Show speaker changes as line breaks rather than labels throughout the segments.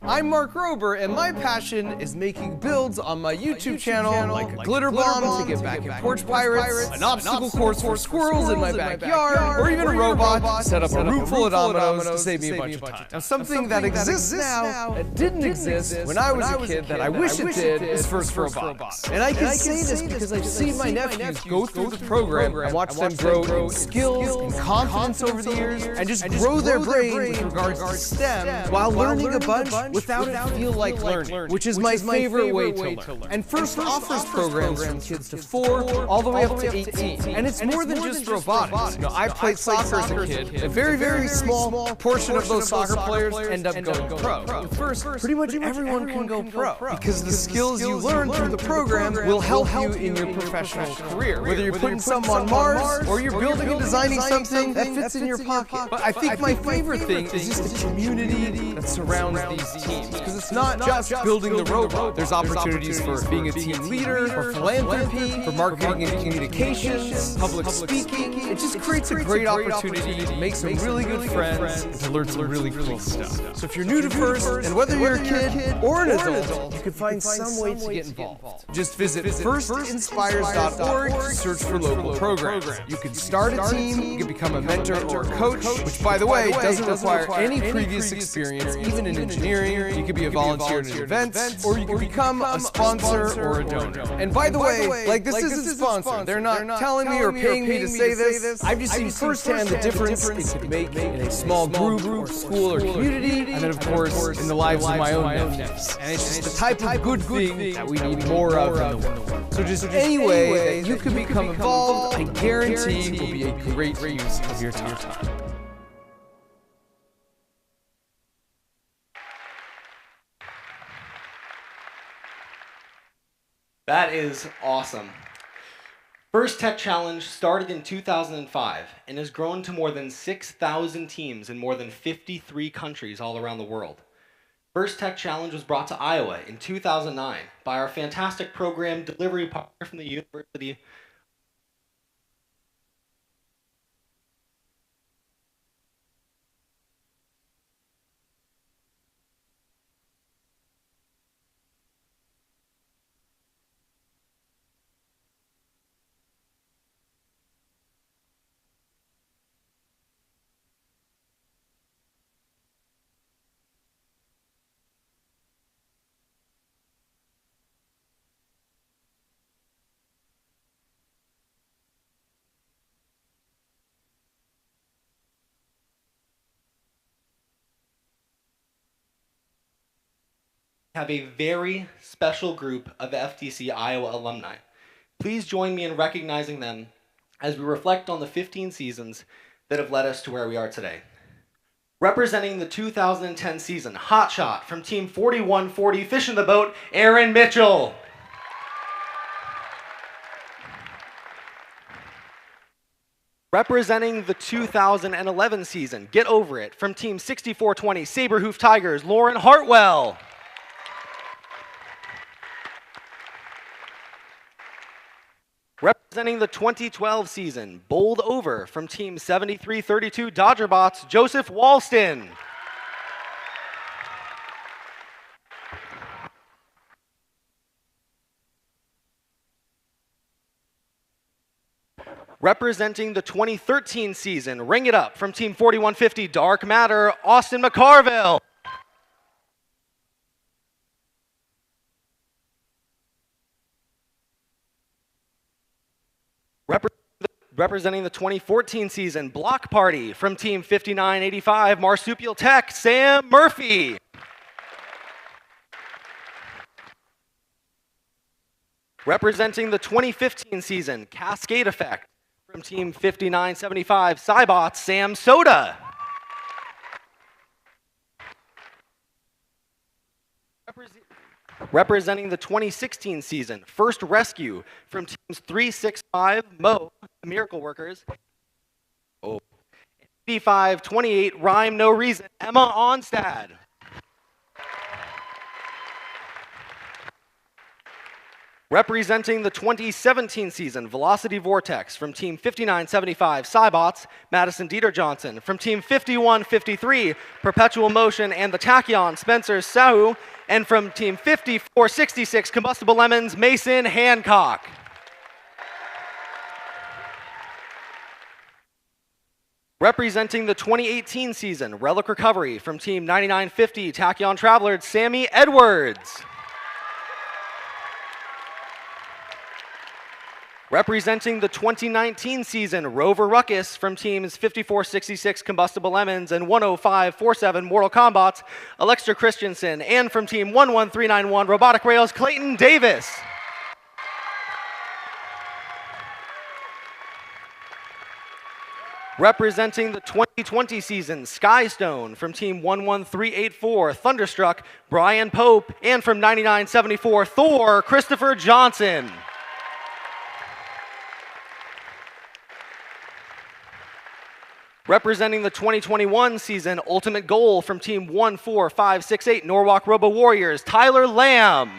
I'm Mark Rober, and my passion is making builds on my YouTube channel, like a glitter bomb to get back in Porch Pirates, an obstacle course for squirrels in my backyard, or even a robot to set up a room full of dominoes to save me a bunch of time. Now, something that exists now that didn't exist when I was a kid that I wish it did is First Robotics. And I can say this because I've seen my nephews go through the program and watch them grow in skills and confidence over the years, and just grow their brain with regards to STEM while learning a bunch without it feel like learning, which is my favorite way to learn. And First offers programs from kids to 4 all the way up to 18. And it's more than just robotics. You know, I played soccer as a kid. A very, very small portion of those soccer players end up going pro. With First, pretty much everyone can go pro because the skills you learn through the program will help you in your professional career. Whether you're putting something on Mars or you're building and designing something that fits in your pocket. But I think my favorite thing is just the community that surrounds these teams. Because it's not just building the robot. There's opportunities for being a team leader, for philanthropy, for marketing and communications, public speaking. It just creates a great opportunity to make some really good friends and to learn some really cool stuff. So if you're new to First, and whether you're a kid or an adult, you can find some way to get involved. Just visit firstinspires.org to search for local programs. You can start a team, you can become a mentor or a coach, which, by the way, doesn't require any previous experience, even in engineering. You could be a volunteer at an event, or you can become a sponsor or a donor. And by the way, like, this isn't sponsored. They're not telling me or paying me to say this. I've just seen firsthand the difference it could make in a small group or school or community, and then, of course, in the lives of my own nephews. And it's just the type of good thing that we need more of in the world. So just any way that you can become involved, I guarantee will be a great use of your time.
That is awesome. First Tech Challenge started in 2005 and has grown to more than 6,000 teams in more than 53 countries all around the world. First Tech Challenge was brought to Iowa in 2009 by our fantastic program delivery partner from the University. Have a very special group of FTC Iowa alumni. Please join me in recognizing them as we reflect on the 15 seasons that have led us to where we are today. Representing the 2010 season, hotshot from Team 4140 Fish in the Boat, Aaron Mitchell. Representing the 2011 season, Get Over It, from Team 6420 Saberhoof Tigers, Lauren Hartwell. Representing the 2012 season, Bowled Over, from Team 7332 Dodgerbots, Joseph Walston. Representing the 2013 season, Ring It Up, from Team 4150 Dark Matter, Austin McCarville. Representing the 2014 season, Block Party, from Team 5985 Marsupial Tech, Sam Murphy. Representing the 2015 season, Cascade Effect, from Team 5975 Cybots, Sam Soda. Representing the 2016 season, First Rescue, from Teams 365 Mo, Miracle Workers. 8528 Rhyme No Reason, Emma Onstad. Representing the 2017 season, Velocity Vortex from Team 5975, Cybots, Madison Dieter Johnson. From Team 5153, Perpetual Motion and the Tachyon, Spencer Sahu. And from Team 5466, Combustible Lemons, Mason Hancock. Representing the 2018 season, Relic Recovery from Team 9950, Tachyon Traveler, Sammy Edwards. Representing the 2019 season, Rover Ruckus from teams 5466 Combustible Lemons and 10547 Mortal Kombat, Alexa Christensen, and from team 11391 Robotic Rails, Clayton Davis. Representing the 2020 season, Skystone from team 11384 Thunderstruck, Brian Pope, and from 9974 Thor, Christopher Johnson. Representing the 2021 season, Ultimate Goal from Team 14568 Norwalk Robo Warriors, Tyler Lamb.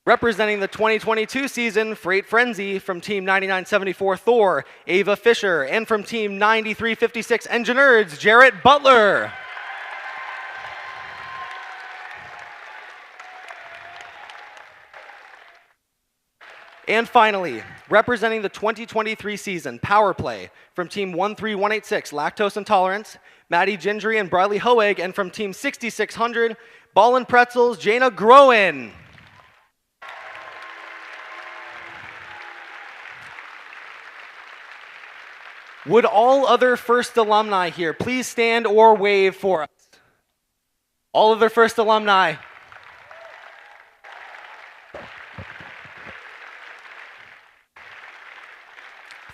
Representing the 2022 season, Freight Frenzy from Team 9974 Thor, Ava Fisher, and from Team 9356 Engineers, Jarrett Butler. And finally, representing the 2023 season, Power Play from Team 13186, Lactose Intolerance, Maddie Gendry and Briley Hoeg, and from Team 6600, Ballin' Pretzels, Jana Groen. Would all other first alumni here please stand or wave for us? All other first alumni.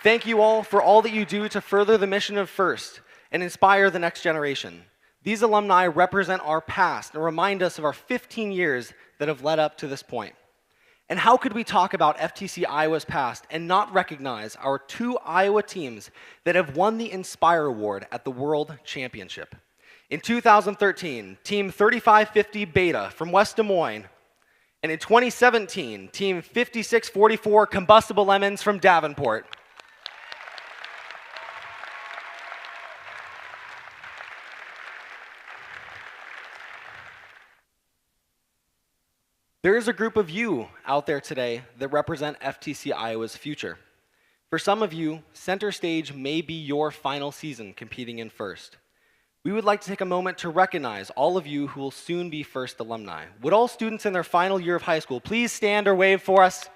Thank you all for all that you do to further the mission of FIRST and inspire the next generation. These alumni represent our past and remind us of our 15 years that have led up to this point. And how could we talk about FTC Iowa's past and not recognize our two Iowa teams that have won the Inspire Award at the World Championship? In 2013, Team 3550 Beta from West Des Moines, and in 2017, Team 5644 Combustible Lemons from Davenport. There is a group of you out there today that represent FTC Iowa's future. For some of you, Center Stage may be your final season competing in FIRST. We would like to take a moment to recognize all of you who will soon be FIRST alumni. Would all students in their final year of high school please stand or wave for us?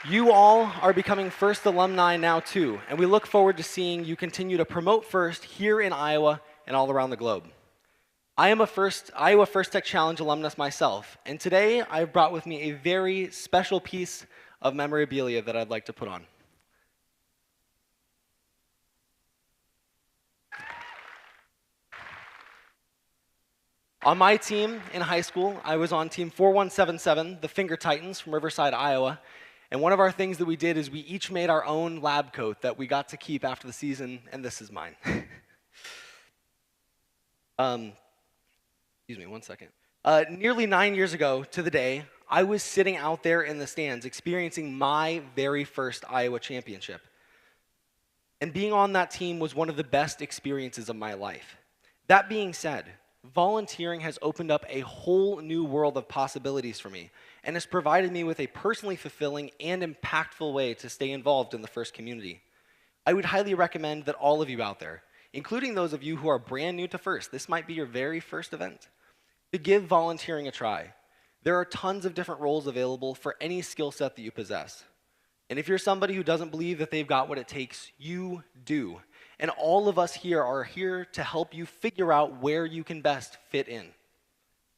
You all are becoming FIRST alumni now too, and we look forward to seeing you continue to promote FIRST here in Iowa and all around the globe. I am a Iowa First Tech Challenge alumnus myself, and today I've brought with me a very special piece of memorabilia that I'd like to put on. On my team in high school, I was on team 4177, the Finger Titans from Riverside, Iowa. And one of our things that we did is we each made our own lab coat that we got to keep after the season, and this is mine. Excuse me, one second. Nearly 9 years ago to the day, I was sitting out there in the stands experiencing my very first Iowa championship. And being on that team was one of the best experiences of my life. That being said, volunteering has opened up a whole new world of possibilities for me and has provided me with a personally fulfilling and impactful way to stay involved in the FIRST community. I would highly recommend that all of you out there, including those of you who are brand new to FIRST, this might be your very first event, to give volunteering a try. There are tons of different roles available for any skill set that you possess. And if you're somebody who doesn't believe that they've got what it takes, you do. And all of us here are here to help you figure out where you can best fit in.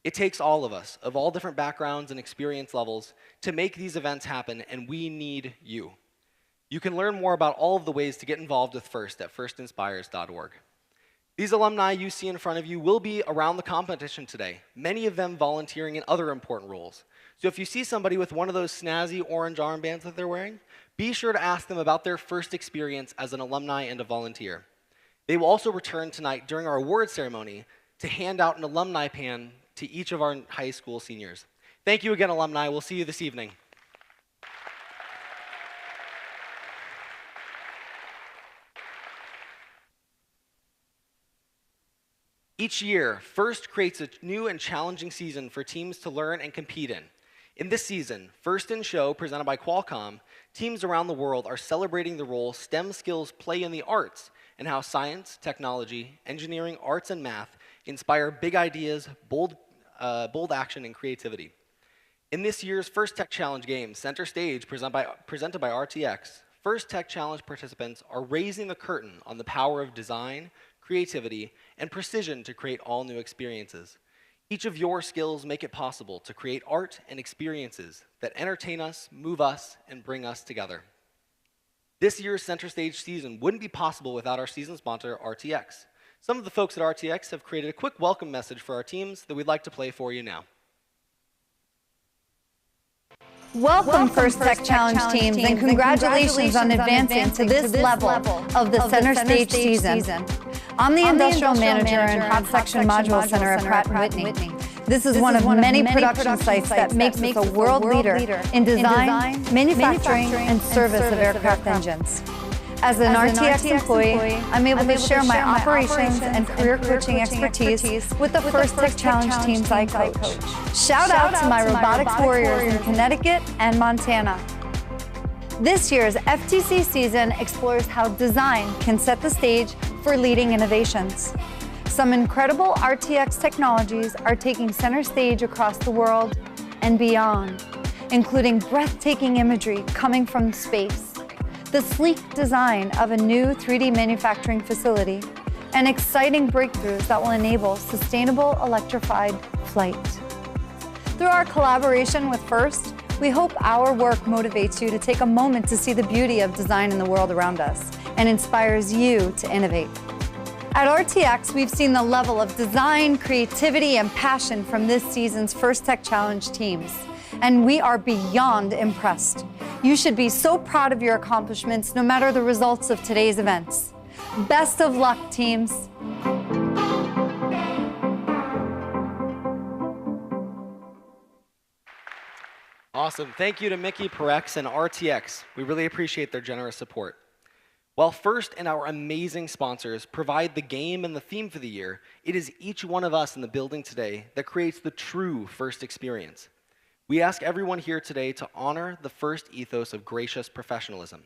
It takes all of us, of all different backgrounds and experience levels, to make these events happen, and we need you. You can learn more about all of the ways to get involved with FIRST at firstinspires.org. These alumni you see in front of you will be around the competition today, many of them volunteering in other important roles. So if you see somebody with one of those snazzy orange armbands that they're wearing, be sure to ask them about their first experience as an alumni and a volunteer. They will also return tonight during our award ceremony to hand out an alumni pan to each of our high school seniors. Thank you again, alumni. We'll see you this evening. Each year, FIRST creates a new and challenging season for teams to learn and compete in. In this season, FIRST in Show, presented by Qualcomm, teams around the world are celebrating the role STEM skills play in the arts and how science, technology, engineering, arts, and math inspire big ideas, bold action, and creativity. In this year's FIRST Tech Challenge game, Center Stage, presented by RTX, FIRST Tech Challenge participants are raising the curtain on the power of design, creativity, and precision to create all new experiences. Each of your skills make it possible to create art and experiences that entertain us, move us, and bring us together. This year's Center Stage season wouldn't be possible without our season sponsor, RTX. Some of the folks at RTX have created a quick welcome message for our teams that we'd like to play for you now.
Welcome FIRST Tech Challenge teams, and congratulations on advancing to this level of the Center Stage season. I'm the Industrial Manager and Hot Section Module Center at Pratt & Whitney. This is one of many production sites that makes us a world leader in design, manufacturing, and service of aircraft engines. As an RTX employee, I'm able to share my operations and career coaching expertise with the FIRST Tech Challenge teams I coach. Shout out to my robotics warriors in Connecticut and Montana. This year's FTC season explores how design can set the stage for leading innovations. Some incredible RTX technologies are taking center stage across the world and beyond, including breathtaking imagery coming from space, the sleek design of a new 3D manufacturing facility, and exciting breakthroughs that will enable sustainable electrified flight. Through our collaboration with FIRST, we hope our work motivates you to take a moment to see the beauty of design in the world around us and inspires you to innovate. At RTX, we've seen the level of design, creativity, and passion from this season's FIRST Tech Challenge teams, and we are beyond impressed. You should be so proud of your accomplishments, no matter the results of today's events. Best of luck, teams.
Awesome. Thank you to Mickey, Perex, and RTX. We really appreciate their generous support. While FIRST and our amazing sponsors provide the game and the theme for the year, it is each one of us in the building today that creates the true FIRST experience. We ask everyone here today to honor the FIRST ethos of gracious professionalism.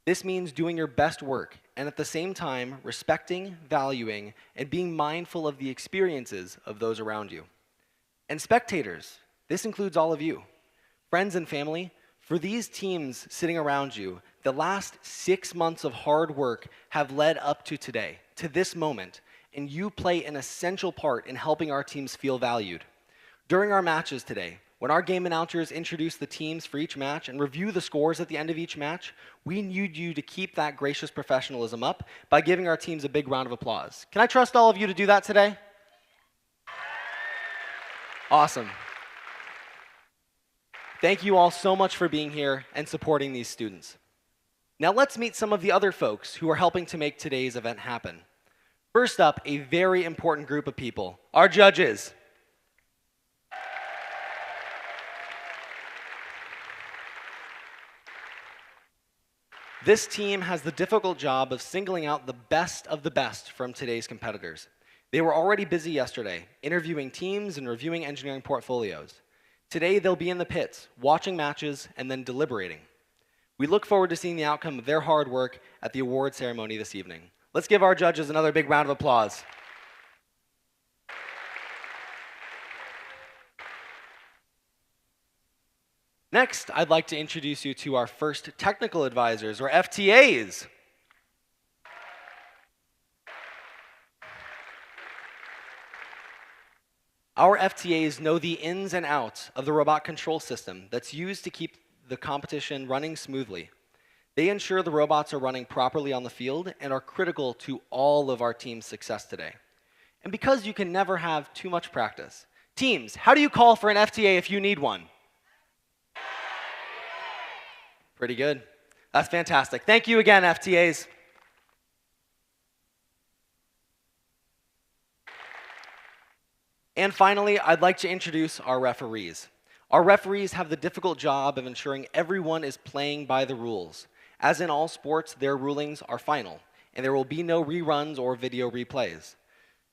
This means doing your best work and at the same time respecting, valuing, and being mindful of the experiences of those around you. And spectators, this includes all of you. Friends and family, for these teams sitting around you, the last 6 months of hard work have led up to today, to this moment, and you play an essential part in helping our teams feel valued. During our matches today, when our game announcers introduce the teams for each match and review the scores at the end of each match, we need you to keep that gracious professionalism up by giving our teams a big round of applause. Can I trust all of you to do that today? Awesome. Thank you all so much for being here and supporting these students. Now let's meet some of the other folks who are helping to make today's event happen. First up, a very important group of people, our judges. This team has the difficult job of singling out the best of the best from today's competitors. They were already busy yesterday, interviewing teams and reviewing engineering portfolios. Today, they'll be in the pits, watching matches, and then deliberating. We look forward to seeing the outcome of their hard work at the award ceremony this evening. Let's give our judges another big round of applause. Next, I'd like to introduce you to our FIRST Technical Advisors, or FTAs. Our FTAs know the ins and outs of the robot control system that's used to keep the competition running smoothly. They ensure the robots are running properly on the field and are critical to all of our team's success today. And because you can never have too much practice, teams, how do you call for an FTA if you need one? Pretty good. That's fantastic. Thank you again, FTAs. And finally, I'd like to introduce our referees. Our referees have the difficult job of ensuring everyone is playing by the rules. As in all sports, their rulings are final, and there will be no reruns or video replays.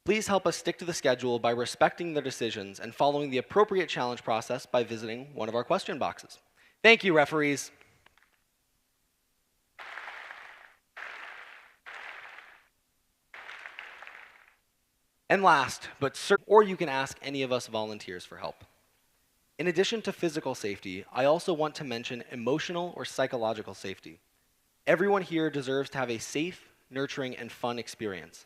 Please help us stick to the schedule by respecting their decisions and following the appropriate challenge process by visiting one of our question boxes. Thank you, referees. And last, or you can ask any of us volunteers for help. In addition to physical safety, I also want to mention emotional or psychological safety. Everyone here deserves to have a safe, nurturing, and fun experience.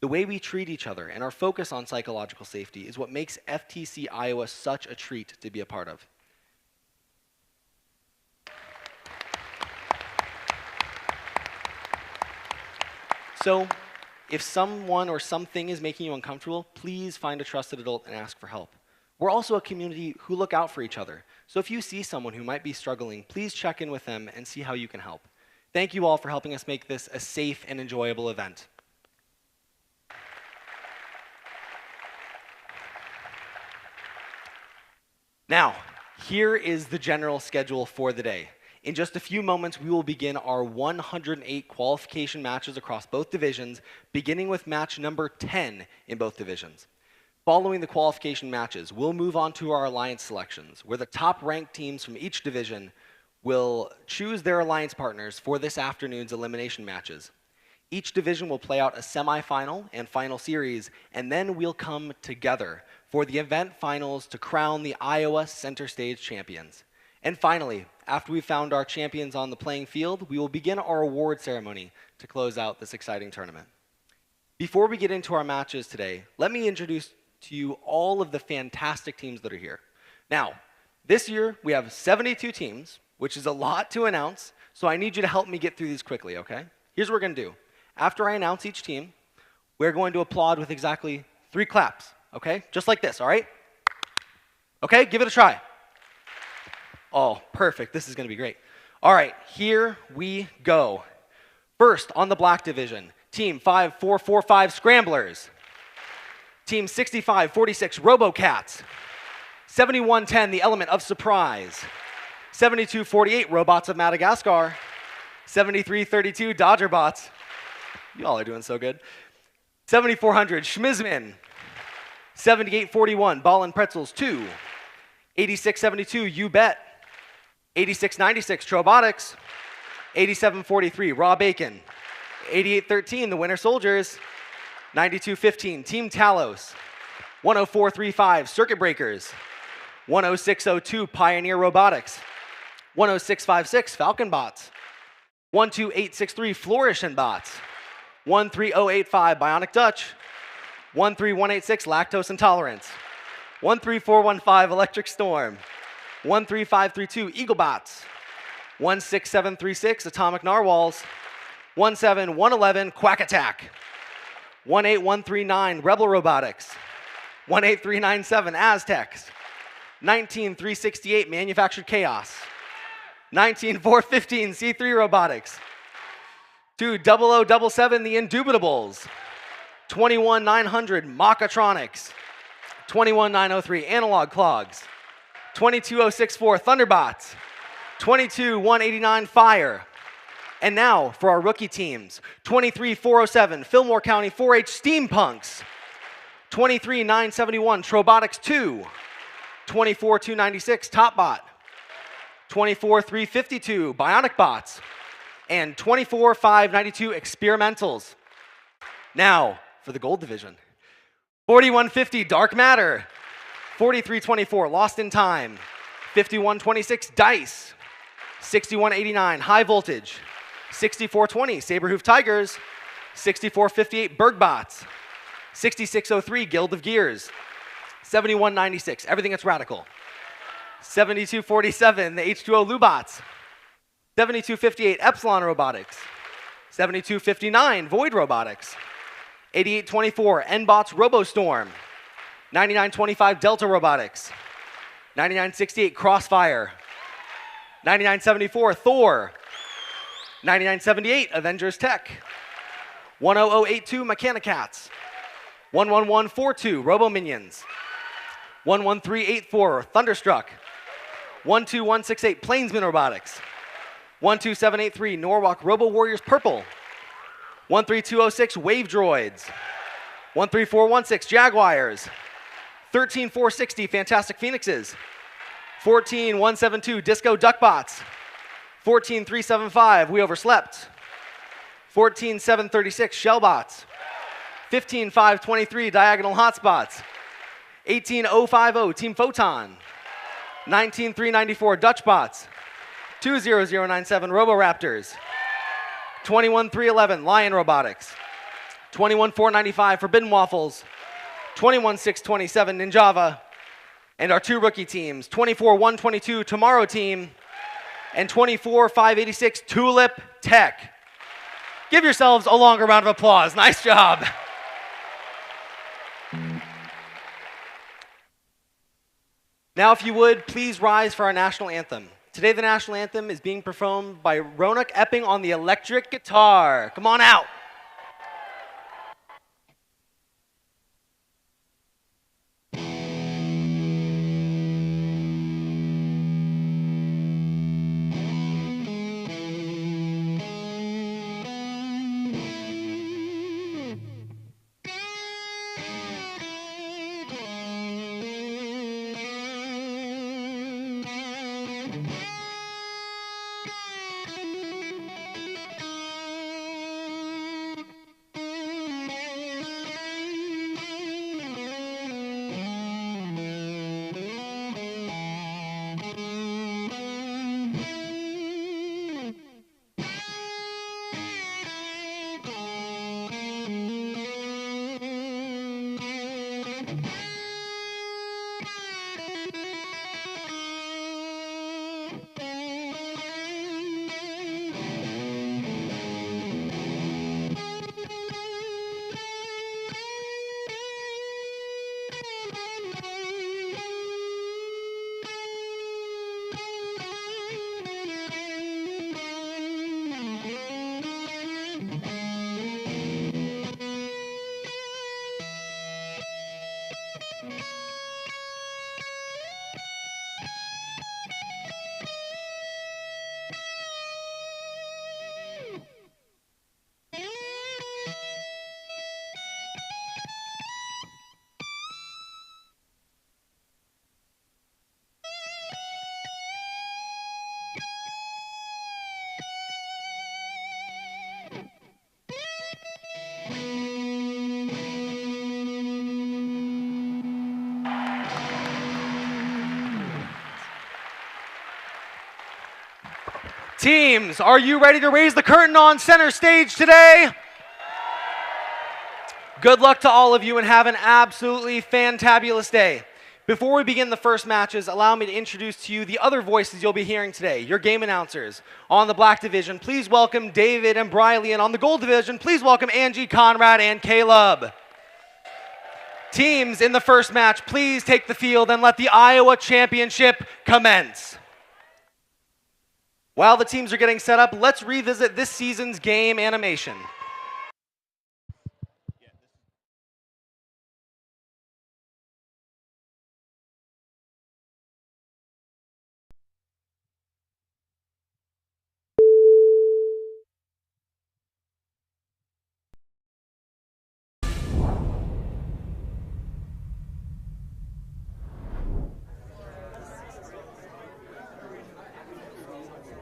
The way we treat each other and our focus on psychological safety is what makes FTC Iowa such a treat to be a part of. So, if someone or something is making you uncomfortable, please find a trusted adult and ask for help. We're also a community who look out for each other. So if you see someone who might be struggling, please check in with them and see how you can help. Thank you all for helping us make this a safe and enjoyable event. Now, here is the general schedule for the day. In just a few moments, we will begin our 108 qualification matches across both divisions, beginning with match number 10 in both divisions. Following the qualification matches, we'll move on to our alliance selections, where the top-ranked teams from each division will choose their alliance partners for this afternoon's elimination matches. Each division will play out a semifinal and final series, and then we'll come together for the event finals to crown the Iowa Center Stage champions. And finally, after we've found our champions on the playing field, we will begin our award ceremony to close out this exciting tournament. Before we get into our matches today, let me introduce to you all of the fantastic teams that are here. Now, this year we have 72 teams, which is a lot to announce, so I need you to help me get through these quickly, okay? Here's what we're going to do. After I announce each team, we're going to applaud with exactly 3 claps, okay? Just like this, all right? Okay, give it a try. Oh, perfect. This is going to be great. All right, here we go. First, on the black division, Team 5445 Scramblers. Team 6546 RoboCats. 7110 The Element of Surprise. 7248 Robots of Madagascar. 7332 Dodgerbots. Y'all are doing so good. 7400 Schmizmin. 7841 Ball and Pretzels 2. 8672 You Bet. 8696 Trobotics. 8743 Raw Bacon. 8813 The Winter Soldiers. 9215 Team Talos. 10435 Circuit Breakers. 10602 Pioneer Robotics. 10656 Falcon Bots. 12863 Flourish and Bots. 13085 Bionic Dutch. 13186 Lactose Intolerance. 13415 Electric Storm. 13532 Eaglebots. 16736 Atomic Narwhals. 17111 Quack Attack. 18139 Rebel Robotics. 18397 Aztecs. 19368 Manufactured Chaos. 19415 C3 Robotics. 20077 The Indubitables. 21900 Makatronics. 21903 Analog Clogs. 22064 Thunderbots. 22189 Fire. And now for our rookie teams. 23407 Fillmore County 4-H Steampunks. 23971 Trobotics 2. 24296 Topbot. 24352 Bionic Bots. And 24592 Experimentals. Now for the gold division. 4150 Dark Matter. 4324 Lost in Time. 5126 Dice. 6189 High Voltage. 6420 Saberhoof Tigers. 6458 Bergbots. 6603 Guild of Gears. 7196 Everything That's Radical. 7247 the H2O Lubots. 7258 Epsilon Robotics. 7259 Void Robotics. 8824 Nbots RoboStorm. 9925 Delta Robotics. 9968 Crossfire. 9974, Thor. 9978, Avengers Tech. 10082, Mechanicats. 11142, Robo Minions. 11384, Thunderstruck. 12168, Plainsman Robotics. 12783, Norwalk Robo Warriors Purple. 13206, Wave Droids. 13416, Jaguars. 13460, Fantastic Phoenixes. 14172, Disco Duckbots. 14375, We Overslept. 14736, Shellbots. 15523, Diagonal Hotspots. 18050, Team Photon. 19394, Dutchbots. 20097, Roboraptors. 21311, Lion Robotics. 21495, Forbidden Waffles. 21627, Ninjava. And our two rookie teams, 24122, Tomorrow Team. And 24586, Tulip Tech. Give yourselves a longer round of applause. Nice job. Now, if you would, please rise for our national anthem. Today, the national anthem is being performed by Ronak Epping on the electric guitar. Come on out. Teams, are you ready to raise the curtain on center stage today? Good luck to all of you and have an absolutely fantabulous day. Before we begin the first matches, allow me to introduce to you the other voices you'll be hearing today, your game announcers. On the black division, please welcome David and Briley, and on the gold division, please welcome Angie, Conrad, and Caleb. Teams in the first match, please take the field and let the Iowa Championship commence. While the teams are getting set up, let's revisit this season's game animation.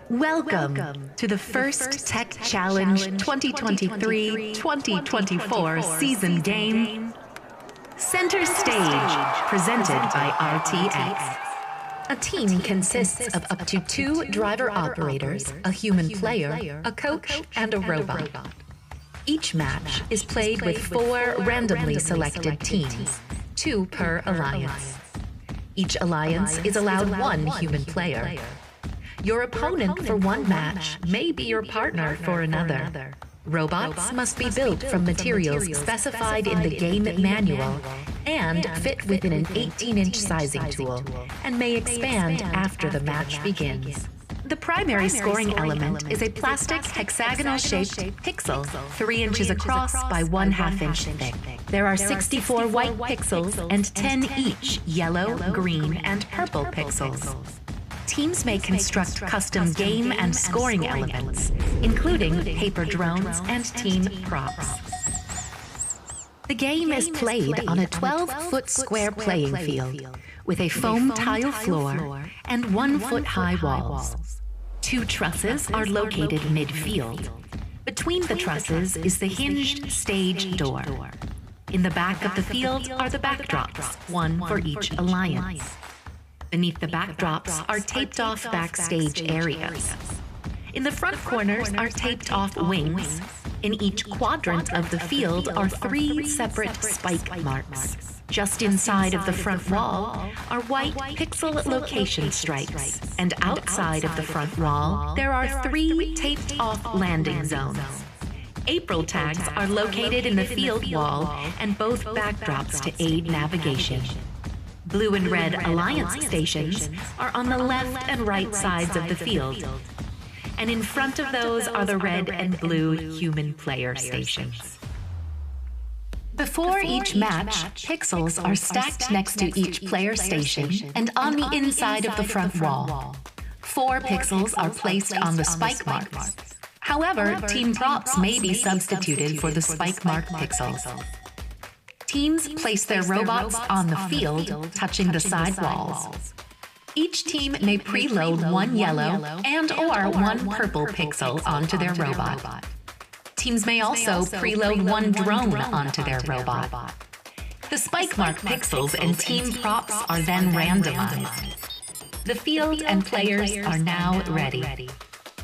Welcome to the First Tech Challenge 2023-2024 season game, Center Stage, presented by RTX. A team consists of up to 2 driver operators, a human player, a coach, and a robot. Each match is played with 4 randomly selected teams, 2 per alliance. Each alliance is allowed 1 human player. Your opponent for one match may be your partner for another. Robots must be built from materials specified in the game manual and fit within an 18-inch sizing tool and may expand after the match begins. The primary scoring element is a plastic hexagonal-shaped pixel 3 inches across by 1/2 inch thick. There are 64 white pixels and 10 each yellow, green, and purple pixels. Teams may construct custom game and scoring elements, including paper drones and team props. The game is played on a 12-foot square playing field with a foam tile floor and 1-foot-high walls. 2 trusses are located midfield. Between the trusses is the hinged stage door. In the back of the field are the backdrops, one for each alliance. Beneath the backdrops are taped-off backstage areas. In the front corners are taped-off wings. In each quadrant of the field are 3 separate spike marks. Just inside of the front wall are white pixel location stripes, and outside of the front wall, there are 3 taped-off landing zones. April tags are located in the field wall and both backdrops to aid navigation. Blue and red alliance stations are on the left and right sides of the field, and in front of those are the red and blue human player stations. Before each match, pixels are stacked next to each player station and on the inside of the front wall. 4 pixels are placed on the spike marks. However, team props may be substituted for the spike mark pixels. Teams place their robots on the field, touching the side walls. Each team may preload 1 yellow and/or 1 purple pixel onto their robot. Teams may also preload 1 drone onto their robot. The spike mark pixels and team props are then randomized. The field and players are now ready.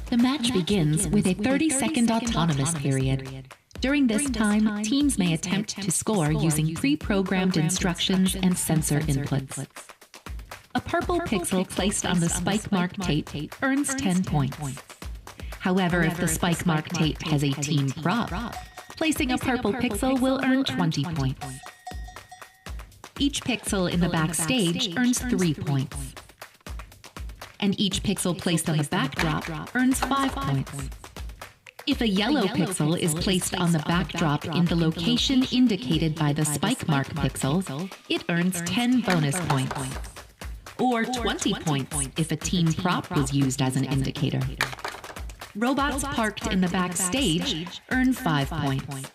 The match begins with a 30-second autonomous period. During this time, teams may attempt to score using pre-programmed instructions and sensor inputs. A purple pixel placed on the spike mark tape earns 10 points. However, if the spike mark tape has a team prop, placing a purple pixel will earn 20 points. Each pixel in the backstage earns 3 points. And each pixel placed on the backdrop earns 5 points. If a yellow pixel is placed on the backdrop in the location indicated by the spike mark pixel, it earns 10 bonus points. Or 20 points if a team prop was used as an indicator. Robots parked in the backstage earn 5 points.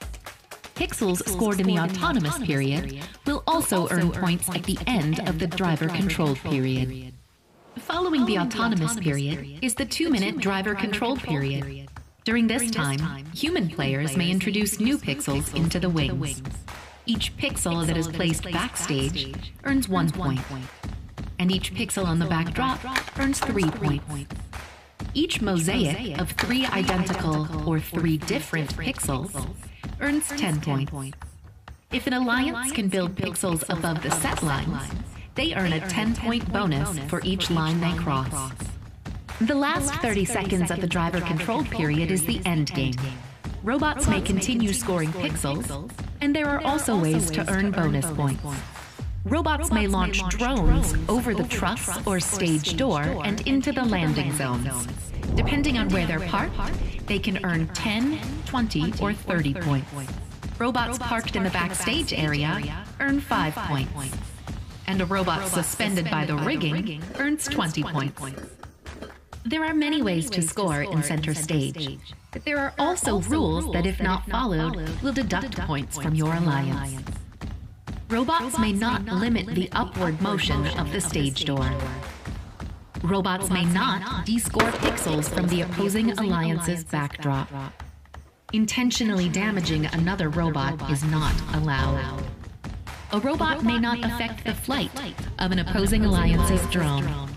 Pixels scored in the autonomous period will also earn points at the end of the driver-controlled period. Following the autonomous period is the 2-minute driver-controlled period. During this time, human players may introduce new pixels into the wings. Each pixel that is placed backstage earns 1 point, and each pixel on the backdrop earns 3 points. Each mosaic of 3 identical or 3 different pixels earns 10 points. If an alliance can build pixels above the set lines, they earn a 10-point bonus for each line they cross. The last 30 seconds of the driver-controlled period is the end game. Robots may continue scoring pixels, and there are also ways to earn bonus points. Robots may launch drones over the truss or stage door and into the landing zones. Depending on where they're parked, they can earn 10, 20, or 30 points. Robots parked in the backstage area earn 5 points. And a robot suspended by the rigging earns 20 points. There are many ways to score in center stage, but there are also rules that, if not followed, will deduct points from your alliance. Robots may not limit the upward motion of the stage door. Robots may not descore pixels from the opposing alliance's backdrop. Intentionally damaging another robot is not allowed. A robot may not affect the flight of an opposing alliance's drone.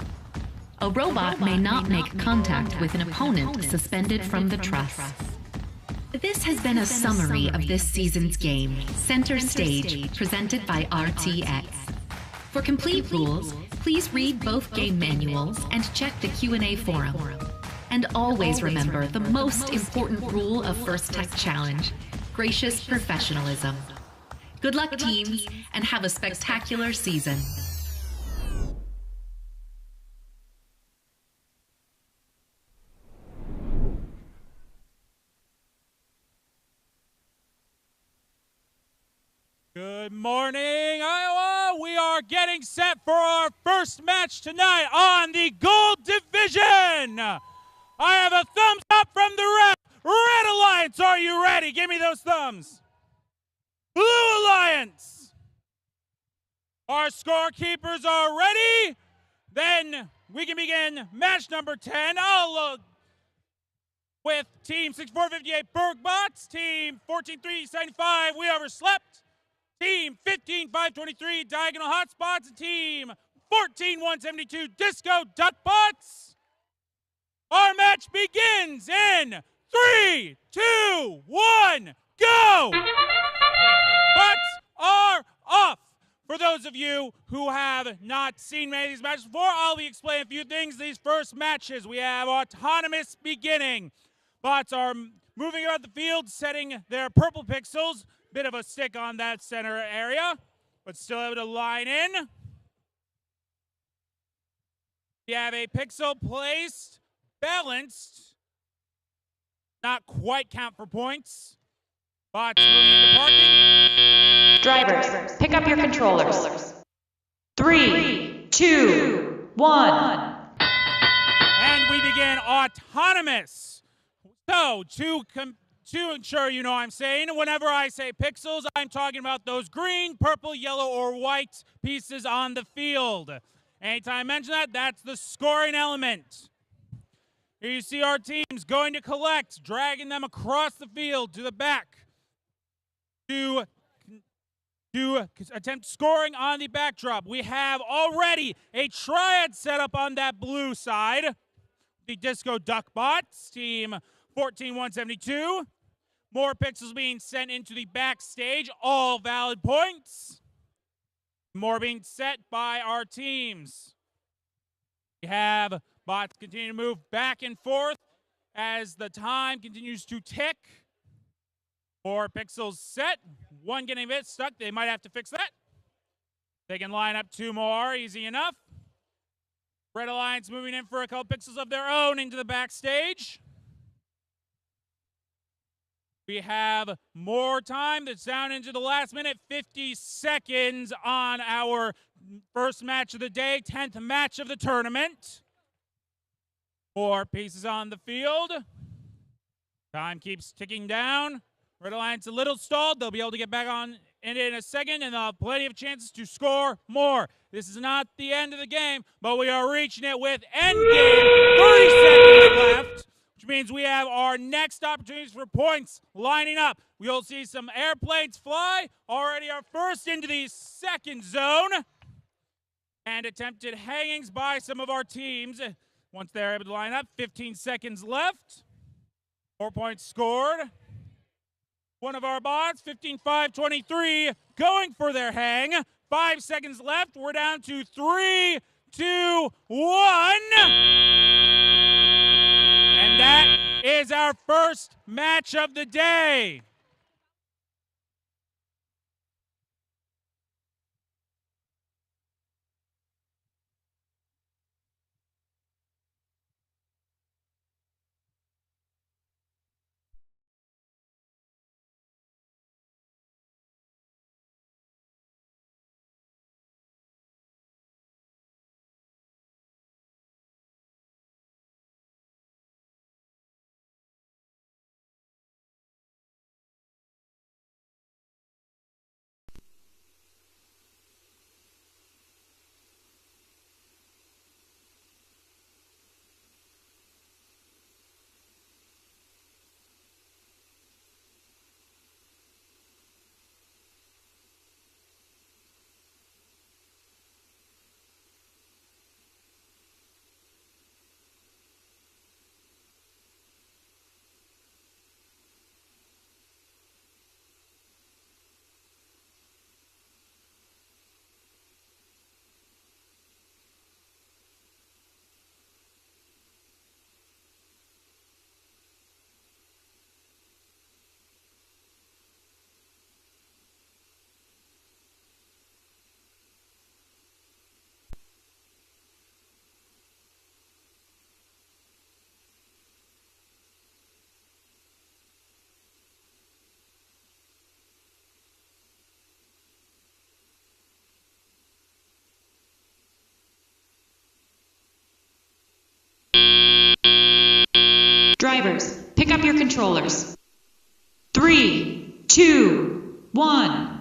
A robot may not make contact with an opponent suspended from the truss. This has been a summary of this season's game, Center Stage, presented by RTX. For complete rules, please read both game manuals and check the Q&A forum. And always remember the most important rule of First Tech Challenge, gracious professionalism. Good luck, teams, and have a spectacular season.
Good morning, Iowa. We are getting set for our first match tonight on the Gold Division. I have a thumbs up from the ref. Red Alliance, are you ready? Give me those thumbs. Blue Alliance. Our scorekeepers are ready. Then we can begin match number 10. I'll with Team 6458 Bergbots, Team 14375 We Overslept, Team 15523 Diagonal Hotspots, and Team 14172 Disco Duckbots. Our match begins in 3, 2, 1, go! Butts are off. For those of you who have not seen many of these matches before, I'll be explaining a few things. These first matches, we have autonomous beginning. Bots are moving around the field, setting their purple pixels. Bit of a stick on that center area, but still able to line in. We have a pixel placed, balanced, not quite count for points. Bots moving into parking.
Drivers, pick up your controllers. 3, 2, 1.
And we begin autonomous. So, to ensure you know what I'm saying, whenever I say pixels, I'm talking about those green, purple, yellow, or white pieces on the field. Anytime I mention that, that's the scoring element. Here you see our teams going to collect, dragging them across the field to the back to attempt scoring on the backdrop. We have already a triad set up on that blue side. The Disco Duckbots, Team 14172. More pixels being sent into the backstage, all valid points. More being set by our teams. We have bots continue to move back and forth as the time continues to tick. 4 pixels set, 1 getting a bit stuck. They might have to fix that. They can line up 2 more, easy enough. Red Alliance moving in for a couple pixels of their own into the backstage. We have more time. That's down into the last minute, 50 seconds on our first match of the day, 10th match of the tournament. 4 pieces on the field. Time keeps ticking down. Red Alliance a little stalled. They'll be able to get back on in a second, and they'll have plenty of chances to score more. This is not the end of the game, but we are reaching it with end game. 30 seconds left, which means we have our next opportunities for points lining up. We'll see some airplanes fly. Already our first into the second zone. And attempted hangings by some of our teams. Once they're able to line up, 15 seconds left. 4 points scored. One of our bots, 15-5-23, going for their hang. 5 seconds left. We're down to 3, 2, 1. And that is our first match of the day.
Drivers, pick up your controllers. 3, 2, 1.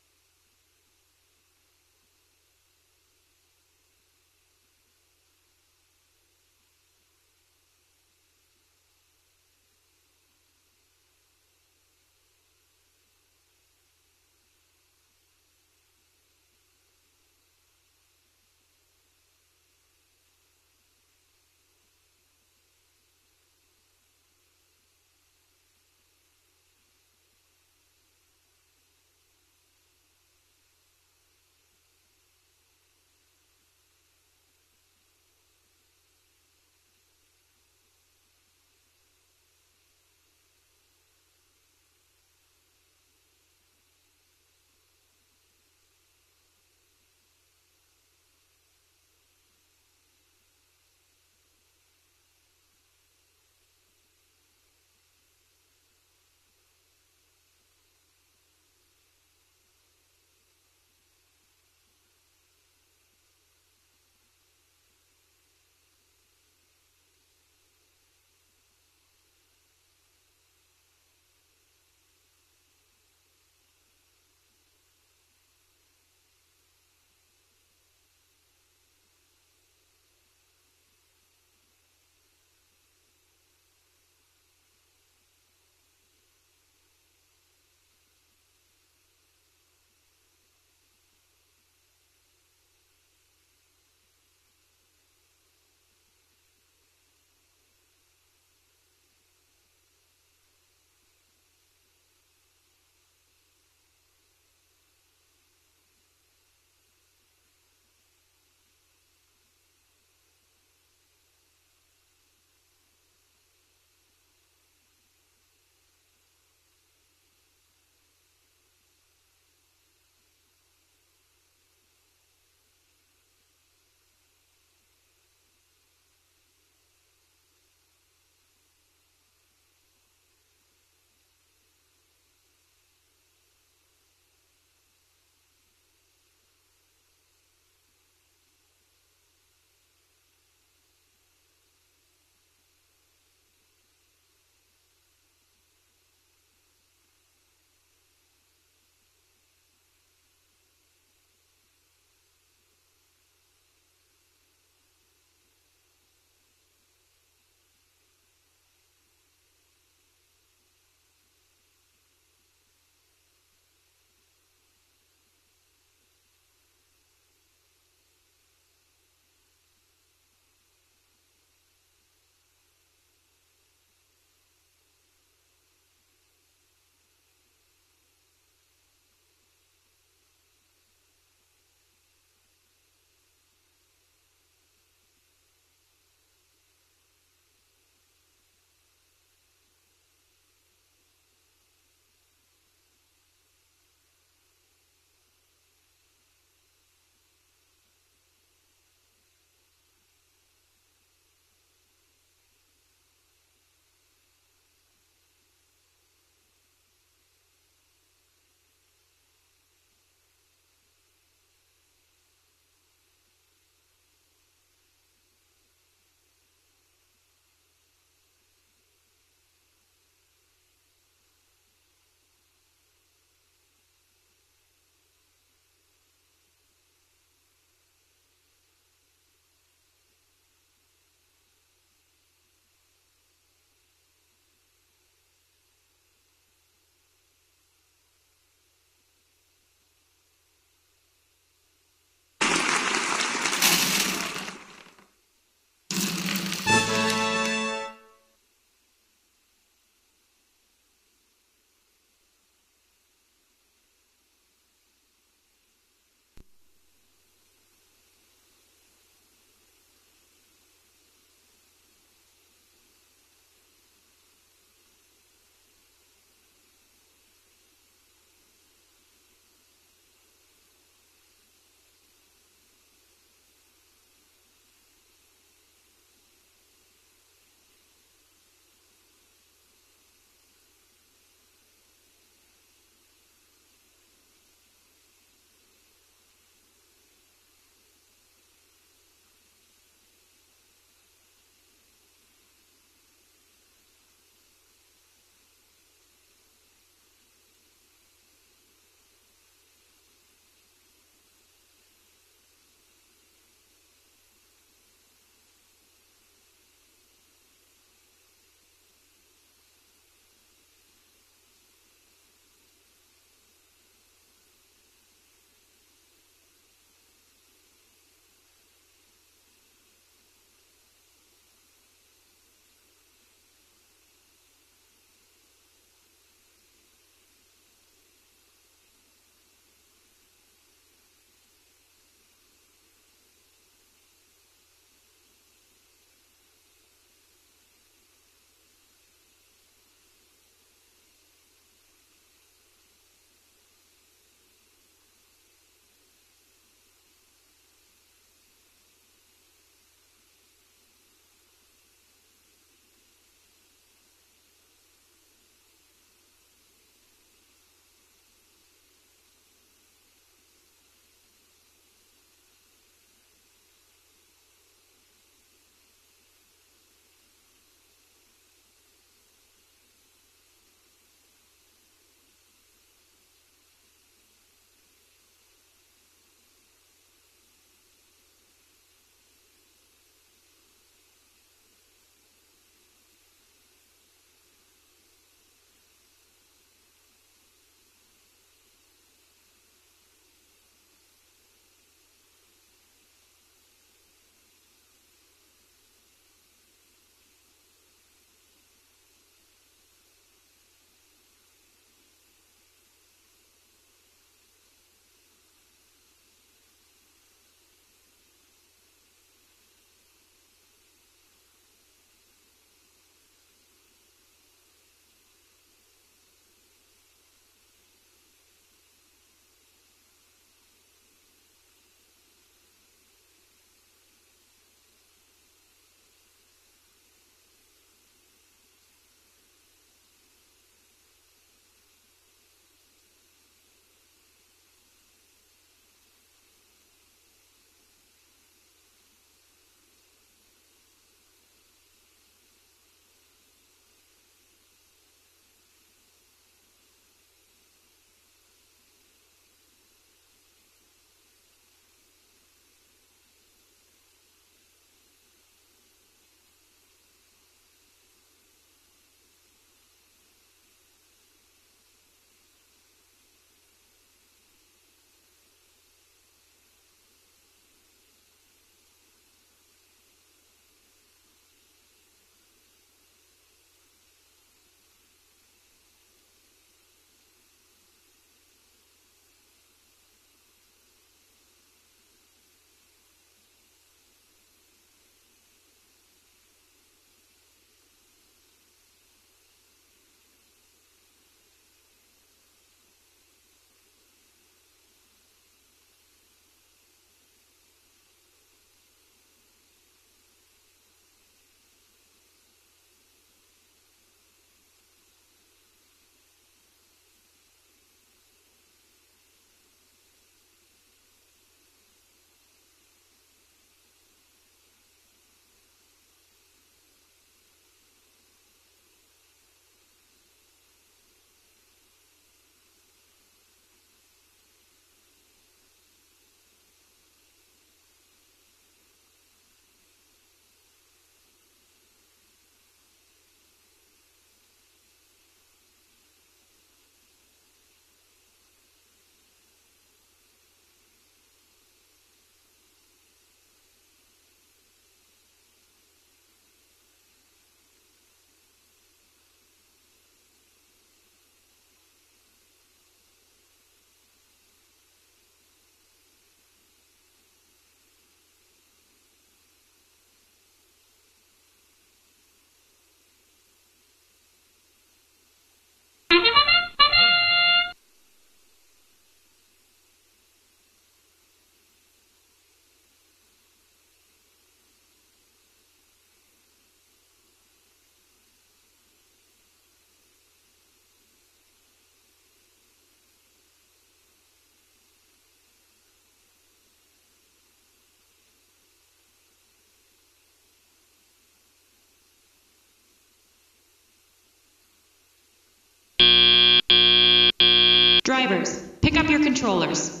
drivers, pick up your controllers.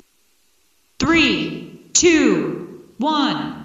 3, 2, 1.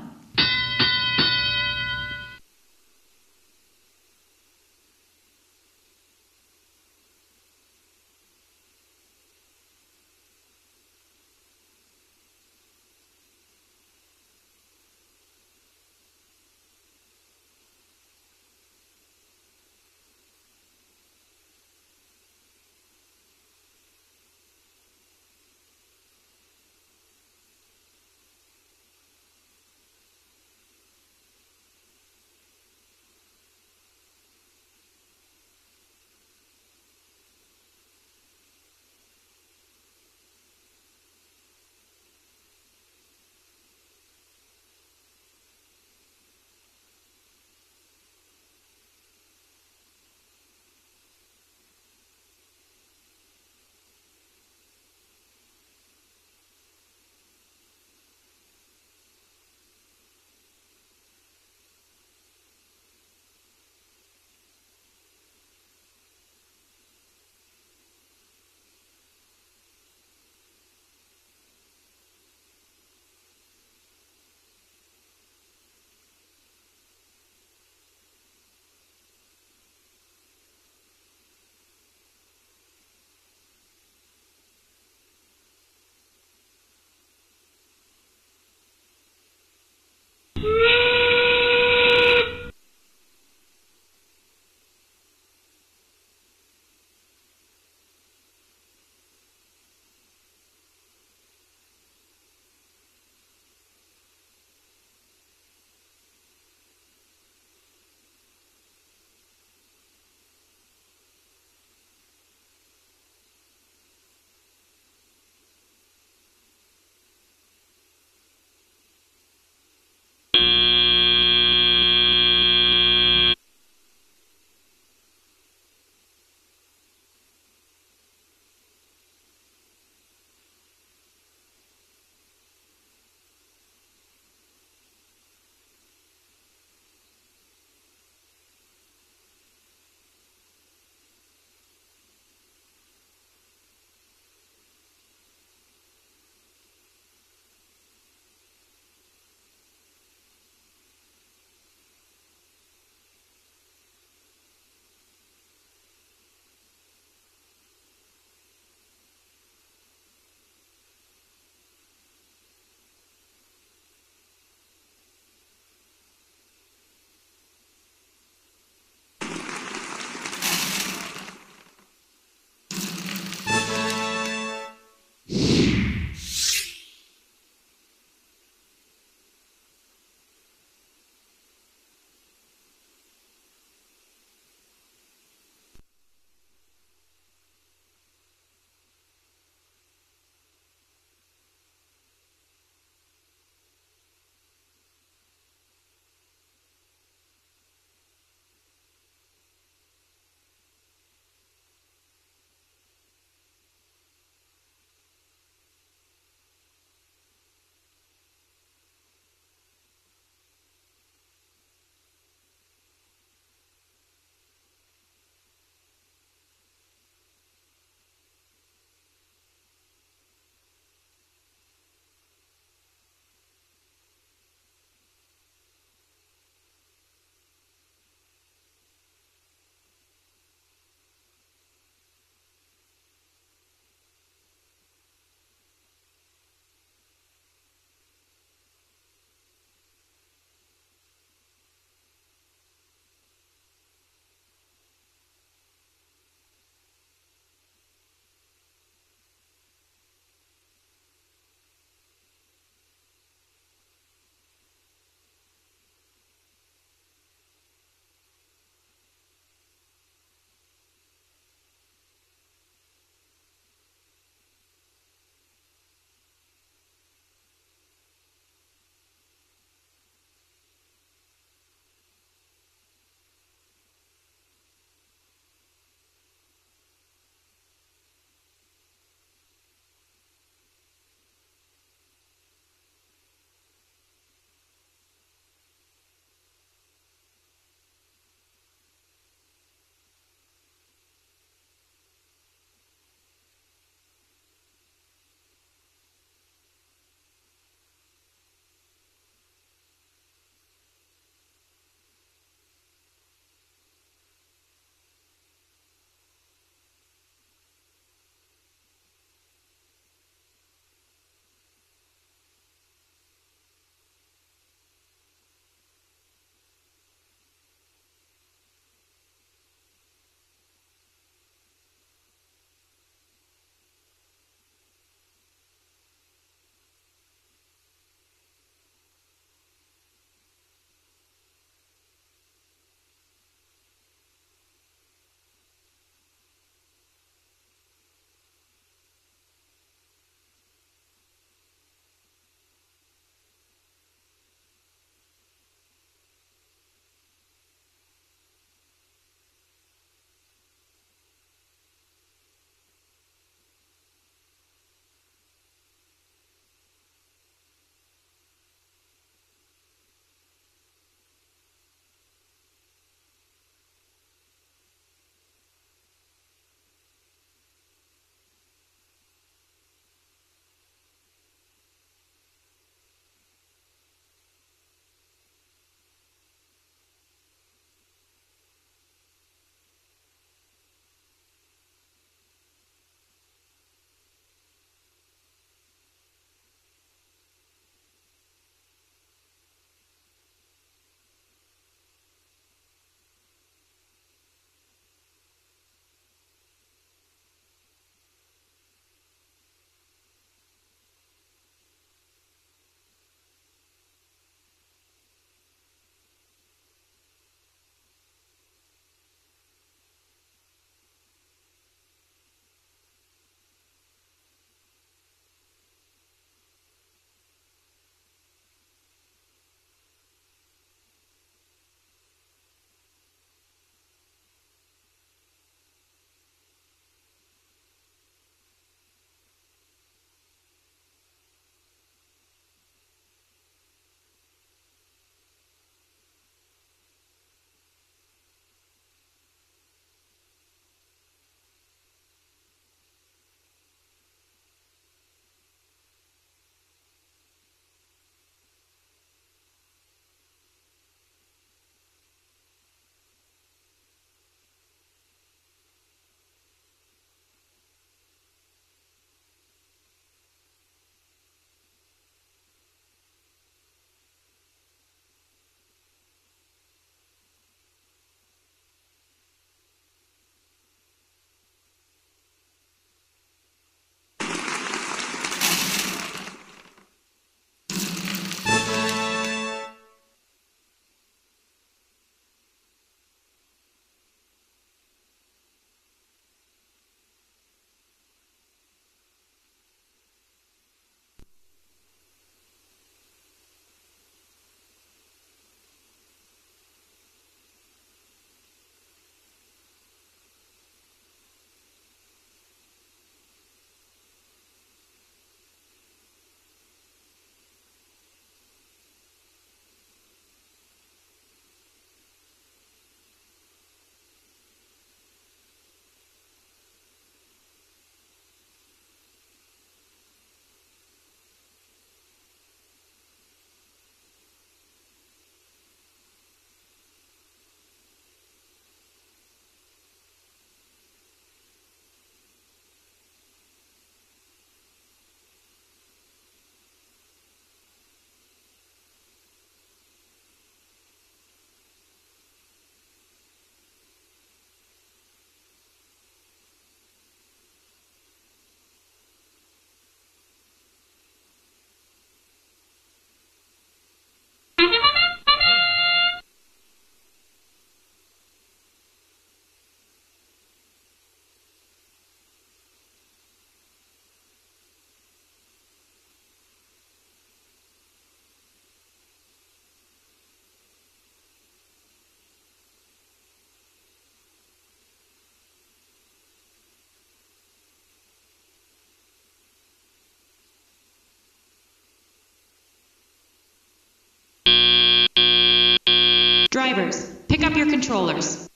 Drivers, pick up your controllers.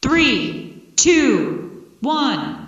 3, 2, 1.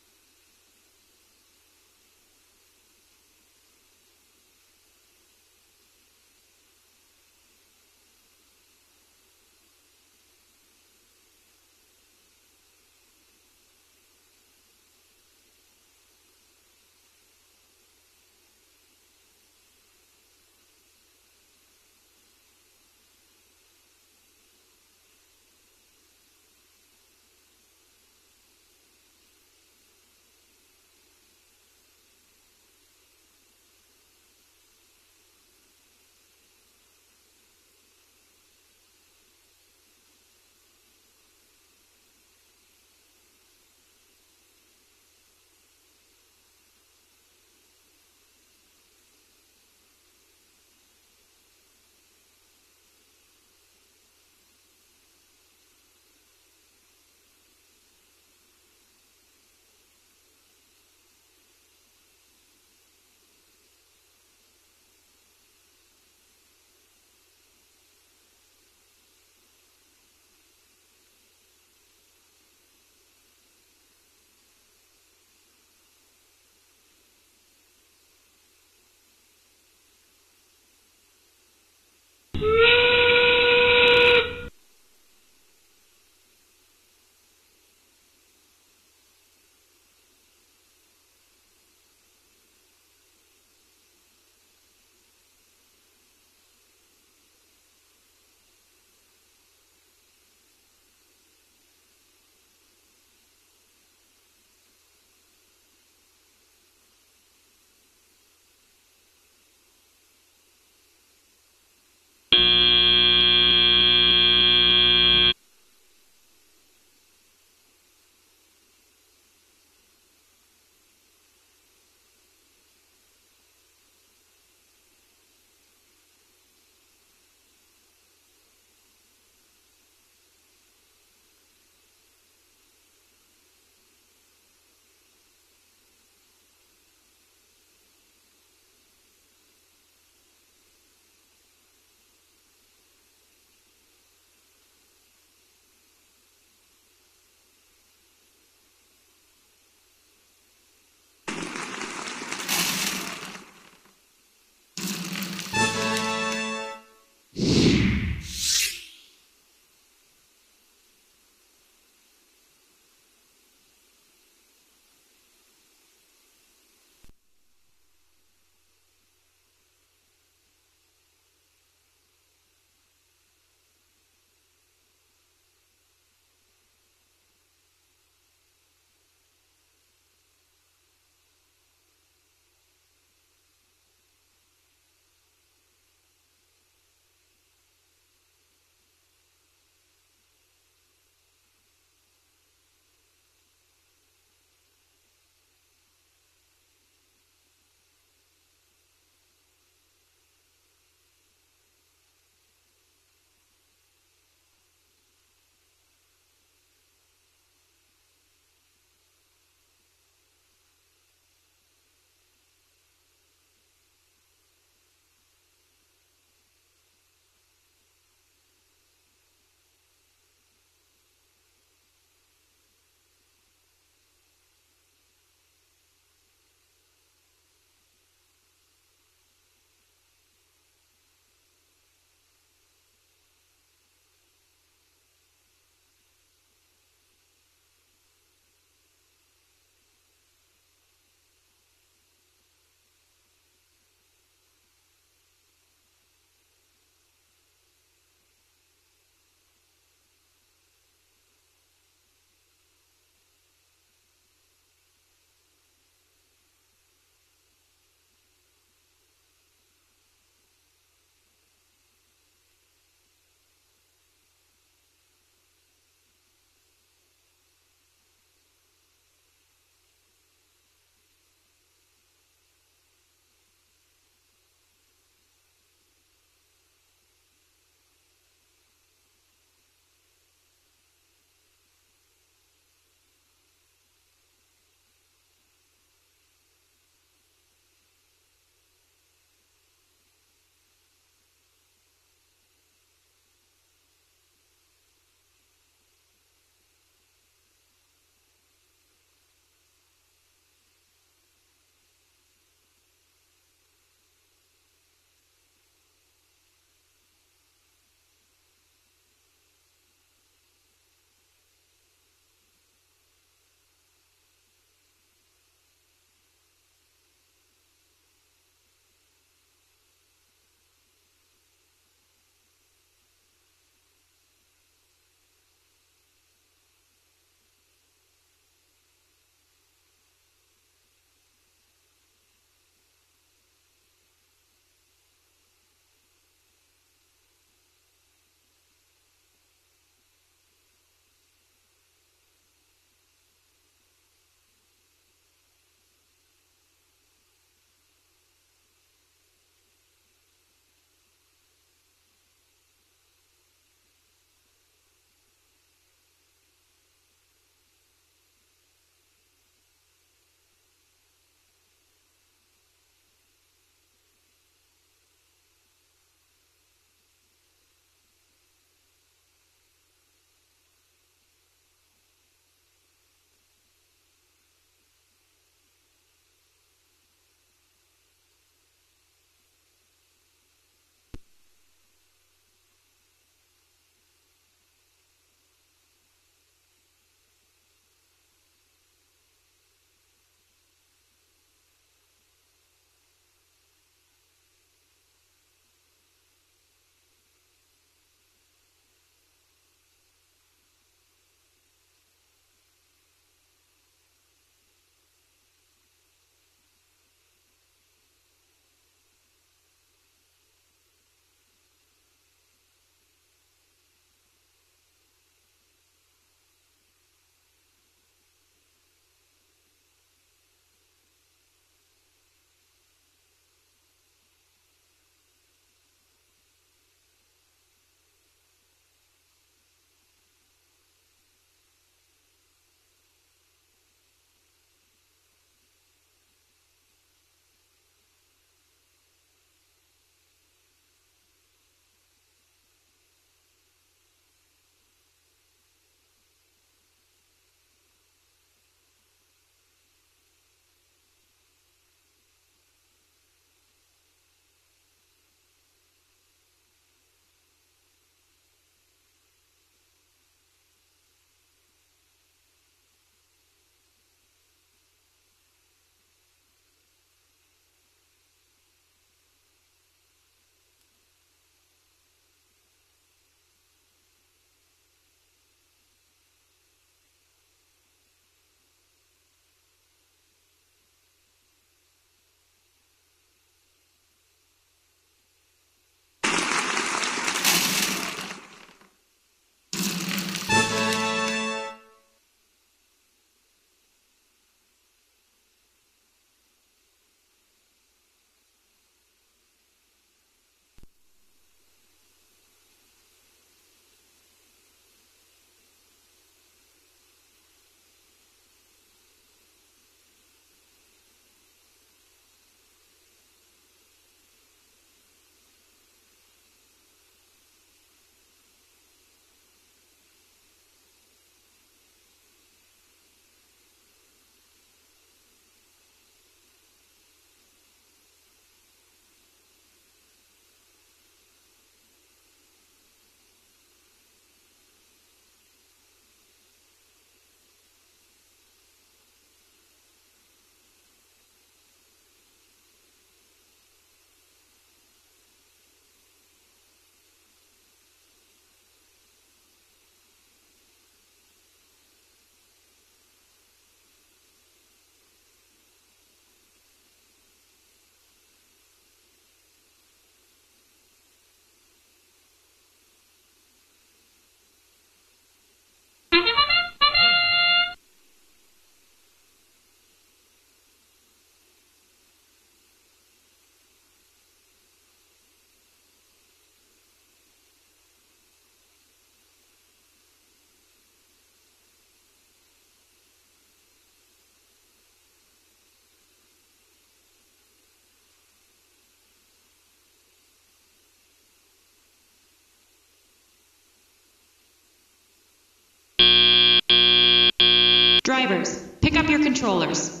Drivers, pick up your controllers.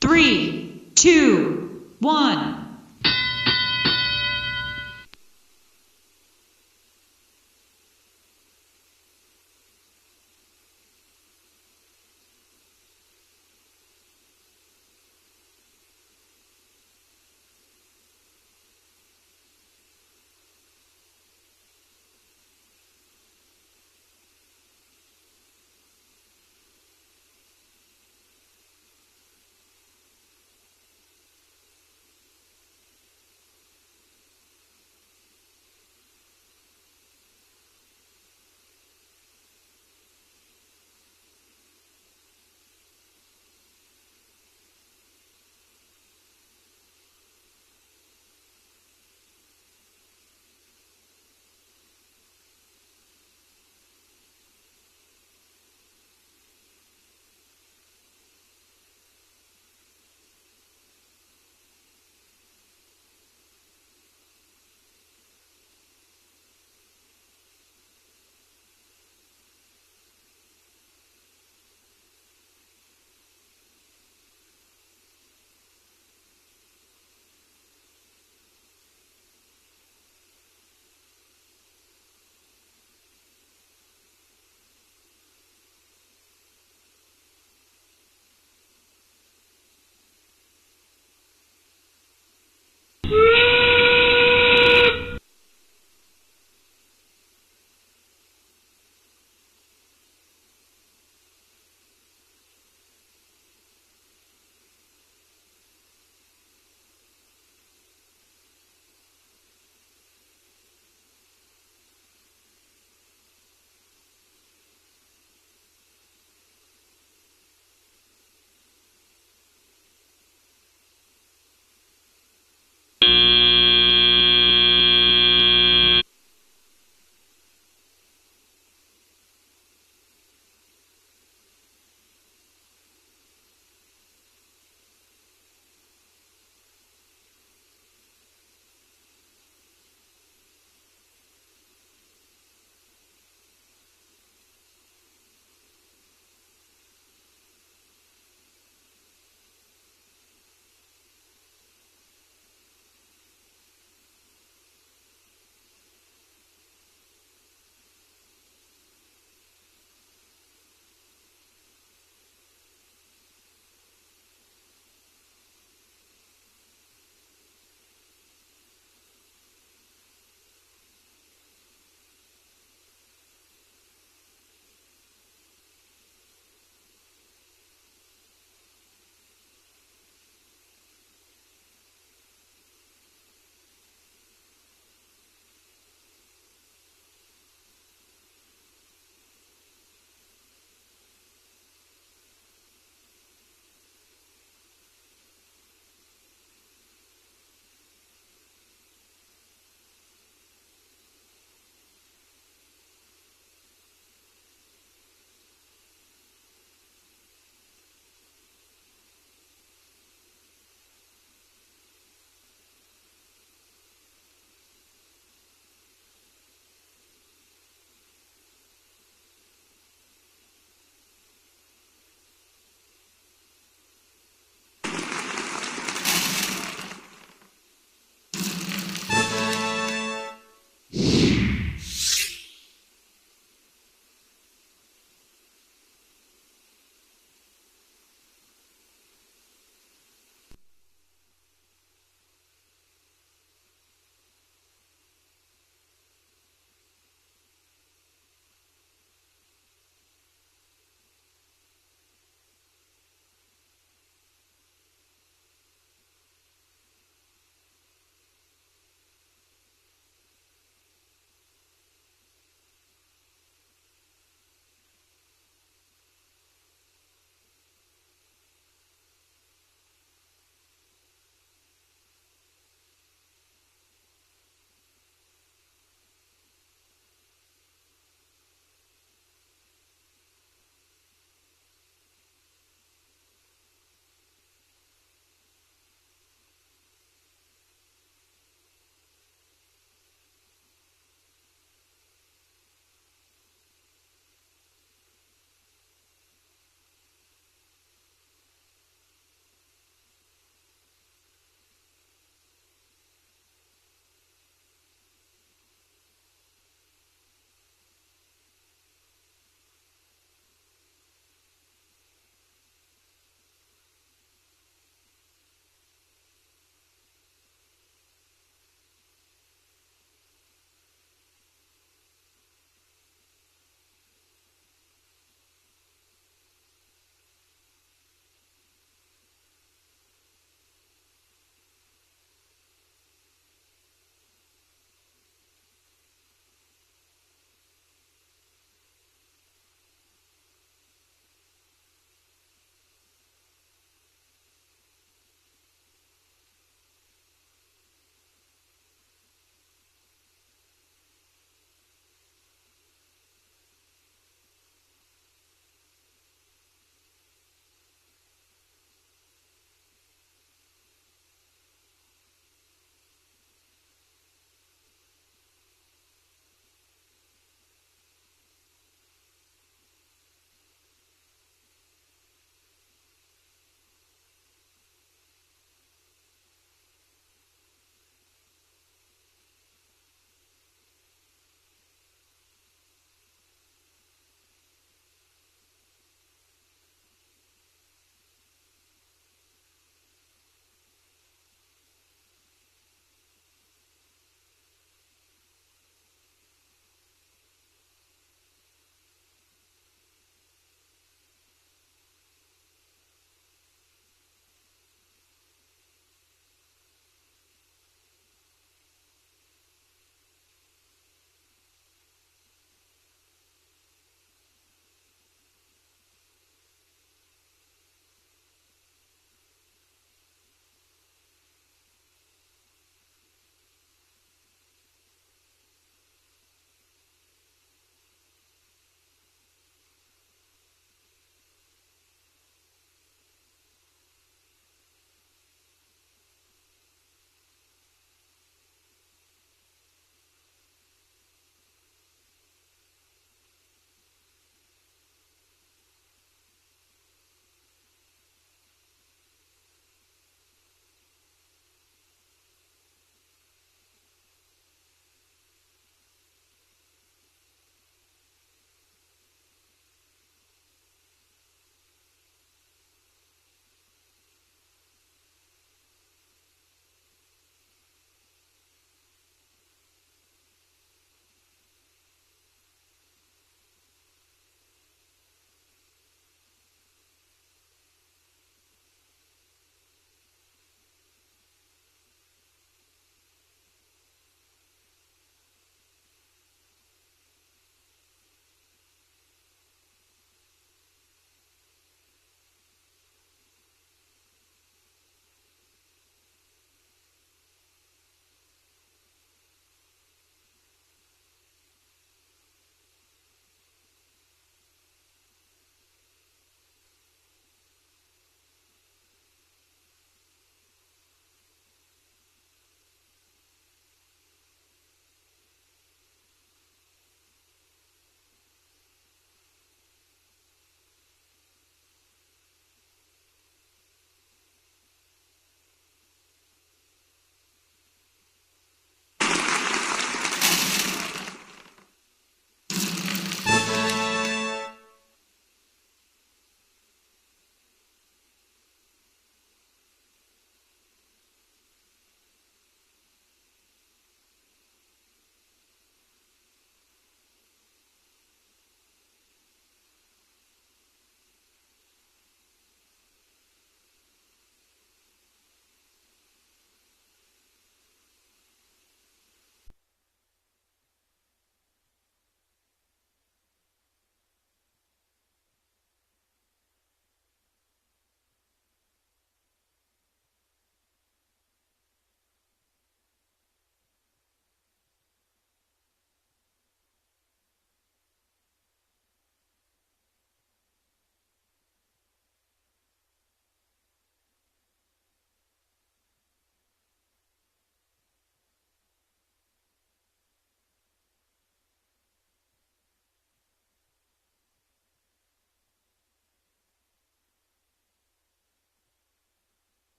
3, 2, 1.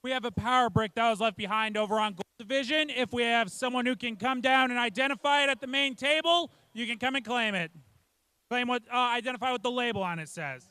We have a power brick that was left behind over on Gold Division. If we have someone who can come down and identify it at the main table, you can come and claim it. Claim what, identify what the label on it says.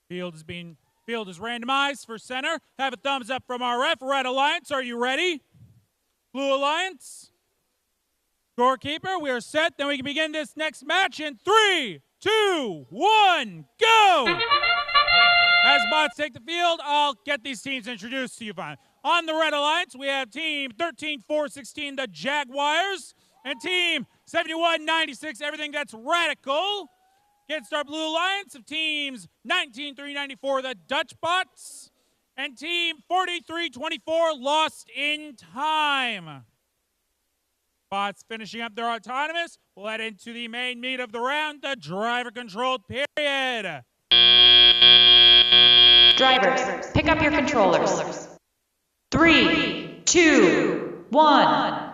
Field is randomized for center. Have a thumbs up from our ref. Red Alliance, are you ready? Blue Alliance. Scorekeeper, we are set. Then we can begin this next match in 3, 2, 1, go! As bots take the field, I'll get these teams introduced to you. On the Red Alliance, we have team 13-4-16, the Jaguars, and team 71-96, everything that's radical. Against our Blue Alliance of teams 19-3-94, the Dutch Bots, and team 43-24, Lost in Time. Bots finishing up their autonomous. We'll head into the main meet of the round, the driver-controlled period.
Drivers, pick up your controllers. 3, 2, 1.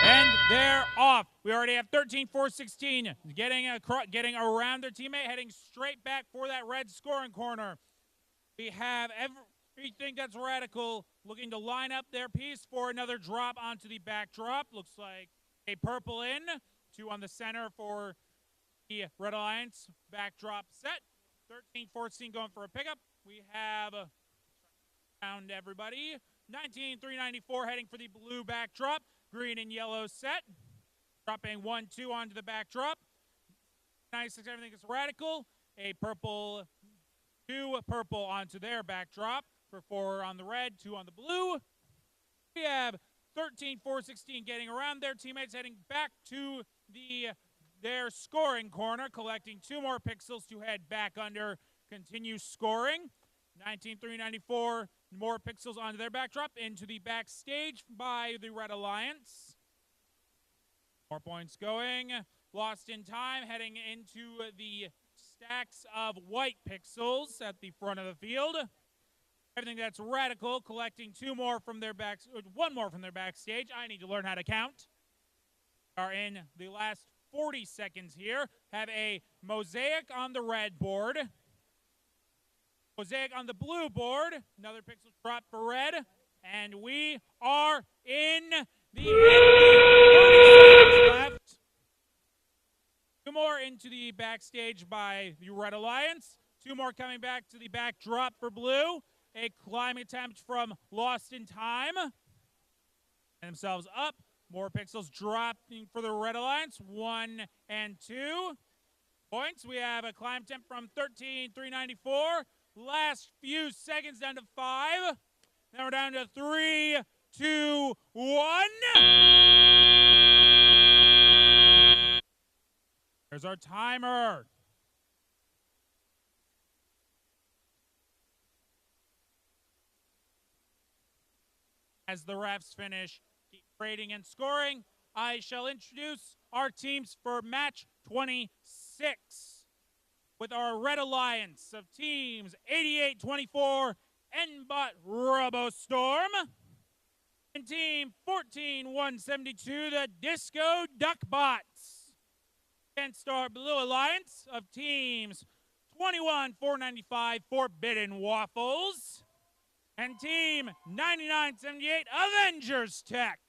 And they're off. We already have 13-4-16 getting around their teammate, heading straight back for that red scoring corner. We have everything that's radical looking to line up their piece for another drop onto the backdrop. Looks like a purple in, 2 on the center for the Red Alliance backdrop set. 13-14 going for a pickup. We have around everybody. 19-3-94 heading for the blue backdrop. Green and yellow set. Dropping 1-2 onto the backdrop. 96, everything is radical. A purple, 2 purple onto their backdrop. For 4 on the red, 2 on the blue. We have 13-4-16 getting around their teammates, heading back to their scoring corner, collecting 2 more pixels to head back under, continue scoring. 19-3-94, more pixels onto their backdrop, into the backstage by the Red Alliance. More points going. Lost in Time heading into the stacks of white pixels at the front of the field. Everything that's radical, collecting 1 more from their backstage. I need to learn how to count. Are in the last 40 seconds here. Have a mosaic on the red board. Mosaic on the blue board. Another pixel drop for red. And we are in the 30 seconds left. 2 more into the backstage by the Red Alliance. 2 more coming back to the backdrop for blue. A climb attempt from Lost in Time. And themselves up. More pixels dropping for the Red Alliance. 1 and 2 points. We have a climb attempt from 13-3-94. Last few seconds down to 5. Now we're down to 3, 2, 1. There's our timer. As the refs finish grading and scoring, I shall introduce our teams for match 26 with our Red Alliance of teams 8824 Nbot RoboStorm and team 14172 the Disco Duckbots against our Blue Alliance of teams 21495 Forbidden Waffles and team 9978 Avengers Tech.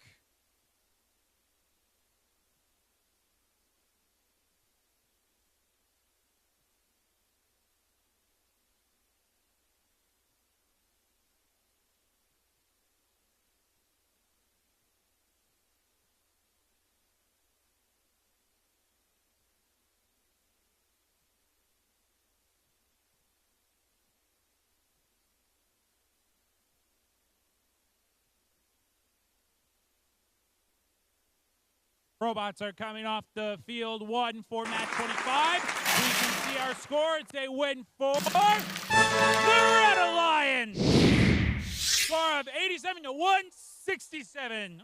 Robots are coming off the field 1 for match 25. We can see our score. It's a win for the Red Alliance. Score of 87 to 167.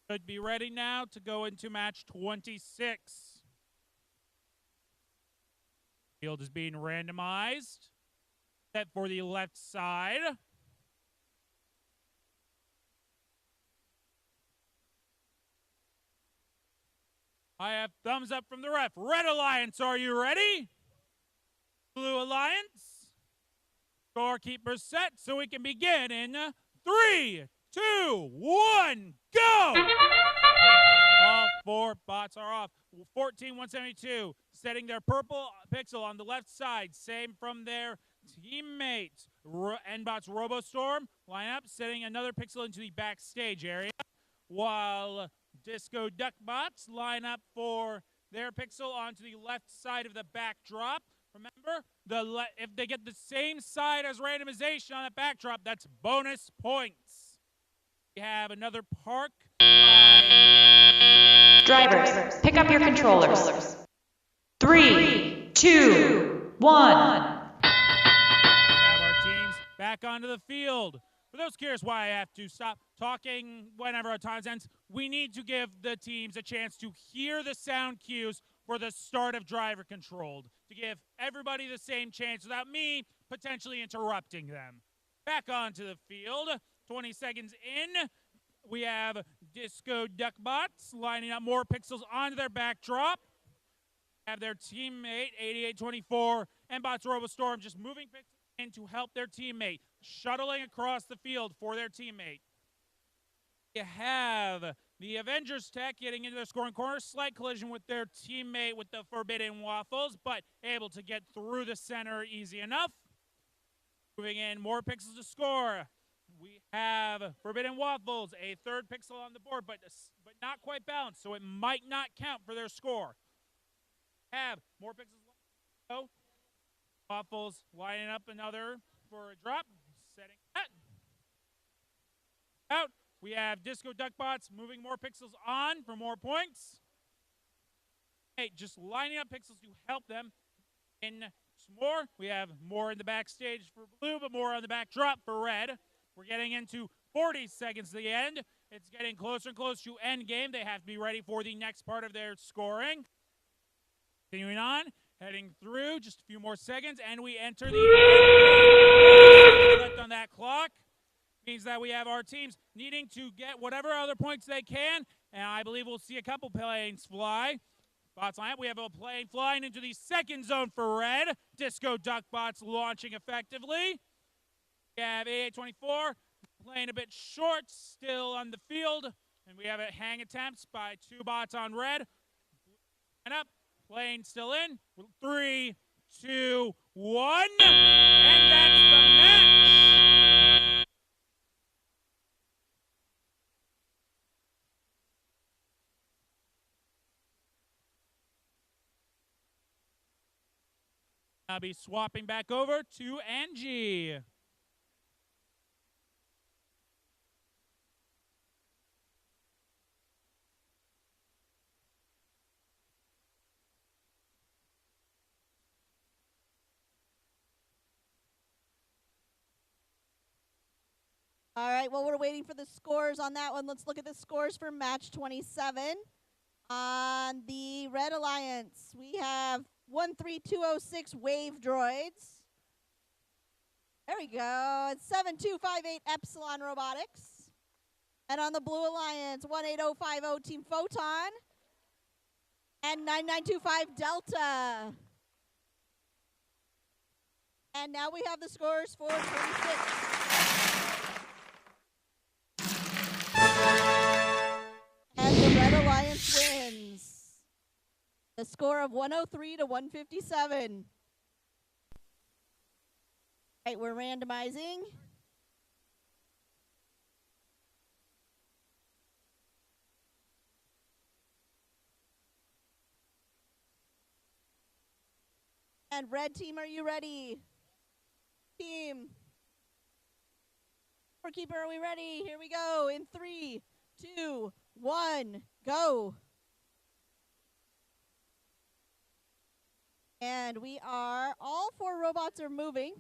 Should be ready now to go into match 26. Field is being randomized. Set for the left side. I have thumbs up from the ref. Red Alliance, are you ready? Blue Alliance. Scorekeeper set so we can begin in 3, 2, 1, go! All 4 bots are off. 14172 setting their purple pixel on the left side. Same from their teammates. Nbot's RoboStorm line up, setting another pixel into the backstage area. While Disco Duckbots line up for their pixel onto the left side of the backdrop. Remember, if they get the same side as randomization on that backdrop, that's bonus points. We have another park.
Drivers, pick up your controllers. 3, 2, 1.
We have our teams back onto the field. For those curious why I have to stop talking whenever our time ends, we need to give the teams a chance to hear the sound cues for the start of driver controlled, to give everybody the same chance without me potentially interrupting them. Back onto the field, 20 seconds in, we have Disco Duckbots lining up more pixels onto their backdrop. Have their teammate, 8824, Nbot's RoboStorm just moving pixels in to help their teammate, shuttling across the field for their teammate. You have the Avengers Tech getting into their scoring corner, slight collision with their teammate with the Forbidden Waffles, but able to get through the center easy enough. Moving in, more pixels to score. We have Forbidden Waffles, a 3rd pixel on the board, but not quite balanced, so it might not count for their score. Have more pixels. Oh, Waffles lining up another for a drop, setting that. Out. We have Disco Duckbots moving more pixels on for more points. Hey, just lining up pixels to help them. In some more, we have more in the backstage for blue, but more on the backdrop for red. We're getting into 40 seconds to the end. It's getting closer and closer to end game. They have to be ready for the next part of their scoring. Continuing on, heading through, just a few more seconds, and we enter the end game. Left on that clock. Means that we have our teams needing to get whatever other points they can, and I believe we'll see a couple planes fly. Bots line up. We have a plane flying into the second zone for red. Disco Duckbots launching effectively. We have 8824 playing a bit short, still on the field, and we have a hang attempts by 2 bots on red. And up, plane still in. 3, 2, 1, and that's the match. I'll be swapping back over to Angie.
All right, well, we're waiting for the scores on that one. Let's look at the scores for match 27. On the Red Alliance, we have 13206 Wave Droids. There we go. It's 7258 Epsilon Robotics. And on the Blue Alliance, 18050 Team Photon. And 9925 Delta. And now we have the scores for 26. And the Red Alliance wins. The score of 103 to 157. All right, we're randomizing. And red team, are you ready? Team. Keeper, are we ready? Here we go. In 3, 2, 1, go. And we are, all 4 robots are moving.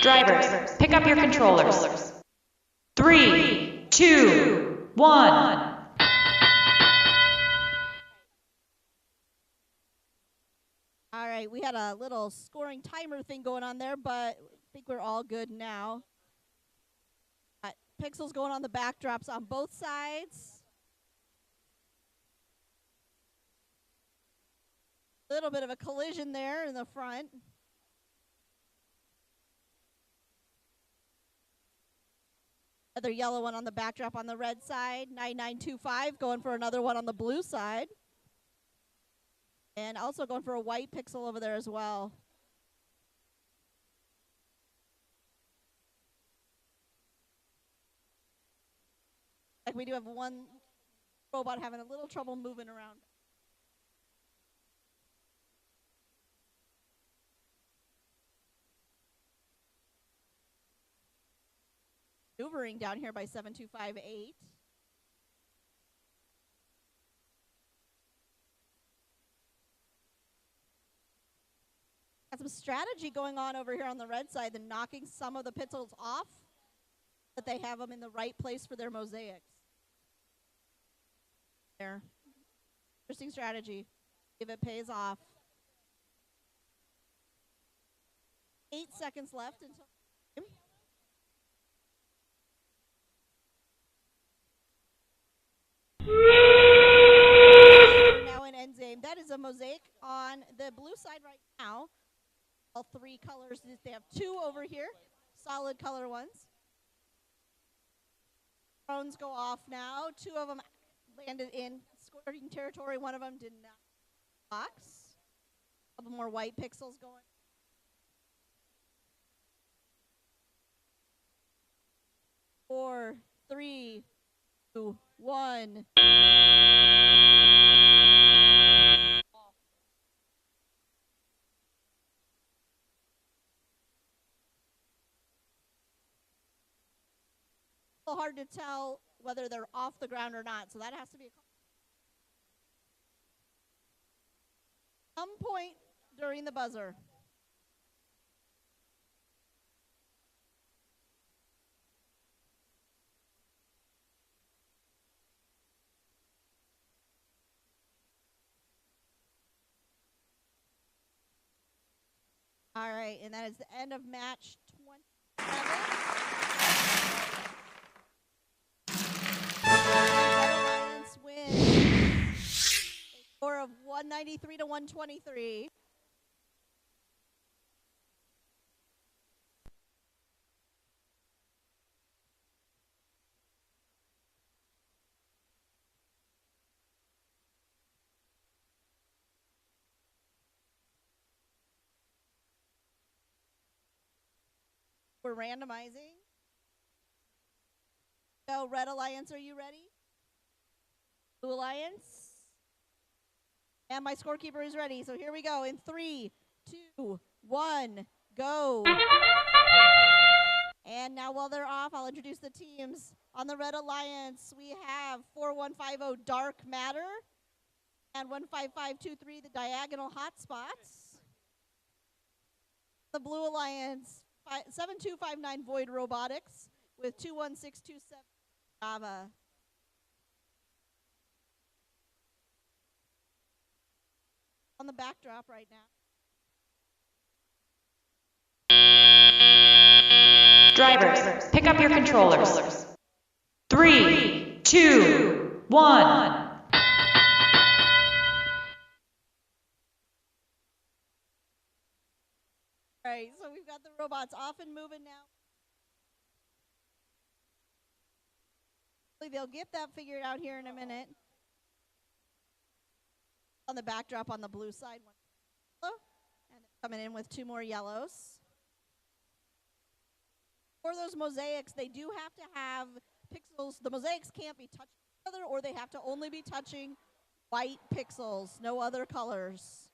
Drivers, pick up your controllers. 3, 2, 1.
All right, we had a little scoring timer thing going on there, but I think we're all good now. Pixels going on the backdrops on both sides. A little bit of a collision there in the front. Another yellow one on the backdrop on the red side. 9925 going for another one on the blue side. And also going for a white pixel over there as well. Like we do have one robot having a little trouble moving around. Maneuvering down here by 7258. Got some strategy going on over here on the red side. They're knocking some of the pixels off, but they have them in the right place for their mosaics. There. Interesting strategy. If it pays off. 8 seconds left until now in end game. That is a mosaic on the blue side right now. All 3 colors. They have 2 over here, solid color ones. Drones go off now. 2 of them landed in scoring territory. 1 of them did not box. A couple more white pixels going. Four, 3, 2, 1. A little hard to tell whether they're off the ground or not, so that has to be some point during the buzzer. All right, and that is the end of match 27. Alliance wins. A score of 193 to 123. We're randomizing. Go, Red Alliance, are you ready? Blue Alliance. And my scorekeeper is ready. So here we go in 3, 2, 1, go. And now while they're off, I'll introduce the teams. On the Red Alliance, we have 4150 Dark Matter and 15523 the Diagonal Hotspots. The Blue Alliance, 7259 Void Robotics with 21627 Java. On the backdrop right now.
Drivers, pick up your controllers. 3, 2, 1.
All right, so we've got the robots off and moving now. They'll get that figured out here in a minute. On the backdrop on the blue side, one yellow, and coming in with 2 more yellows. For those mosaics, they do have to have pixels. The mosaics can't be touching each other, or they have to only be touching white pixels, no other colors.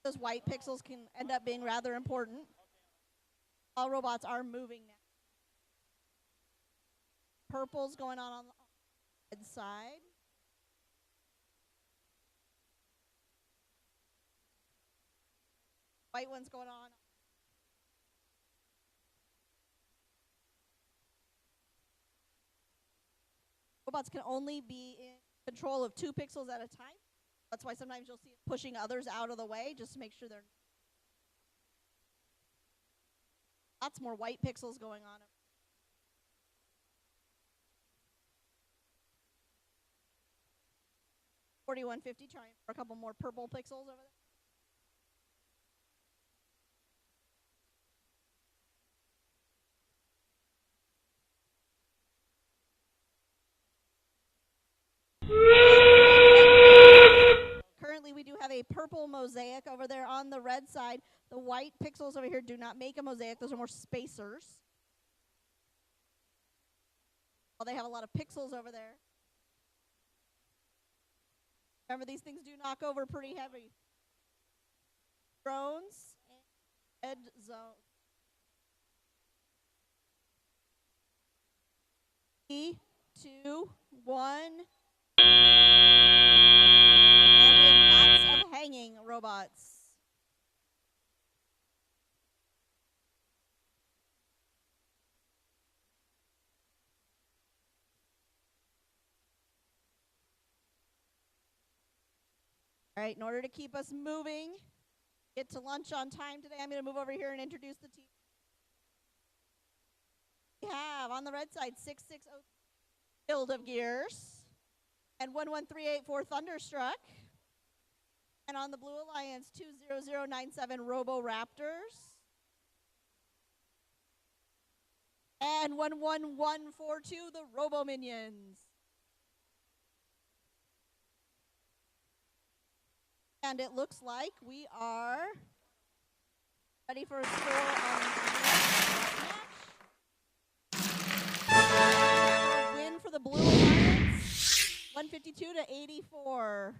Those white pixels can end up being rather important. All robots are moving now. Purple's going on the red side. White one's going on. Robots can only be in control of 2 pixels at a time. That's why sometimes you'll see it pushing others out of the way just to make sure they're... Lots more white pixels going on. 4150, trying for a couple more purple pixels over there. Currently, we do have a purple mosaic over there on the red side. The white pixels over here do not make a mosaic. Those are more spacers. Well, they have a lot of pixels over there. Remember, these things do knock over pretty heavy. Drones and red zone. 3, 2, 1. And we have lots of hanging robots. All right, in order to keep us moving, get to lunch on time today, I'm going to move over here and introduce the team. We have on the red side 660 Field of Gears and 11384 Thunderstruck. And on the Blue Alliance 20097 Robo Raptors. And 11142 the Robo Minions. And it looks like we are ready for a score on the match. Win for the Blue Alliance, 152 to 84.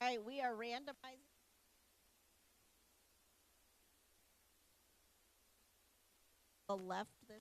All right, we are randomizing. The left this.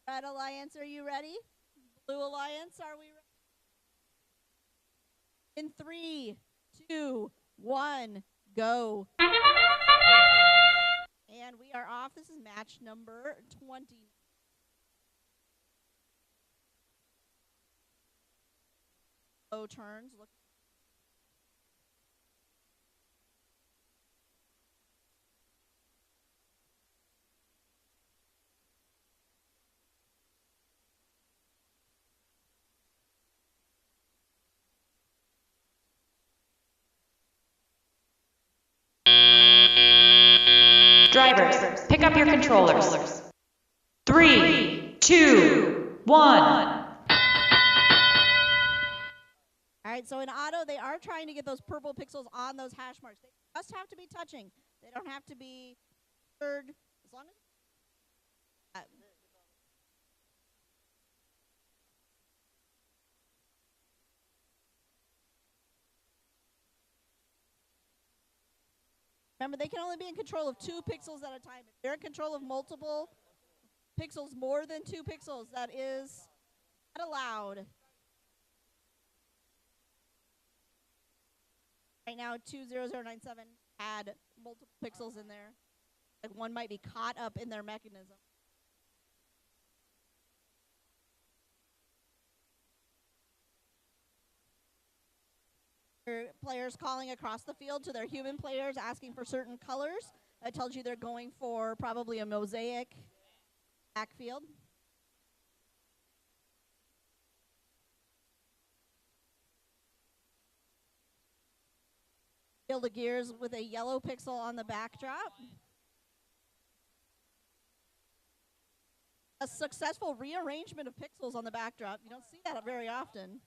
Red Alliance, are you ready? Blue Alliance, are we ready? In 3, 2, 1, go. And we are off. This is match number 20. Low turns. Look.
Drivers, pick up your controllers. 3, 2, 1.
All right, so in auto, they are trying to get those purple pixels on those hash marks. They just have to be touching. They don't have to be third, as long as... Remember, they can only be in control of 2 pixels at a time. If they're in control of multiple pixels, more than 2 pixels, that is not allowed. Right now, 20097 had multiple pixels in there. Like one might be caught up in their mechanism. Players calling across the field to their human players, asking for certain colors. That tells you they're going for probably a mosaic backfield. Field of Gears with a yellow pixel on the backdrop. A successful rearrangement of pixels on the backdrop. You don't see that very often.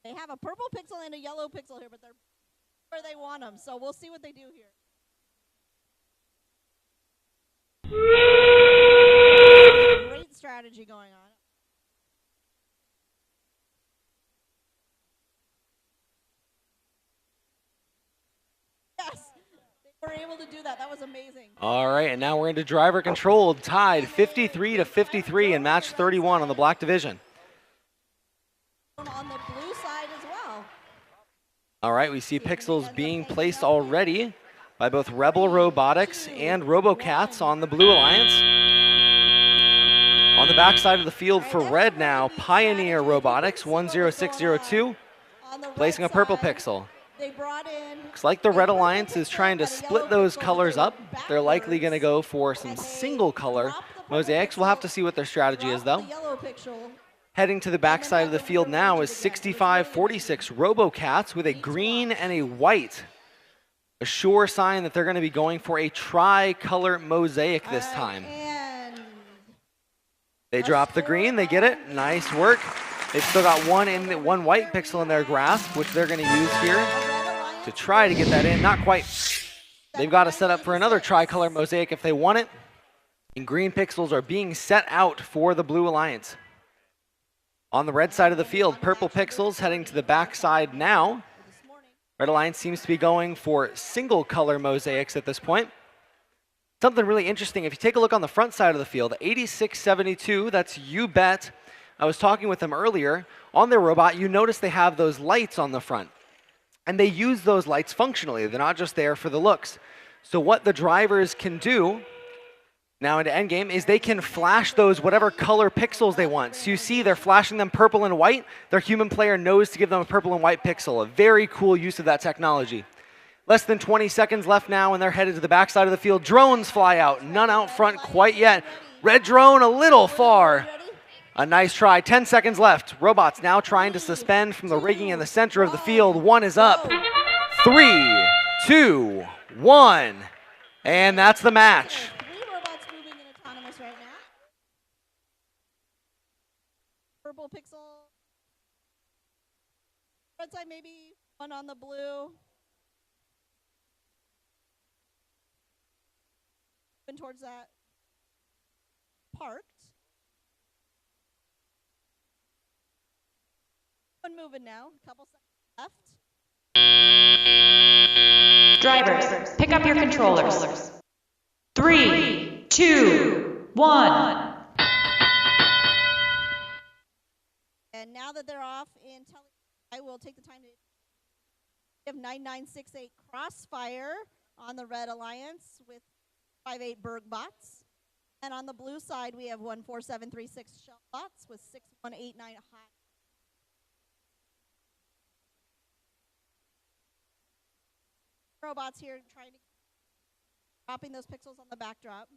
They have a purple pixel and a yellow pixel here, but they're where they want them. So we'll see what they do here. Great strategy going on. Yes, they were able to do that. That was amazing.
All right, and now we're into driver controlled, tied 53 to 53 in match 31 on the black division.
On the blue side as well.
All right, we see pixels being placed already by both Rebel Robotics and RoboCats on the Blue Alliance. On the backside of the field for red now, Pioneer Robotics 10602 placing a purple pixel. Looks like the Red Alliance is trying to split those colors up. They're likely going to go for some single color mosaics. We'll have to see what their strategy is though. Heading to the backside of the field now is 6546 RoboCats with a green and a white. A sure sign that they're going to be going for a tri-color mosaic this time. They drop the green, they get it. Nice work. They've still got one white pixel in their grasp, which they're going to use here to try to get that in. Not quite. They've got to set up for another tri-color mosaic if they want it. And green pixels are being set out for the Blue Alliance. On the red side of the field, purple pixels heading to the backside now. Red Alliance seems to be going for single color mosaics at this point. Something really interesting, if you take a look on the front side of the field, 8672, that's You Bet. I was talking with them earlier. On their robot, you notice they have those lights on the front. And they use those lights functionally. They're not just there for the looks. So what the drivers can do now into endgame is they can flash those whatever color pixels they want. So you see they're flashing them purple and white. Their human player knows to give them a purple and white pixel. A very cool use of that technology. Less than 20 seconds left now and they're headed to the backside of the field. Drones fly out. None out front quite yet. Red drone a little far. A nice try. 10 seconds left. Robots now trying to suspend from the rigging in the center of the field. One is up. 3, 2, 1. And that's the match.
3 robots moving in autonomous right now. Purple pixel. Red side maybe, 1 on the blue. Moving towards that. Parked. 1 moving now, a couple seconds left.
Drivers, pick up your controllers. 3, 2, 1.
And now that they're off in I will take the time to give 9968 Crossfire on the Red Alliance with 58 Berg bots. And on the blue side, we have 14736 Shell bots with 6189 High. Robots here trying to dropping those pixels on the backdrop.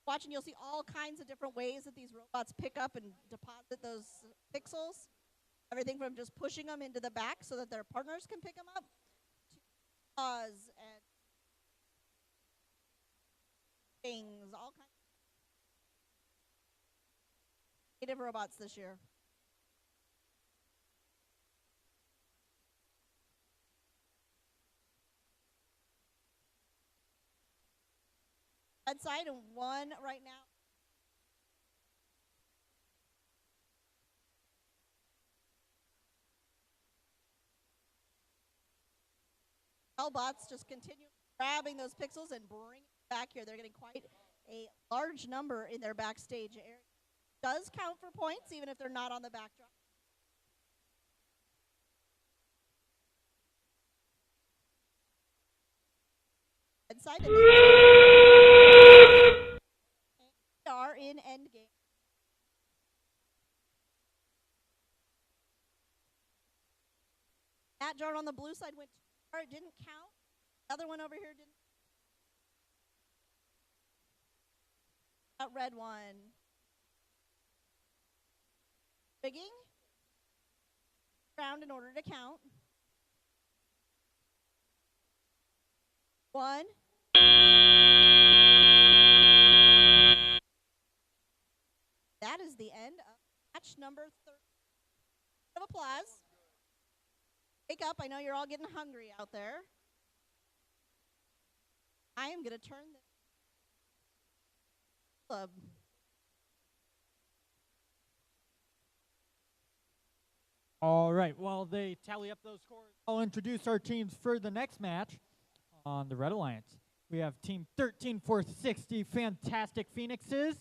Watching, you'll see all kinds of different ways that these robots pick up and deposit those pixels. Everything from just pushing them into the back so that their partners can pick them up, to pause and things, all kinds of creative robots this year. Red side and 1 right now. Bots just continue grabbing those pixels and bring it back here. They're getting quite a large number in their backstage area. Does count for points even if they're not on the backdrop. Inside and they are in endgame. That drone on the blue side went too far. It didn't count. The other one over here didn't. That red one. Rigging. Round in order to count. 1. That is the end of match number 3. Round of applause. Wake up, I know you're all getting hungry out there. I am going to turn this club.
All right, while they tally up those scores, I'll introduce our teams for the next match on the Red Alliance. We have Team 13460 Fantastic Phoenixes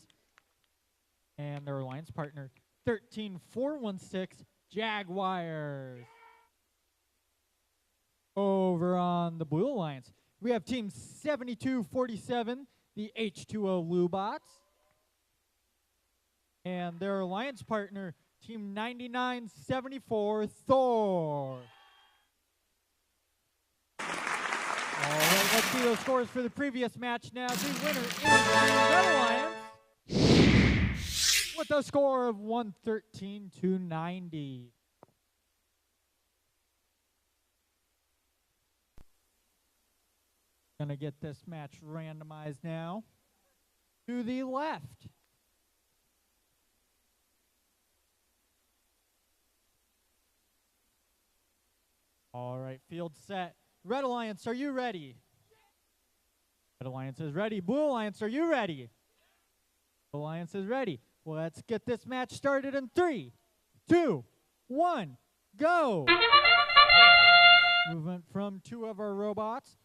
and their alliance partner 13416 Jaguars. Over on the Blue Alliance, we have Team 7247, the H2O Lubots, and their alliance partner, Team 9974 Thor. All right, let's see those scores for the previous match now. The winner is the Red Alliance with a score of 113 to 90. Gonna get this match randomized now. To the left. All right, field set. Red Alliance, are you ready? Red Alliance is ready. Blue Alliance, are you ready? Blue Alliance is ready. Well, let's get this match started in 3, 2, 1, go! Movement from 2 of our robots.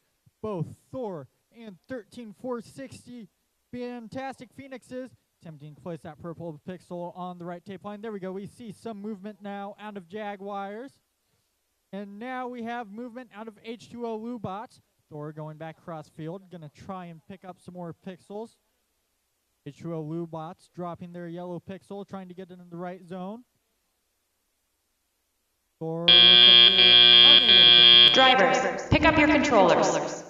Both Thor and 13460 Fantastic Phoenixes attempting to place that purple pixel on the right tape line. There we go. We see some movement now out of Jaguars. And now we have movement out of H2O Lubots. Thor going back cross field, going to try and pick up some more pixels. H2O Lubots dropping their yellow pixel, trying to get it in the right zone. Thor looks like they're unable to get the
Drivers, pick up your controllers.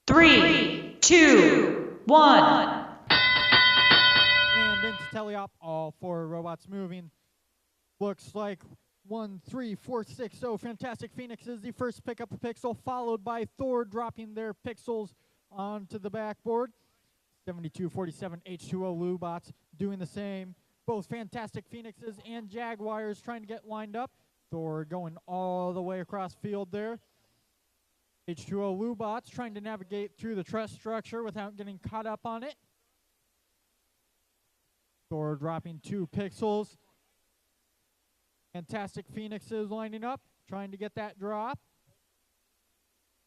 3, 2, 1.
And into teleop, all 4 robots moving. Looks like 1, 3, 4, 6. So Fantastic Phoenix is the first pick up a pixel, followed by Thor dropping their pixels onto the backboard. 72-47 H2O Lubots doing the same. Both Fantastic Phoenixes and Jaguars trying to get lined up. Thor going all the way across field there. H2O Lubots trying to navigate through the truss structure without getting caught up on it. Thor dropping 2 pixels. Fantastic Phoenixes lining up, trying to get that drop.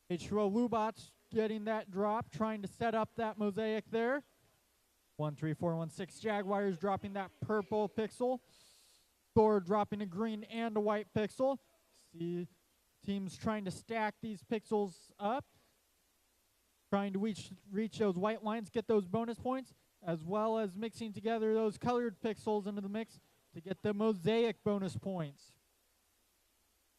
H2O Lubots getting that drop, trying to set up that mosaic there. 1, 3, 4, 1, 6 Jaguars dropping that purple pixel. Thor dropping a green and a white pixel. See teams trying to stack these pixels up, trying to reach those white lines, get those bonus points, as well as mixing together those colored pixels into the mix to get the mosaic bonus points.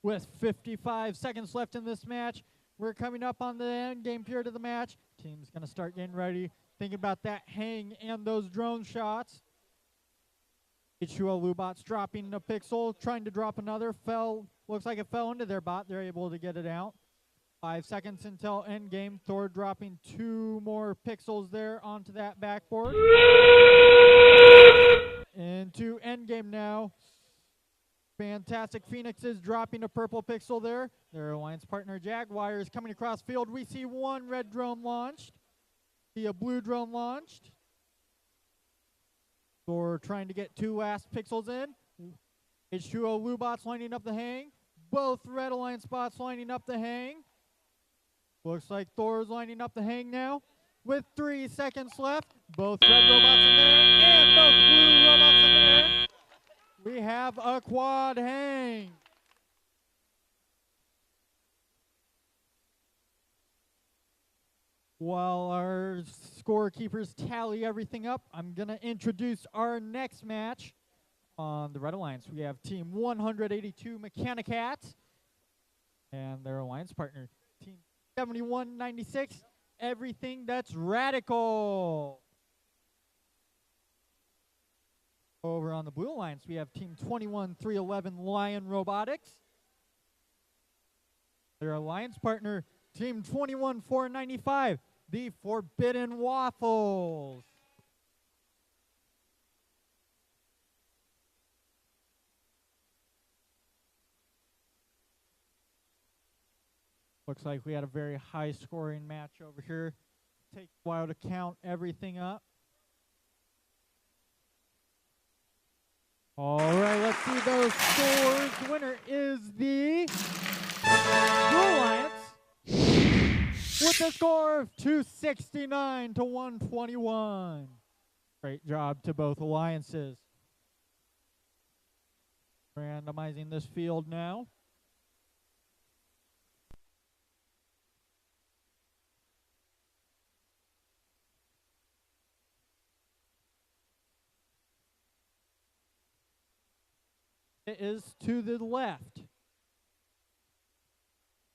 With 55 seconds left in this match, we're coming up on the end game period of the match. Team's going to start getting ready, thinking about that hang and those drone shots. H2O Lubots dropping a pixel, trying to drop another. Looks like it fell into their bot. They're able to get it out. 5 seconds until end game. Thor dropping 2 more pixels there onto that backboard. Into end game now. Fantastic Phoenixes dropping a purple pixel there. Their alliance partner Jaguars coming across field. We see 1 red drone launched. See a blue drone launched. Thor trying to get 2 last pixels in. H2O Lubots lining up the hang. Both red alliance bots lining up the hang. Looks like Thor's lining up the hang now. With 3 seconds left. Both red robots in there and both blue robots in there. We have a quad hang. While our scorekeepers tally everything up, I'm going to introduce our next match on the Red Alliance. We have Team 182 Mechanicats and their alliance partner, Team 7196, Everything That's Radical. Over on the Blue Alliance, we have Team 21311 Lion Robotics. Their alliance partner, Team 21495, the Forbidden Waffles. Looks like we had a very high scoring match over here. Take a while to count everything up. All right, let's see those scores. The winner is the Blue Alliance with a score of 269 to 121. Great job to both alliances. Randomizing this field now. It is to the left.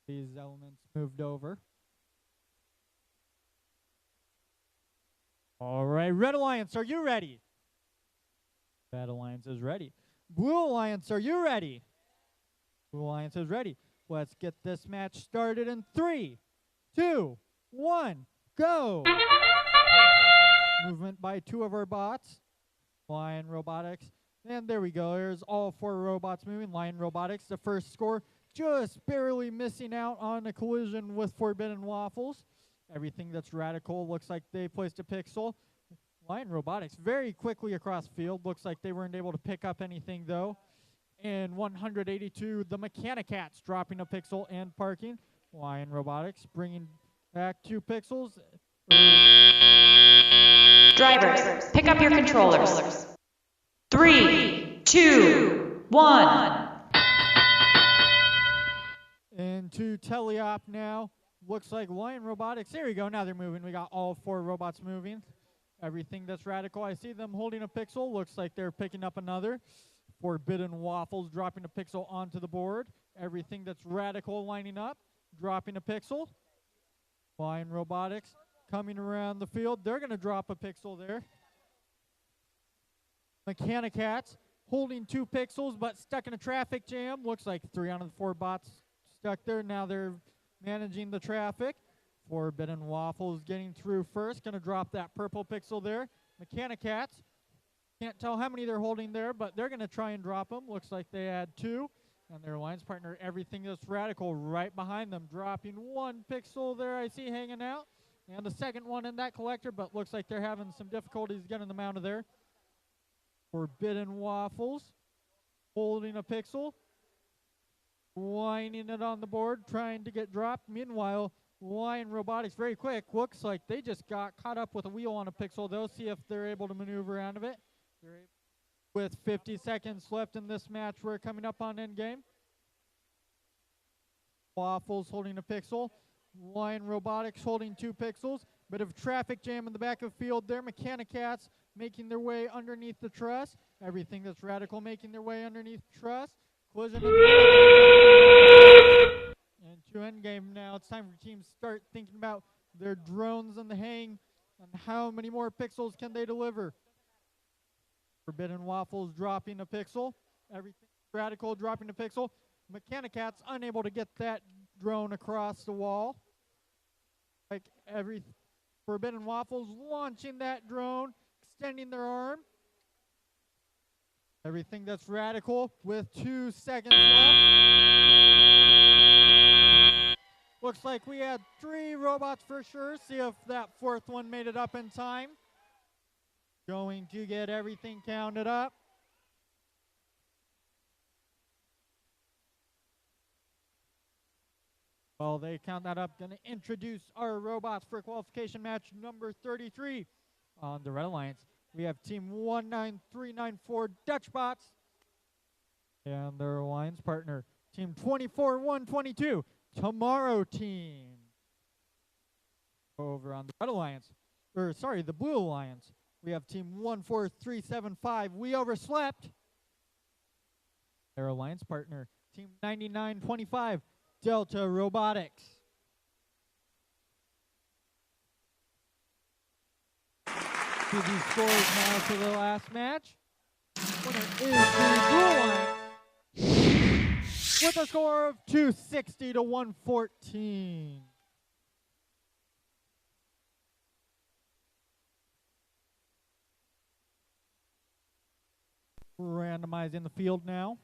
These elements moved over. All right, Red Alliance, are you ready? Red Alliance is ready. Blue Alliance, are you ready? Blue Alliance is ready. Let's get this match started in 3, 2, 1, go! Movement by 2 of our bots. Lion Robotics. And there we go. There's all 4 robots moving. Lion Robotics, the first score, just barely missing out on a collision with Forbidden Waffles. Everything That's Radical looks like they placed a pixel. Lion Robotics very quickly across field. Looks like they weren't able to pick up anything, though. And 182, the Mechanicats dropping a pixel and parking. Lion Robotics bringing back 2 pixels.
Drivers, pick up your controllers. 3, 2, 1.
Into teleop now. Looks like Lion Robotics. There we go. Now they're moving. We got all 4 robots moving. Everything That's Radical. I see them holding a pixel. Looks like they're picking up another. Forbidden Waffles dropping a pixel onto the board. Everything That's Radical lining up. Dropping a pixel. Lion Robotics coming around the field. They're going to drop a pixel there. Mechanicats holding 2 pixels, but stuck in a traffic jam. Looks like 3 out of the 4 bots stuck there. Now they're managing the traffic. Forbidden Waffles getting through first. Going to drop that purple pixel there. Mechanicats. Can't tell how many they're holding there, but they're going to try and drop them. Looks like they had 2. And their alliance partner, Everything That's Radical, right behind them. Dropping 1 pixel there I see hanging out. And the second one in that collector, but looks like they're having some difficulties getting them out of there. Forbidden Waffles holding a pixel. Winding it on the board, trying to get dropped. Meanwhile, Lion Robotics, very quick. Looks like they just got caught up with a wheel on a pixel. They'll see if they're able to maneuver out of it. With 50 seconds left in this match, we're coming up on endgame. Waffles holding a pixel. Lion Robotics holding 2 pixels. Bit of traffic jam in the back of field there. Mechanicats making their way underneath the truss. Everything That's Radical making their way underneath the truss. Collision and to endgame now. It's time for teams to start thinking about their drones and the hang and how many more pixels can they deliver. Forbidden Waffles dropping a pixel. Everything Radical dropping a pixel. Mechanicats unable to get that drone across the wall. Like every Forbidden Waffles launching that drone, extending their arm. Everything That's Radical with 2 seconds left. Looks like we had 3 robots for sure. See if that 4th one made it up in time. Going to get everything counted up. While they count that up, going to introduce our robots for qualification match number 33 on the Red Alliance. We have team 19394 Dutch Bots and their alliance partner, team 24122 Tomorrow Team. Over on the Red Alliance, or sorry, the Blue Alliance, we have team 14375 We Overslept. Their alliance partner, team 9925 Delta Robotics. To the scores now for the last match. Winner is the Blue Alliance with a score of 260 to 114. Randomizing the field now.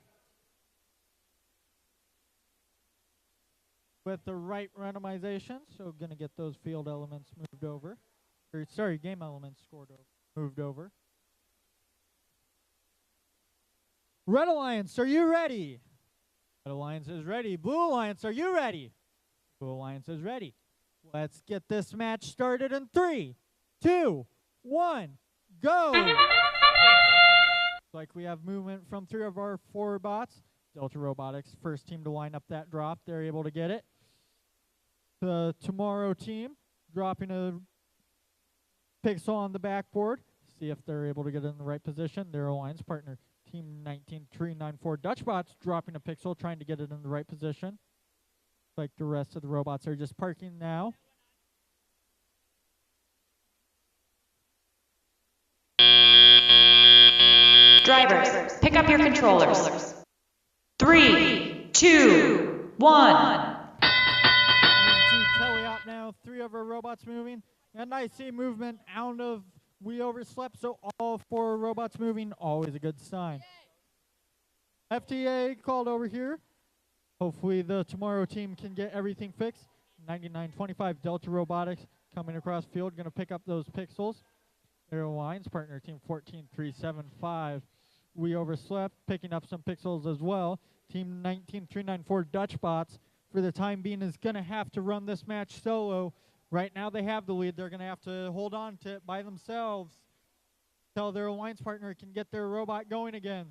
With the right randomization, so going to get those field elements moved over. Or, sorry, game elements moved over. Red Alliance, are you ready? Red Alliance is ready. Blue Alliance, are you ready? Blue Alliance is ready. Let's get this match started in 3, 2, 1, go! Looks like we have movement from 3 of our 4 bots. Delta Robotics, first team to line up that drop. They're able to get it. The Tomorrow Team dropping a pixel on the backboard. See if they're able to get it in the right position. Their alliance partner, team 19394 Dutch Bots, dropping a pixel, trying to get it in the right position. Like the rest of the robots are just parking now.
Drivers, pick up your controllers. 3, 2, 1.
Telly out now, 3 of our robots moving. And I see movement out of We Overslept, so all 4 robots moving, always a good sign. FTA called over here. Hopefully the Tomorrow Team can get everything fixed. 9925 Delta Robotics coming across field, going to pick up those pixels. Their alliance partner, team 14375 We Overslept, picking up some pixels as well. Team 19394 Dutch Bots, for the time being, is going to have to run this match solo. Right now they have the lead. They're going to have to hold on to it by themselves until their alliance partner can get their robot going again.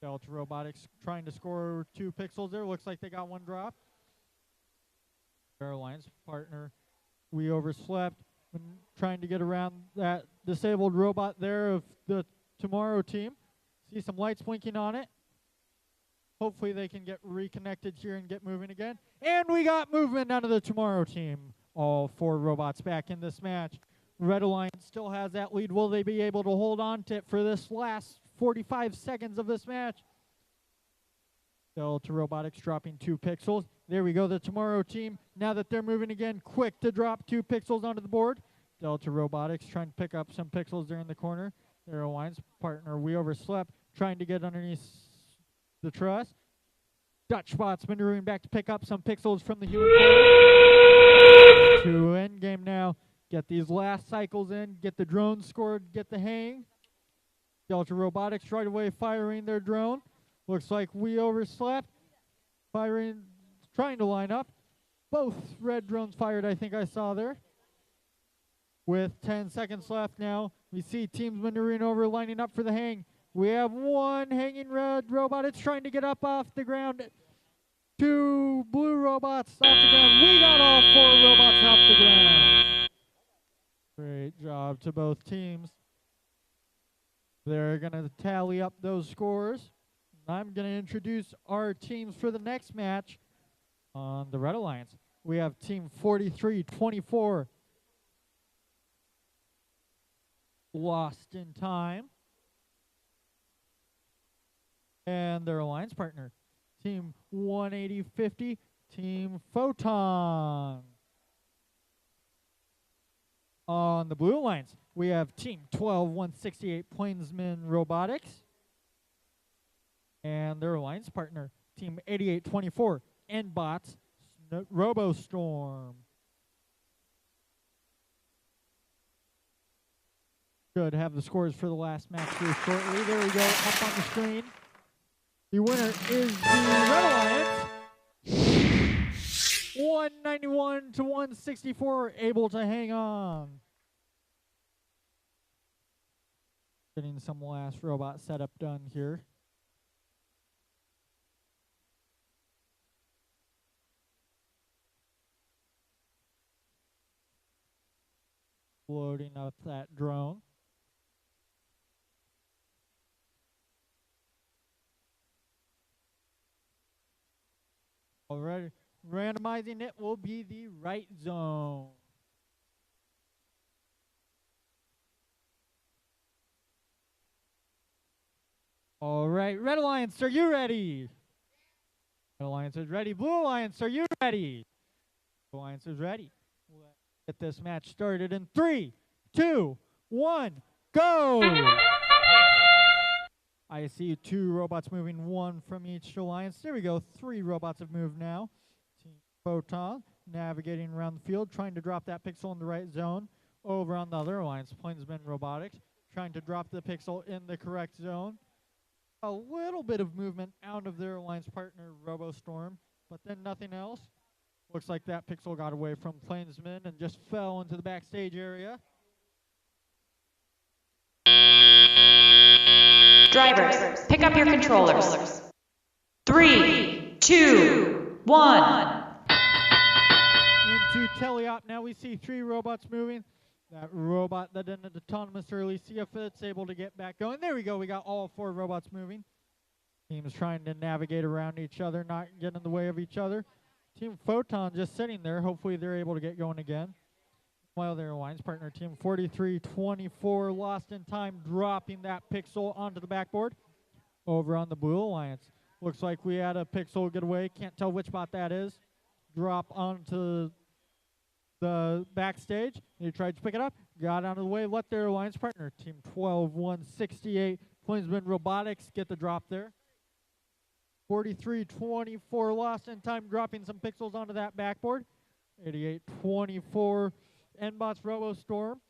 Delta Robotics trying to score 2 pixels there. Looks like they got 1 drop. Their alliance partner, We Overslept, trying to get around that disabled robot there of the Tomorrow Team. See some lights blinking on it. Hopefully they can get reconnected here and get moving again. And we got movement out of the Tomorrow Team. All 4 robots back in this match. Red Alliance still has that lead. Will they be able to hold on to it for this last 45 seconds of this match. Delta Robotics dropping 2 pixels. There we go, the Tomorrow team. Now that they're moving again, quick to drop 2 pixels onto the board. Delta Robotics trying to pick up some pixels there in the corner. Their alliance partner, We Overslept, trying to get underneath the truss. Dutch Bots maneuvering back to pick up some pixels from the human player. To end game now. Get these last cycles in, get the drone scored, get the hang. Delta Robotics right away firing their drone. Looks like We Overslept. Firing, trying to line up. Both red drones fired, I think I saw there. With 10 seconds left now, we see teams maneuvering over, lining up for the hang. We have one hanging red robot. It's trying to get up off the ground. 2 blue robots off the ground. We got all 4 robots off the ground. Great job to both teams. They're going to tally up those scores. I'm going to introduce our teams for the next match on the Red Alliance. We have Team 43-24. Lost in Time. And their alliance partner, Team 180-50, Team Photon. On the Blue Alliance, we have Team 12-168, Plainsman Robotics. And their alliance partner, Team 88-24, Nbots RoboStorm. Should have the scores for the last match here shortly. There we go, up on the screen. The winner is the Red Alliance. 191-164, able to hang on. Getting some last robot setup done here. Loading up that drone. Alright, randomizing it will be the right zone. Alright, Red Alliance, are you ready? Red Alliance is ready. Blue Alliance, are you ready? Blue Alliance is ready. Let's get this match started in 3, 2, 1, go! I see 2 robots moving, 1 from each alliance. There we go, 3 robots have moved now. Team Photon navigating around the field, trying to drop that pixel in the right zone. Over on the other alliance, Plainsman Robotics, trying to drop the pixel in the correct zone. A little bit of movement out of their alliance partner, RoboStorm, but then nothing else. Looks like that pixel got away from Plainsman and just fell into the backstage area.
Drivers, pick up your controllers. 3, 2, 1.
Into teleop, now we see 3 robots moving. That robot that ended autonomous early, see if it's able to get back going. There we go, we got all 4 robots moving. Teams trying to navigate around each other, not get in the way of each other. Team Photon just sitting there, hopefully they're able to get going again. While their alliance partner, Team 43-24, lost in time, dropping that pixel onto the backboard. Over on the Blue Alliance, looks like we had a pixel get away. Can't tell which bot that is. Drop onto the backstage. They tried to pick it up, got out of the way, let their alliance partner, Team 12-168, Plainsman Robotics, get the drop there. 43-24, lost in time, dropping some pixels onto that backboard. 88-24. Nbots RoboStorm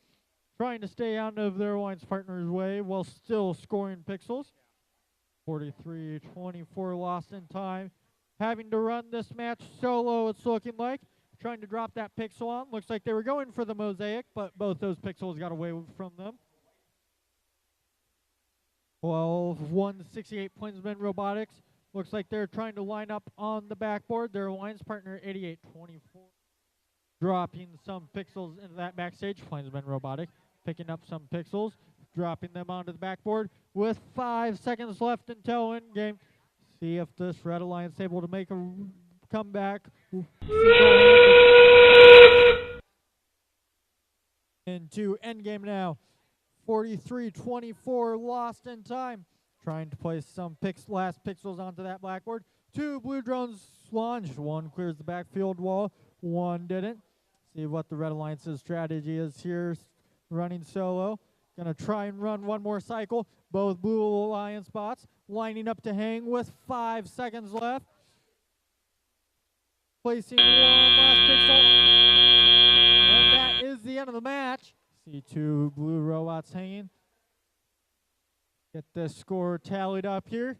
trying to stay out of their alliance partner's way while still scoring pixels. 43-24, lost in time. Having to run this match solo, it's looking like. Trying to drop that pixel on. Looks like they were going for the mosaic, but both those pixels got away from them. 12-168 Plainsman Robotics. Looks like they're trying to line up on the backboard. Their alliance partner, 88-24. Dropping some pixels into that backstage. Plainsman Robotic picking up some pixels, dropping them onto the backboard with 5 seconds left until endgame. See if this Red Alliance able to make a comeback. Into endgame now. 43-24, lost in time. trying to place some last pixels onto that blackboard. 2 blue drones launch. 1 clears the backfield wall. 1 didn't. See what the Red Alliance's strategy is here. Running solo. Gonna try and run 1 more cycle. Both Blue Alliance bots lining up to hang with 5 seconds left. Placing 1 last pixel. And that is the end of the match. See 2 blue robots hanging. Get this score tallied up here.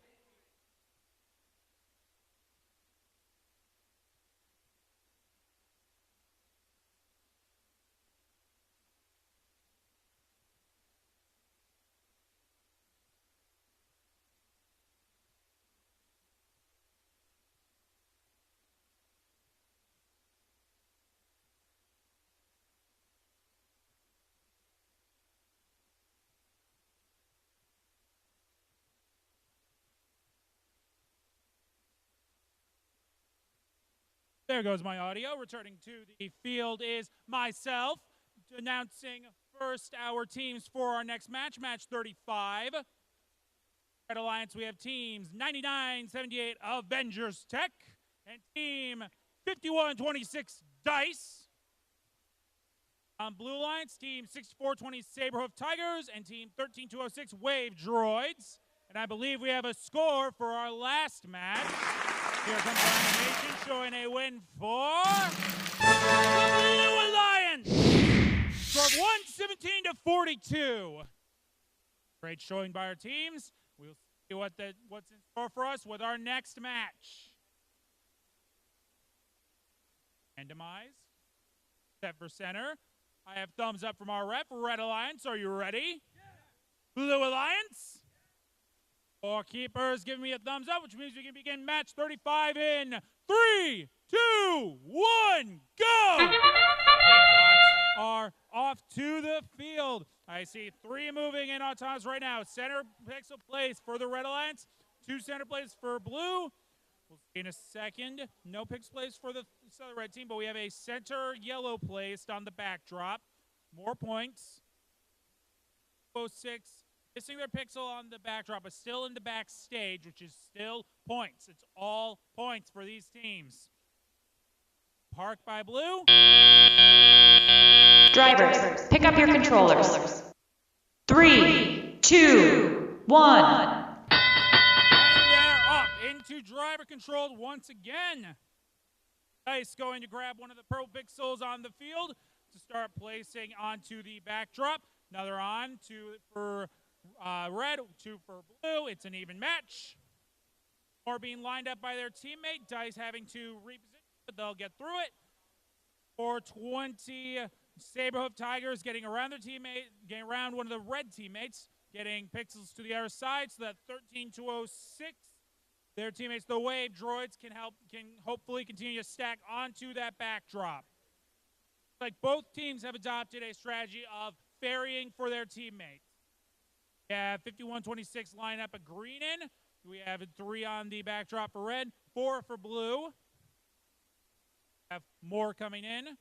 There goes my audio. Returning to the field is myself, announcing first our teams for our next match, match 35. Red Alliance, we have teams 9978 Avengers Tech and team 5126 Dice. On Blue Alliance, team 6420 Saberhoof Tigers and team 13206 Wave Droids. And I believe we have a score for our last match. Here comes our animation showing a win for the Blue Alliance. Score of 117 to 42. Great showing by our teams. We'll see what's in store for us with our next match. Randomize. Set for center. I have thumbs up from our ref. Red Alliance, are you ready? Yeah. Blue Alliance? Or keepers giving me a thumbs up, which means we can begin match 35 in 3, 2, 1, go! Bots are off to the field. I see 3 moving in autonomous right now. Center pixel place for the Red Alliance, 2 center plays for blue. We'll see in a second. No pixel place for the Southern Red team, but we have a center yellow placed on the backdrop. More points. 06. Missing their pixel on the backdrop, but still in the backstage, which is still points. It's all points for these teams. Park by blue.
Drivers, pick up your controllers. 3, 2, 1.
And they're up into driver controlled once again. Dice going to grab one of the purple pixels on the field to start placing onto the backdrop. Another on for red, 2 for blue. It's an even match. More being lined up by their teammate. Dice having to reposition, but they'll get through it. 420 Saberhoof Tigers getting around their teammate, getting around one of the red teammates, getting pixels to the other side so that 13206, their teammates, the Wave Droids, can hopefully continue to stack onto that backdrop. Like both teams have adopted a strategy of ferrying for their teammates. We have 5126 line up a green in. We have 3 on the backdrop for red, 4 for blue. We have more coming in.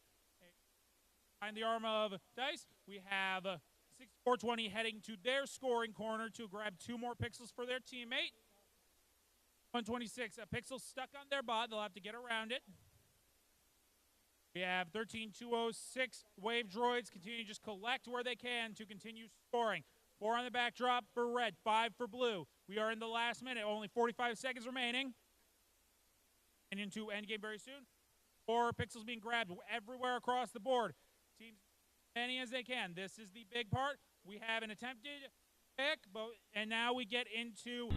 Behind the arm of Dice, we have 6420 heading to their scoring corner to grab 2 more pixels for their teammate. 126, a pixel stuck on their bot. They'll have to get around it. We have 13206 Wave Droids continue to just collect where they can to continue scoring. 4 on the backdrop for red, 5 for blue. We are in the last minute, only 45 seconds remaining. And into endgame very soon. 4 pixels being grabbed everywhere across the board. Teams as many as they can. This is the big part. We have an attempted pick, and now we get into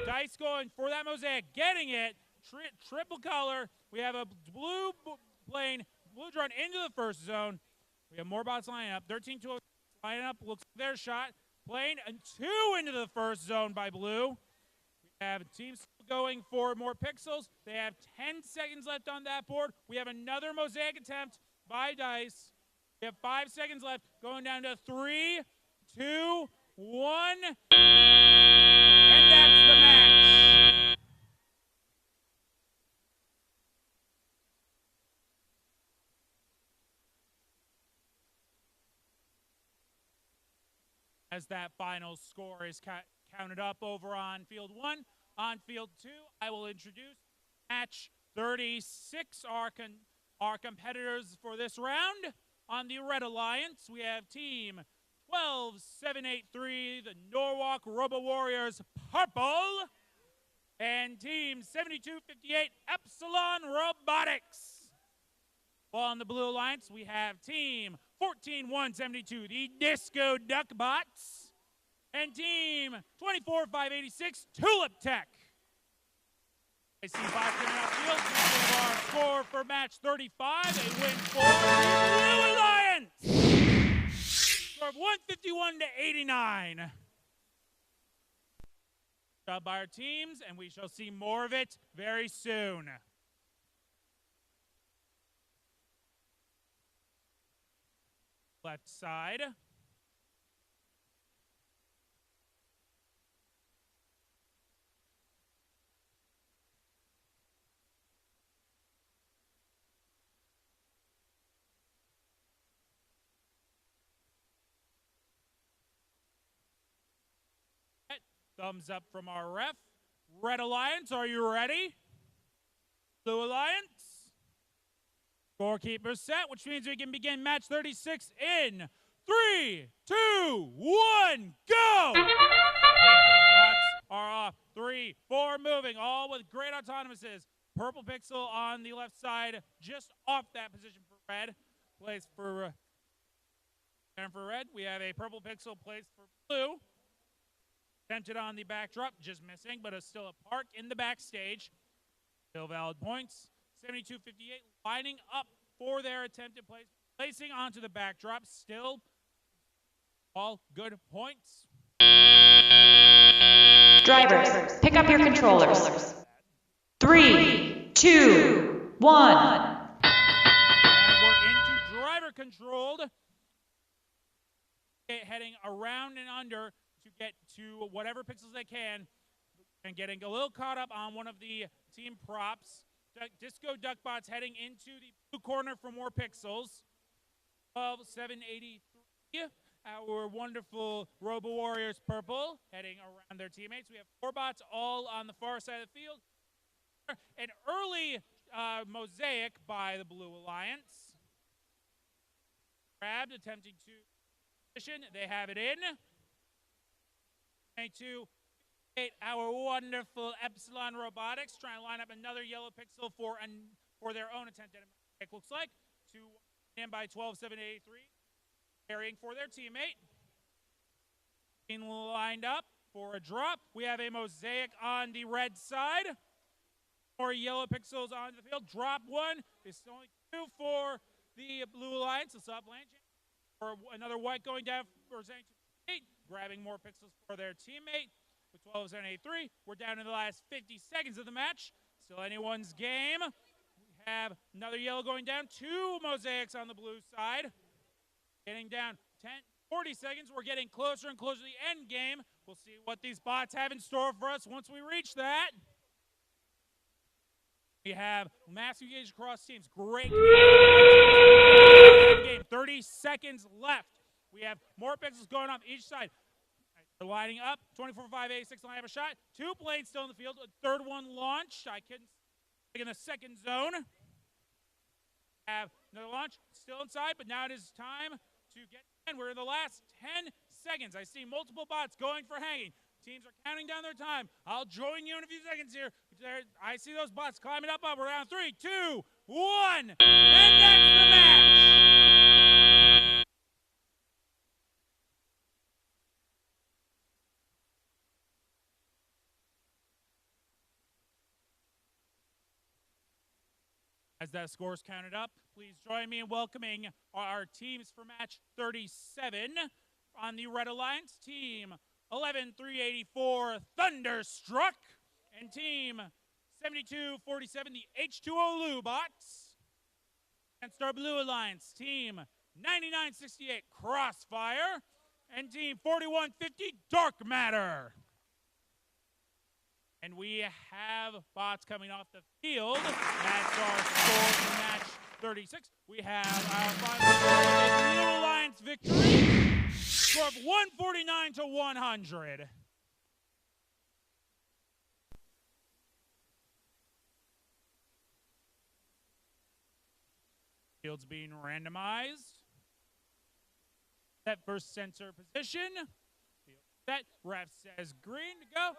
Dice going for that mosaic, getting it. Triple color. We have a blue plane, blue drone into the first zone. We have more bots lining up. 13-2 lining up. Looks like their shot. Plane and 2 into the first zone by blue. We have teams going for more pixels. They have 10 seconds left on that board. We have another mosaic attempt by Dice. We have 5 seconds left. Going down to 3, 2, 1. And that's the match. as that final score is counted up over on field 1. On field 2, I will introduce match 36, our competitors for this round. On the Red Alliance, we have team 12783, the Norwalk Robo Warriors Purple, and team 7258 Epsilon Robotics. While on the Blue Alliance, we have team 14172, the Disco Duckbots, and team 24586 Tulip Tech. I see bots coming out field. We have our score for match 35, a win for the Blue Alliance. Score of 151 to 89. Job by our teams, and we shall see more of it very soon. Left side. Thumbs up from our ref. Red Alliance, are you ready? Blue Alliance. Scorekeeper set, which means we can begin match 36 in 3, 2, 1, go! Bots are off. 3, 4 moving, all with great autonomouses. Purple pixel on the left side, just off that position for red. Placed for and for red, we have a purple pixel placed for blue. Attempted on the backdrop, just missing, but it's still a park in the backstage. Still valid points. 7258 lining up for their attempted place, placing onto the backdrop. Still all good points.
Drivers, pick up your controllers. 3, 2, 1.
And we're into driver controlled. Heading around and under to get to whatever pixels they can, and getting a little caught up on one of the team props. Disco Duckbots heading into the blue corner for more pixels. 12783, our wonderful Robo Warriors Purple heading around their teammates. We have 4 bots all on the far side of the field. An early mosaic by the Blue Alliance. Grabbed, attempting to position. They have it in. 22, our wonderful Epsilon Robotics trying to line up another yellow pixel for their own attempt at a mosaic. Looks like to in by 12783, carrying for their teammate. In lined up for a drop. We have a mosaic on the red side. More yellow pixels on the field. Drop 1. It's only 2 for the Blue Alliance. The sub lane. Or another white going down for 8, grabbing more pixels for their teammate. With 12783, we're down to the last 50 seconds of the match. Still anyone's game. We have another yellow going down. 2 mosaics on the blue side. Getting down 40 seconds. We're getting closer and closer to the end game. We'll see what these bots have in store for us once we reach that. We have mass engagement across teams. Great game. 30 seconds left. We have more pixels going off each side. They're lining up. 24-5-8-6 line have a shot. 2 planes still in the field. A third one launched. I couldn't take in the second zone. Have another launch still inside, but now it is time to get in. We're in the last 10 seconds. I see multiple bots going for hanging. Teams are counting down their time. I'll join you in a few seconds here. I see those bots climbing up around 3, 2, 1, and that's the match. As that score is counted up, please join me in welcoming our teams for match 37. On the Red Alliance, team 11384 Thunderstruck, and team 7247 the H2O Lubots. Against our Blue Alliance, team 9968 Crossfire, and team 4150 Dark Matter. And we have bots coming off the field. That's our score for match 36. We have our final score, Blue Alliance victory. score of 149 to 100. Field's being randomized. Set for center position. Field set. Ref says green to go.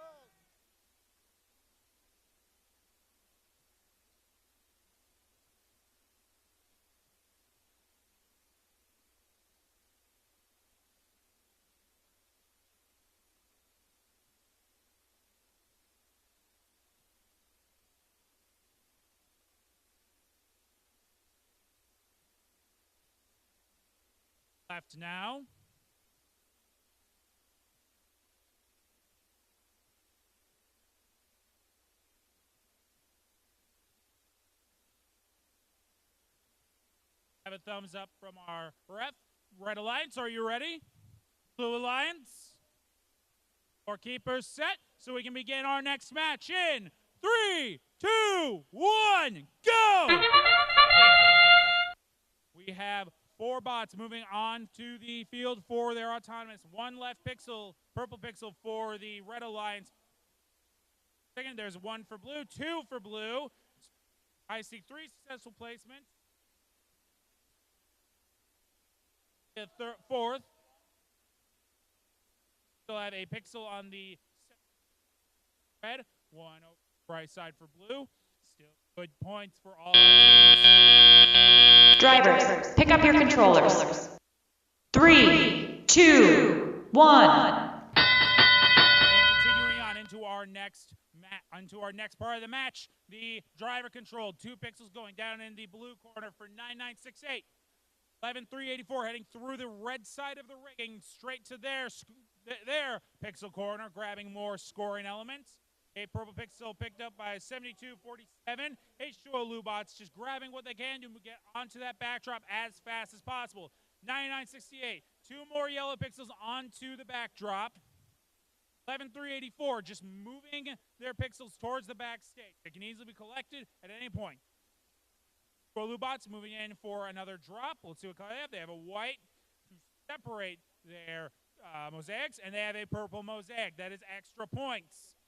Left now. Have a thumbs up from our ref. Red Alliance, are you ready? Blue Alliance. Our keepers set, so we can begin our next match in 3, 2, 1, go! We have 4 bots moving on to the field for their autonomous. 1 left pixel, purple pixel for the Red Alliance. Second, there's 1 for blue, 2 for blue. I see 3 successful placements. The fourth, still have a pixel on the red, 1 over right side for blue. Still good points for all our teams.
Drivers, pick up your controllers. 3, 2, 1.
And continuing on into our next part of the match, the driver controlled 2 pixels going down in the blue corner for 9968. 11384 heading through the red side of the rigging straight to their pixel corner, grabbing more scoring elements. A purple pixel picked up by 7247. H2O Lubots just grabbing what they can to get onto that backdrop as fast as possible. 9968, 2 more yellow pixels onto the backdrop. 11384 just moving their pixels towards the backstage. They can easily be collected at any point. Lubots moving in for another drop. Let's see what color they have. They have a white to separate their mosaics, and they have a purple mosaic. That is extra points.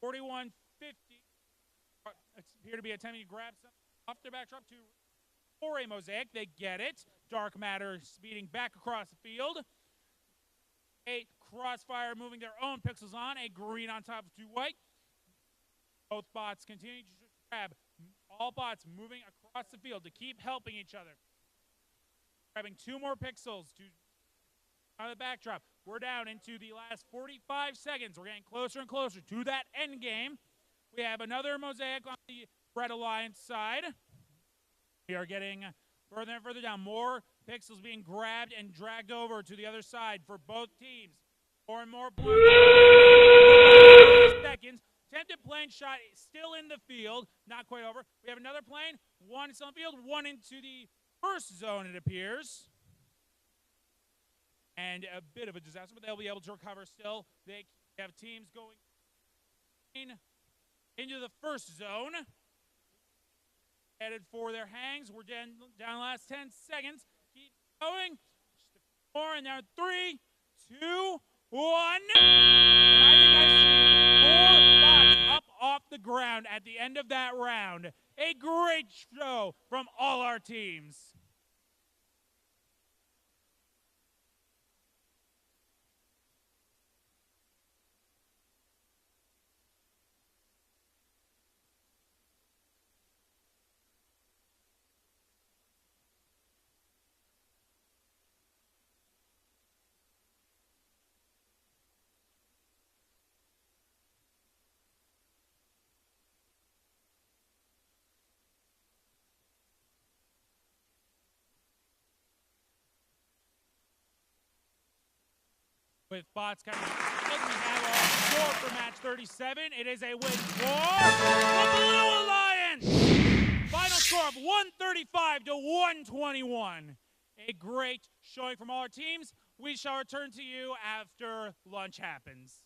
4150 appear to be attempting to grab something off their backdrop for a mosaic. They get it. Dark Matter speeding back across the field. 8 Crossfire moving their own pixels on. A green on top of 2 white. Both bots continue to grab. All bots moving across the field to keep helping each other. Grabbing 2 more pixels to on the backdrop. We're down into the last 45 seconds. We're getting closer and closer to that end game. We have another mosaic on the Red Alliance side. We are getting further and further down. More pixels being grabbed and dragged over to the other side for both teams. More and more points. Seconds. Attempted plane shot still in the field. Not quite over. We have another plane. 1 is on the field. 1 into the first zone, it appears. And a bit of a disaster, but they'll be able to recover still. They have teams going into the first zone. Headed for their hangs. We're down the last 10 seconds. Keep going. Just a few more, and now 3, 2, 1. And I think I see 4 bots up off the ground at the end of that round. A great show from all our teams. With bots coming in, we have our score for match 37. It is a win for the Blue Alliance. Final score of 135 to 121. A great showing from all our teams. We shall return to you after lunch happens.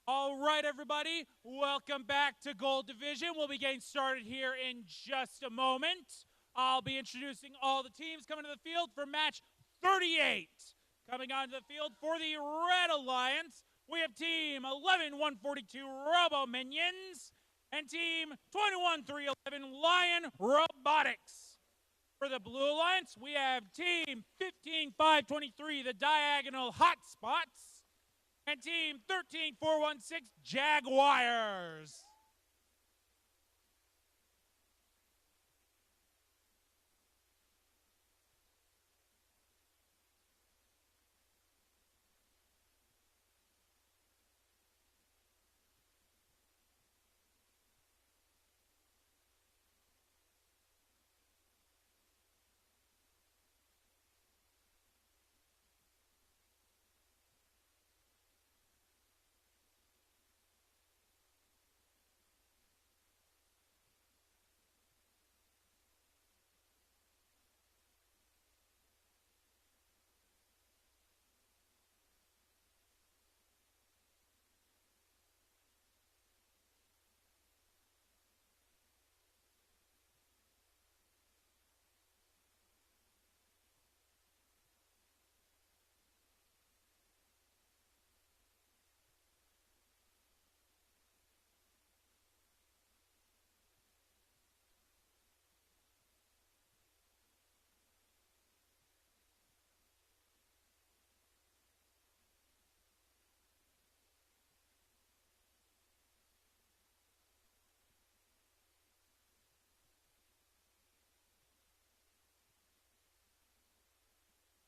All right, everybody, welcome back to Gold Division. We'll be getting started here in just a moment. I'll be introducing all the teams coming to the field for match 38. Coming onto the field for the Red Alliance, we have Team 11142 Robo Minions and Team 21311 Lion Robotics. For the Blue Alliance, we have Team 15523 the Diagonal Hotspots and Team 13416 Jaguars.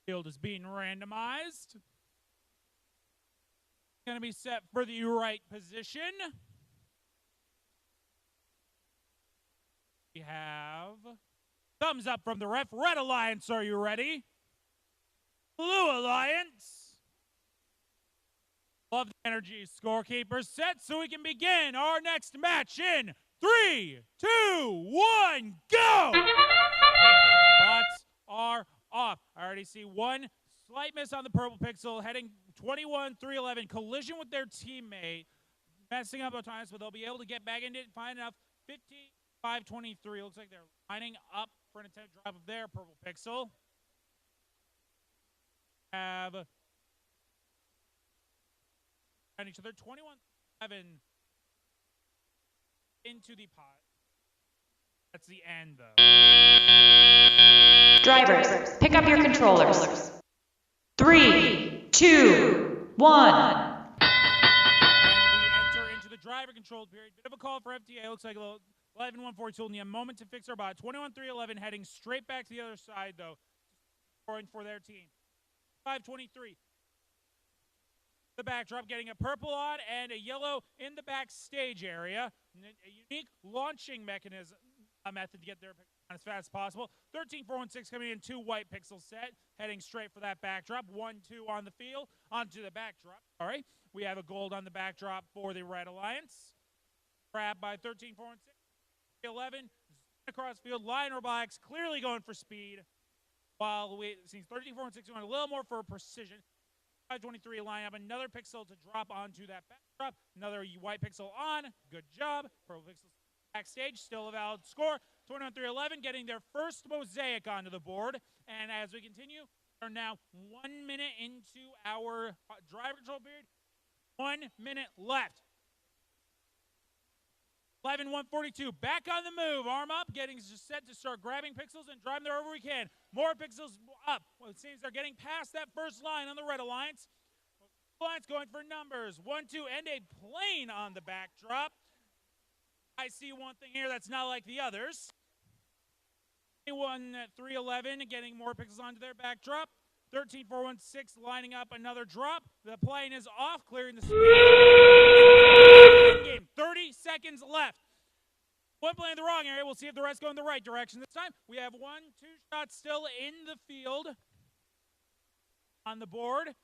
Field is being randomized. Going to be set for the right position. We have thumbs up from the ref. Red Alliance, are you ready? Blue Alliance. Love the energy. Scorekeeper set so we can begin our next match in 3, 2, 1, go! Bots are off. I already see one slight miss on the purple pixel, heading 21-311, collision with their teammate, messing up autonomous, but they'll be able to get back into it and find enough. 15-5-23. Looks like they're lining up for an attempt drive of their purple pixel. Have and each other 21-7 into the pot. That's the end, though.
Drivers, pick up your controllers. 3, 2, 1.
And we enter into the driver-controlled period. Bit of a call for FTA. Looks like a little 11-142 will need a moment to fix our bot. 21-311 heading straight back to the other side, though. Scoring for their team. 5-23. The backdrop getting a purple on and a yellow in the backstage area. A unique launching mechanism method to get there as fast as possible. 13-416 coming in, 2 white pixel set, heading straight for that backdrop. 1-2 on the field, onto the backdrop. All right, we have a gold on the backdrop for the Red Alliance. Grab by 13-416. 11 across field. Lion Robotics clearly going for speed. While we see 13-416 going a little more for precision. 5-23 line up another pixel to drop onto that backdrop. Another white pixel on. Good job. Purple pixel backstage, still a valid score. 21-311 getting their first mosaic onto the board. And as we continue, we are now 1 minute into our driver control period. 1 minute left. 11-142, back on the move, arm up, getting set to start grabbing pixels and driving there wherever we can. More pixels up. Well, it seems they're getting past that first line on the Red Alliance. Alliance going for numbers. 1-2, and a plane on the backdrop. I see one thing here that's not like the others. 1-311, getting more pixels onto their backdrop. 13-416, lining up another drop. The plane is off, clearing the space. Game. 30 seconds left. One plane in the wrong area. We'll see if the rest go in the right direction this time. We have 1-2 shots still in the field. On the board.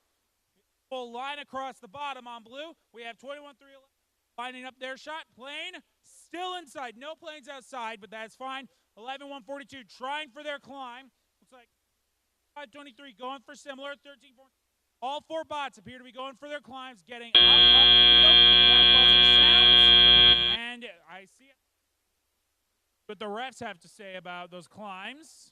Full line across the bottom on blue. We have 21-311 lining up their shot. Plane still inside. No planes outside, but that's fine. 11-142 trying for their climb. Looks like 5-23 going for similar. 13-4 All 4 bots appear to be going for their climbs, getting up off the wheel. That buzzer sounds, and I see it. What the refs have to say about those climbs.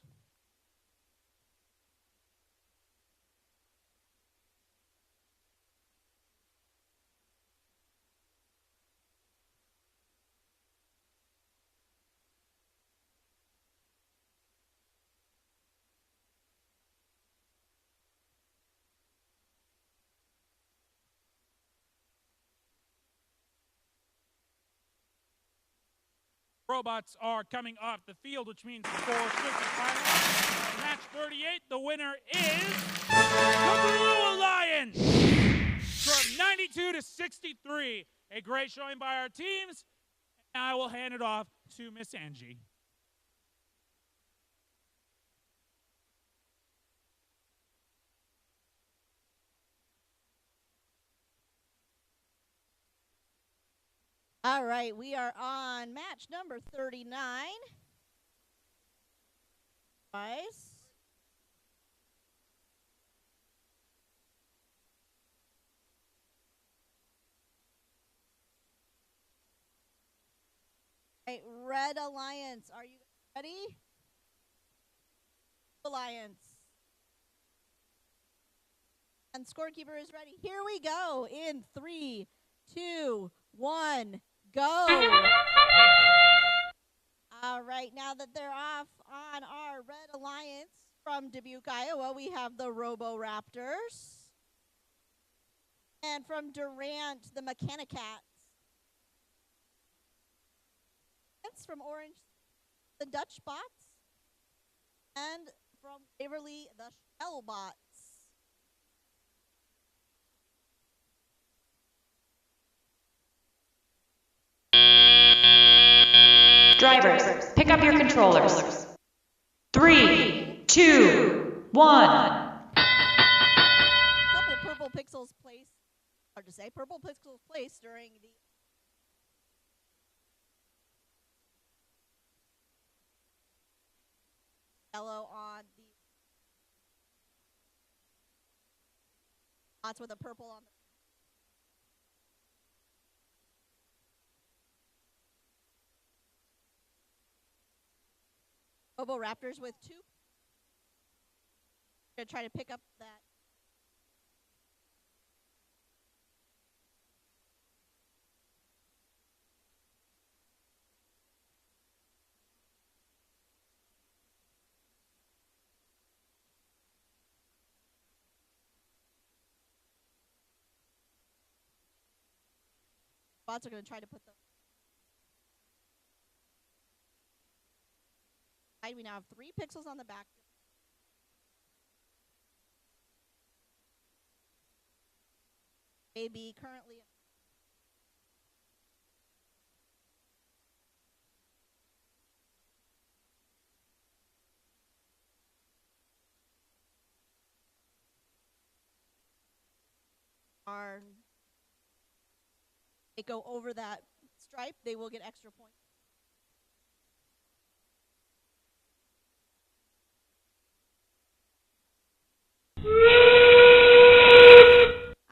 Robots are coming off the field, which means for semifinals, match 38, the winner is the Blue Alliance from 92 to 63. A great showing by our teams. And I will hand it off to Miss Angie.
All right, we are on match number 39. Nice. Right, Red Alliance, are you ready? Alliance. And scorekeeper is ready. Here we go in 3, 2, 1. Go! All right, now that they're off on our Red Alliance from Dubuque, Iowa, we have the Robo-Raptors. And from Durant, the Mechanicats. It's from Orange, the Dutch Bots. And from Waverly, the Shell Bots.
Drivers, pick up your controllers. 3, 2, 1.
Couple purple pixels placed, hard to say, purple pixels placed during the yellow on the spots with a purple on the Robo-Raptors with 2. Gonna try to pick up that. Bots are gonna try to put them. We now have 3 pixels on the back. AB currently are they go over that stripe, they will get extra points.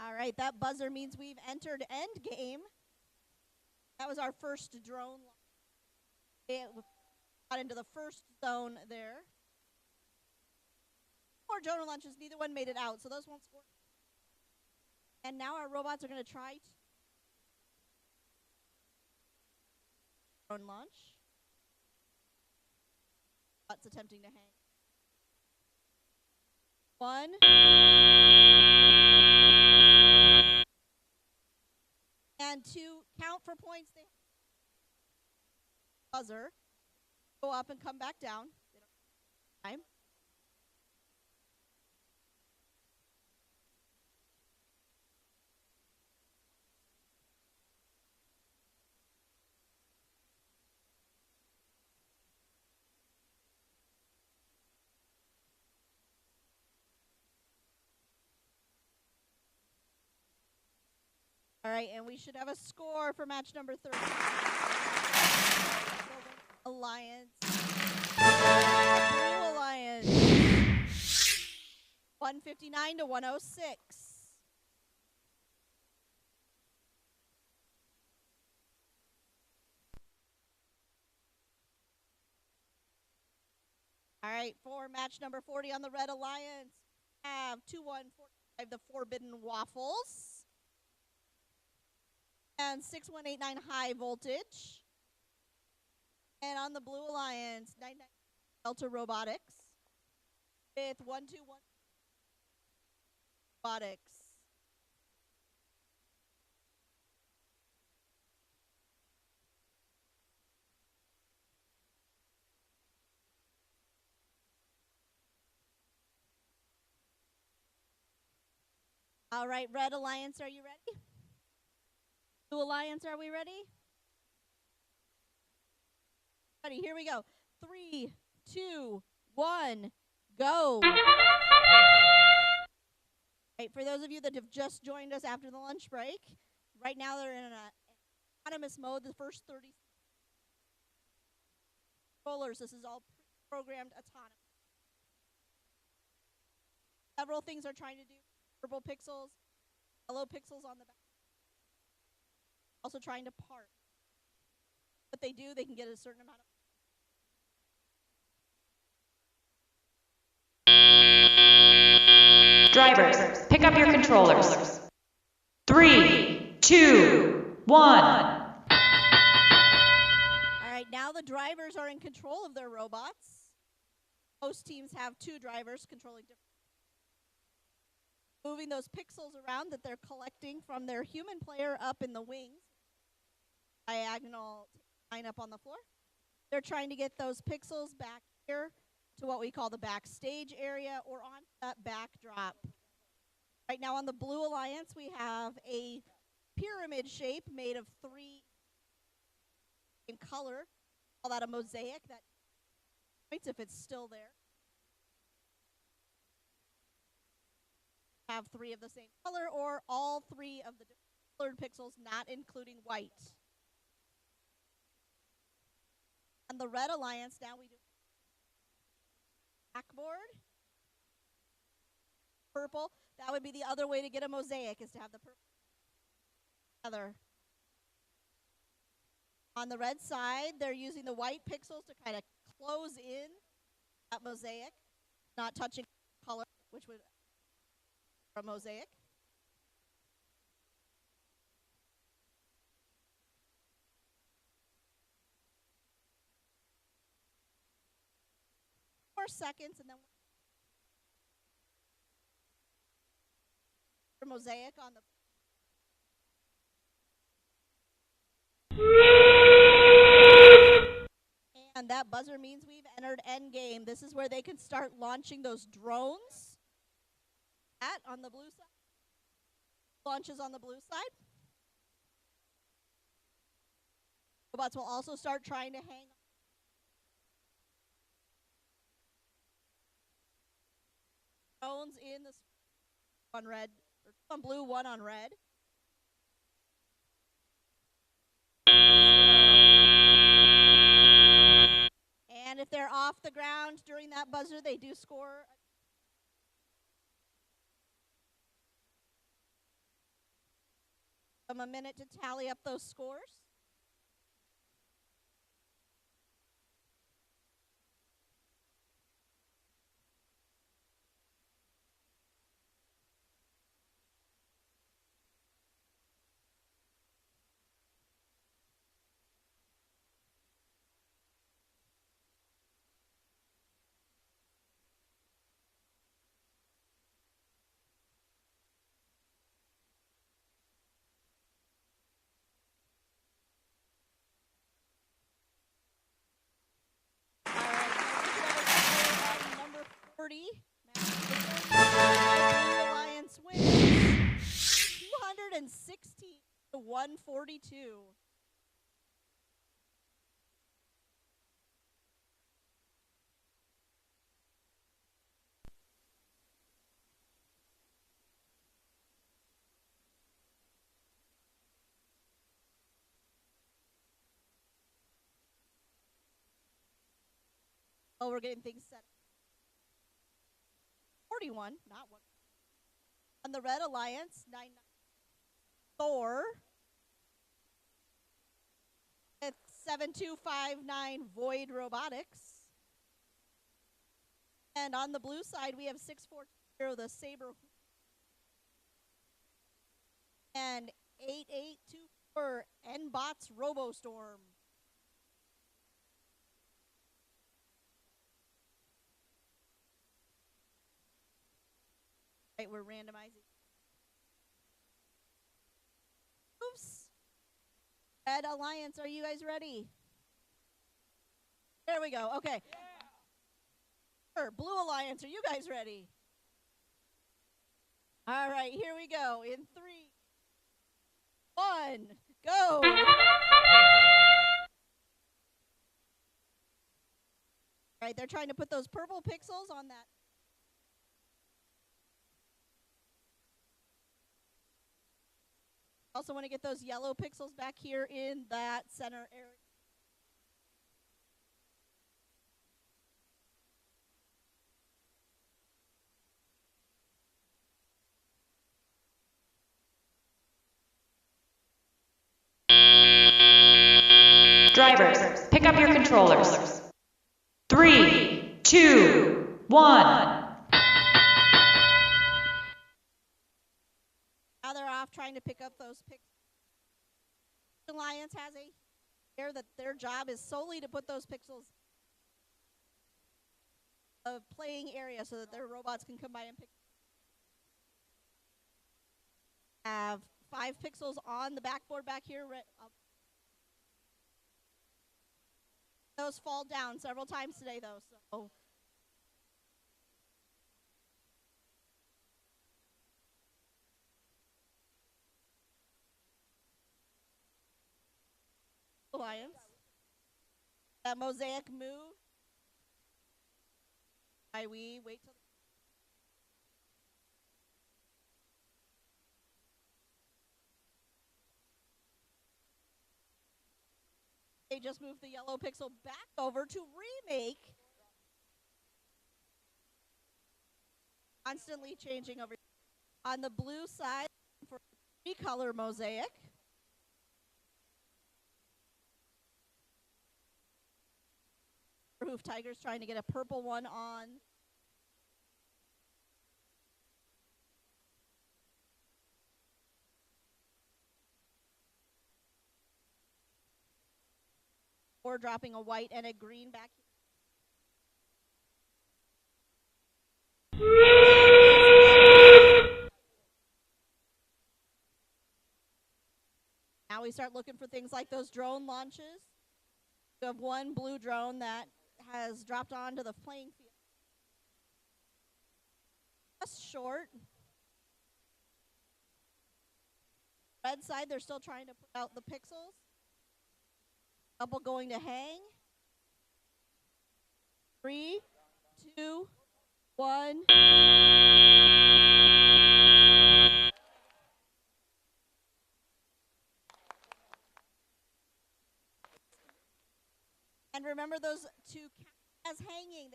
All right, that buzzer means we've entered end game. That was our first drone. It got into the first zone there. 4 drone launches, neither one made it out, so those won't score. And now our robots are going to try drone launch. Bots attempting to hang. 1. And to count for points, they buzzer, go up and come back down. Time. All right, and we should have a score for match number 30. Alliance. Blue Alliance. 159 to 106. All right, for match number 40 on the Red Alliance, we have 2145, the Forbidden Waffles, and 6189 High Voltage. And on the Blue Alliance, 99 Delta Robotics with 121 Robotics. All right, Red Alliance, are you ready? Blue Alliance, are we ready? Ready, here we go. 3, 2, 1, go. Right, for those of you that have just joined us after the lunch break, right now they're in an autonomous mode, the first 30 controllers. This is all pre-programmed autonomous. Several things are trying to do. Purple pixels, yellow pixels on the back. Also trying to park. What they do, they can get a certain amount of
Drivers, pick up your controllers. 3, 2, 1.
All right, now the drivers are in control of their robots. Most teams have 2 drivers controlling different. Moving those pixels around that they're collecting from their human player up in the wings. Diagonal line up on the floor. They're trying to get those pixels back here to what we call the backstage area or on that backdrop. Right now on the Blue Alliance, we have a pyramid shape made of 3 in color. Call that a mosaic. That points if it's still there. Have 3 of the same color or all 3 of the colored pixels, not including white. On the Red Alliance, now we do blackboard. Purple, that would be the other way to get a mosaic, is to have the purple together. On the red side, they're using the white pixels to kind of close in that mosaic, not touching color, which would a mosaic. Seconds and then mosaic on the and that buzzer means we've entered end game. This is where they can start launching those drones. That on the blue side. Launches on the blue side. Robots will also start trying to hang drones in the on red, or on blue, 1 on red. And if they're off the ground during that buzzer, they do score. A minute to tally up those scores. Blue Alliance wins 260 to 142. Oh, we're getting things set. 41, not 1. On the Red Alliance, 99. Thor. With 7259 Void Robotics. And on the blue side, we have 640, the Saber. And 8824, N-Bots RoboStorm. Right, we're randomizing. Oops. Red Alliance, are you guys ready? There we go. Okay. Yeah. Blue Alliance, are you guys ready? All right, here we go. In 3, 1, go. All right, they're trying to put those purple pixels on that. Also want to get those yellow pixels back here in that center area.
Drivers, pick up your controllers. 3, 2, 1.
Now they're off trying to pick up those pixels. Alliance has a here that their job is solely to put those pixels of playing area so that their robots can come by and pick. Have 5 pixels on the backboard back here. Those fall down several times today, though. So. Alliance. That mosaic move. We wait till. They just moved the yellow pixel back over to remake. Constantly changing over. On the blue side for 3-color mosaic. Hoof Tigers trying to get a purple one on. Or dropping a white and a green back here. Now we start looking for things like those drone launches. We have one blue drone that has dropped onto the playing field. Just short. Red side, they're still trying to put out the pixels. Couple going to hang. 3, 2, 1. And remember those 2 as hanging.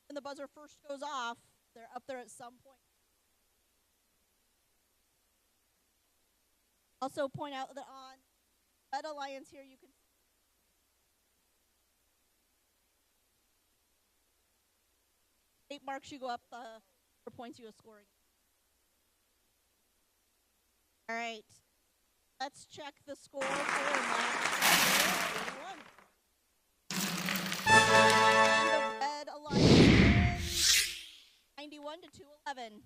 When the buzzer first goes off, they're up there at some point. Also point out that on Red Alliance here, you can 8 marks you go up the points you are scoring. All right. Let's check the score for match 81. And the Red Alliance 91 to 211.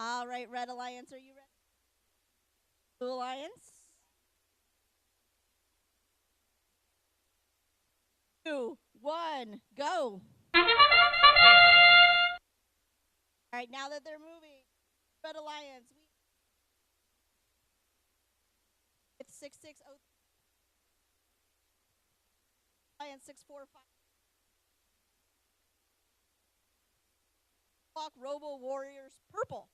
All right, Red Alliance, are you ready? Blue Alliance. 2, 1, go. All right, now that they're moving, Red Alliance, it's 660. Alliance 645. Clock Robo Warriors purple.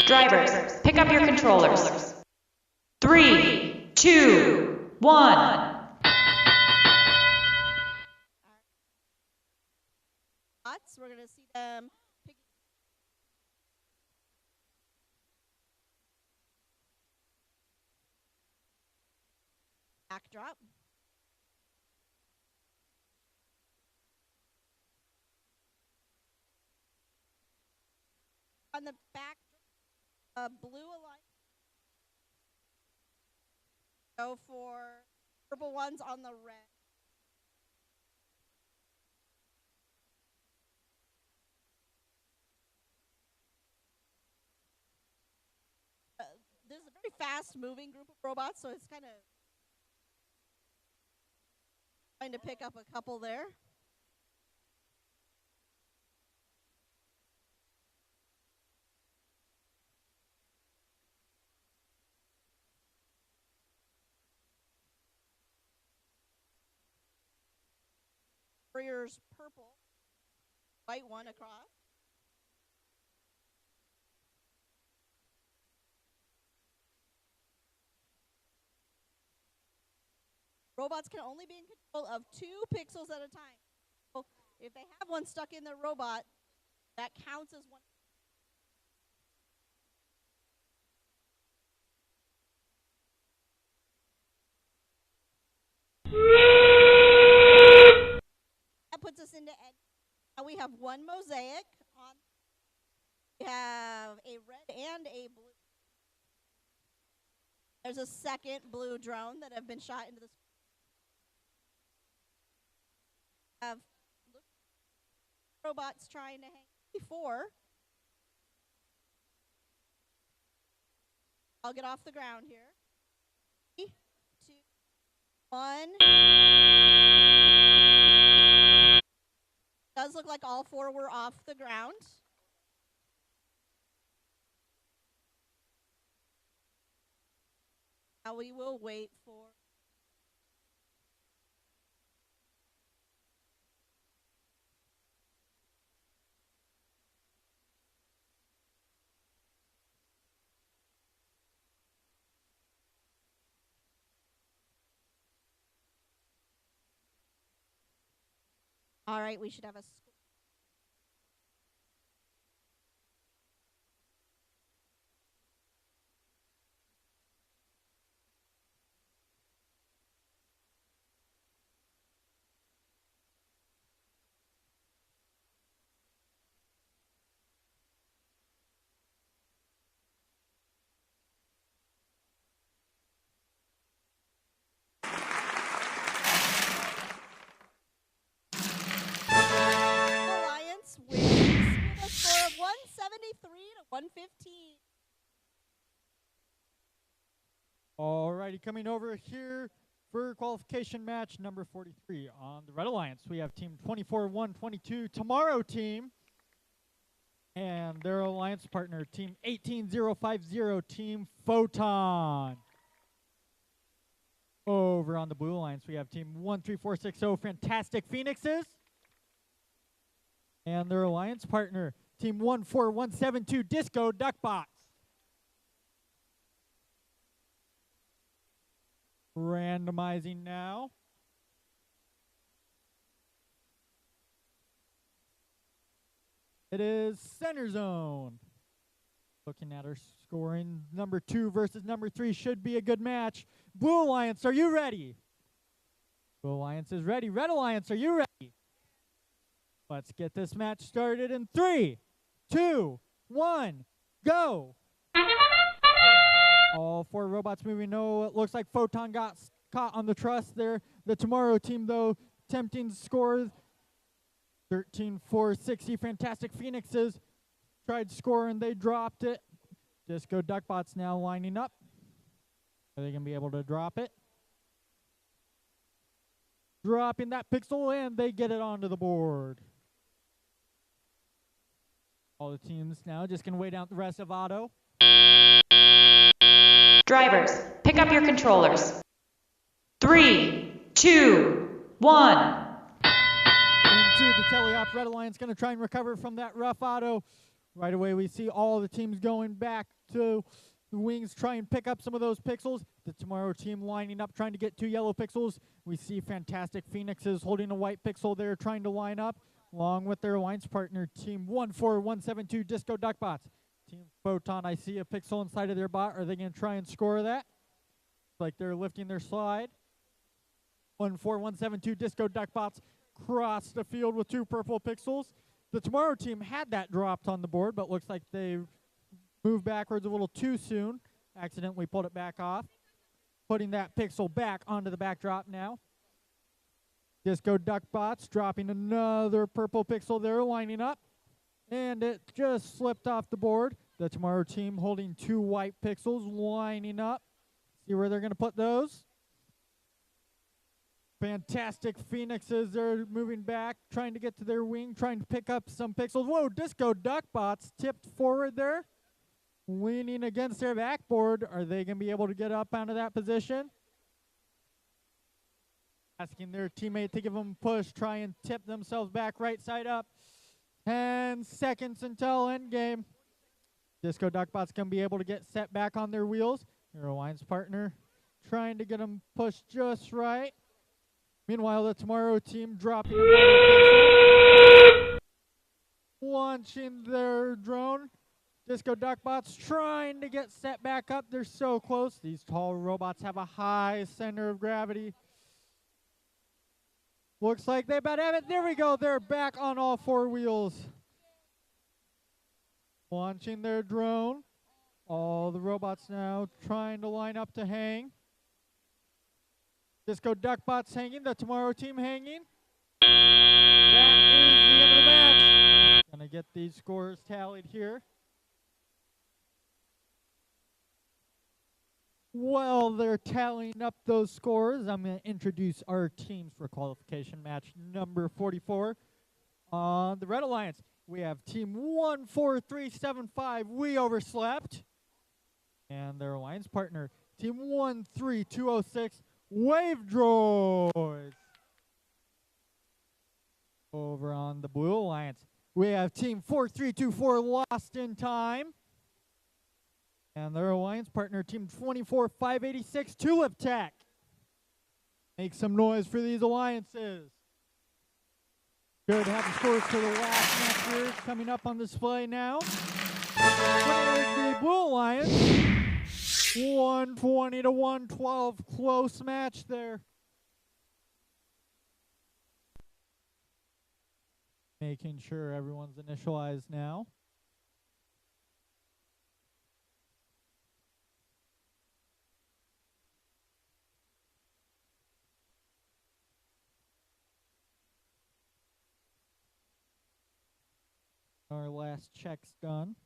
Drivers, pick up your controllers. 3, 2, 1.
We're going to see them pick backdrop. On the back, blue alliance. Go for purple ones on the red. This is a very fast-moving group of robots, so it's kind of trying to pick up a couple there. Warriors purple, white one across. Robots can only be in control of 2 pixels at a time. So if they have one stuck in their robot, that counts as one. That puts us into end. Now we have one mosaic on. We have a red and a blue. There's a second blue drone that have been shot into the screen. Have robots trying to hang before. I'll get off the ground here. 3, 2, 1. Does look like all 4 were off the ground. Now we will wait for. All right, we should have a. Wins with a score of 173 to 115.
Alrighty, coming over here for qualification match number 43 on the Red Alliance. We have team 24-122 Tomorrow team and their alliance partner team 18050 team Photon. Over on the Blue Alliance, we have team 13460 Fantastic Phoenixes. And their alliance partner, team 14172 Disco Duckbots. Randomizing now. It is center zone. Looking at our scoring, number 2 versus number 3 should be a good match. Blue Alliance, are you ready? Blue Alliance is ready. Red Alliance, are you ready? Let's get this match started in 3, 2, 1, go! All 4 robots moving. No, it looks like Photon got caught on the truss there. The Tomorrow team, though, attempting to score 13-4-60. Fantastic Phoenixes tried scoring, they dropped it. Disco Duckbots now lining up. Are they going to be able to drop it? Dropping that pixel, and they get it onto the board. All the teams now just going to wait out the rest of auto.
Drivers, pick up your controllers. 3, 2, 1.
Into the teleop. Red Alliance going to try and recover from that rough auto. Right away, we see all the teams going back to the wings, try and pick up some of those pixels. The Tomorrow team lining up, trying to get 2 yellow pixels. We see Fantastic Phoenixes holding a white pixel there, trying to line up, along with their alliance partner, Team 14172 Disco Duckbots. Team Photon, I see a pixel inside of their bot. Are they going to try and score that? Like they're lifting their slide. 14172 Disco Duckbots cross the field with 2 purple pixels. The Tomorrow team had that dropped on the board, but looks like they moved backwards a little too soon. Accidentally pulled it back off. Putting that pixel back onto the backdrop now. Disco Duckbots dropping another purple pixel there, lining up. And it just slipped off the board. The Tomorrow team holding 2 white pixels, lining up. See where they're going to put those. Fantastic Phoenixes, they're moving back, trying to get to their wing, trying to pick up some pixels. Whoa, Disco Duckbots tipped forward there, leaning against their backboard. Are they going to be able to get up onto that position? Asking their teammate to give them a push, try and tip themselves back right side up. 10 seconds until endgame. Disco Duckbots going to be able to get set back on their wheels. Their alliance partner trying to get them pushed just right. Meanwhile, the Tomorrow team dropping launching their drone. Disco Duckbots trying to get set back up. They're so close. These tall robots have a high center of gravity. Looks like they about have it. There we go. They're back on all 4 wheels. Launching their drone. All the robots now trying to line up to hang. Disco Duckbots hanging, the Tomorrow team hanging. That is the end of the match. Gonna get these scores tallied here. While they're tallying up those scores, I'm gonna introduce our teams for qualification match number 44. On the Red Alliance, we have team 14375, We Overslept. And their alliance partner, team 13206, Wave Droids. Over on the Blue Alliance, we have team 4324 Lost in Time. And their alliance partner, team 24586 Tulip Tech. Make some noise for these alliances. Good to have the scores for the last match here coming up on display now. The Blue Alliance. 120 to 112, close match there. Making sure everyone's initialized now. Our last check's done.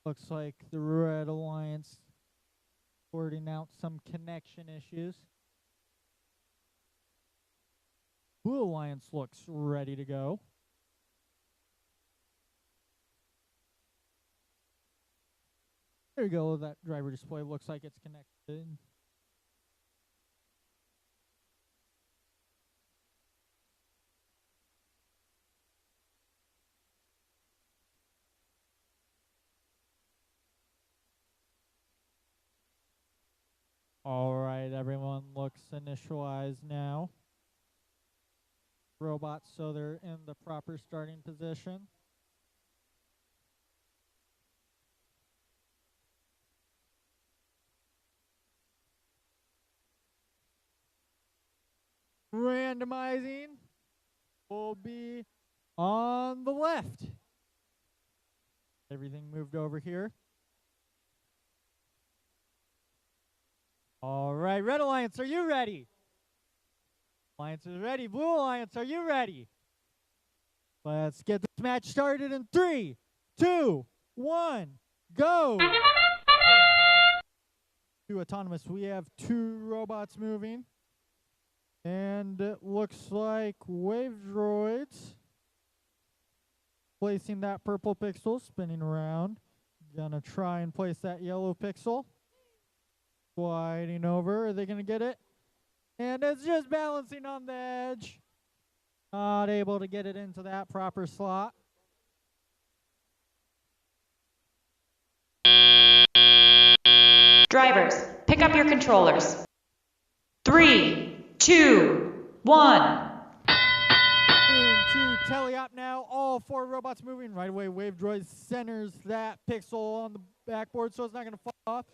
Looks like the Red Alliance sorting out some connection issues. Blue Alliance looks ready to go. There you go, that driver display looks like it's connected. All right, everyone looks initialized now. Robots, so they're in the proper starting position. Randomizing will be on the left. Everything moved over here. All right, Red Alliance, are you ready? Alliance is ready. Blue Alliance, are you ready? Let's get this match started in 3, 2, 1, go! 2 autonomous. We have 2 robots moving. And it looks like Wave Droids placing that purple pixel, spinning around. Gonna try and place that yellow pixel. Sliding over. Are they gonna get it? And it's just balancing on the edge. Not able to get it into that proper slot.
Drivers, pick up your controllers. 3, 2, 1.
Into tele-op now. All 4 robots moving. Right away, Wave Droid centers that pixel on the backboard so it's not going to fall off.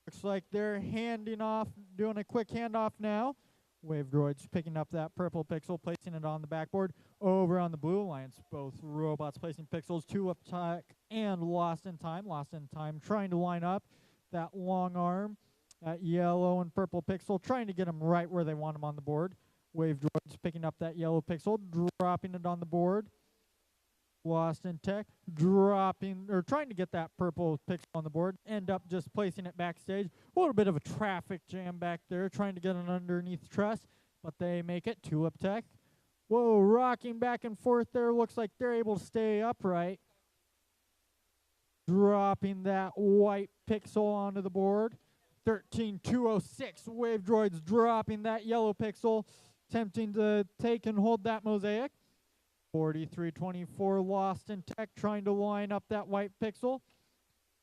Looks like they're handing off, doing a quick handoff now. Wave Droid's picking up that purple pixel, placing it on the backboard. Over on the Blue Alliance, both robots placing pixels, 2 up tech and Lost in Time. Lost in Time trying to line up that long arm, that yellow and purple pixel, trying to get them right where they want them on the board. Wave Droid's picking up that yellow pixel, dropping it on the board. Lost in Tech, dropping, or trying to get that purple pixel on the board, end up just placing it backstage. A little bit of a traffic jam back there, trying to get it underneath the truss, but they make it. 2 up Tech. Whoa, rocking back and forth there. Looks like they're able to stay upright. Dropping that white pixel onto the board. 13206, Wave Droids dropping that yellow pixel, attempting to take and hold that mosaic. 4324, Lost in Tech, trying to line up that white pixel.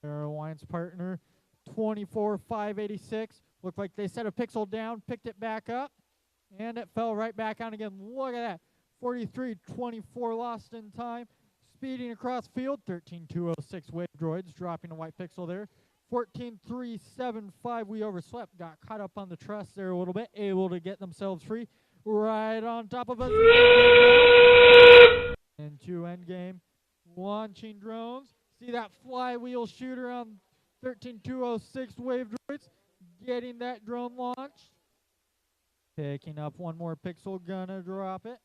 Their alliance partner, 24586. Looked like they set a pixel down, picked it back up, and it fell right back on again. Look at that. 4324, Lost in Time, speeding across field. 13206, Wave Droids, dropping a white pixel there. 14375, we overslept, got caught up on the truss there a little bit, able to get themselves free. Right on top of us. Into endgame. Launching drones. See that flywheel shooter on 13206 Wave Droids. Getting that drone launched. Picking up one more pixel. Gonna drop it.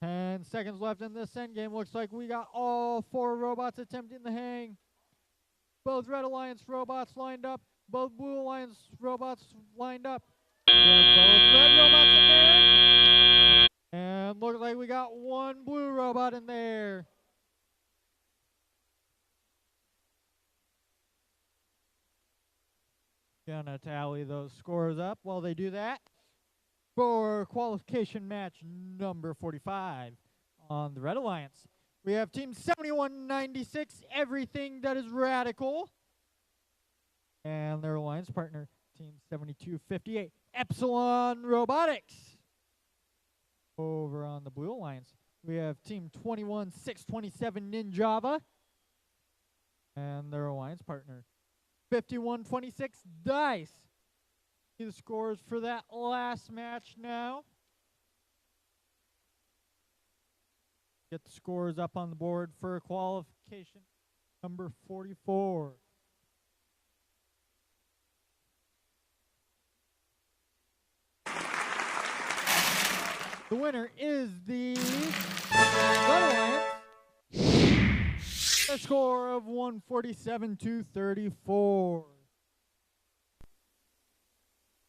10 seconds left in this endgame. Looks like we got all 4 robots attempting the hang. Both Red Alliance robots lined up. Both Blue Alliance robots lined up. We have both red robots in there. And looks like we got 1 blue robot in there. Gonna tally those scores up while they do that. For qualification match number 45 on the Red Alliance, we have Team 7196, Everything That Is Radical. And their alliance partner, Team 7258, Epsilon Robotics. Over on the Blue Alliance, we have Team 21627 Ninjava. And their alliance partner, 5126 Dice. See the scores for that last match now. Get the scores up on the board for qualification number 44. The winner is the Red Alliance. A score of 147-34.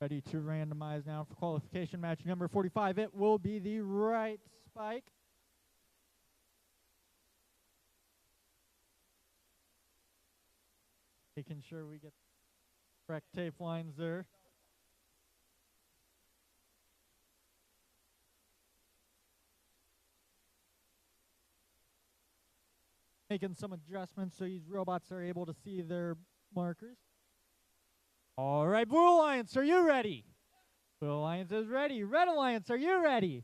Ready to randomize now for qualification match number 45. It will be the right spike. Making sure we get correct tape lines there. Making some adjustments so these robots are able to see their markers. All right, Blue Alliance, are you ready? Blue Alliance is ready. Red Alliance, are you ready?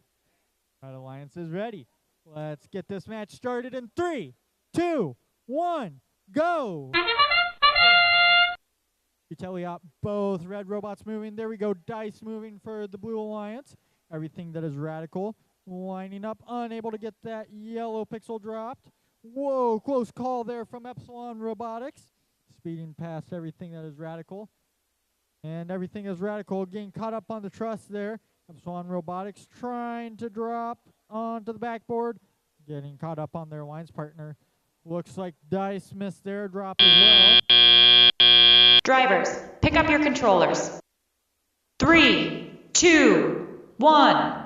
Red Alliance is ready. Let's get this match started in 3, 2, 1, go! You tell me both red robots moving. There we go, Dice moving for the Blue Alliance. Everything That Is Radical lining up, unable to get that yellow pixel dropped. Whoa, close call there from Epsilon Robotics. Speeding past Everything That Is Radical. And Everything Is Radical getting caught up on the truss there. Epsilon Robotics trying to drop onto the backboard. Getting caught up on their alliance partner. Looks like Dice missed their drop as well.
Drivers, pick up your controllers. 3, 2, 1.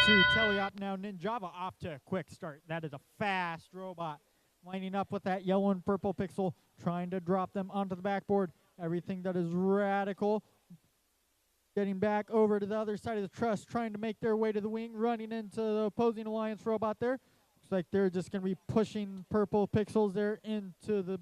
To Teleop now, Ninjava off to a quick start. That is a fast robot. Lining up with that yellow and purple pixel, trying to drop them onto the backboard. Everything that is radical. Getting back over to the other side of the truss, trying to make their way to the wing, running into the opposing Alliance robot there. Looks like they're just going to be pushing purple pixels there into the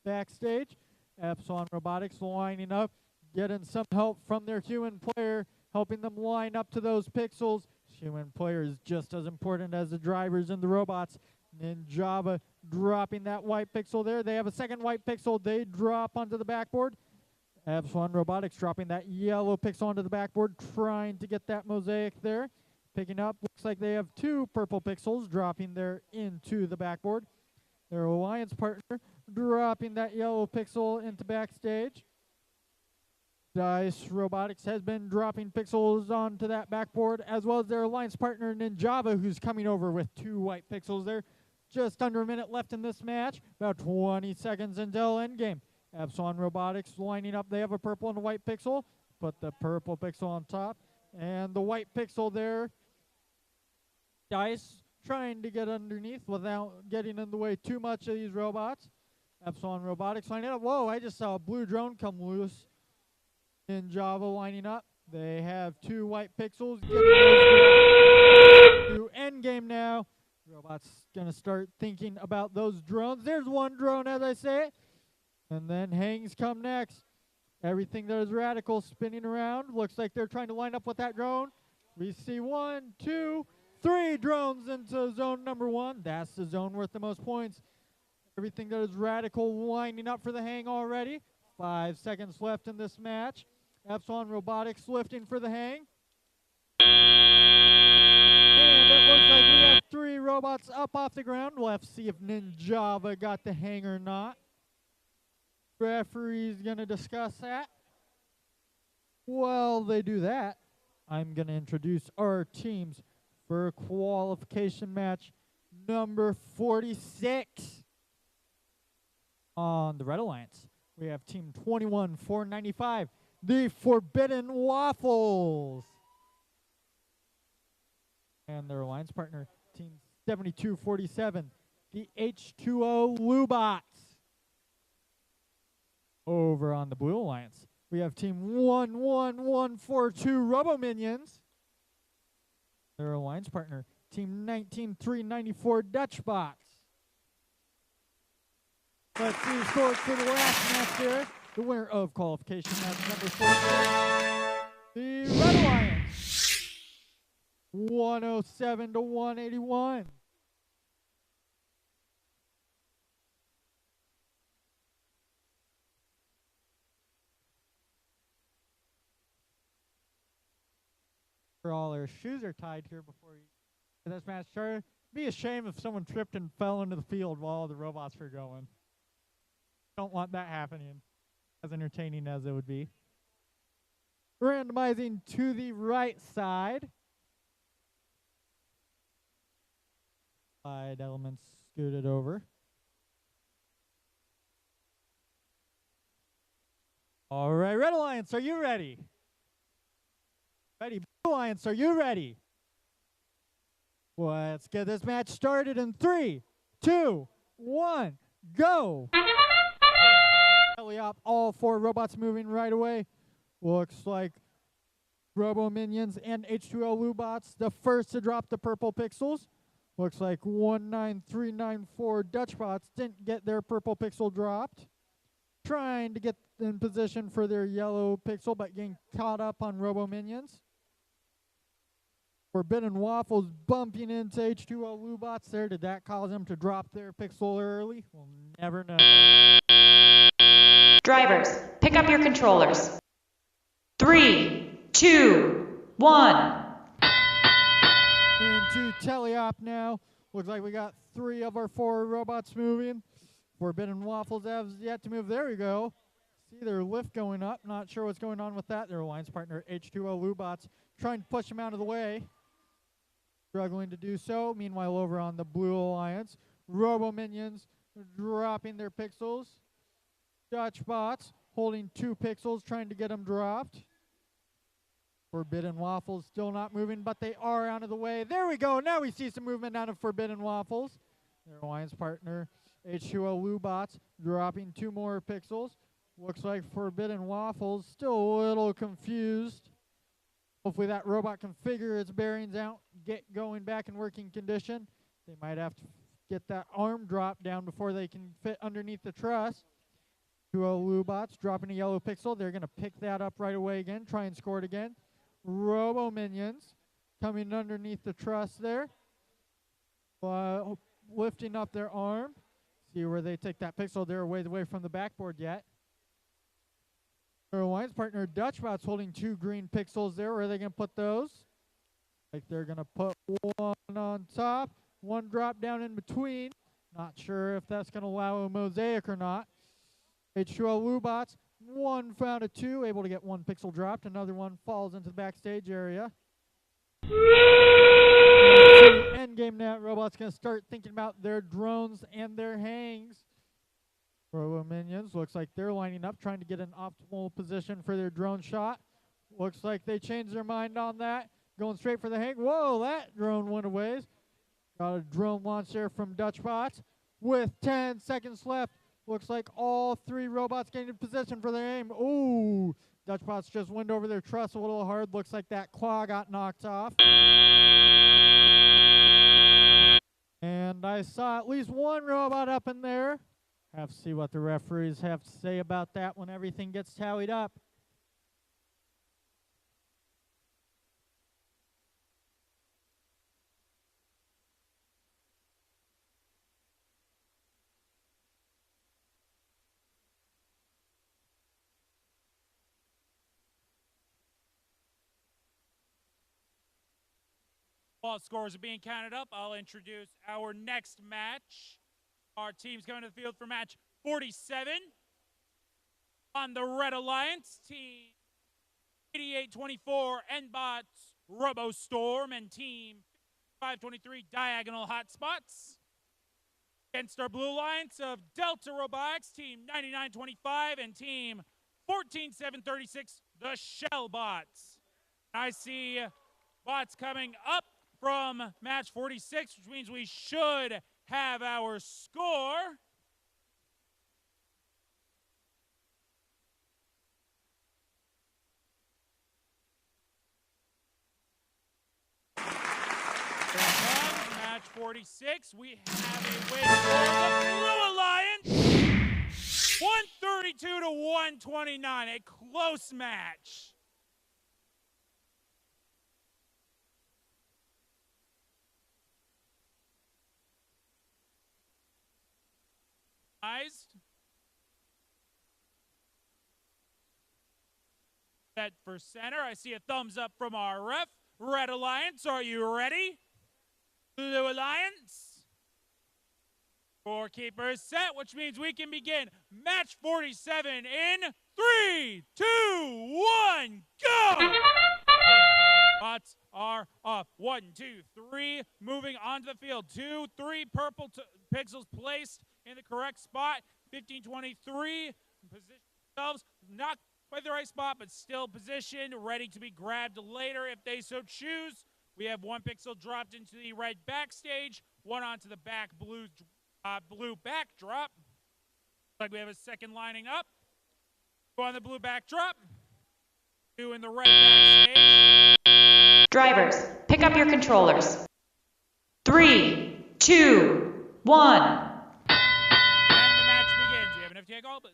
backstage. Epsilon Robotics lining up, getting some help from their human player, helping them line up to those pixels. Human player is just as important as the drivers and the robots. Ninjava dropping that white pixel there. They have a second white pixel. They drop onto the backboard. Epsilon Robotics dropping that yellow pixel onto the backboard, trying to get that mosaic there. Picking up, looks like they have two purple pixels dropping there into the backboard. Their alliance partner dropping that yellow pixel into backstage. Dice Robotics has been dropping pixels onto that backboard, as well as their alliance partner Ninjava, who's coming over with two white pixels there. Just under a minute left in this match, about 20 seconds until endgame. Epsilon Robotics lining up. They have a purple and a white pixel. Put the purple pixel on top, and the white pixel there. Dice trying to get underneath without getting in the way too much of these robots. Epsilon Robotics lining up. Whoa, I just saw a blue drone come loose. Ninjava lining up. They have two white pixels. Getting those to endgame now. Robot's going to start thinking about those drones. There's one drone, as I say it. And then hangs come next. Everything that is radical spinning around. Looks like they're trying to line up with that drone. We see 1, 2, 3 drones into zone number 1. That's the zone worth the most points. Everything that is radical lining up for the hang already. 5 seconds left in this match. Epsilon Robotics lifting for the hang. And it looks like we have 3 robots up off the ground. We'll have to see if Ninjava got the hang or not. Referee's going to discuss that. While they do that, I'm going to introduce our teams for qualification match number 46. On the Red Alliance, we have Team 21-495, the Forbidden Waffles. And their alliance partner, Team 7247, the H2O Lubots. Over on the Blue Alliance, we have Team 11142 Robo Minions. Their alliance partner, Team 19394 Dutch Box. Let's see the scores for the last match there. The winner of qualification match number 4, the Red Alliance, 107-181. All their shoes are tied here before this match started. It'd be a shame if someone tripped and fell into the field while the robots were going. Don't want that happening, as entertaining as it would be. Randomizing to the right side. Side elements scooted over. All right, Red Alliance, are you ready? Ready, Blue Alliance, are you ready? Let's get this match started in 3, 2, 1, go! Up, all 4 robots moving right away. Looks like Robo Minions and H2O Lubots, the first to drop the purple pixels. Looks like 19394 Dutchbots didn't get their purple pixel dropped. Trying to get in position for their yellow pixel, but getting caught up on Robo Minions. Forbidden Waffles bumping into H2O Lubots there. Did that cause them to drop their pixel early? We'll never know.
Drivers, pick up your controllers. 3, 2, 1.
Into Teleop now. Looks like we got 3 of our 4 robots moving. Forbidden Waffles have yet to move. There we go. See their lift going up. Not sure what's going on with that. Their alliance partner, H2O Lubots, trying to push them out of the way. Struggling to do so. Meanwhile, over on the Blue Alliance, Robo Minions dropping their pixels. Dutch bots holding 2 pixels, trying to get them dropped. Forbidden Waffles still not moving, but they are out of the way. There we go. Now we see some movement out of Forbidden Waffles. Their alliance partner, H2O Lubots, dropping 2 more pixels. Looks like Forbidden Waffles still a little confused. Hopefully that robot can figure its bearings out, get going back in working condition. They might have to get that arm drop down before they can fit underneath the truss. 2O Lubots dropping a yellow pixel. They're going to pick that up right away again, try and score it again. Robo Minions coming underneath the truss there. Lifting up their arm. See where they take that pixel. They're ways away from the backboard yet. Their alliance partner Dutchbot's holding 2 green pixels there. Where are they going to put those? Like they're going to put 1 on top, 1 drop down in between. Not sure if that's going to allow a mosaic or not. H2O Lubots, 1 found a 2, able to get 1 pixel dropped. Another one falls into the backstage area. Endgame net robot's going to start thinking about their drones and their hangs. Robo Minions looks like they're lining up, trying to get an optimal position for their drone shot. Looks like they changed their mind on that, going straight for the hang. Whoa, that drone went away. Got a drone launch there from Dutchbots with 10 seconds left. Looks like all 3 robots getting in position for their aim. Ooh, Dutchbots just went over their truss a little hard. Looks like that claw got knocked off. And I saw at least 1 robot up in there. Have to see what the referees have to say about that when everything gets tallied up.
While scores are being counted up, I'll introduce our next match. Our team's coming to the field for match 47. On the Red Alliance, team 8824 Nbots RoboStorm and team 523 Diagonal Hotspots. Against our Blue Alliance of Delta Robotics, team 9925 and team 14736 the Shellbots. I see bots coming up from match 46, which means we should have our score. Match 46, we have a win for the Blue Alliance. 132 to 129, a close match. Set for center. I see a thumbs up from our ref. Red Alliance, are you ready? Blue Alliance. Scorekeeper set, which means we can begin match 47 in 3, 2, 1, go! Bots are up. 1, 2, 3. Moving onto the field. 2, 3 purple pixels placed in the correct spot. 1523. Position themselves. Not quite the right spot, but still positioned, ready to be grabbed later if they so choose. We have 1 pixel dropped into the red backstage, 1 onto the back blue backdrop. Looks like we have a second lining up. 2 on the blue backdrop. 2 in the red backstage.
Drivers, pick up your controllers. 3, 2, 1.
And the match begins. We have an FTC call, but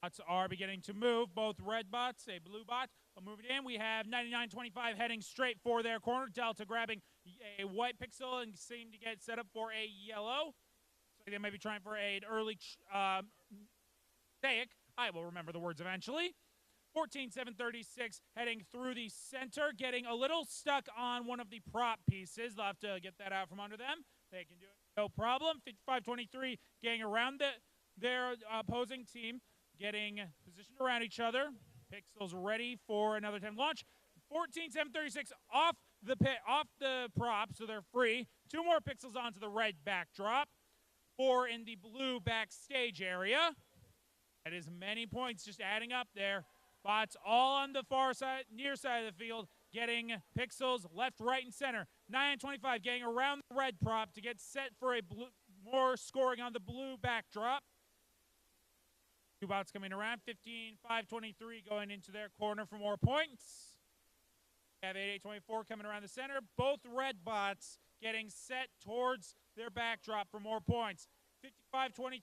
bots are beginning to move. Both red bots, a blue bot, are moving in. We have 9925 heading straight for their corner. Delta grabbing a white pixel and seem to get set up for a yellow. So they may be trying for an early mosaic. I will remember the words eventually. 14736 heading through the center, getting a little stuck on one of the prop pieces. They'll have to get that out from under them. They can do it, no problem. 5523 getting around their opposing team, getting positioned around each other. Pixels ready for another 10 launch. 14736 off the prop, so they're free. 2 more pixels onto the red backdrop. 4 in the blue backstage area. That is many points just adding up there. Bots all on the far side, near side of the field, getting pixels left, right, and center. 9-25 getting around the red prop to get set for a blue, more scoring on the blue backdrop. Two bots coming around. 15-5-23 going into their corner for more points. We have 8-8-24 coming around the center. Both red bots getting set towards their backdrop for more points. 55-23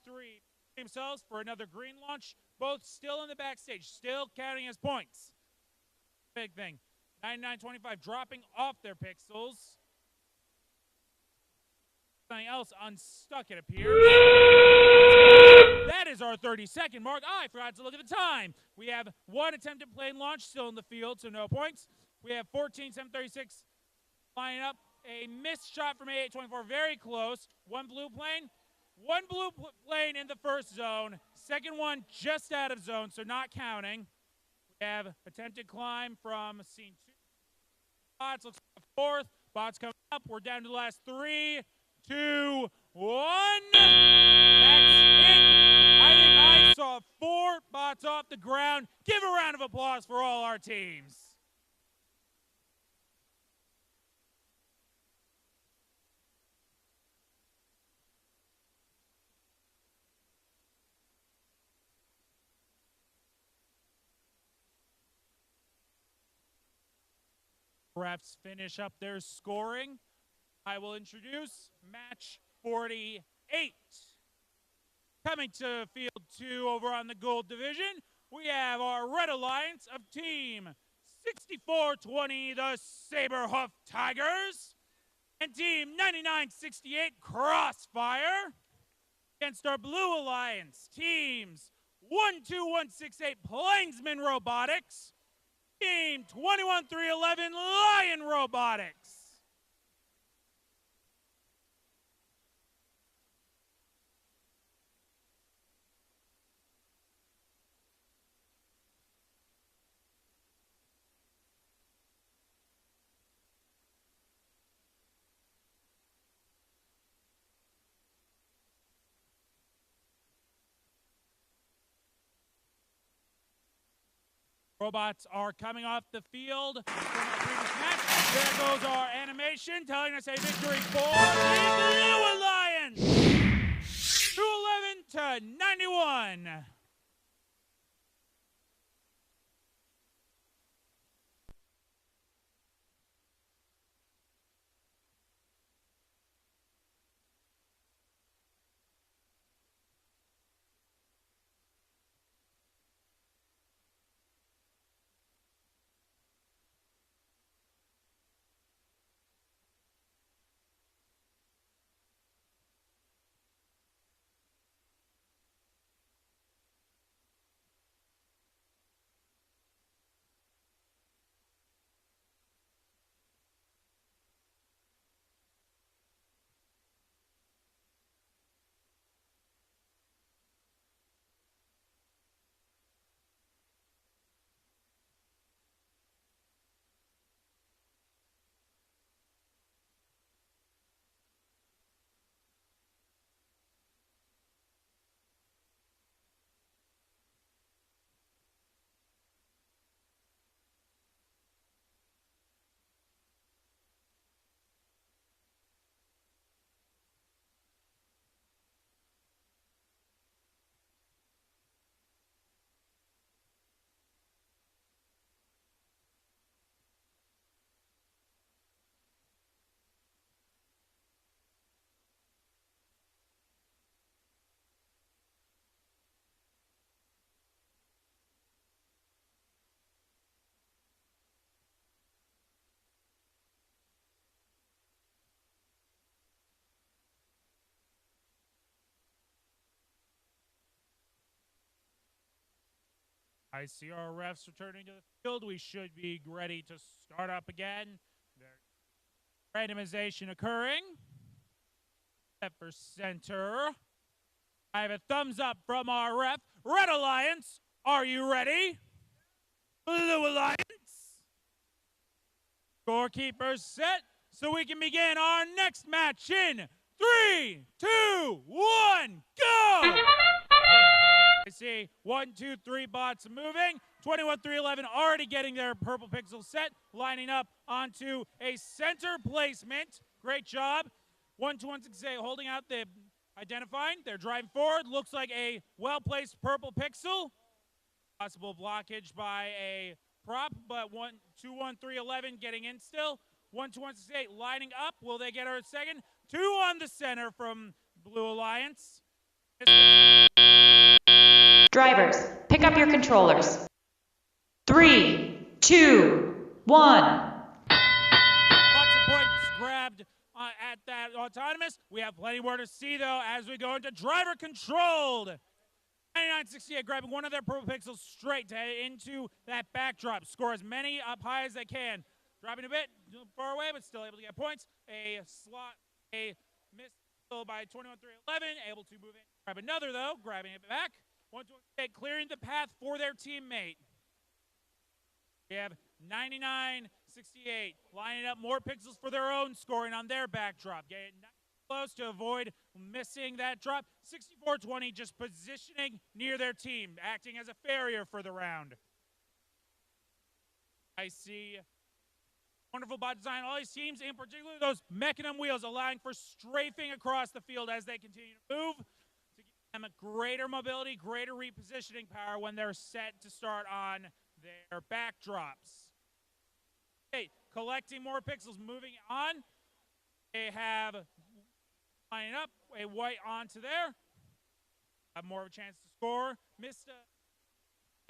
themselves for another green launch. Both still in the backstage, still counting as points. Big thing. 99-25 dropping off their pixels. Something else unstuck, it appears. That is our 30-second mark. I forgot to look at the time. We have one attempted plane launch still in the field, so no points. We have 14-736 lining up. A missed shot from 88-24, very close. One blue plane in the first zone. Second one just out of zone, so not counting. We have attempted climb from scene 2. Bots, let's go fourth. Bots coming up. We're down to the last 3, 2, 1. That's it. I think I saw 4 bots off the ground. Give a round of applause for all our teams. Refs finish up their scoring. I will introduce match 48. Coming to field 2 over on the gold division, we have our Red Alliance of team 6420, the Saberhoof Tigers, and team 9968, Crossfire. Against our Blue Alliance, teams 12168, Plainsman Robotics, team 21311, Lion Robotics. Robots are coming off the field from our previous match. There goes our animation telling us a victory for the Blue Alliance. 211-91. I see our refs returning to the field. We should be ready to start up again. There's randomization occurring. Set for center. I have a thumbs up from our ref. Red Alliance, are you ready? Blue Alliance. Scorekeepers set, so we can begin our next match in 3, 2, 1, go! see 1, 2, 3 bots moving. 21, 3, 11 already getting their purple pixels set, lining up onto a center placement. Great job. 1, 2, 1, 6, 8 holding out the identifying. They're driving forward. Looks like a well-placed purple pixel. Possible blockage by a prop, but 1, 2, 1, 3, 11 getting in still. 1, 2, 1, 6, 8 lining up. Will they get her a second? 2 on the center from Blue Alliance.
Drivers, pick up your controllers. 3, 2, 1.
Lots of points grabbed at that autonomous. We have plenty more to see, though, as we go into driver controlled. 9968 grabbing one of their purple pixels straight into that backdrop. Score as many up high as they can. Dropping a bit far away, but still able to get points. A slot, a miss by 21, 3, 11. Able to move in. Grab another, though. Grabbing it back. 1, 2, 1, clearing the path for their teammate. We have 9968 lining up more pixels for their own, scoring on their backdrop. Getting close to avoid missing that drop. 6420 just positioning near their team, acting as a farrier for the round. I see wonderful bot design. All these teams, in particular those mechanism wheels, allowing for strafing across the field as they continue to move to give them a greater mobility, greater repositioning power when they're set to start on their backdrops. Okay, collecting more pixels, moving on. They have lining up a white onto there. Have more of a chance to score. Missed a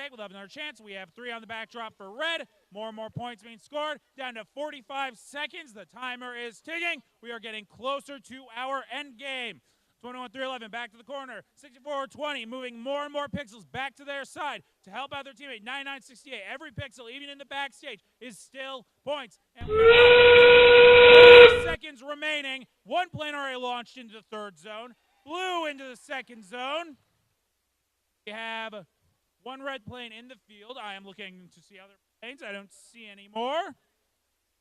we'll have another chance. We have 3 on the backdrop for red. More and more points being scored. Down to 45 seconds. The timer is ticking. We are getting closer to our end game. 21, 3, 11 back to the corner. 64, 20 moving more and more pixels back to their side to help out their teammate. 9968. Every pixel, even in the backstage, is still points. And 30 seconds remaining. One plane already launched into the third zone. Blue into the second zone. We have one red plane in the field. I am looking to see other planes. I don't see any more.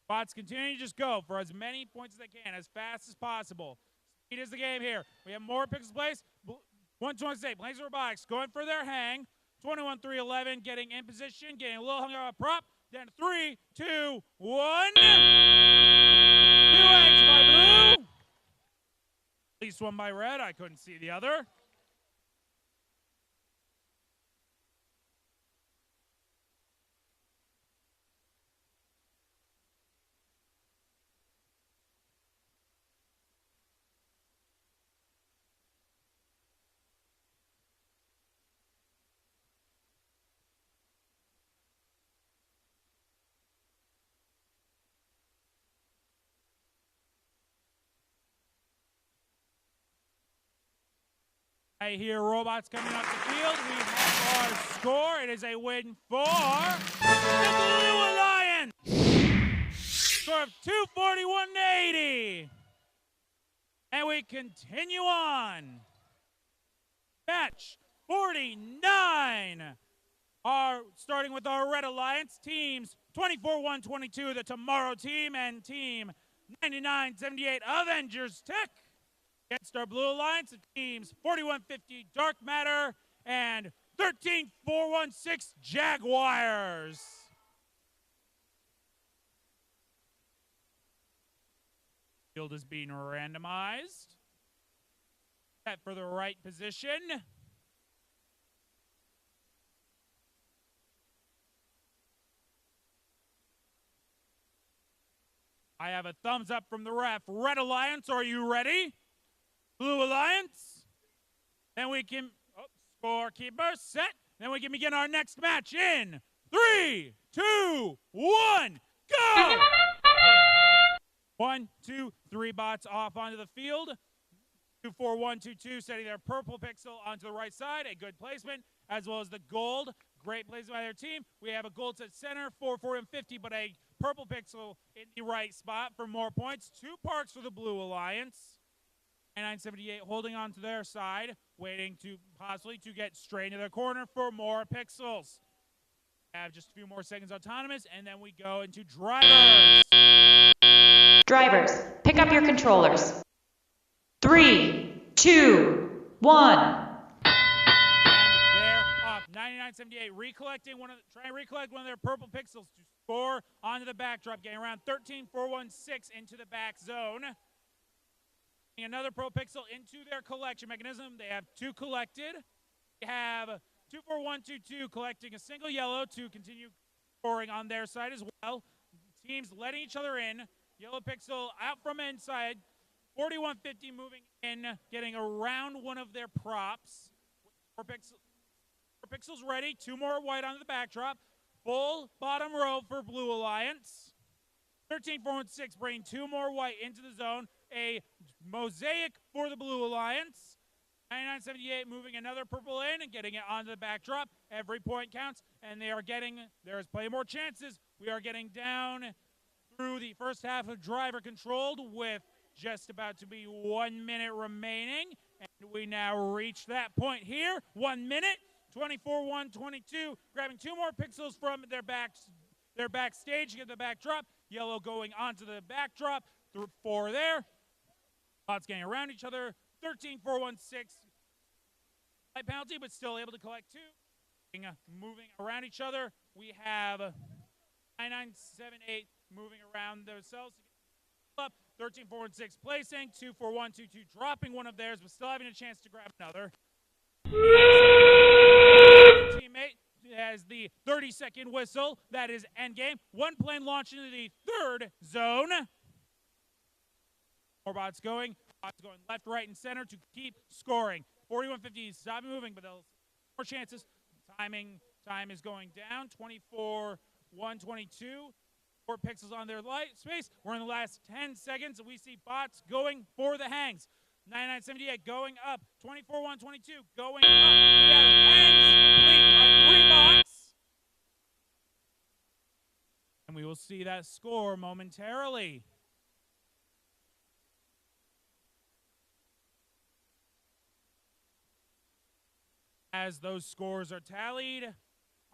Bots continue to just go for as many points as they can, as fast as possible. Speed is the game here. We have more pixels placed. 128, Planes Robotics going for their hang. 21, 3, 11 getting in position, getting a little hung up a prop. Down to 3, 2, 1. 2 hangs by blue. At least one by red. I couldn't see the other. I hear robots coming off the field. We have our score. It is a win for the Blue Alliance. Score of 241-80. And we continue on. Match 49. Starting with our Red Alliance teams, 24-122, the Tomorrow team, and team 9978 Avengers Tech. Against our Blue Alliance, the teams 4150 Dark Matter and 13416 Jaguars. Field is being randomized. Set for the right position. I have a thumbs up from the ref. Red Alliance, are you ready? Blue Alliance. Then we can, scorekeeper set. Then we can begin our next match in 3, 2, 1, go! 1, 2, 3 bots off onto the field. 2, 4, 1, 2, 2 setting their purple pixel onto the right side. A good placement, as well as the gold. Great placement by their team. We have a gold set center, 4, 4, and 50, but a purple pixel in the right spot for more points. 2 parks for the Blue Alliance. 978 holding on to their side, waiting to possibly to get straight into their corner for more pixels. Have just a few more seconds autonomous, and then we go into drivers.
Drivers, pick up your controllers. 3, 2, 1.
And there 9978 recollecting trying to recollect one of their purple pixels to score onto the backdrop, getting around 13416 into the back zone. Another pro pixel into their collection mechanism. They have 2 collected. They have 24122 collecting a single yellow to continue scoring on their side as well. Teams letting each other in. Yellow pixel out from inside. 4150 moving in, getting around one of their props. 4 pixels ready. 2 more white on the backdrop. Full bottom row for Blue Alliance. 13416 bringing 2 more white into the zone. A mosaic for the Blue Alliance. 9978 moving another purple in and getting it onto the backdrop. Every point counts, and there's plenty more chances. We are getting down through the first half of driver controlled with just about to be 1 minute remaining. And we now reach that point here. 1 minute, 24-122, grabbing 2 more pixels from their backstage, get the backdrop. Yellow going onto the backdrop, 4 there. Bots getting around each other. 13416 light penalty, but still able to collect 2. Moving around each other, we have 9978 moving around themselves to get up. 13416 placing, 24122 dropping one of theirs, but still having a chance to grab another. Teammate has the 30-second whistle. That is endgame. 1 plane launched into the 3rd zone. More bots going. Bots going left, right, and center to keep scoring. 4150 stop moving, but they'll more chances. Time is going down. 24-122. 4 pixels on their light space. We're in the last 10 seconds. We see bots going for the hangs. 9978 going up. 24-122 going up. We have hangs complete by 3 bots. And we will see that score momentarily. As those scores are tallied,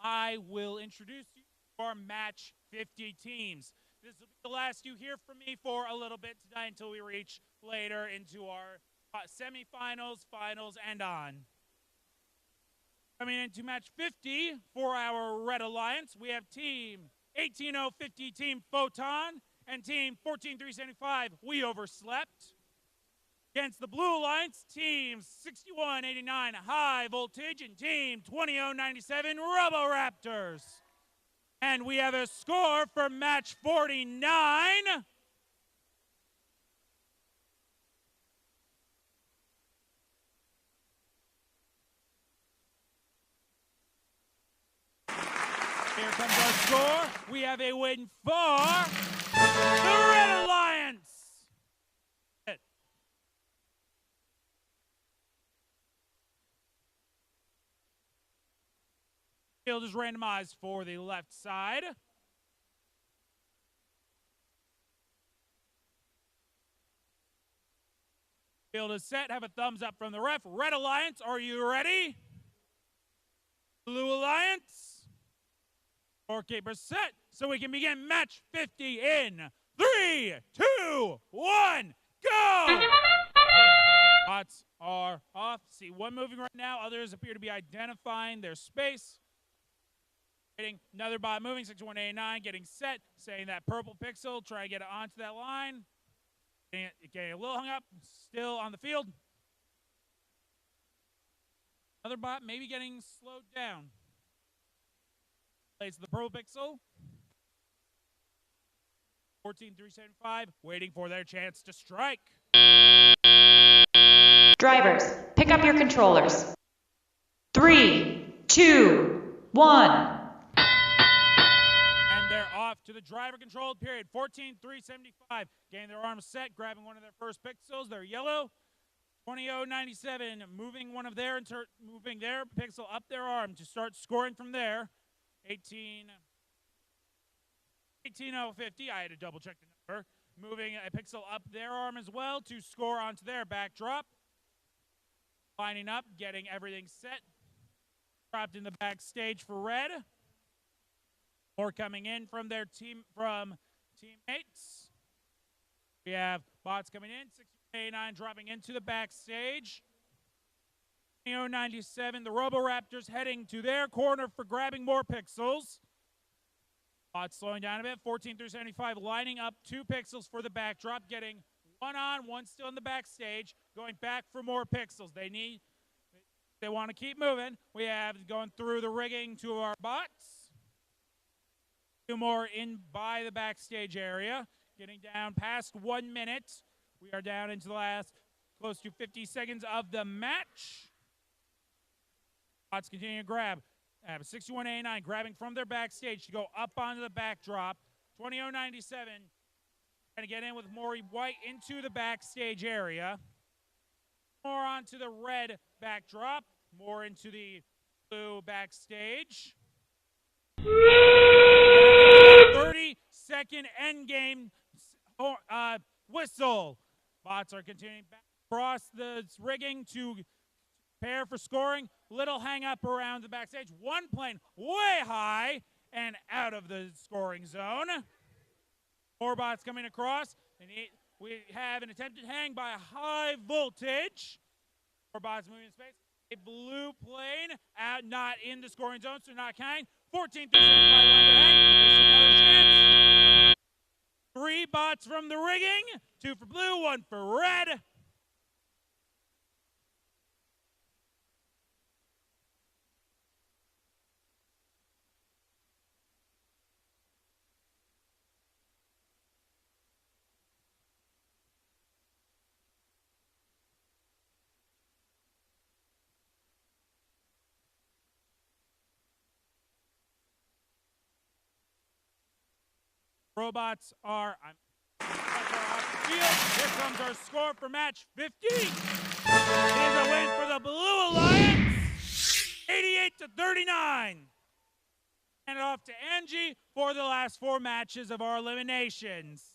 I will introduce you to our match 50 teams. This will be the last you hear from me for a little bit tonight until we reach later into our semifinals, finals, and on. Coming into match 50 for our Red Alliance, we have team 18050, Team Photon, and team 14375, We Overslept. Against the Blue Alliance, teams 6189, High Voltage, and team 20097, Roboraptors. And we have a score for match 49. Here comes our score. We have a win for the Red Alliance. Field is randomized for the left side. Field is set. Have a thumbs up from the ref. Red Alliance, are you ready? Blue Alliance, scorekeeper set, so we can begin match 50 in 3, 2, 1, go! Bots are off. See one moving right now. Others appear to be identifying their space. Another bot moving, 6189, getting set, saying that purple pixel, try to get it onto that line. Getting a little hung up, still on the field. Another bot maybe getting slowed down. Plays the purple pixel. 14375, waiting for their chance to strike.
Drivers, pick up your controllers. 3, 2, 1.
Off to the driver-controlled period. 14375, getting their arms set, grabbing one of their first pixels. They're yellow. 20097, moving one of their moving their pixel up their arm to start scoring from there. 18050. I had to double check the number. Moving a pixel up their arm as well to score onto their backdrop. Lining up, getting everything set. Dropped in the backstage for red. More coming in from their teammates. We have bots coming in, 689 dropping into the backstage. 2097, the Roboraptors heading to their corner for grabbing more pixels. Bots slowing down a bit. 14 through 75, lining up 2 pixels for the backdrop, getting one on, one still in the backstage, going back for more pixels. They want to keep moving. We have going through the rigging to our bots. 2 more in by the backstage area, getting down past 1 minute. We are down into the last close to 50 seconds of the match. Bots continue to grab. 6189 grabbing from their backstage to go up onto the backdrop. 20097 trying to get in with Maury White into the backstage area. More onto the red backdrop. More into the blue backstage. 30-second endgame whistle. Bots are continuing back across the rigging to prepare for scoring. Little hang up around the backstage. One plane way high and out of the scoring zone. More bots coming across. We have an attempted hang by a high voltage. More bots moving in space. A blue plane out, not in the scoring zone, so not counting. 14 through 75 under hang. There's another chance. 3 bots from the rigging. 2 for blue, 1 for red. Robots are off the field. Here comes our score for match 15. It is a win for the Blue Alliance, 88-39. And off to Angie for the last 4 matches of our eliminations.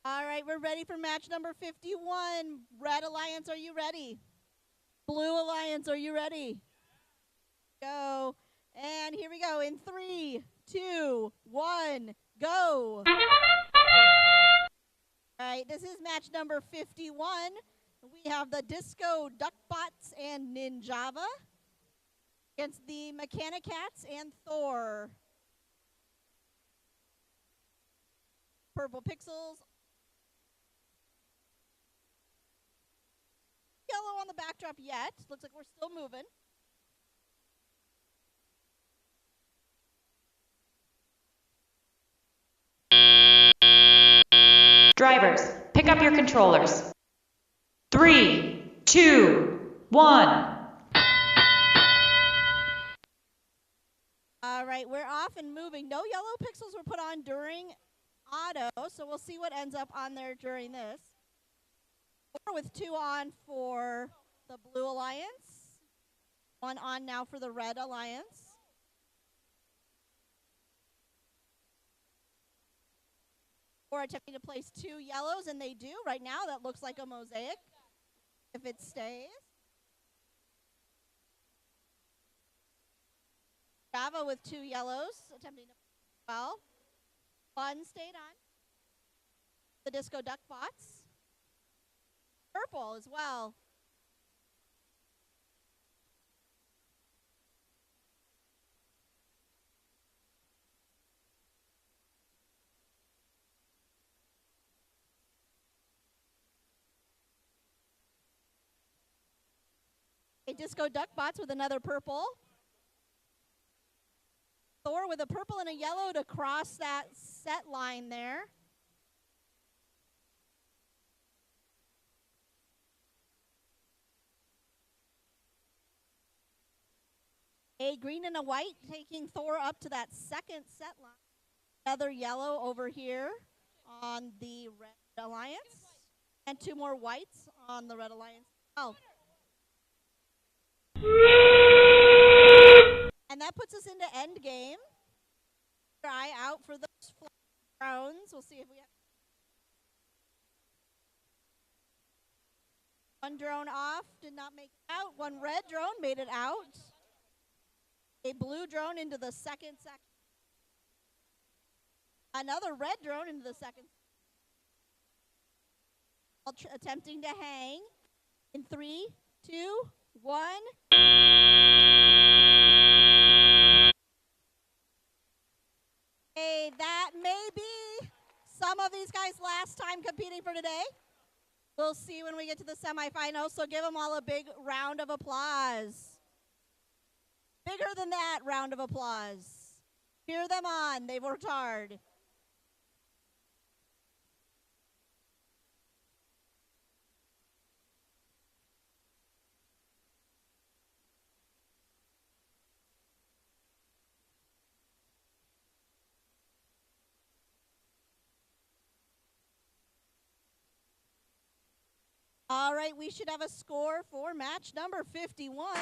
All right, we're ready for match number 51. Red Alliance, are you ready? Blue Alliance, are you ready? Go. And here we go in 3, 2, 1, go. All right, this is match number 51. We have the Disco Duckbots and Ninjava against the Mechanicats and Thor. Purple pixels. Yellow on the backdrop yet. Looks like we're still moving.
Drivers, pick up your controllers. 3, 2, 1.
All right, we're off and moving. No yellow pixels were put on during auto, so we'll see what ends up on there during this. 4 with 2 on for the Blue Alliance. 1 on now for the Red Alliance. Or attempting to place 2 yellows, and they do. Right now, that looks like a mosaic if it stays. Java with 2 yellows, attempting to well. 1 stayed on. The Disco Duck Bots. Purple as well. A Disco Duck Bots with another purple. Thor with a purple and a yellow to cross that set line there. A green and a white taking Thor up to that second set line. Another yellow over here on the Red Alliance. And 2 more whites on the Red Alliance. Oh. And that puts us into end game. Try out for those drones. We'll see if we have one drone off, did not make it out. One red drone made it out. A blue drone into the second section. Another red drone into the second. Attempting to hang in 3, 2, 1. Hey, that may be some of these guys' last time competing for today. We'll see when we get to the semifinals, so give them all a big round of applause. Bigger than that round of applause. Cheer them on. They've worked hard. All right, we should have a score for match number 51.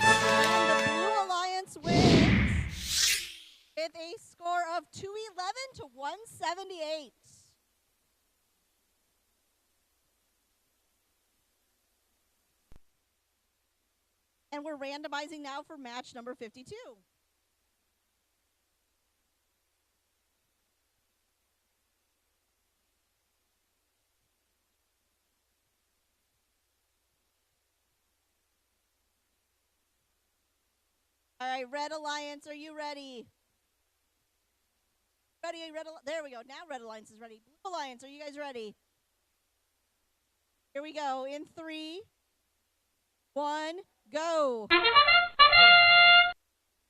And the Blue Alliance wins with a score of 211 to 178. And we're randomizing now for match number 52. All right, Red Alliance, are you ready? Ready, there we go. Now Red Alliance is ready. Blue Alliance, are you guys ready? Here we go. In 3, 1, go. All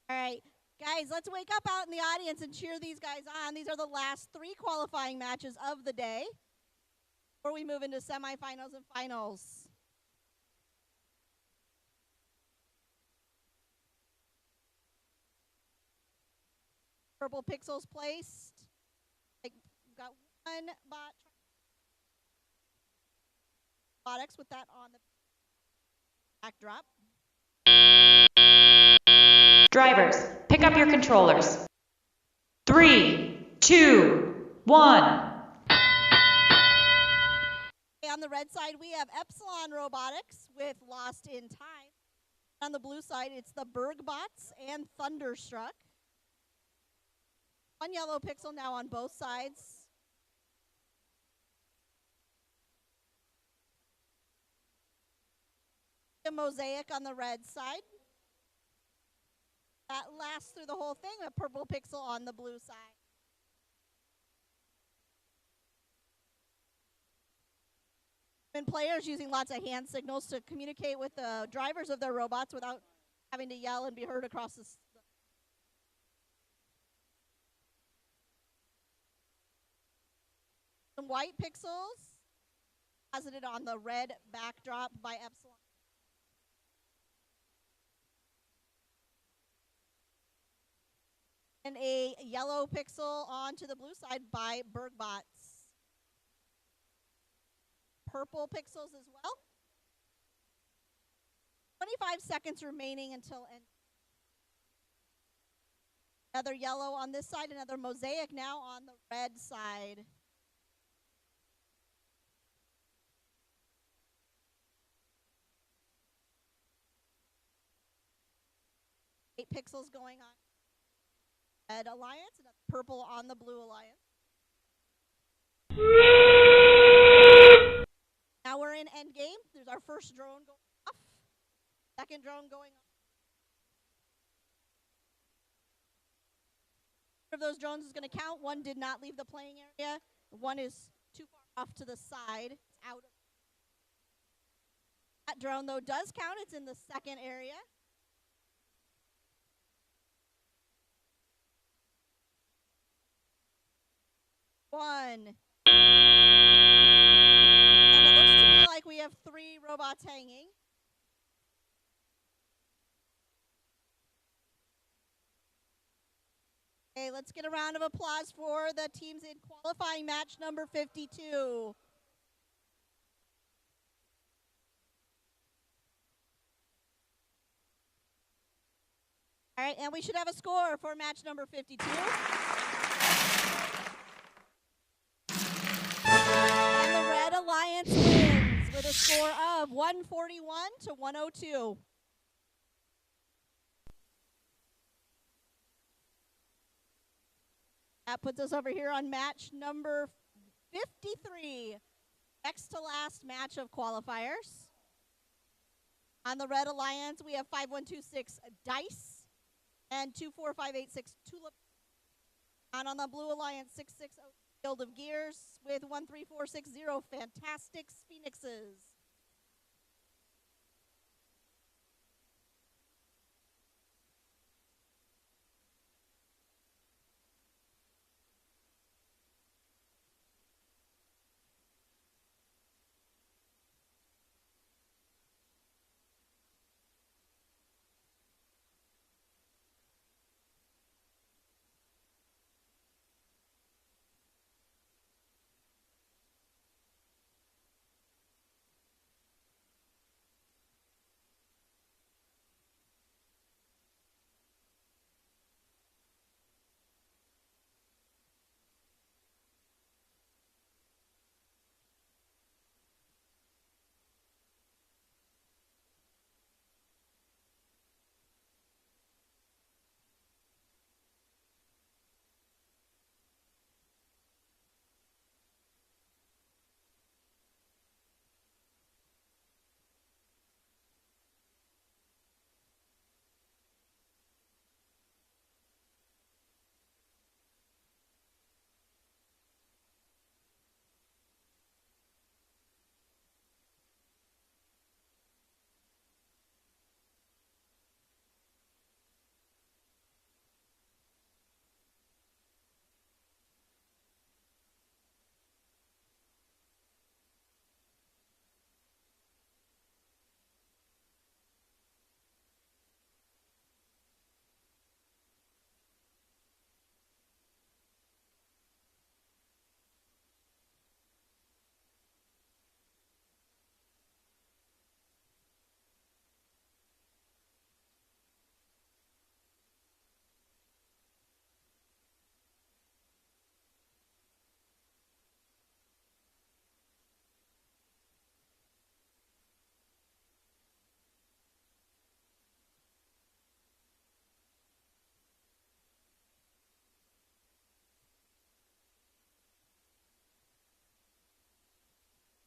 right, guys, let's wake up out in the audience and cheer these guys on. These are the last 3 qualifying matches of the day before we move into semifinals and finals. Purple pixels placed. We've got one bot. Robotics with that on the backdrop.
Drivers, pick up your controllers. 3, 2, 1.
On the red side, we have Epsilon Robotics with Lost in Time. On the blue side, it's the Bergbots and Thunderstruck. One yellow pixel now on both sides. A mosaic on the red side. That lasts through the whole thing, a purple pixel on the blue side. And players using lots of hand signals to communicate with the drivers of their robots without having to yell and be heard across the some white pixels posited on the red backdrop by Epsilon. And a yellow pixel onto the blue side by Bergbots. Purple pixels as well. 25 seconds remaining until end. Another yellow on this side, another mosaic now on the red side. Eight pixels going on Red Alliance, and a purple on the Blue Alliance. Now we're in endgame. There's our first drone going off. Second drone going off. Of those drones is going to count. One did not leave the playing area. One is too far off to the side. It's out of that drone, though, does count. It's in the second area. One. And it looks to me like we have 3 robots hanging. Okay, let's get a round of applause for the teams in qualifying match number 52. All right, and we should have a score for match number 52. And the Red Alliance wins with a score of 141 to 102. That puts us over here on match number 53. Next to last match of qualifiers. On the Red Alliance, we have 5126 Dice and 24586 Tulip. And on the Blue Alliance, 660 Field of Gears with 13460 Fantastic Phoenixes.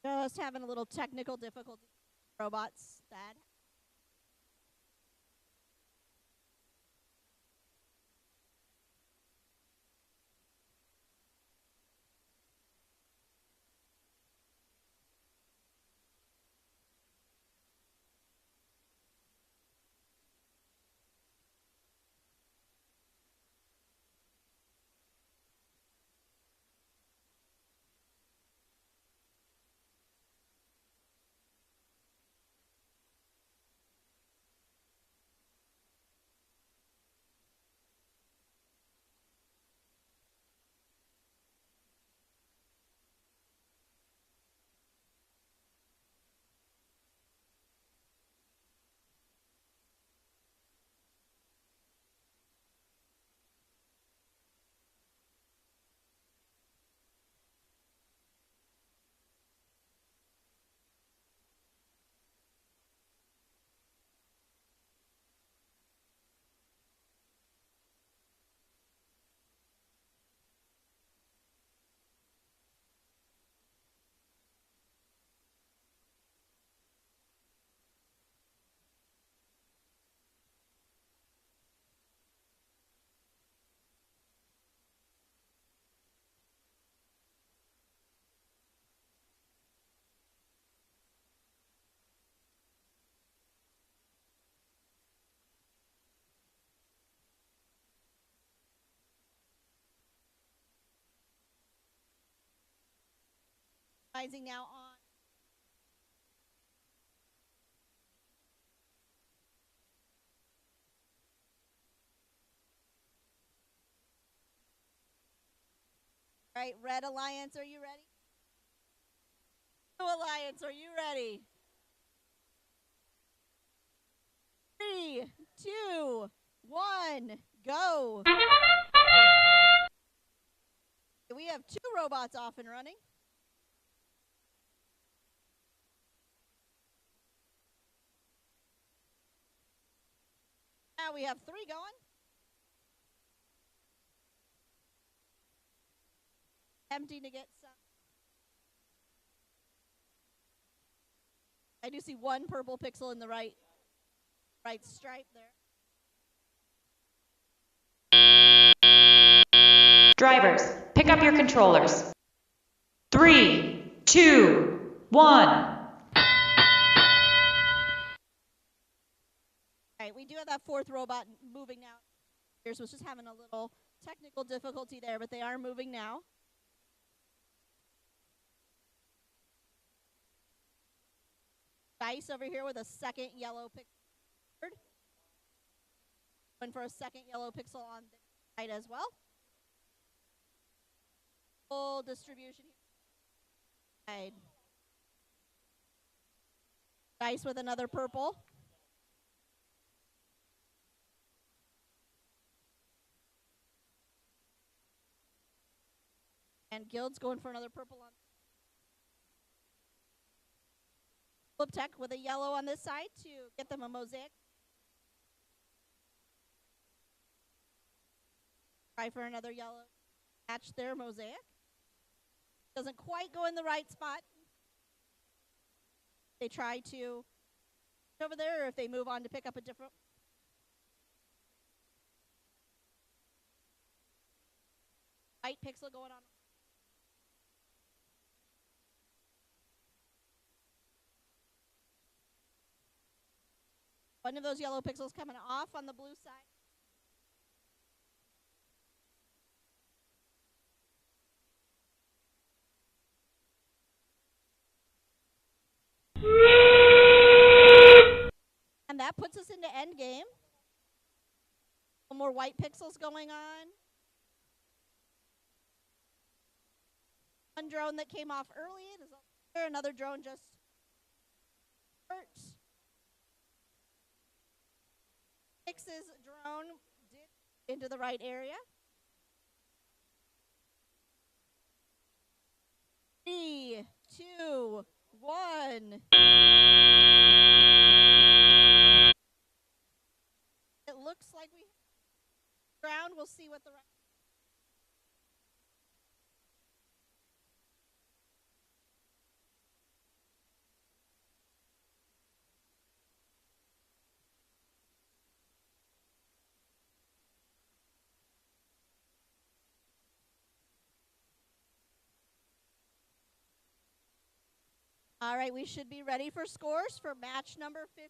Just having a little technical difficulty. Robots that. Rising now on. All right, Red Alliance, are you ready? Blue Alliance, are you ready? 3, 2, 1, go. We have 2 robots off and running. Now we have 3 going. Attempting to get some. I do see 1 purple pixel in the right stripe there.
Drivers, pick up your controllers. 3, 2, 1.
Alright, we do have that 4th robot moving now. Yours was just having a little technical difficulty there, but they are moving now. Dice over here with a second yellow pixel. Going for a second yellow pixel on this side as well. Full distribution here. Dice with another purple. And Guild's going for another purple on. Flip Tech with a yellow on this side to get them a mosaic. Try for another yellow. Match their mosaic. Doesn't quite go in the right spot. They try to over there, or if they move on to pick up a different. White pixel going on. One of those yellow pixels coming off on the blue side. And that puts us into end game. One more white pixels going on. One drone that came off early. There's another drone just hurt. X's drone did into the right area. 3, 2, 1. It looks like we ground. We'll see what the right. All right, we should be ready for scores for match number 50.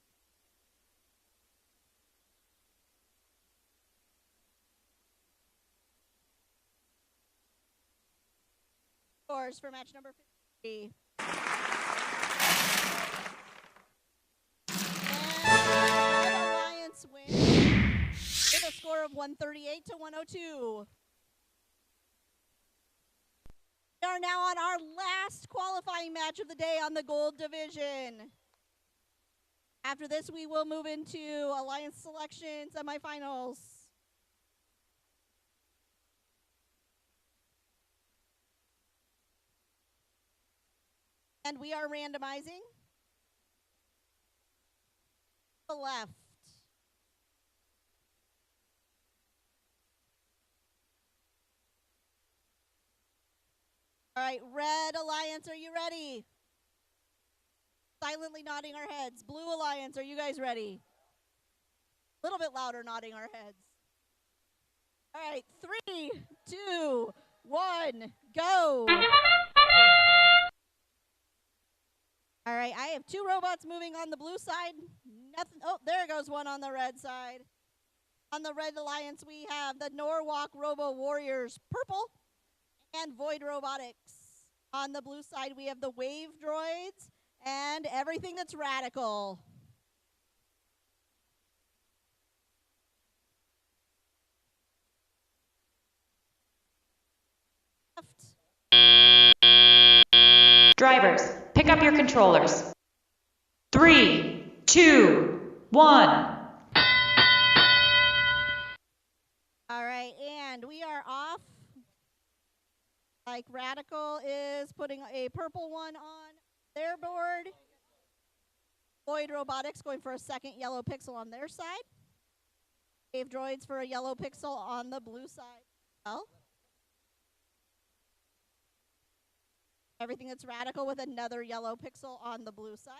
Scores for match number 50. And Alliance wins with a score of 138 to 102. We are now on our last qualifying match of the day on the gold division. After this, we will move into Alliance Selection Semifinals. And we are randomizing the left. All right, Red Alliance, are you ready? Silently nodding our heads. Blue Alliance, are you guys ready? A little bit louder nodding our heads. All right, 3, 2, 1, go. All right, I have 2 robots moving on the blue side. Nothing. Oh, there goes one on the red side. On the Red Alliance, we have the Norwalk Robo Warriors, purple, and Void Robotics. On the blue side, we have the Wave Droids and everything that's radical.
Drivers, pick up your controllers. 3, 2, 1.
Like Radical is putting a purple one on their board. Void Robotics going for a second yellow pixel on their side. Wave Droids for a yellow pixel on the blue side. Well, everything that's Radical with another yellow pixel on the blue side.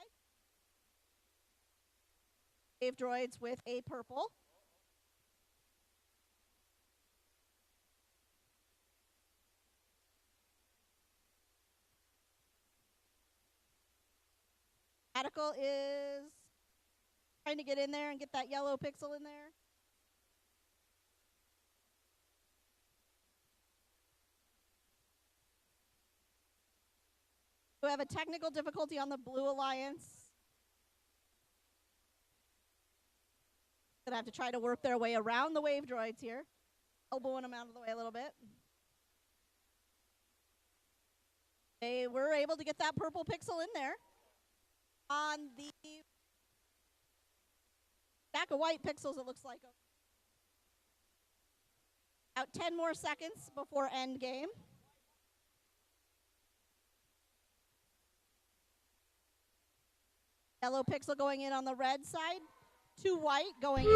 Wave Droids with a purple. Radical is trying to get in there and get that yellow pixel in there. We have a technical difficulty on the Blue Alliance. Gonna have to try to work their way around the Wave Droids here. Elbowing them out of the way a little bit. They were able to get that purple pixel in there. On the stack of white pixels, it looks like. About 10 more seconds before end game. Yellow pixel going in on the red side. 2 white going in.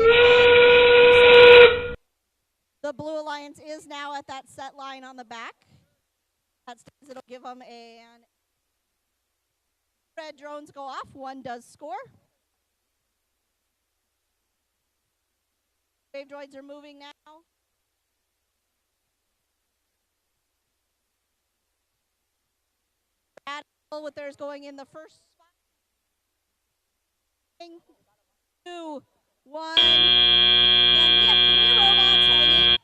The Blue Alliance is now at that set line on the back. That stands, it'll give them an red drones go off. 1 does score. Wave Droids are moving now. Radical with theirs going in the first spot. 2, 1. And we have 3 robots hanging.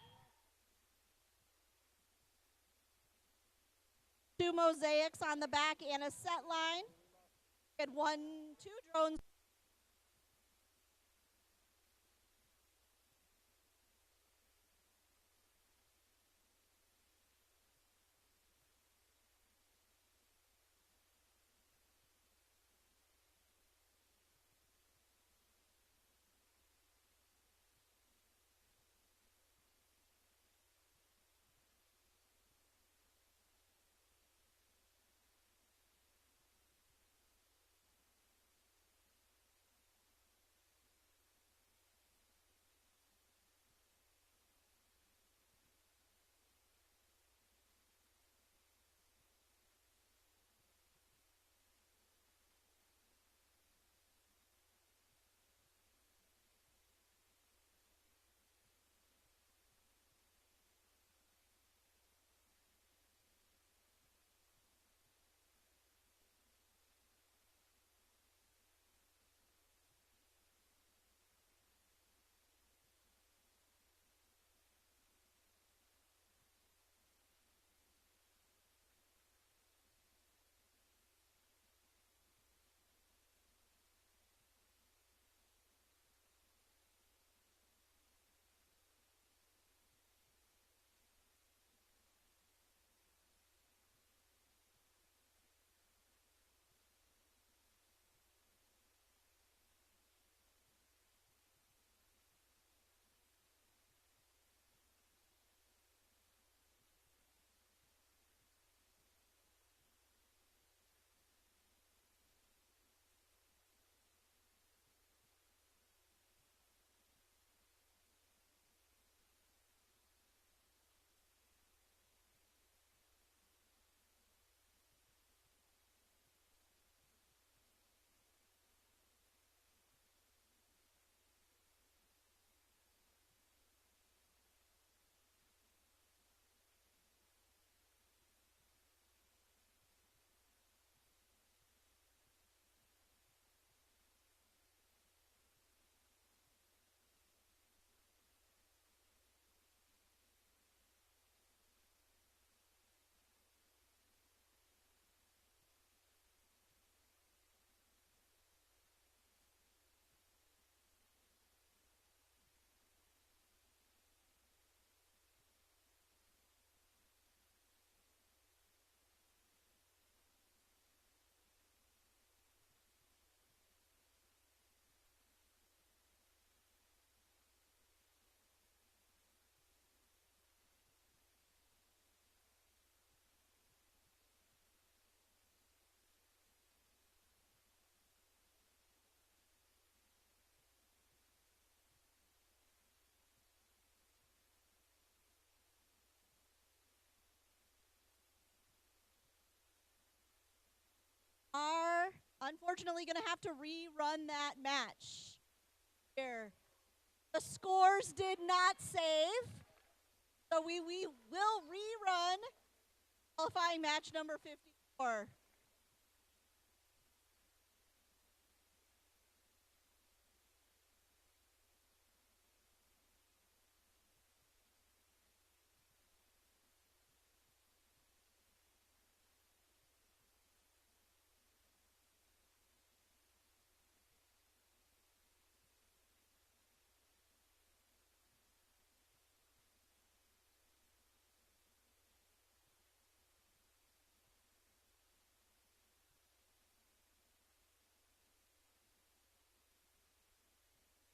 2 mosaics on the back and a set line. We had 2 drones. unfortunately going to have to rerun that match. Here. The scores did not save. So we will rerun qualifying match number 54.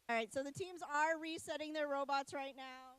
All right, so the teams are resetting their robots right now.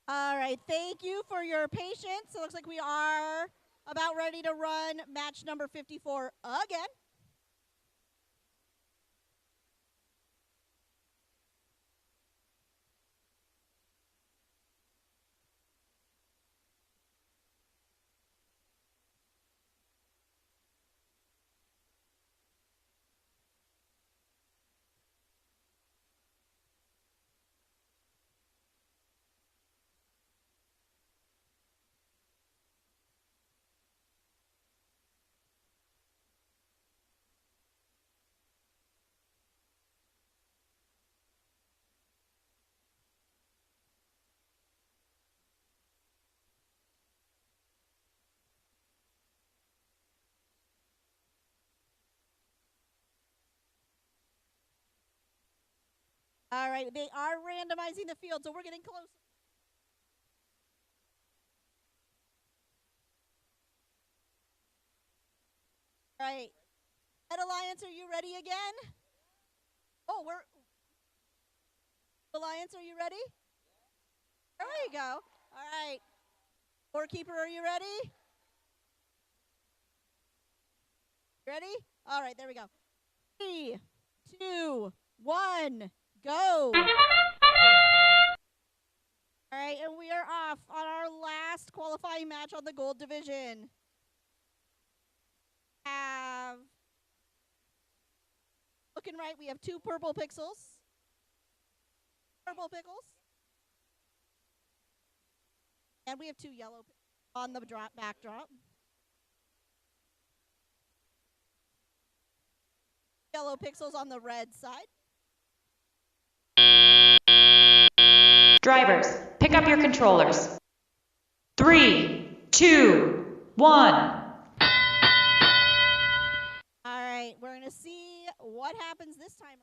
All right, thank you for your patience. It looks like we are about ready to run match number 54 again. All right, they are randomizing the field, so we're getting close. All right, Red Alliance, are you ready again? Oh, Alliance, are you ready? There you go. All right, Scorekeeper, are you ready? Ready? All right, there we go. 3, 2, 1, go. All right, and we are off on our last qualifying match on the gold division. Looking right, we have 2 purple pixels. Purple pickles. And we have 2 yellow on the backdrop. Yellow pixels on the red side.
Drivers, pick up your controllers. 3, 2, 1.
All right, we're going to see what happens this time.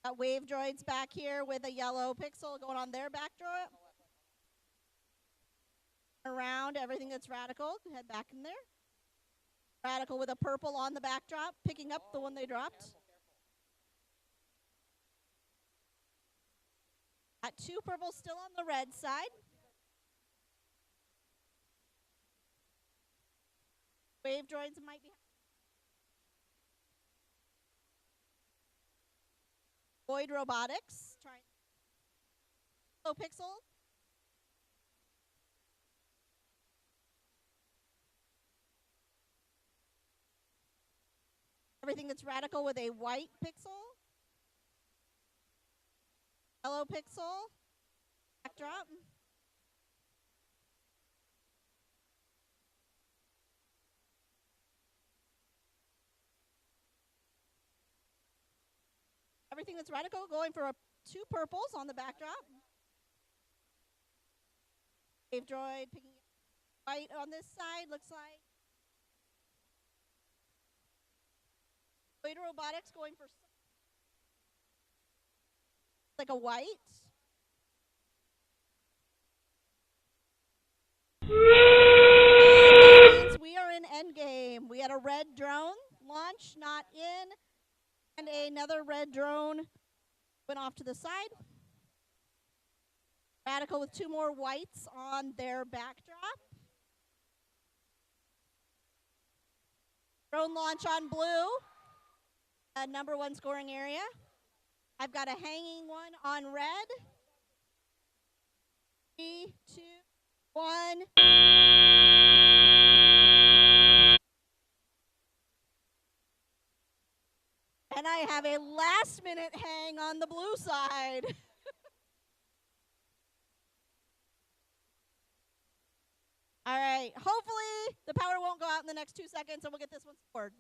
Got wave droids back here with a yellow pixel going on their backdrop. Around everything that's radical, head back in there. Radical with a purple on the backdrop, picking up the one they dropped. Got 2 purples still on the red side. Wave droids might be. Void Robotics. Yellow pixel. Everything that's radical with a white pixel. Yellow pixel. Backdrop. Everything that's radical going for 2 purples on the backdrop. Wave droid picking white on this side, looks like. Void Robotics going for like a white. We are in endgame. We had a red drone launch, not in, and another red drone went off to the side. Radical with 2 more whites on their backdrop. Drone launch on blue. Number 1 scoring area. I've got a hanging one on red. 3, 2, 1. And I have a last-minute hang on the blue side. All right. Hopefully, the power won't go out in the next 2 seconds, and we'll get this one scored.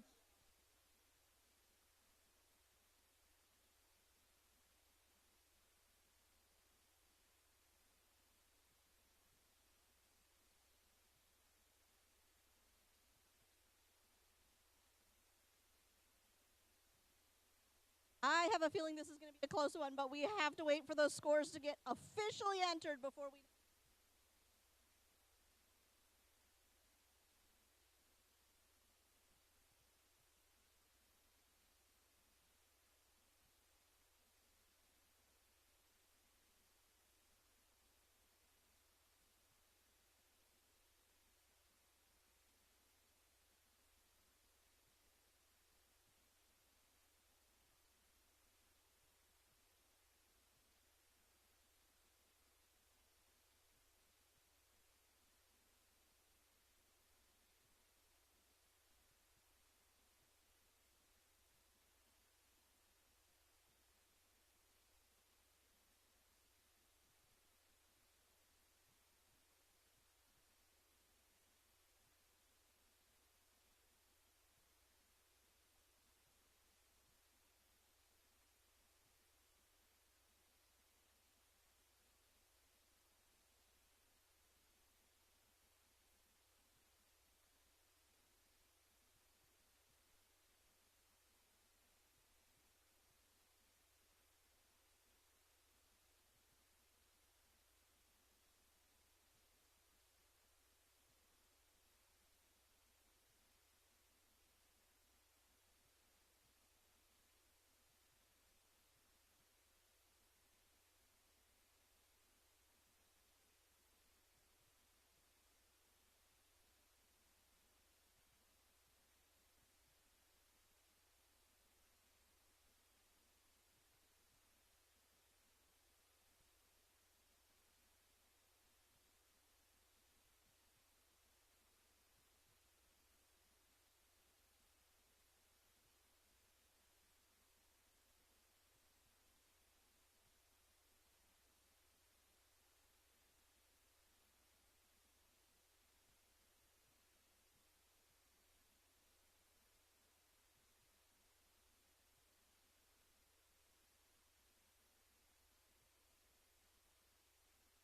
I have a feeling this is going to be a close one, but we have to wait for those scores to get officially entered before we...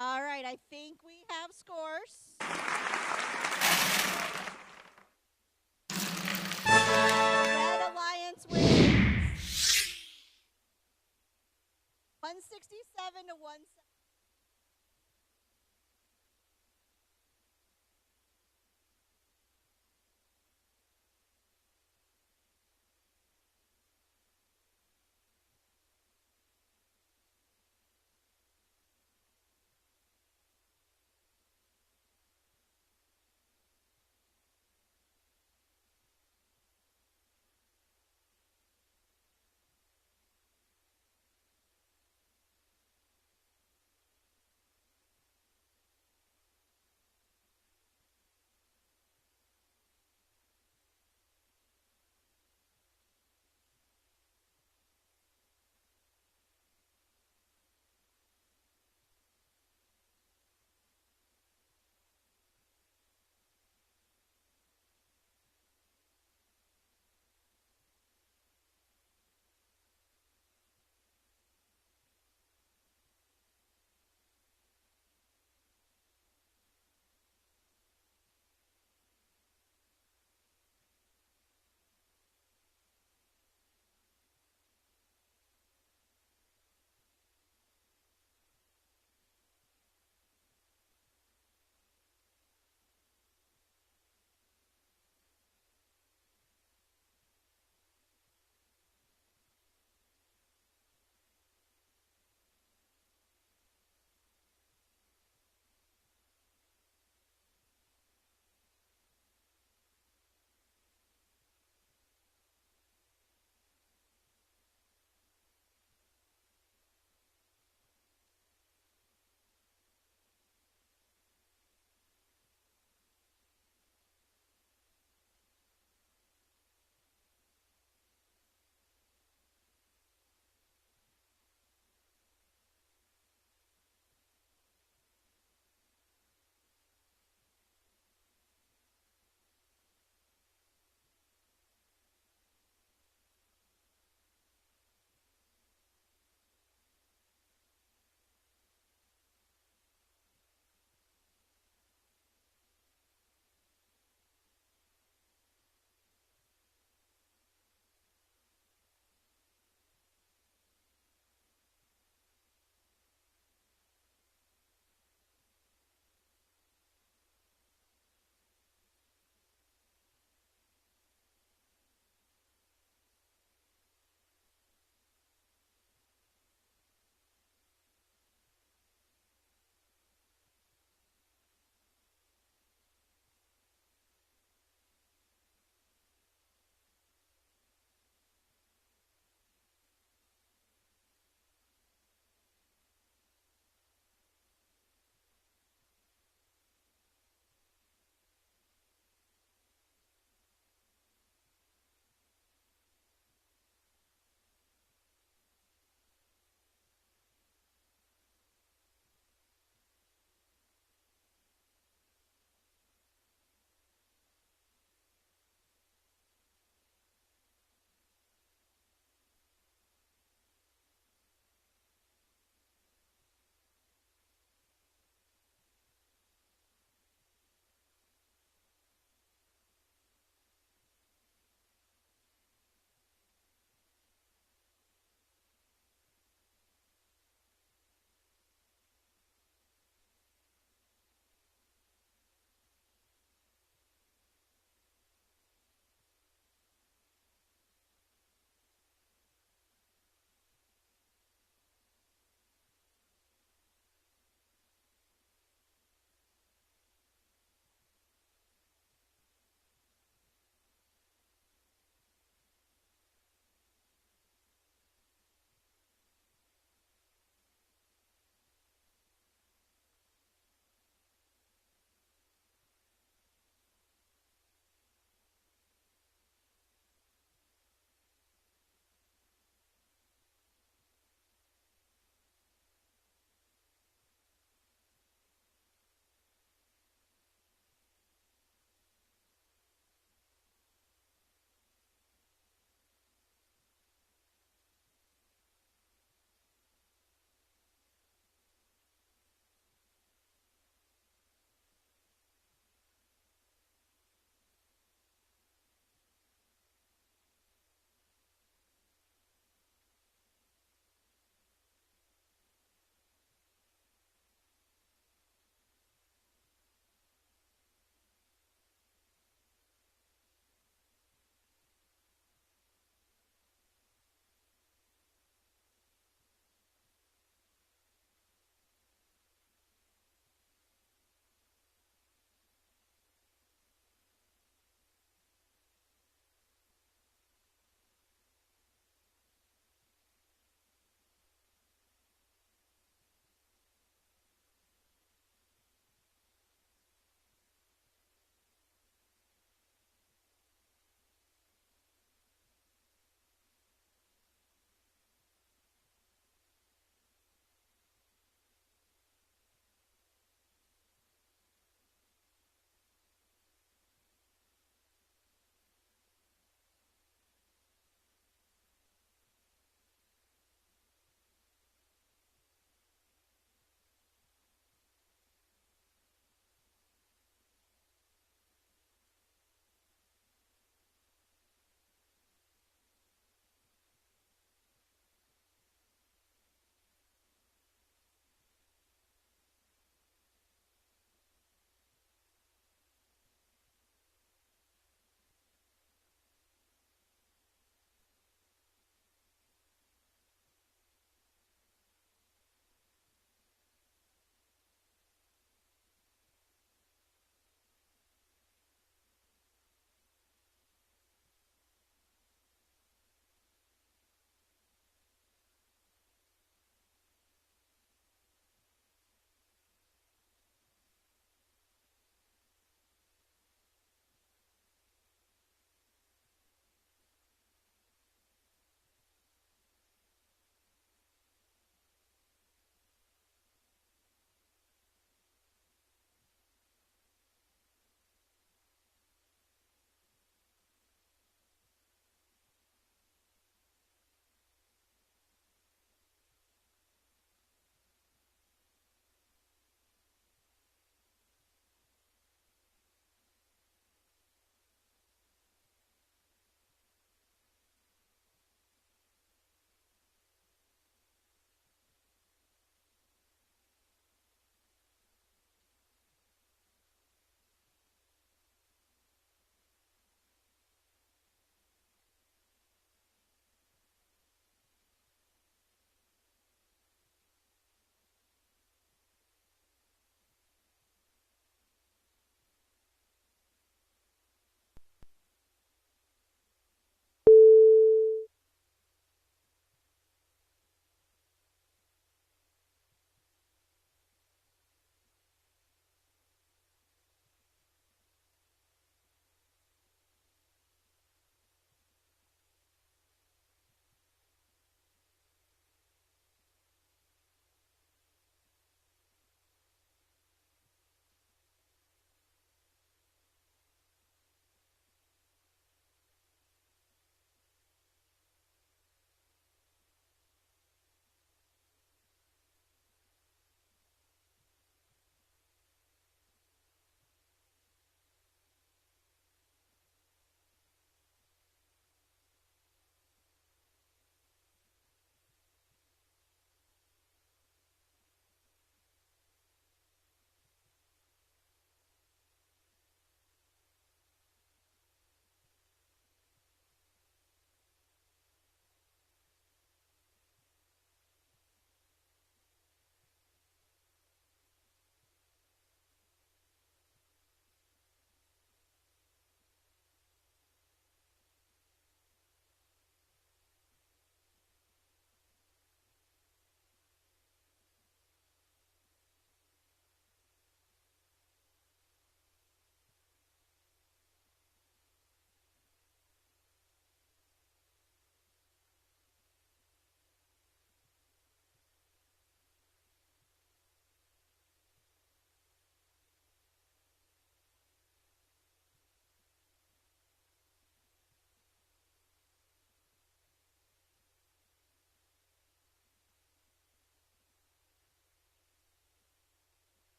All right, I think we have scores. Red Alliance wins 167 to 170.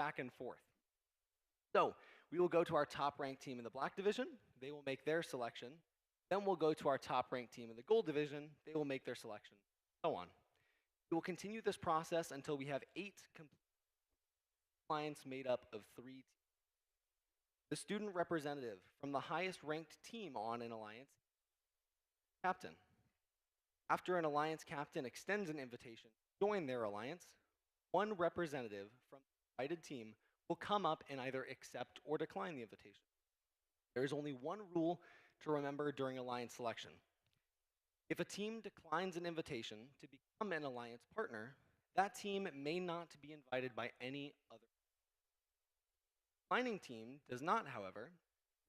back and forth. So we will go to our top-ranked team in the black division. They will make their selection. Then we'll go to our top-ranked team in the gold division. They will make their selection, so on. We will continue this process until we have 8 complete alliances made up of 3 teams. The student representative from the highest-ranked team on an alliance, captain. After an alliance captain extends an invitation to join their alliance, one representative from the invited team will come up and either accept or decline the invitation. There is only one rule to remember during alliance selection. If a team declines an invitation to become an alliance partner, that team may not be invited by any other. The declining team does not, however,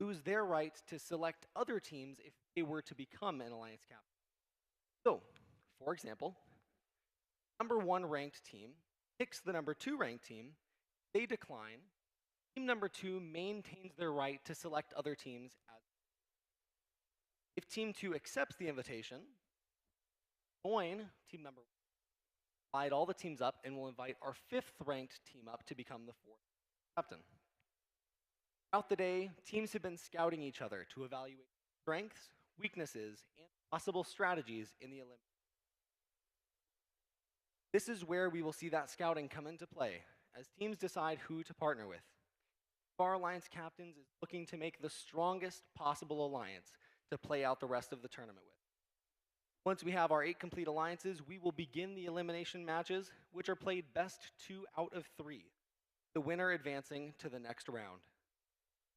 lose their right to select other teams if they were to become an alliance captain. So, for example, number 1 ranked team picks the number 2 ranked team, they decline, team number 2 maintains their right to select other teams as. If team 2 accepts the invitation, join team number 1, divide all the teams up, and we'll invite our 5th ranked team up to become the 4th captain. Throughout the day, teams have been scouting each other to evaluate strengths, weaknesses, and possible strategies in the elimination. This is where we will see that scouting come into play, as teams decide who to partner with. Our alliance captains is looking to make the strongest possible alliance to play out the rest of the tournament with. Once we have our 8 complete alliances, we will begin the elimination matches, which are played best 2 out of 3, the winner advancing to the next round.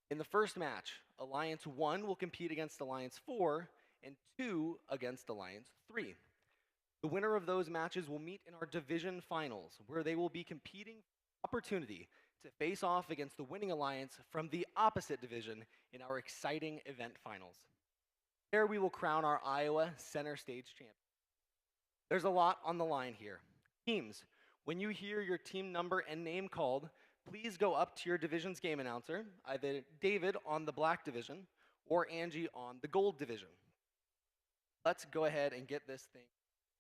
In the first match, Alliance 1 will compete against Alliance 4, and 2 against Alliance 3. The winner of those matches will meet in our division finals, where they will be competing for the opportunity to face off against the winning alliance from the opposite division in our exciting event finals. There we will crown our Iowa Center Stage champion. There's a lot on the line here. Teams, when you hear your team number and name called, please go up to your division's game announcer, either David on the black division or Angie on the gold division. Let's go ahead and get this thing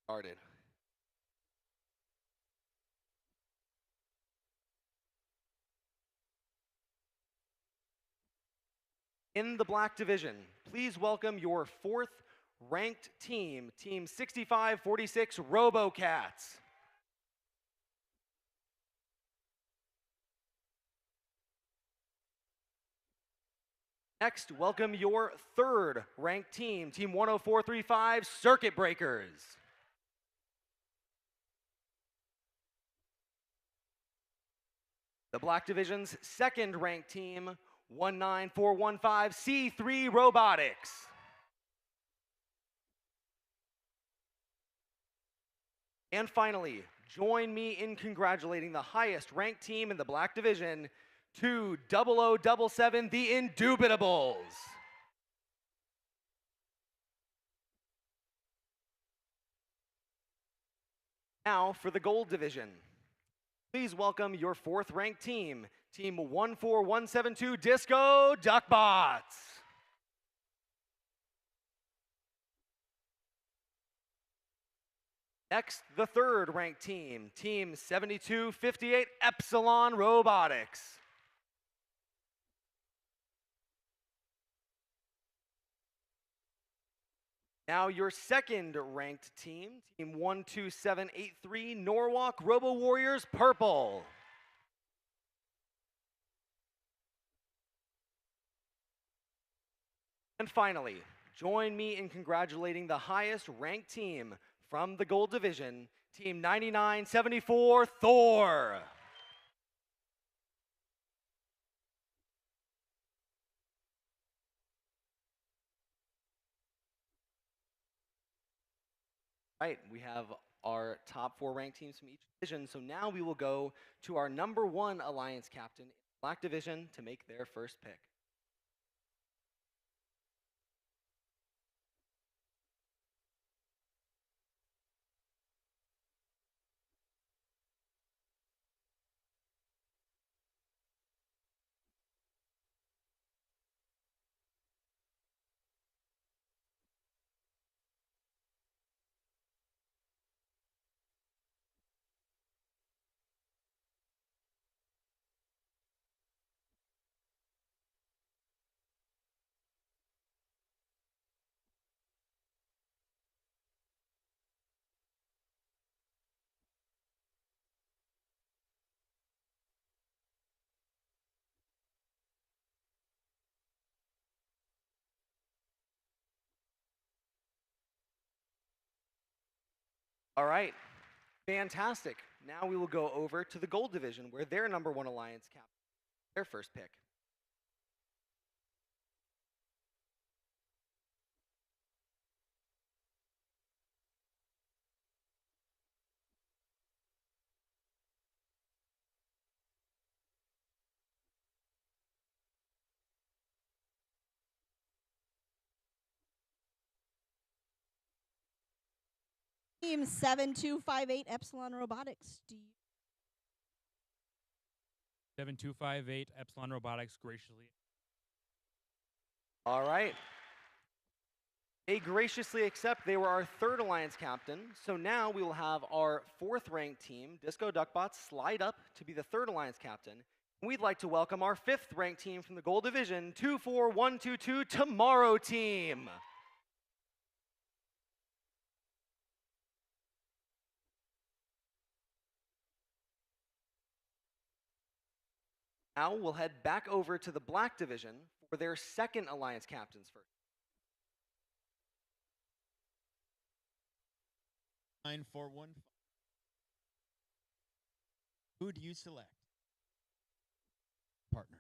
started. In the black division, please welcome your 4th ranked team, Team 6546 RoboCats. Next, welcome your 3rd ranked team, Team 10435 Circuit Breakers. The Black Division's 2nd ranked team, 19415 C3 Robotics. And finally, join me in congratulating the highest ranked team in the Black Division, 20077 The Indubitables. Now for the gold division. Please welcome your 4th ranked team, Team 14172 Disco Duckbots. Next, the 3rd ranked team, Team 7258 Epsilon Robotics. Now your 2nd ranked team, Team 12783 Norwalk Robo Warriors Purple. And finally, join me in congratulating the highest ranked team from the gold division, Team 9974 Thor. Right, we have our top 4 ranked teams from each division, so now we will go to our number 1 alliance captain in the black division to make their first pick. All right, fantastic. Now we will go over to the gold division where their #1 alliance captain, their first pick.
Team 7258 Epsilon Robotics.
7258 Epsilon Robotics graciously.
All right. They graciously accept. They were our 3rd alliance captain. So now we will have our 4th ranked team, Disco Duckbots, slide up to be the 3rd alliance captain. We'd like to welcome our 5th ranked team from the gold division, 24122 Tomorrow Team. Now we'll head back over to the black division for their 2nd alliance captains first.
9415. Who do you select? Partner.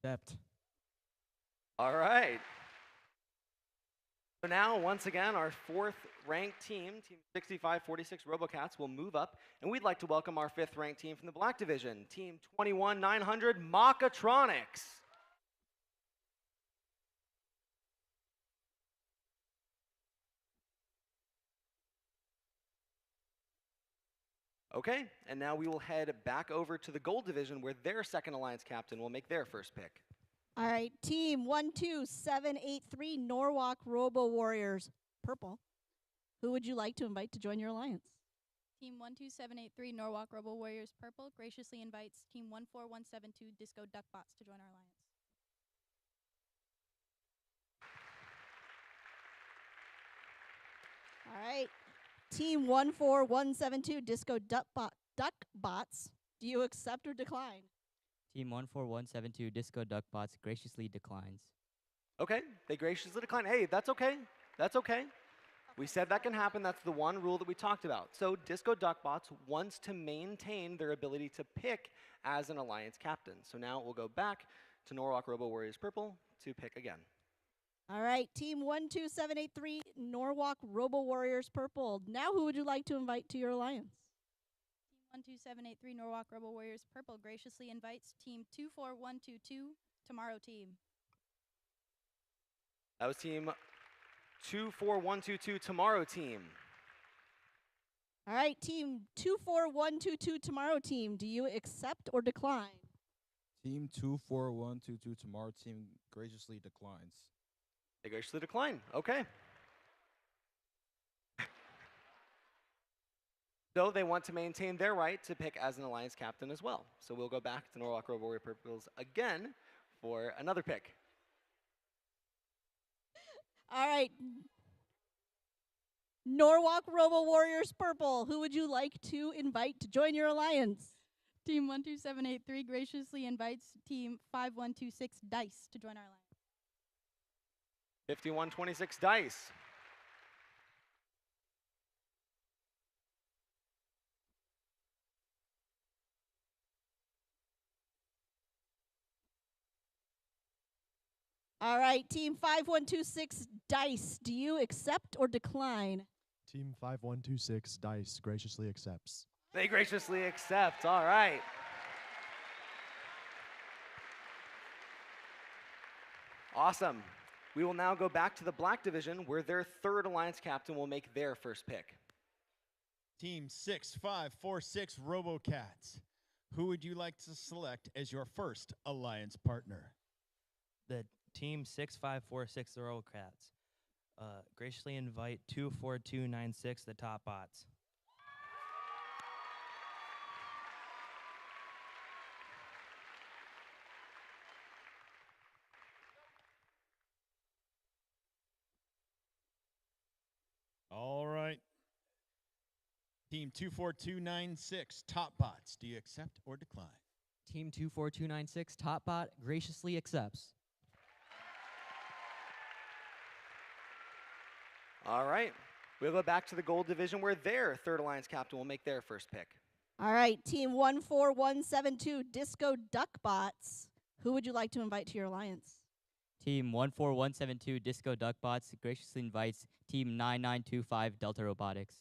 Accept.
All right. So now, once again, our 4th ranked team, Team 6546 RoboCats, will move up, and we'd like to welcome our 5th ranked team from the black division, Team 21900 Makatronics. Okay, and now we will head back over to the gold division where their 2nd alliance captain will make their first pick.
All right, Team 12783 Norwalk Robo Warriors, purple. Who would you like to invite to join your alliance?
Team 12783 Norwalk Robo Warriors, purple, graciously invites Team 14172 Disco Duckbots to join our alliance.
All right, Team 14172 Disco Duckbots. Do you accept or decline?
Team 14172 Disco Duckbots graciously declines.
Okay, they graciously decline. Hey, that's okay. That's okay. We said that can happen. That's the one rule that we talked about. So Disco Duckbots wants to maintain their ability to pick as an alliance captain. So now we'll go back to Norwalk Robo Warriors Purple to pick again.
All right, Team 12783 Norwalk Robo Warriors Purple. Now who would you like to invite to your alliance?
Team 12783 Norwalk Robo Warriors, purple, graciously invites Team 24122 Tomorrow Team.
That was Team 24122 Tomorrow Team.
All right, Team 24122 Tomorrow Team. Do you accept or decline?
Team 24122 Tomorrow Team graciously declines.
They graciously decline. Okay. So they want to maintain their right to pick as an alliance captain as well. So we'll go back to Norwalk Robo Warrior Purples again for another pick.
All right. Norwalk Robo Warriors Purple. Who would you like to invite to join your alliance?
Team 12783 graciously invites Team 5126 Dice to join our alliance.
5126 Dice.
All right, Team 5126 Dice. Do you accept or decline?
Team 5126 Dice graciously accepts.
They graciously accept. All right. Awesome. We will now go back to the black division where their third alliance captain will make their first pick.
Team 6546 RoboCats. Who would you like to select as your first alliance partner?
The Team 6546 RoboCats graciously invite 24296 the Top Bots.
Team 24296, Top Bots, do you accept or decline?
Team 24296, Top Bot, graciously accepts.
All right. We'll go back to the gold division where their third alliance captain will make their first pick.
All right, team 14172, Disco Duck Bots. Who would you like to invite to your alliance?
Team 14172, Disco Duck Bots, graciously invites Team 9925, Delta Robotics.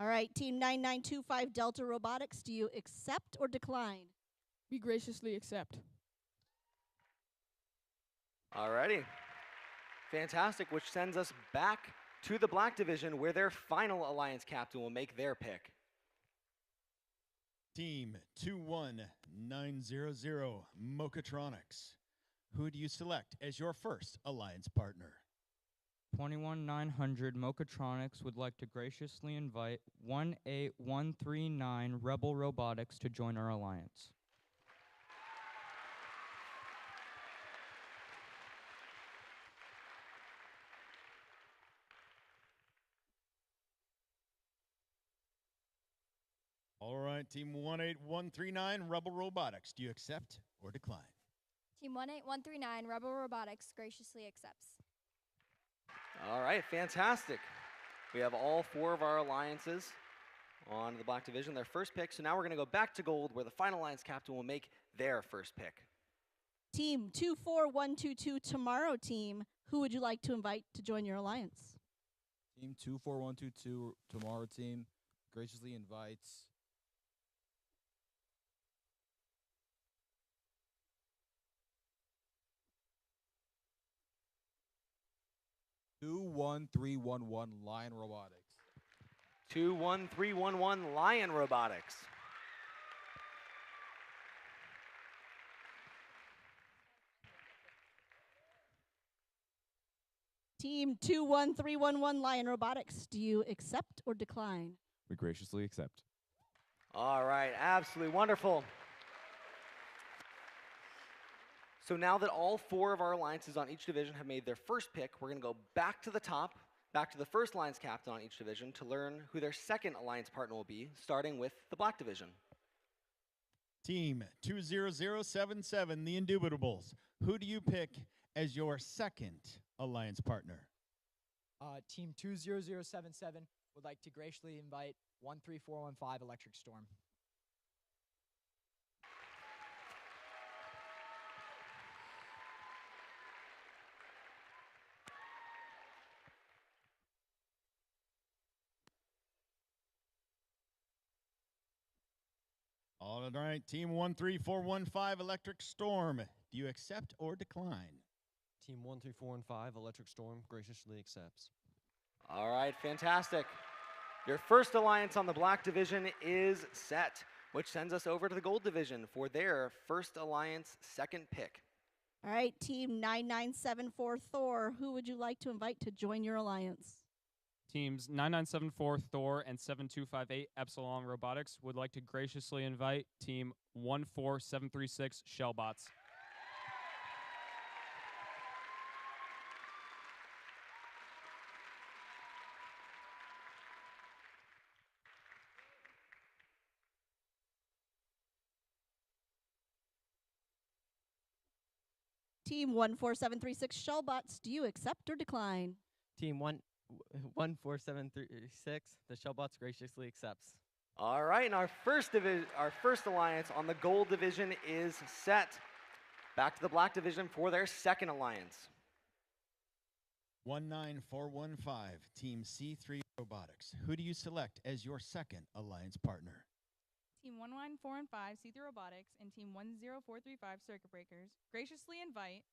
All right, team 9925, Delta Robotics. Do you accept or decline?
We graciously accept.
Alrighty. Fantastic, which sends us back to the black division where their final alliance captain will make their pick.
Team 21900, Mochatronics. Who do you select as your first alliance partner?
21900 Mochatronics would like to graciously invite 18139 Rebel Robotics to join our alliance.
All right, Team 18139 Rebel Robotics, do you accept or decline?
Team 18139 Rebel Robotics graciously accepts.
All right, fantastic. We have all four of our alliances on the black division, their first pick. So now we're going to go back to gold where the final alliance captain will make their first pick.
Team 24122, Tomorrow Team. Who would you like to invite to join your alliance?
Team 24122, Tomorrow Team, graciously invites 21311 Lion Robotics.
21311 Lion Robotics.
Team 21311 Lion Robotics. Do you accept or decline?
We graciously accept.
All right, absolutely wonderful. So now that all four of our alliances on each division have made their first pick, we're going to go back to the top, back to the first alliance captain on each division to learn who their second alliance partner will be, starting with the black division.
Team 20077, the Indubitables. Who do you pick as your second alliance partner?
Team 20077 would like to graciously invite 13415 Electric Storm.
All right, Team 13415 Electric Storm. Do you accept or decline?
Team 13415 Electric Storm graciously accepts.
All right, fantastic. Your first alliance on the black division is set, which sends us over to the gold division for their first alliance second pick.
All right, Team 9974 Thor. Who would you like to invite to join your alliance?
Teams 9974 Thor and 7258 Epsilon Robotics would like to graciously invite Team 14736 Shellbots.
Team 14736 Shellbots, do you accept or decline?
Team 14736, the Shellbots graciously accepts.
All right, and our first alliance on the gold division is set. Back to the black division for their second alliance.
19415, Team C3 Robotics. Who do you select as your second alliance partner?
Team 19415 C3 Robotics and Team 10435 Circuit Breakers graciously invite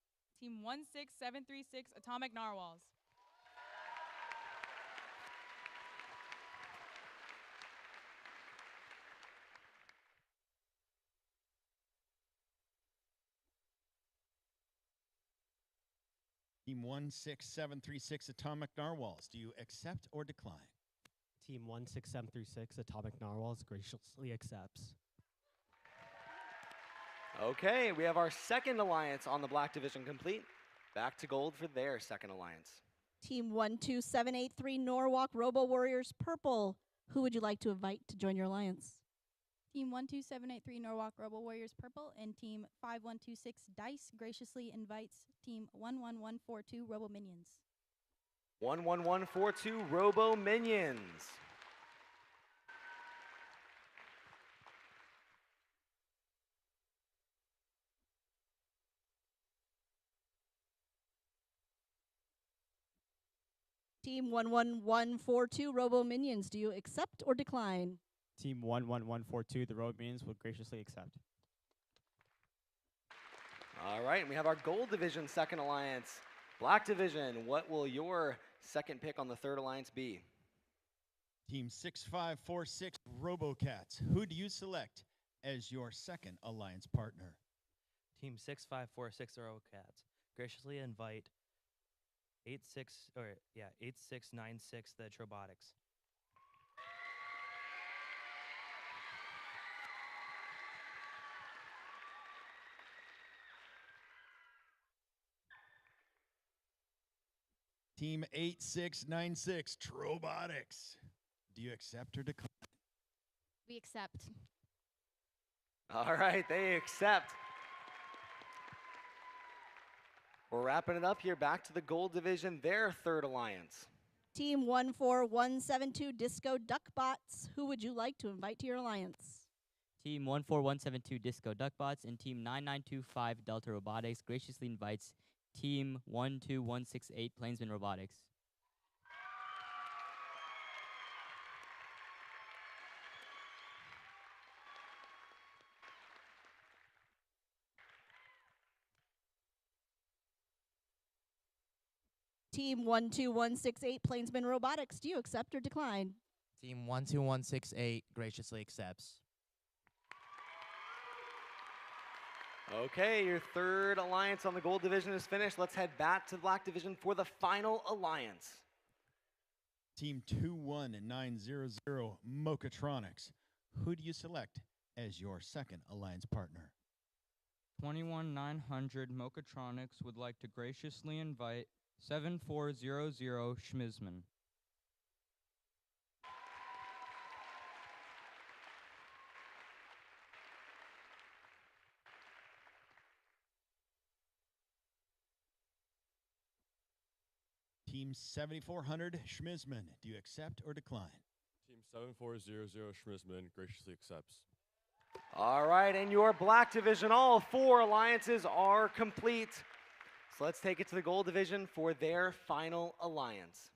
Team 16736 Atomic Narwhals.
Team 16736 Atomic Narwhals. Do you accept or decline?
Team 16736 Atomic Narwhals graciously accepts.
Okay, we have our second alliance on the black division complete. Back to gold for their second alliance.
Team 12783 Norwalk Robo Warriors Purple. Who would you like to invite to join your alliance?
Team 12783 Norwalk Robo Warriors Purple and Team 5126 Dice graciously invites Team 11142 Robo Minions.
11142 Robo Minions.
Team 11142 Robo Minions, do you accept or decline?
Team 11142, the Road Minions, will graciously accept.
All right, and we have our gold division second alliance. Black division, what will your second pick on the third alliance be?
Team 6546 RoboCats. Who do you select as your second alliance partner?
Team 6546 RoboCats. Graciously invite 8696 the Robotics.
Team 8696 Robotics. Do you accept or decline?
We accept.
All right, they accept. We're wrapping it up here. Back to the gold division, their third alliance.
Team 14172 Disco Duckbots. Who would you like to invite to your alliance?
Team 14172 Disco Duckbots and Team 9925 Delta Robotics graciously invites Team 12168 Plainsman Robotics.
Team 12168 Plainsman Robotics, do you accept or decline?
Team 12168 graciously accepts.
Okay, your third alliance on the gold division is finished. Let's head back to the black division for the final alliance.
Team 21900 Mochatronics. Who do you select as your second alliance partner?
21900 Mochatronics would like to graciously invite 7400 Schmizman.
Team 7400 Schmizman. Do you accept or decline?
Team 7400 Schmizman graciously accepts.
All right, and your black division, all four alliances are complete. So let's take it to the gold division for their final alliance.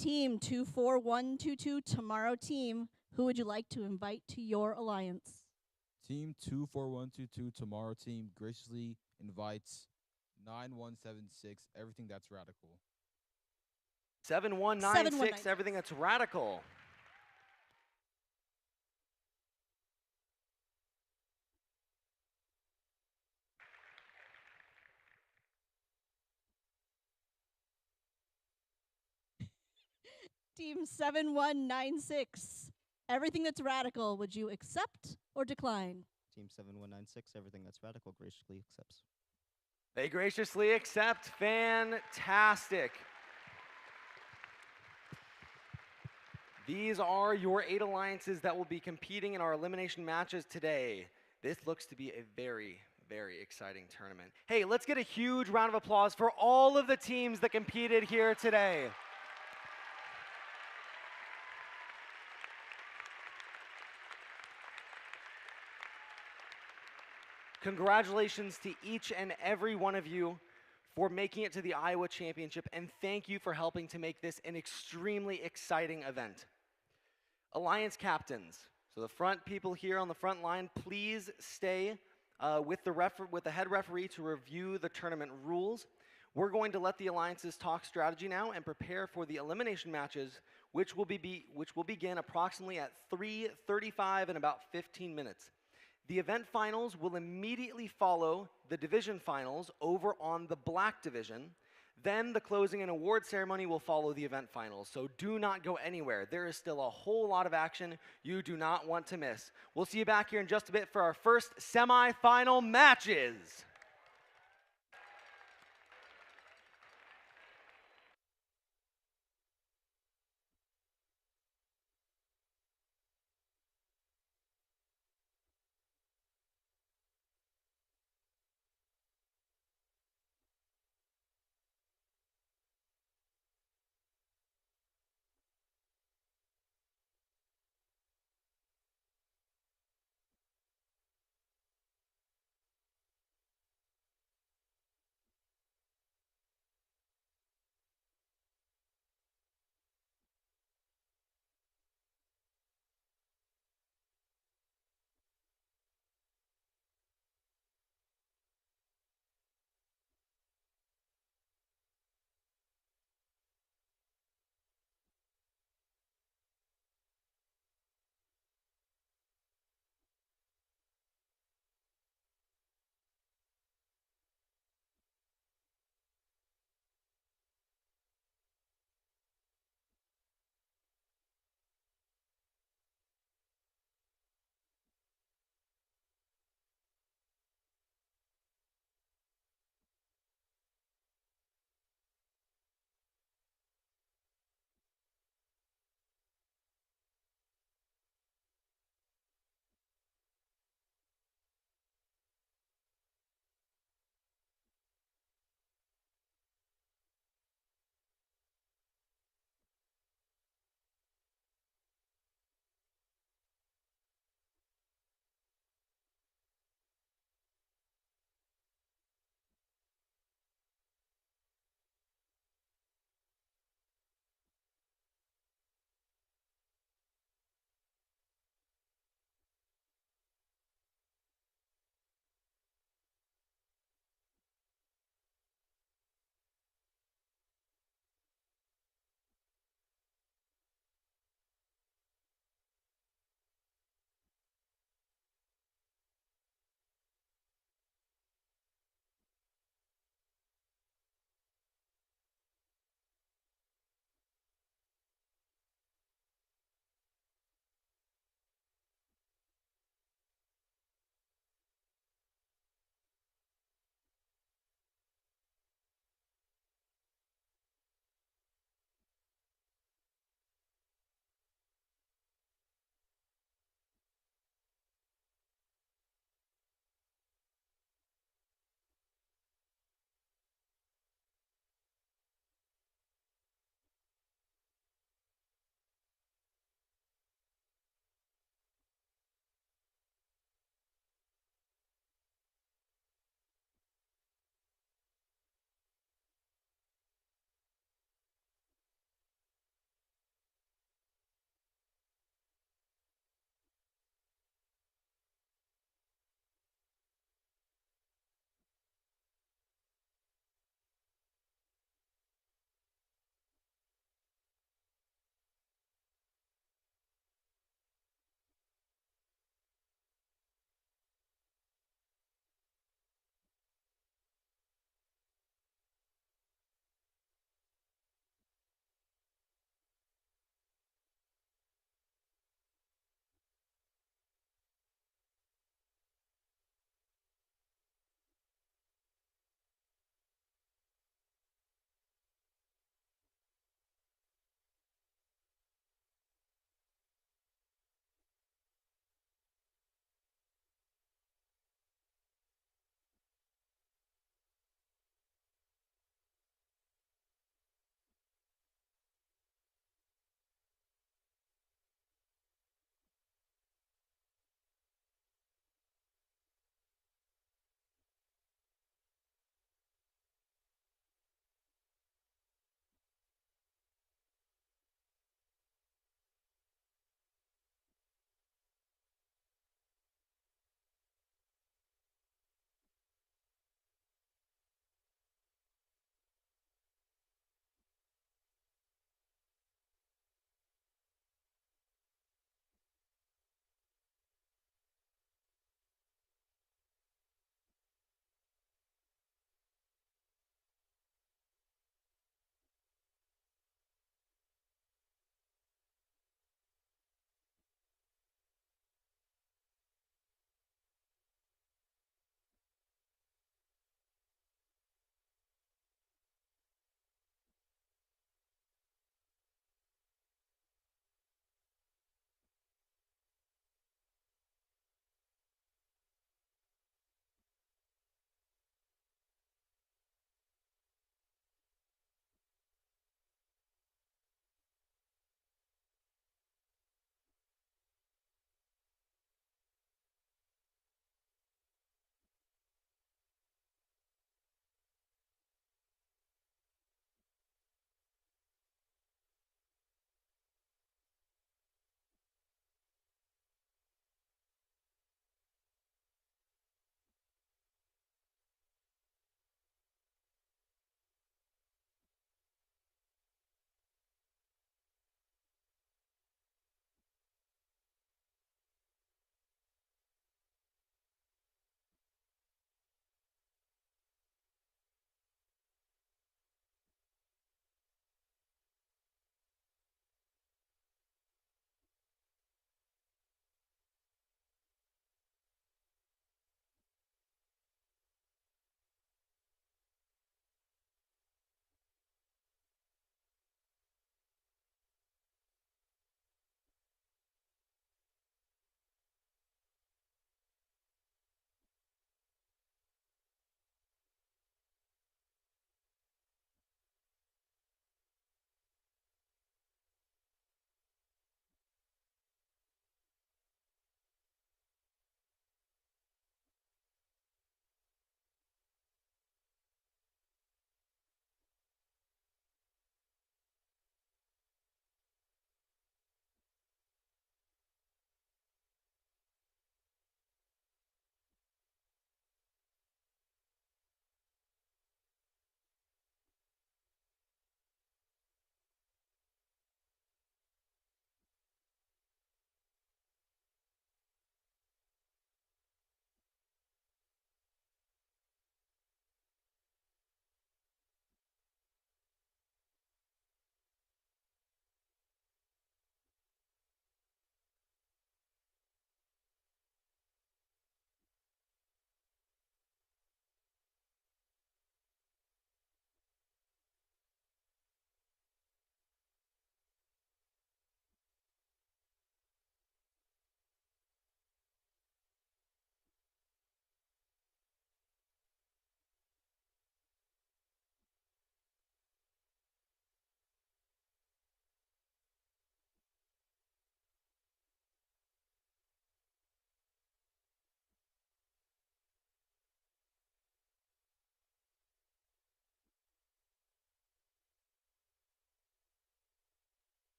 Team 24122 Tomorrow Team, who would you like to invite to your alliance?
Team 24122 Tomorrow Team graciously invites 9176 Everything That's Radical.
7196 Everything That's Radical.
Team 7196 Everything That's Radical, would you accept or decline?
Team 7196 Everything That's Radical graciously accepts.
They graciously accept. Fantastic. These are your 8 alliances that will be competing in our elimination matches today. This looks to be a very, very exciting tournament. Hey, let's get a huge round of applause for all of the teams that competed here today. Congratulations to each and every one of you for making it to the Iowa Championship, and thank you for helping to make this an extremely exciting event. Alliance captains, so the front people here on the front line, please stay with the head referee to review the tournament rules. We're going to let the alliances talk strategy now and prepare for the elimination matches, which will begin approximately at 3:35 in about 15 minutes. The event finals will immediately follow the division finals over on the black division. Then the closing and award ceremony will follow the event finals, so do not go anywhere. There is still a whole lot of action you do not want to miss. We'll see you back here in just a bit for our first semifinal matches.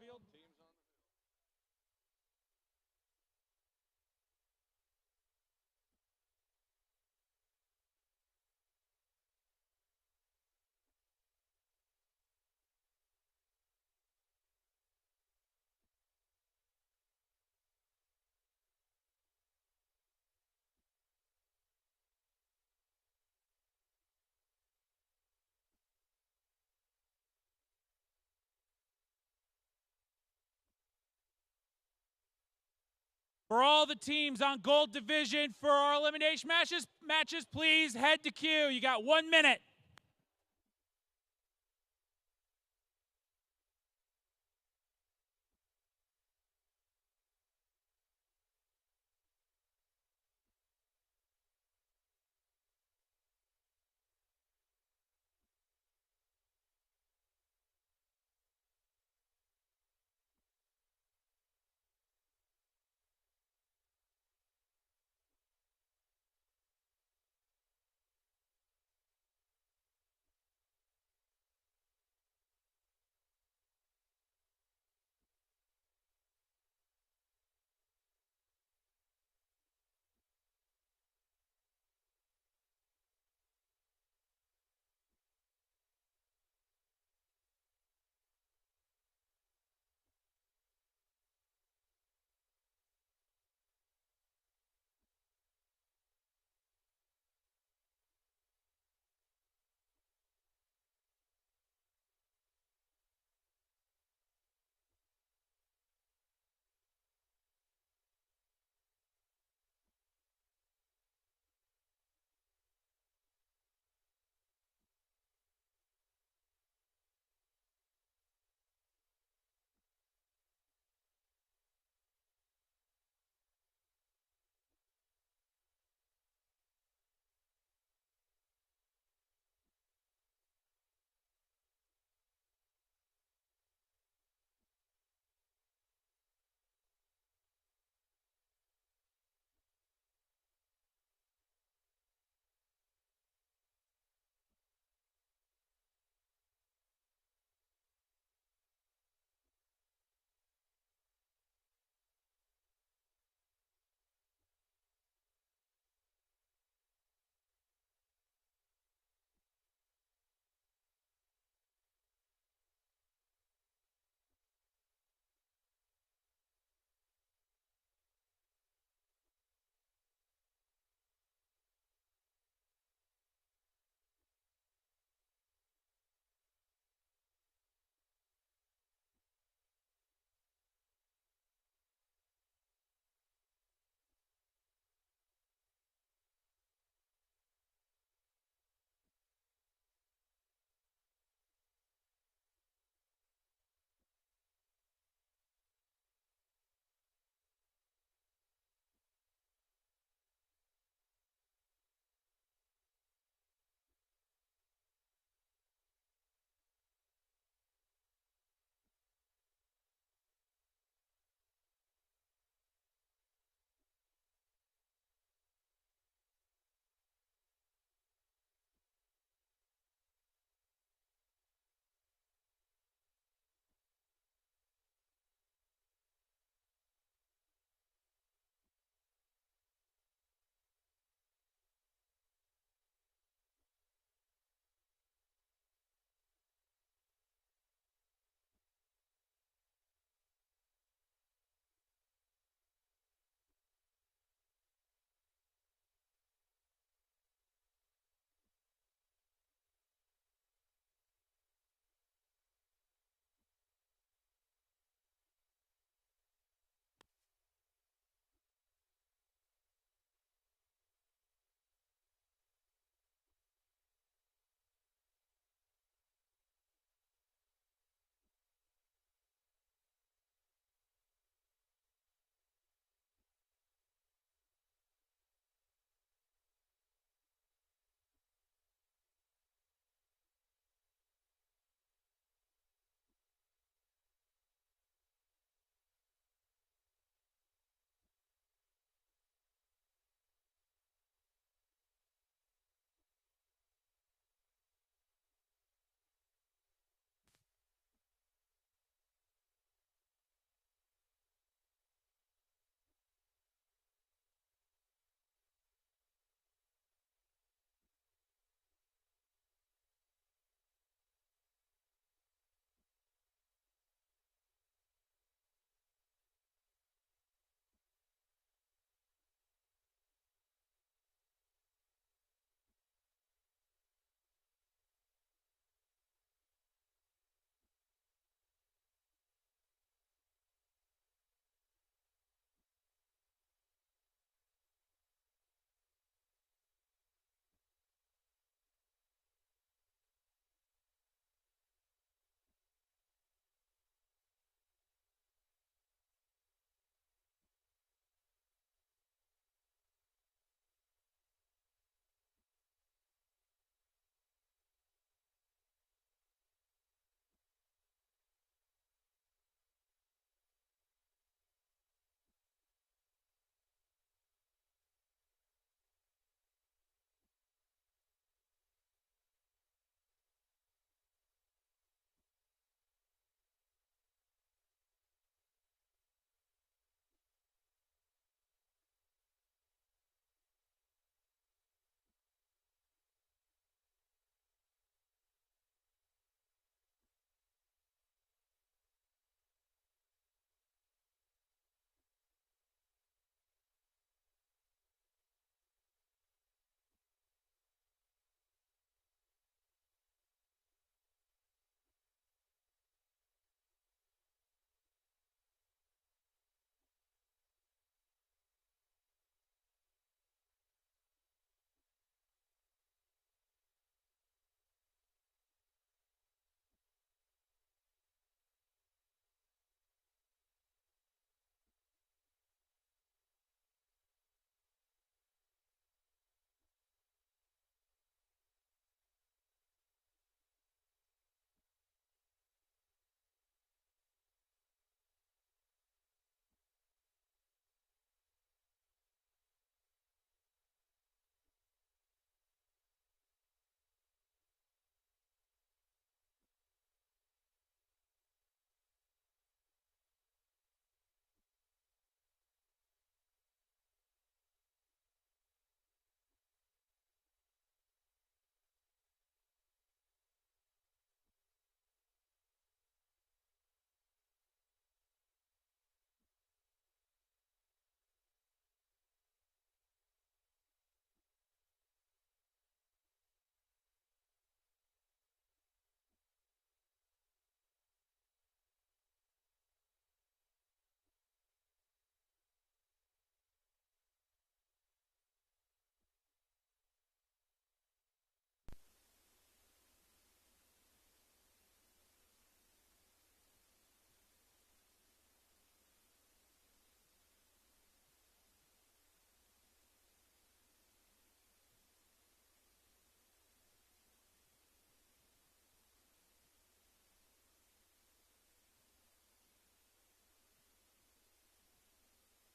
field. For all the teams on Gold Division for our elimination matches, please head to queue. You got 1 minute.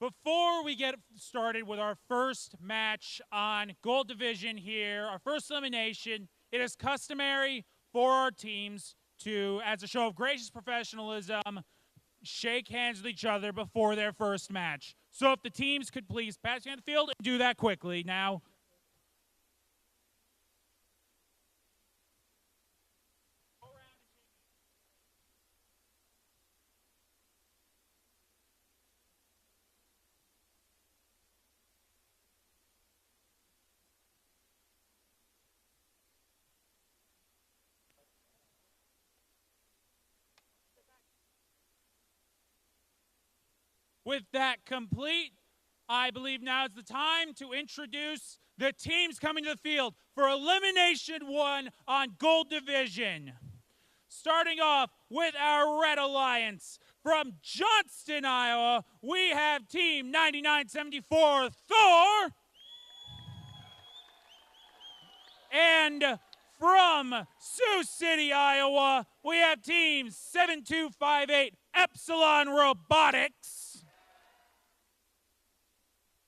Before we get started with our first match on Gold Division here, our first elimination, it is customary for our teams to, as a show of gracious professionalism, shake hands with each other before their first match. So if the teams could please pass me on the field and do that quickly now. With that complete, I believe now is the time to introduce the teams coming to the field for Elimination 1 on Gold Division. Starting off with our Red Alliance. From Johnston, Iowa, we have Team 9974 Thor. And from Sioux City, Iowa, we have Team 7258 Epsilon Robotics.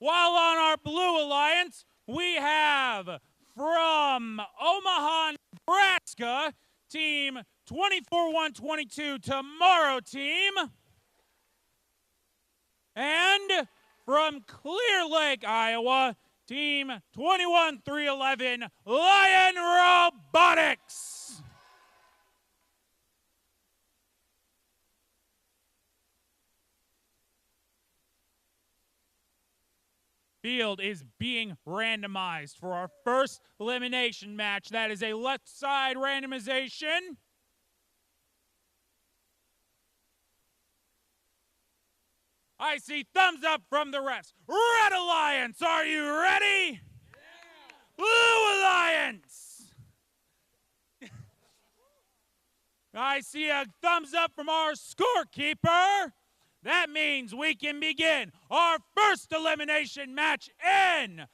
While on our Blue Alliance, we have from Omaha, Nebraska, Team 24122 Tomorrow Team. And from Clear Lake, Iowa, Team 21311 Lion Robotics. Field is being randomized for our first elimination match. That is a left side randomization. I see thumbs up from the refs. Red Alliance, are you ready? Yeah. Blue Alliance. I see a thumbs up from our scorekeeper. That means we can begin our first elimination match in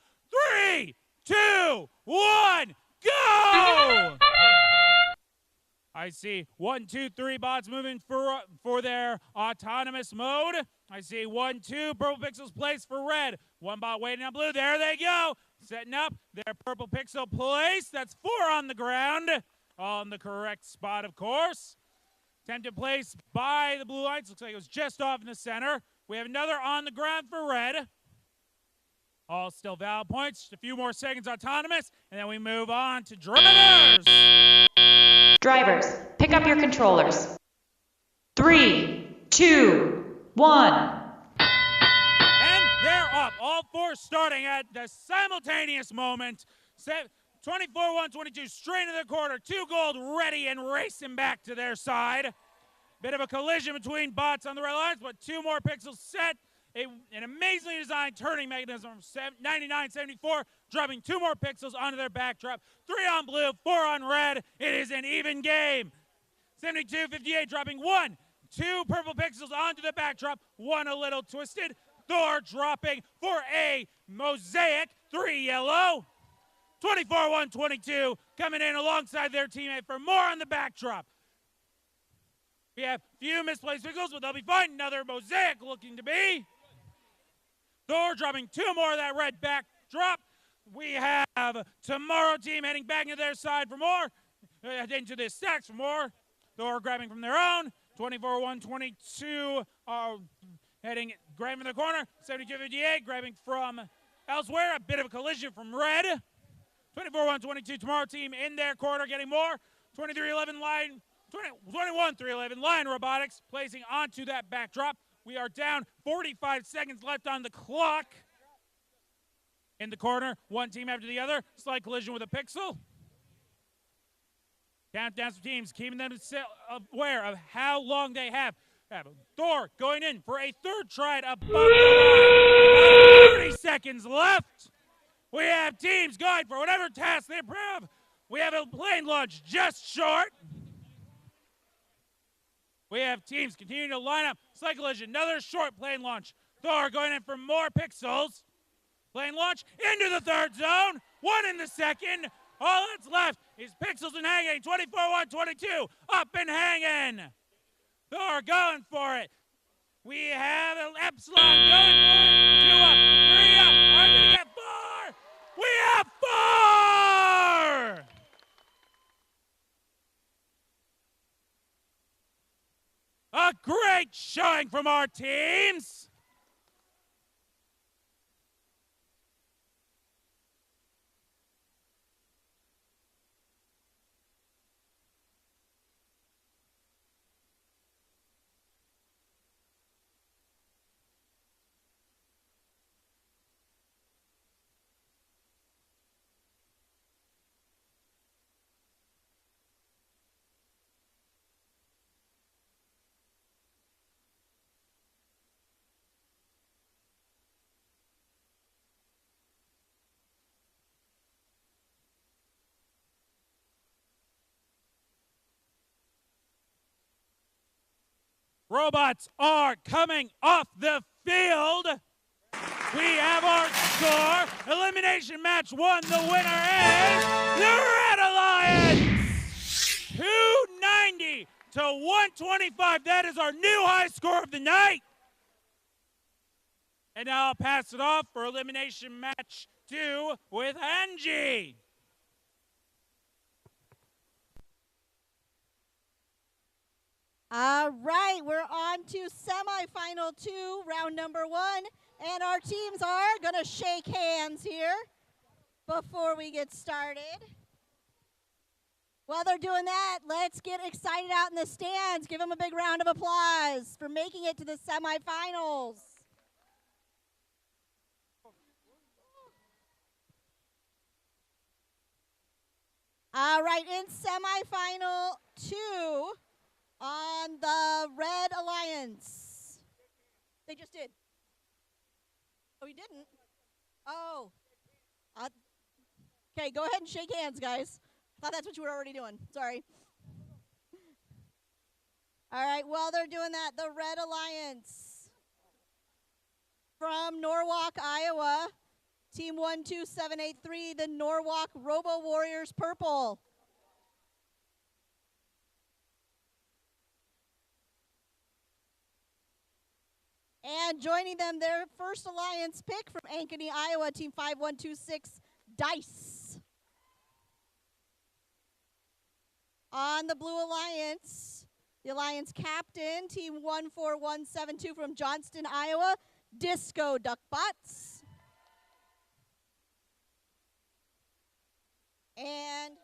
3, 2, 1, go! I see 1, 2, 3 bots moving for their autonomous mode. I see 1, 2 purple pixels placed for red. 1 bot waiting on blue. There they go. Setting up their purple pixel place. That's 4 on the ground. All in the correct spot, of course. Attempted place by the blue lights. Looks like it was just off in the center. We have another on the ground for red. All still valid points. Just a few more seconds autonomous. And then we move on to drivers.
Drivers, pick up your controllers. 3, 2, 1.
And they're up. All 4 starting at the simultaneous moment. 24-1-22 straight into the corner. 2 gold ready and racing back to their side. Bit of a collision between bots on the red lines, but 2 more pixels set. An amazingly designed turning mechanism from 9974, dropping 2 more pixels onto their backdrop. 3 on blue, 4 on red. It is an even game. 7258 dropping 1, 2 purple pixels onto the backdrop, 1 a little twisted. Thor dropping for a mosaic, 3 yellow. 24-1-22 coming in alongside their teammate for more on the backdrop. We have few misplaced pixels, but they'll be fine. Another mosaic looking to be. Thor dropping 2 more of that red backdrop. We have Tomorrow Team heading back into their side for more. Into the stacks for more. Thor grabbing from their own. 24-1-22 are grabbing from the corner. 72-58 grabbing from elsewhere. A bit of a collision from red. 24-1-22 Tomorrow Team in their corner getting more. 23-11 line. 21-311 Lion Robotics placing onto that backdrop. We are down 45 seconds left on the clock. In the corner, 1 team after the other. Slight collision with a pixel. Countdown for teams, keeping them aware of how long they have. Thor going in for a 3rd try above the line. 30 seconds left. We have teams going for whatever task they have. We have a plane launch just short. We have teams continuing to line up. Slight collision, another short plane launch. Thor going in for more pixels. Plane launch into the 3rd zone. 1 in the 2nd. All that's left is pixels and hanging. 24-1-22 up and hanging. Thor going for it. We have an Epsilon going for it. 2 up, 3 up. Are we going to get 4? We have 4! A great showing from our teams. Robots are coming off the field. We have our score. Elimination match 1. The winner is the Red Alliance. 290 to 125. That is our new high score of the night. And now I'll pass it off for elimination match 2 with Angie.
All right, we're on to semifinal 2, round number 1, and our teams are going to shake hands here before we get started. While they're doing that, let's get excited out in the stands. Give them a big round of applause for making it to the semifinals. All right, in semifinal 2, on the Red Alliance. They just did. Oh, you didn't? Oh. Okay, go ahead and shake hands, guys. I thought that's what you were already doing. Sorry. All right, while they're doing that, the Red Alliance from Norwalk, Iowa, Team 12783, the Norwalk Robo Warriors Purple. And joining them, their first alliance pick from Ankeny, Iowa, Team 5126, Dice. On the Blue Alliance, the alliance captain, Team 14172 from Johnston, Iowa, Disco Duckbots. And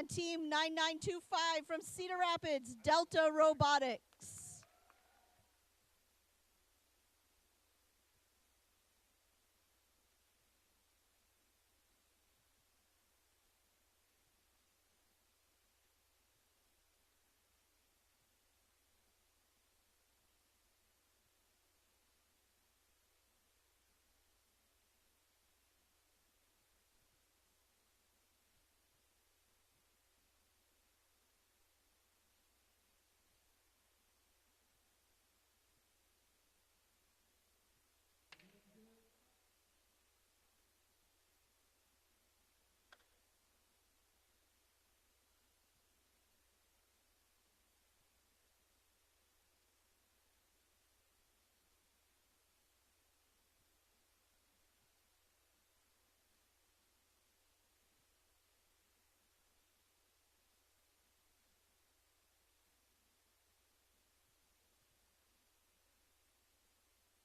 Team 9925 from Cedar Rapids, Delta Robotics.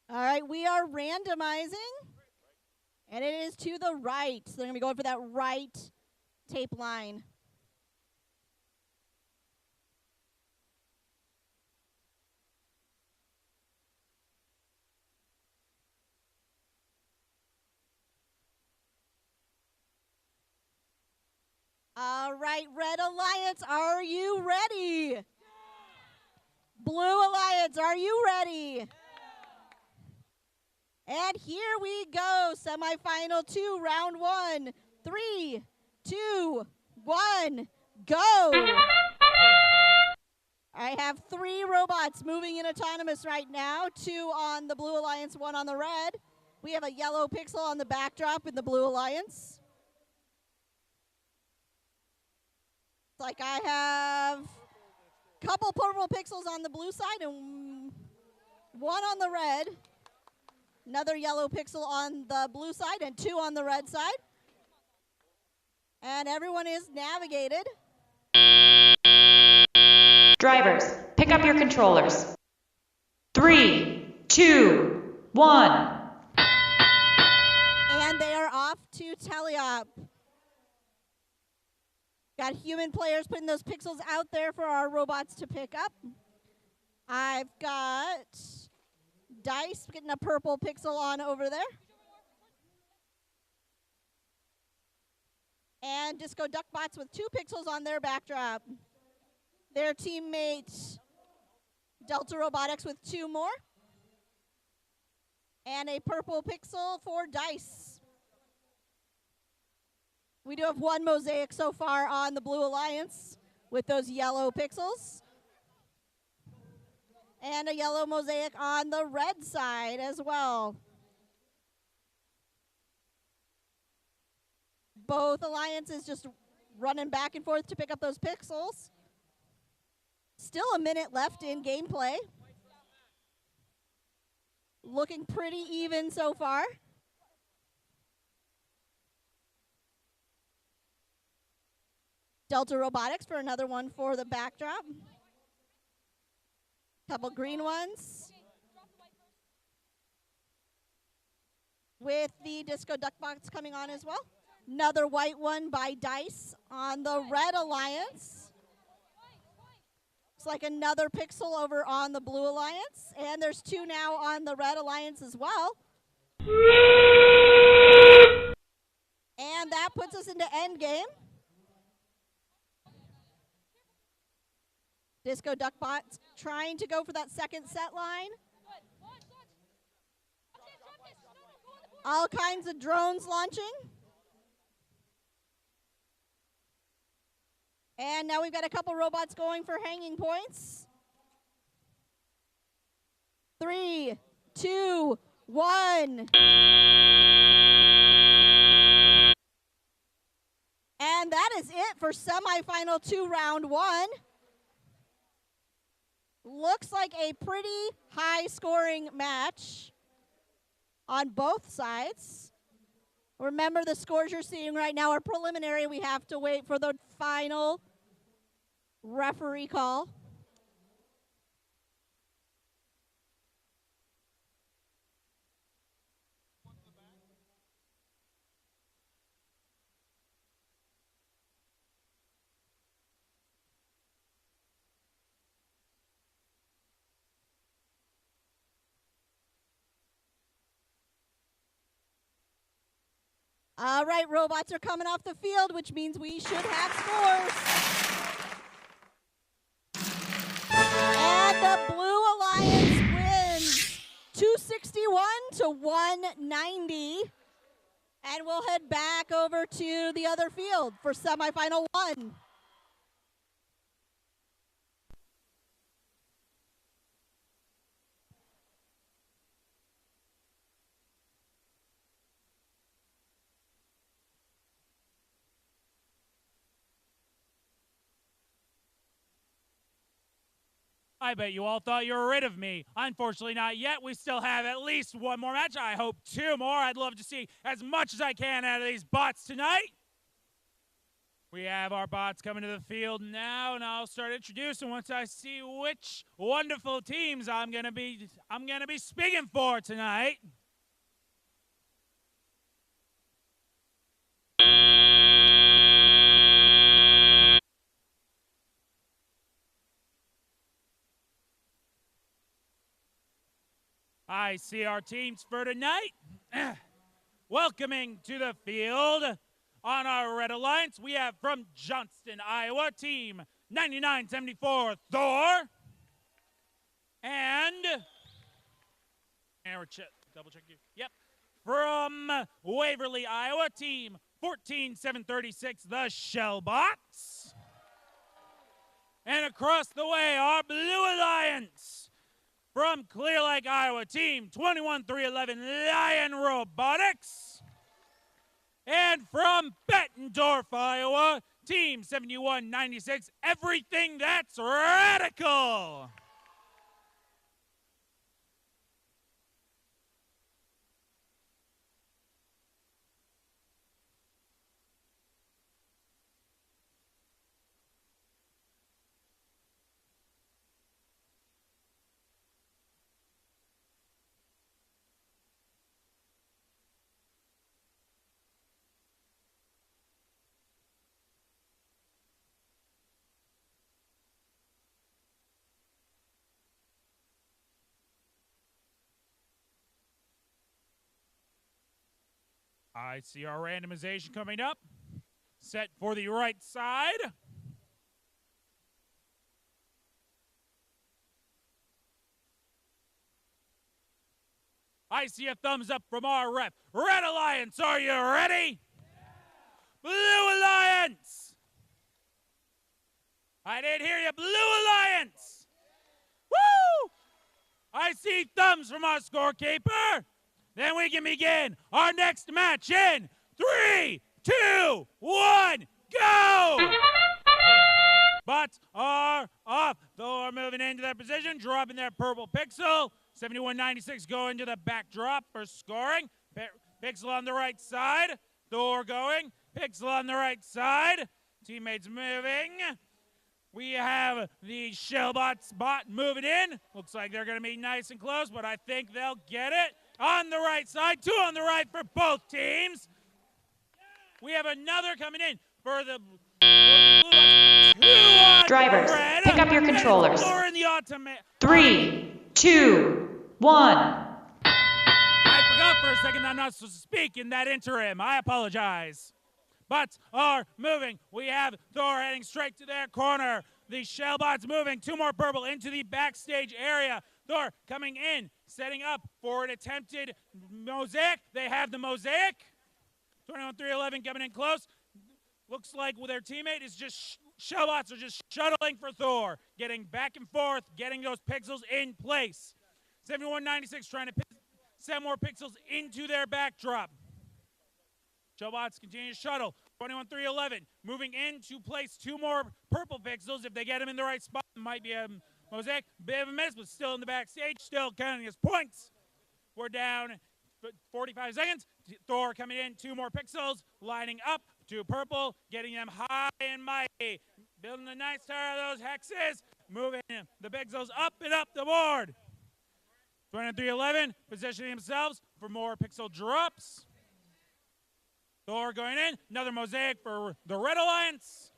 All right, we are randomizing, and it is to the right. So they're going to be going for that right tape line. All right, Red Alliance, are you ready? Yeah. Blue Alliance, are you ready? Yeah. And here we go, semifinal 2, round 1. 3, 2, 1, go! I have 3 robots moving in autonomous right now, 2 on the Blue Alliance, 1 on the red. We have a yellow pixel on the backdrop in the Blue Alliance. Like I have Couple purple pixels on the blue side and one on the red. Another yellow pixel on the blue side and two on the red side. And everyone is navigated.
Drivers, pick up your controllers. 3, 2, 1.
And they are off to teleop. Got human players putting those pixels out there for our robots to pick up. I've got Dice getting a purple pixel on over there. And Disco Duckbots with 2 pixels on their backdrop. Their teammate Delta Robotics with 2 more. And a purple pixel for Dice. We do have 1 mosaic so far on the Blue Alliance with those yellow pixels. And a yellow mosaic on the red side as well. Both alliances just running back and forth to pick up those pixels. Still a minute left in gameplay. Looking pretty even so far. Delta Robotics for another one for the backdrop. Couple green ones. With the Disco Duckbox coming on as well. Another white one by Dice on the Red Alliance. Looks like another pixel over on the Blue Alliance. And there's 2 now on the Red Alliance as well. And that puts us into endgame. Disco Duckbots trying to go for that second set line. All kinds of drones launching. And now we've got a couple robots going for hanging points. 3, 2, 1. And that is it for semifinal 2, round 1. Looks like a pretty high scoring match on both sides. Remember, the scores you're seeing right now are preliminary. We have to wait for the final referee call. All right, robots are coming off the field, which means we should have scores. And the Blue Alliance wins 261 to 190. And we'll head back over to the other field for semifinal 1.
I bet you all thought you were rid of me. Unfortunately, not yet. We still have at least 1 more match. I hope 2 more. I'd love to see as much as I can out of these bots tonight. We have our bots coming to the field now, and I'll start introducing once I see which wonderful teams I'm gonna be speaking for tonight. I see our teams for tonight. Welcoming to the field on our Red Alliance, we have from Johnston, Iowa, team 9974 Thor. And we're double check you. Yep. From Waverly, Iowa, team 14736 the Shellbox. And across the way, our Blue Alliance. From Clear Lake, Iowa, team 21311 Lion Robotics. And from Bettendorf, Iowa, Team 7196, everything that's radical. I see our randomization coming up. Set for the right side. I see a thumbs up from our rep. Red Alliance, are you ready? Blue Alliance! I didn't hear you. Blue Alliance! Woo! I see thumbs from our scorekeeper. Then we can begin our next match in 3, 2, 1, go! Butts are off. Thor moving into their position, dropping their purple pixel. 7196 going to the backdrop for scoring. Pixel on the right side. Thor going. Pixel on the right side. Teammates moving. We have the Shellbot bot moving in. Looks like they're going to be nice and close, but I think they'll get it. On the right side, 2 on the right for both teams. We have another coming in for the blue ones. 2 on
Drivers,
red.
pick up your controllers. 3, 2, 1.
I forgot for a second I'm not supposed to speak in that interim. I apologize. Bots are moving. We have Thor heading straight to their corner. The Shellbots moving. 2 more purple into the backstage area. Thor coming in, setting up for an attempted mosaic. They have the mosaic. 21-3-11 coming in close. Looks like their teammate is just, Shellbots are just shuttling for Thor. Getting back and forth, getting those pixels in place. 7196 trying to send more pixels into their backdrop. Shellbots continue to shuttle. 21-3-11 moving in to place 2 more purple pixels. If they get them in the right spot, it might be a mosaic. Bit of a miss, but still in the backstage, still counting his points. We're down 45 seconds. Thor coming in, 2 more pixels, lining up to purple, getting them high and mighty. Building a nice tower of those hexes, moving the pixels up and up the board. 23-11 positioning themselves for more pixel drops. Thor going in, another mosaic for the Red Alliance.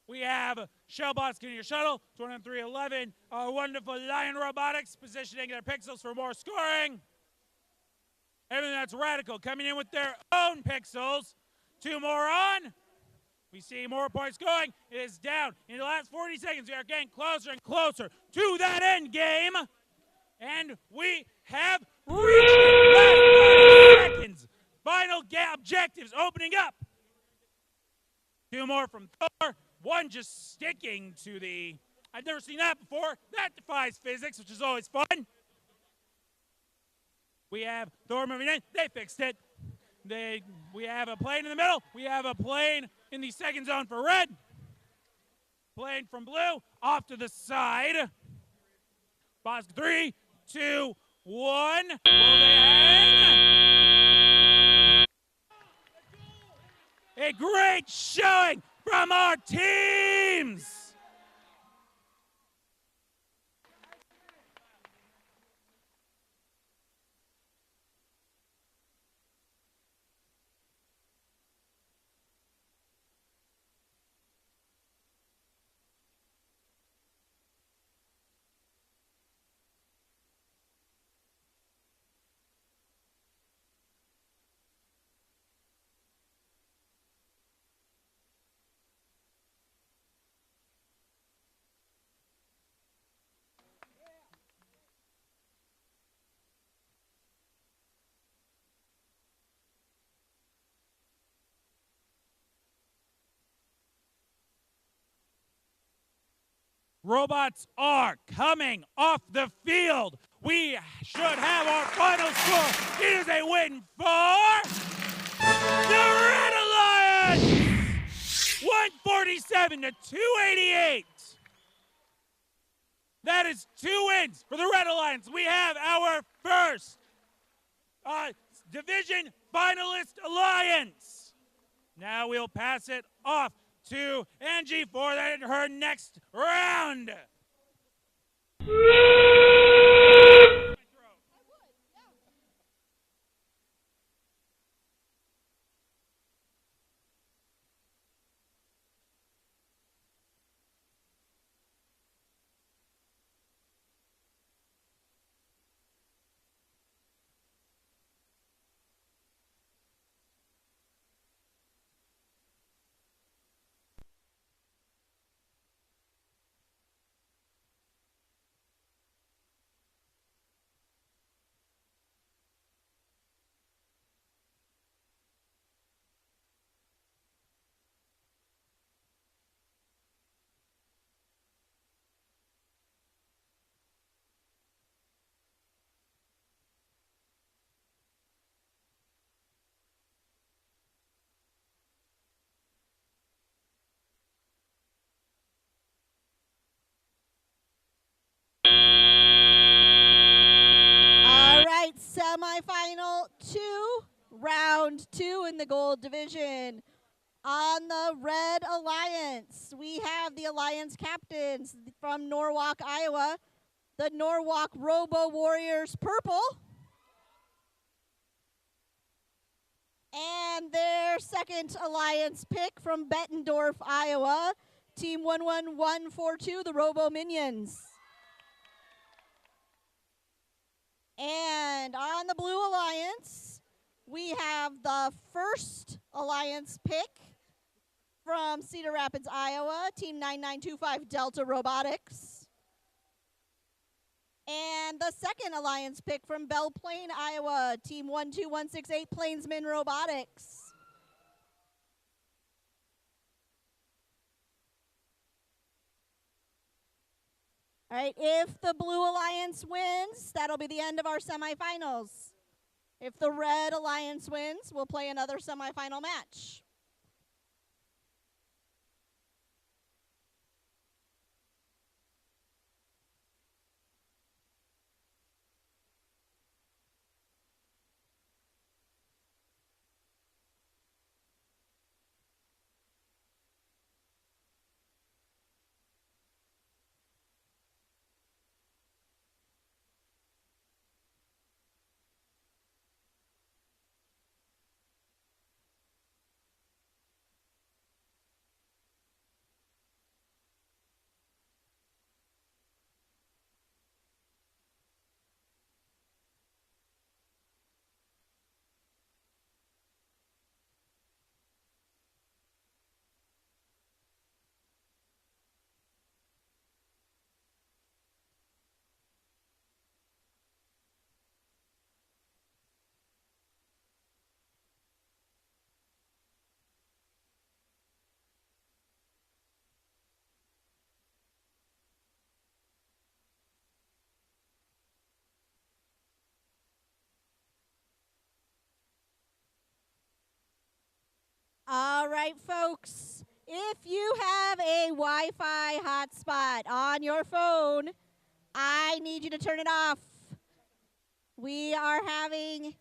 We have Shellbots getting your shuttle, 23-11. Our wonderful Lion Robotics positioning their pixels for more scoring. Everything that's radical coming in with their own pixels. 2 more on. We see more points going. It is down. In the last 40 seconds, we are getting closer and closer to that end game. And we have reached the last 30 seconds. Final objectives opening up. 2 more from Thor. 1 just sticking to the... I've never seen that before. That defies physics, which is always fun. We have Thor moving in. They fixed it. We have a plane in the middle. We have a plane in the second zone for red. Plane from blue off to the side. Boss 3, 2, 1. Will they hang? A great showing from our teams. Robots are coming off the field. We should have our final score. It is a win for the Red Alliance! 147 to 288. That is 2 wins for the Red Alliance. We have our first division finalist alliance. Now we'll pass it off to Angie for her next round.
All right, semifinal 2, round 2 in the gold division. On the Red Alliance, we have the Alliance captains from Norwalk, Iowa, the Norwalk Robo Warriors purple, and their second Alliance pick from Bettendorf, Iowa, Team 11142, the Robo Minions. And on the Blue Alliance, we have the first Alliance pick from Cedar Rapids, Iowa, Team 9925 Delta Robotics. And the second Alliance pick from Belle Plaine, Iowa, Team 12168 Plainsman Robotics. All right, if the Blue Alliance wins, that'll be the end of our semifinals. If the Red Alliance wins, we'll play another semifinal match. All right, folks, if you have a Wi-Fi hotspot on your phone, I need you to turn it off. We are having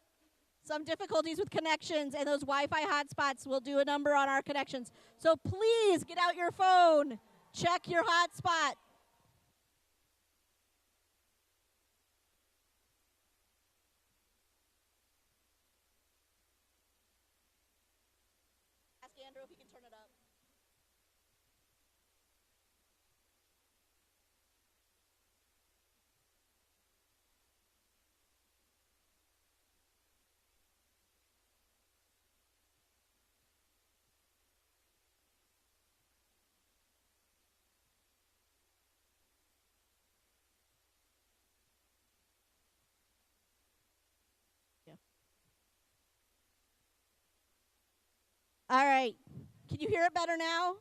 some difficulties with connections, and those Wi-Fi hotspots will do a number on our connections. So please get out your phone, check your hotspot. Ask Andrew if he can turn it up. All right. Can you hear it better now?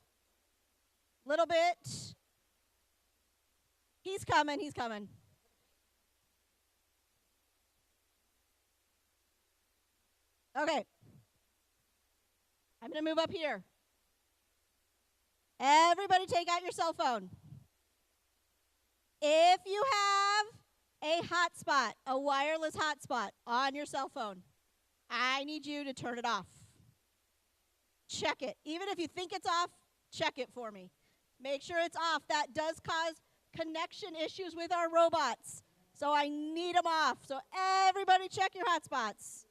Little bit. He's coming. He's coming. Okay. I'm going to move up here. Everybody take out your cell phone. If you have a hotspot, a wireless hotspot on your cell phone, I need you to turn it off. Check it. Even if you think it's off, check it for me. Make sure it's off. That does cause connection issues with our robots. So I need them off. So everybody check your hotspots.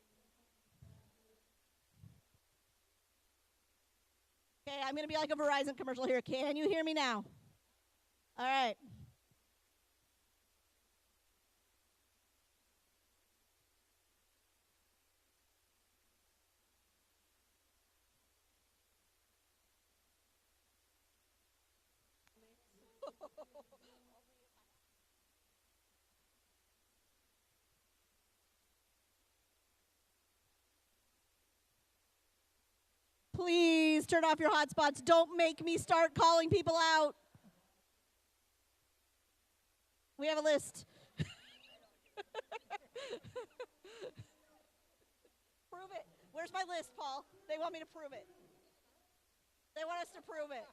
Okay, I'm going to be like a Verizon commercial here. Can you hear me now? All right. Please turn off your hotspots. Don't make me start calling people out. We have a list. Prove it. Where's my list, Paul? They want me to prove it. They want us to prove it.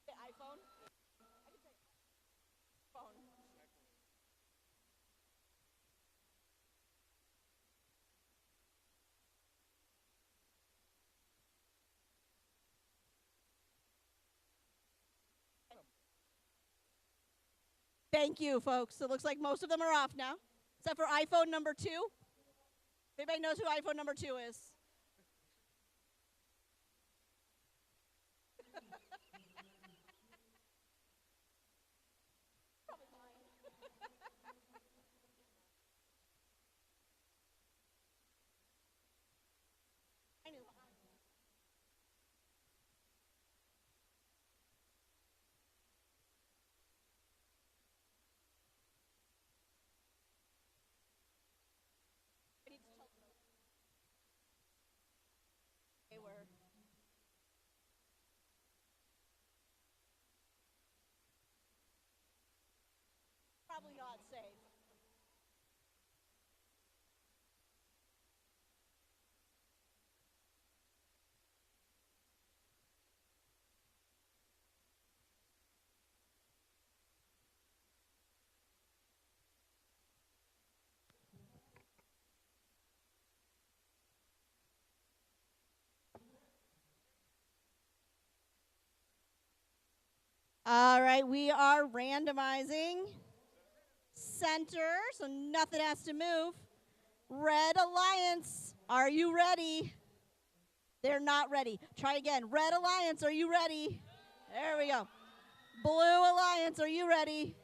The iPhone? I can say phone. Thank you, folks. It looks like most of them are off now, except for iPhone number 2. If anybody knows who iPhone number 2 is. They were. Probably not safe. All right, we are randomizing center, so nothing has to move. Red Alliance, are you ready? They're not ready. Try again. Red Alliance, are you ready? There we go. Blue Alliance, are you ready?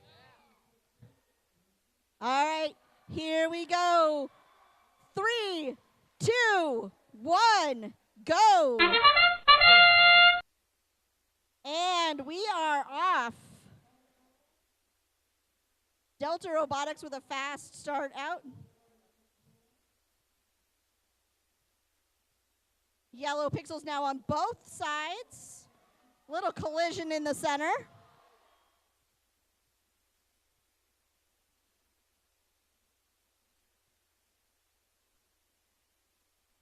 All right, here we go. 3, 2, 1, go. And we are off. Delta Robotics with a fast start out. Yellow pixels now on both sides. Little collision in the center.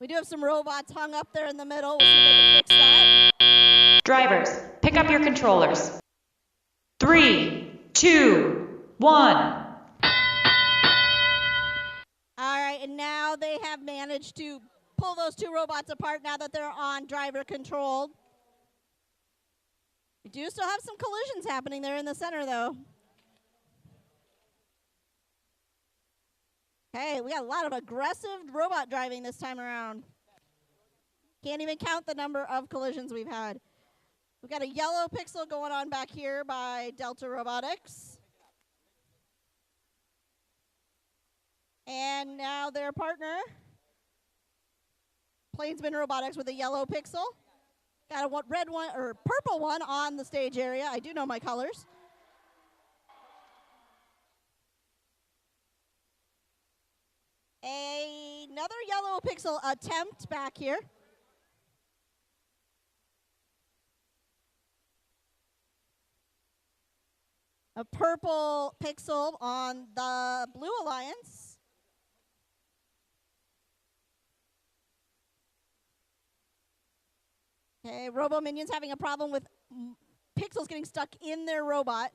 We do have some robots hung up there in the middle. We'll see if they can fix that.
Drivers, pick up your controllers. 3, 2, 1.
All right, and now they have managed to pull those two robots apart now that they're on driver controlled. We do still have some collisions happening there in the center, though. Hey, we got a lot of aggressive robot driving this time around. Can't even count the number of collisions we've had. We've got a yellow pixel going on back here by Delta Robotics. And now their partner, Plainsman Robotics, with a yellow pixel. Got a red one or purple one on the stage area. I do know my colors. Another yellow pixel attempt back here. A purple pixel on the blue alliance. Okay, Robo Minions having a problem with pixels getting stuck in their robot.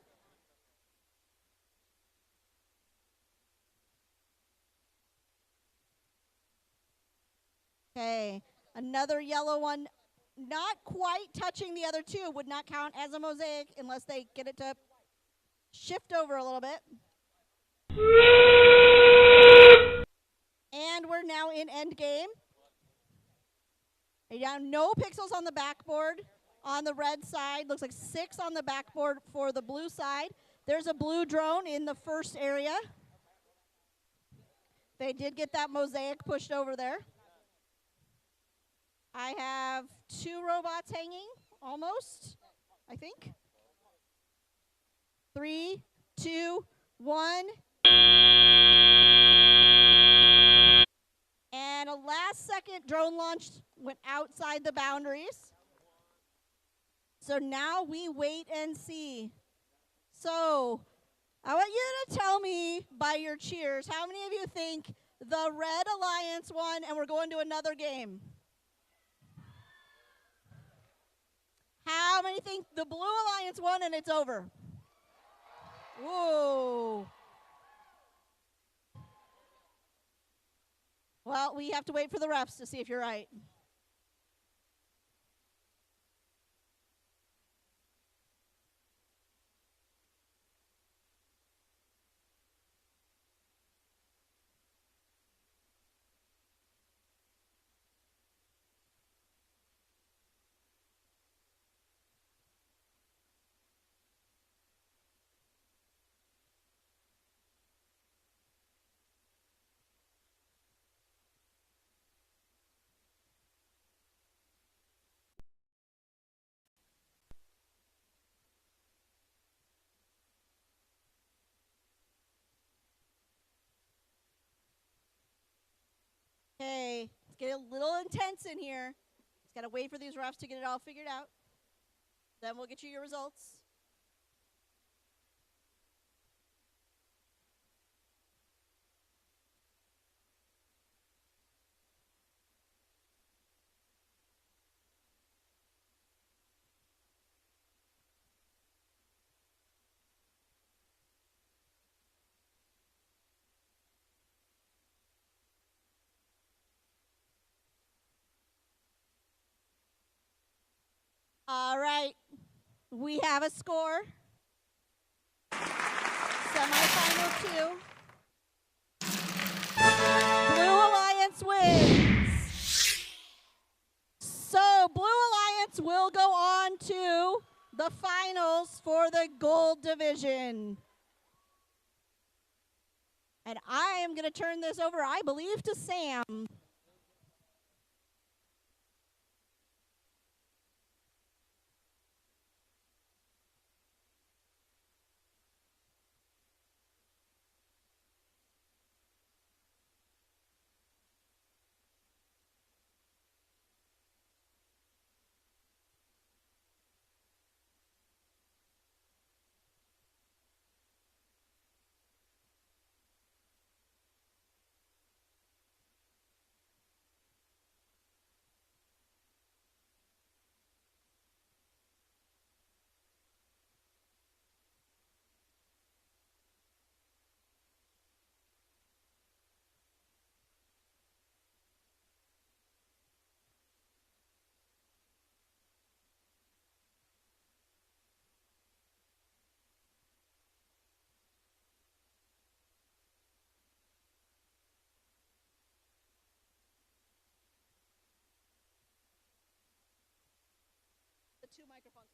Okay, another yellow one, not quite touching the other two, would not count as a mosaic unless they get it to shift over a little bit. And we're now in end game. No pixels on the backboard on the red side. Looks like 6 on the backboard for the blue side. There's a blue drone in the first area. They did get that mosaic pushed over there. I have 2 robots hanging, almost, I think. 3, 2, 1. And a last-second drone launch went outside the boundaries. So now we wait and see. So I want you to tell me by your cheers, how many of you think the Red Alliance won and we're going to another game? How many think the Blue Alliance won and it's over? Whoa. Well, we have to wait for the refs to see if you're right. Okay, it's getting a little intense in here. Just got to wait for these refs to get it all figured out. Then we'll get you your results. All right, we have a score. Semifinal 2. Blue Alliance wins. So Blue Alliance will go on to the finals for the gold division. And I am going to turn this over, I believe, to Sam. The 2 microphones.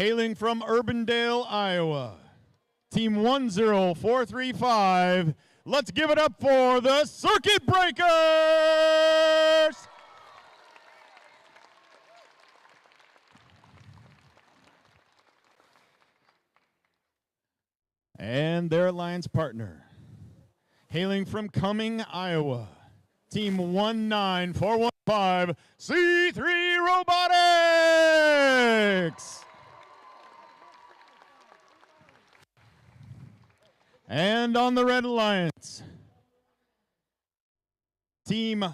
Hailing from Urbandale, Iowa, Team 10435. Let's give it up for the Circuit Breakers! And their alliance partner, hailing from Cumming, Iowa, Team 19415, C3 Robotics! And on the Red Alliance, Team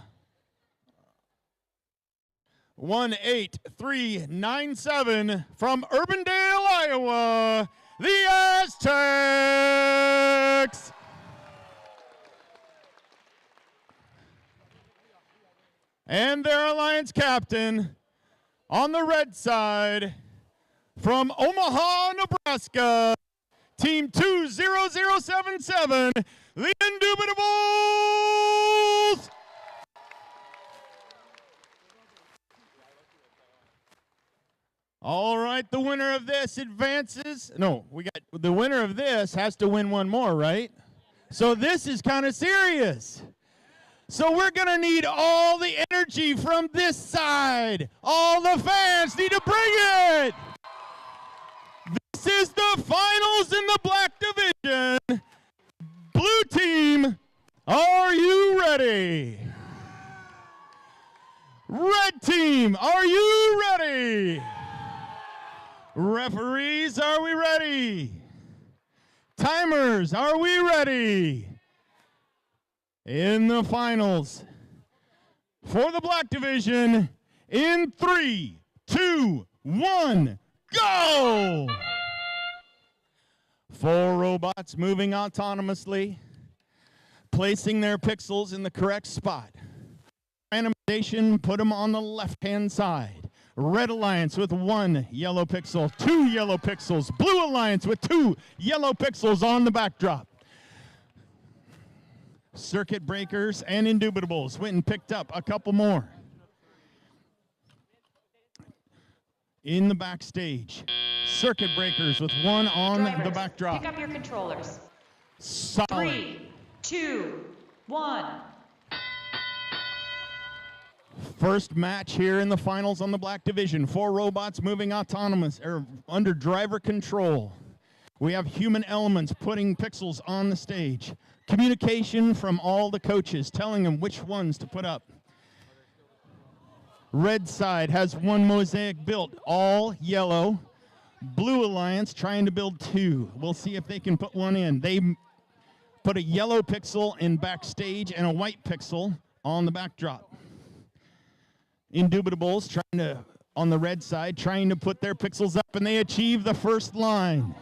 18397 from Urbandale, Iowa, the Aztecs! And their alliance captain on the red side from Omaha, Nebraska, Team 20077, the Indubitables! All right, the winner of this advances. No, the winner of this has to win one more, right? So this is kind of serious. So we're going to need all the energy from this side. All the fans need to bring it. This is the finals in the black division. Blue team, are you ready? Red team, are you ready? Referees, are we ready? Timers, are we ready? In the finals for the black division, in 3, 2, 1, go! 4 robots moving autonomously, placing their pixels in the correct spot. Randomization, put them on the left-hand side. Red Alliance with 1 yellow pixel, 2 yellow pixels. Blue Alliance with 2 yellow pixels on the backdrop. Circuit Breakers and Indubitables went and picked up a couple more. In the backstage, Circuit Breakers with 1 on the backdrop.
Pick up your controllers.
Solid.
3, 2, 1.
First match here in the finals on the black division. 4 robots moving autonomous or under driver control. We have human elements putting pixels on the stage. Communication from all the coaches telling them which ones to put up. Red side has 1 mosaic built, all yellow. Blue Alliance trying to build 2. We'll see if they can put 1 in. They put a yellow pixel in backstage and a white pixel on the backdrop. Indubitables trying to, on the red side, trying to put their pixels up, and they achieve the first line.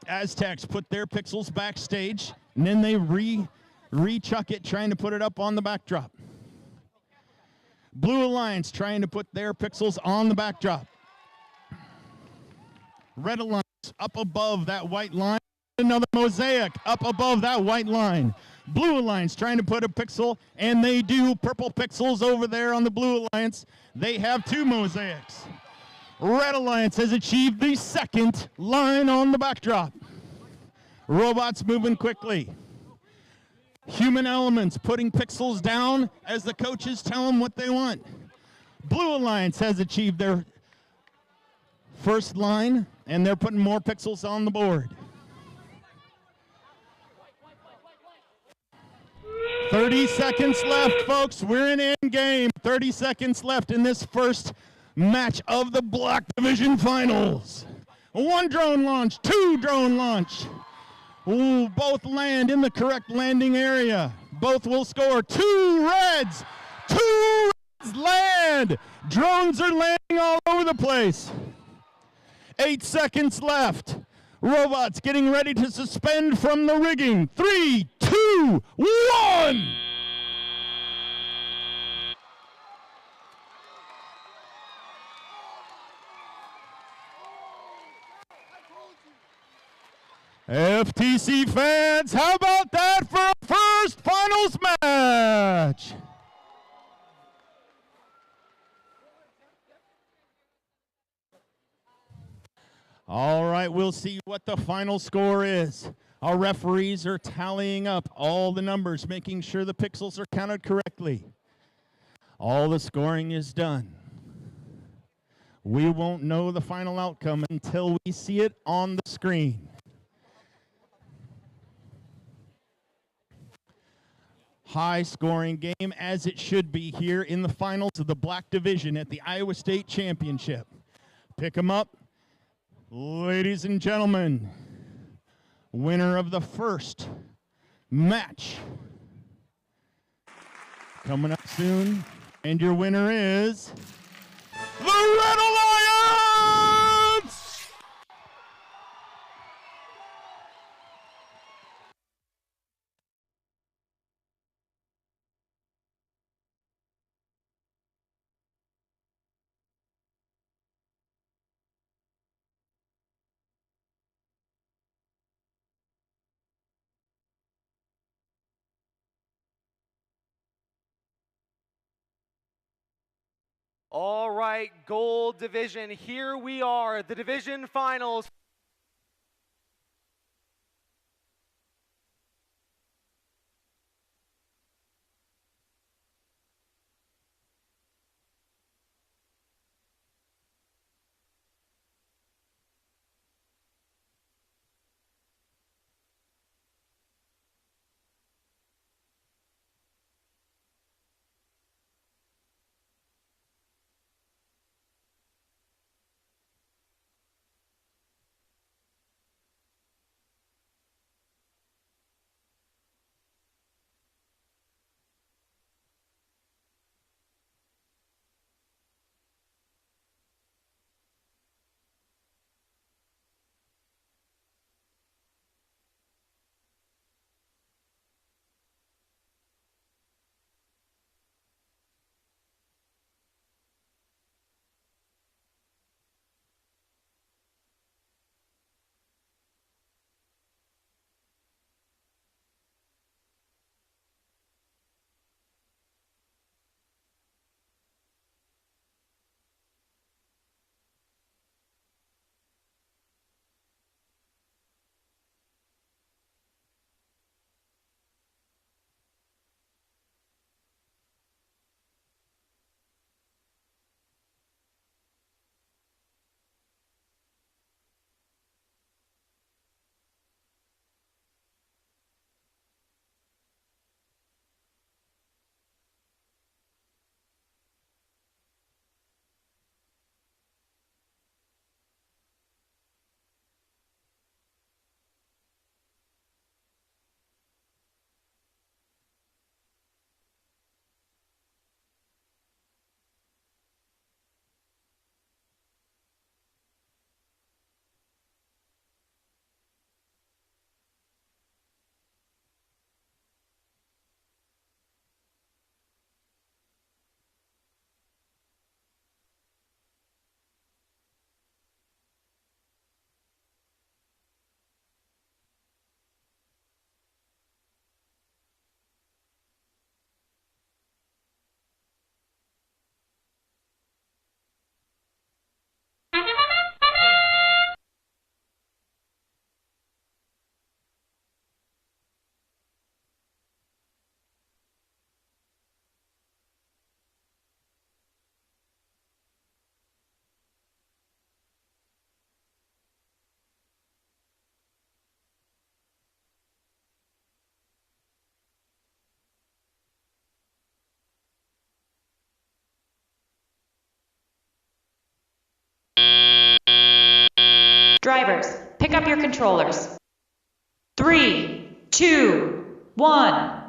Aztecs put their pixels backstage, and then they re-chuck it, trying to put it up on the backdrop. Blue Alliance trying to put their pixels on the backdrop. Red Alliance up above that white line. Another mosaic up above that white line. Blue Alliance trying to put a pixel, and they do. Purple pixels over there on the Blue Alliance. They have 2 mosaics. Red Alliance has achieved the second line on the backdrop. Robots moving quickly. Human elements putting pixels down as the coaches tell them what they want. Blue Alliance has achieved their first line, and they're putting more pixels on the board. 30 seconds left, folks. We're in end game. 30 seconds left in this first match of the Black Division Finals. 1 drone launch, 2 drone launch. Ooh, both land in the correct landing area. Both will score. 2 reds. 2 reds land. Drones are landing all over the place. 8 seconds left. Robots getting ready to suspend from the rigging. 3, 2, 1. FTC fans, how about that for a first finals match? All right, we'll see what the final score is. Our referees are tallying up all the numbers, making sure the pixels are counted correctly. All the scoring is done. We won't know the final outcome until we see it on the screen. High scoring game, as it should be here in the finals of the Black Division at the Iowa State Championship. Pick 'em up. Ladies and gentlemen, winner of the first match. Coming up soon, and your winner is the Red Alliance!
All right, Gold Division, here we are, the division finals.
Drivers, pick up your controllers. 3, 2, 1.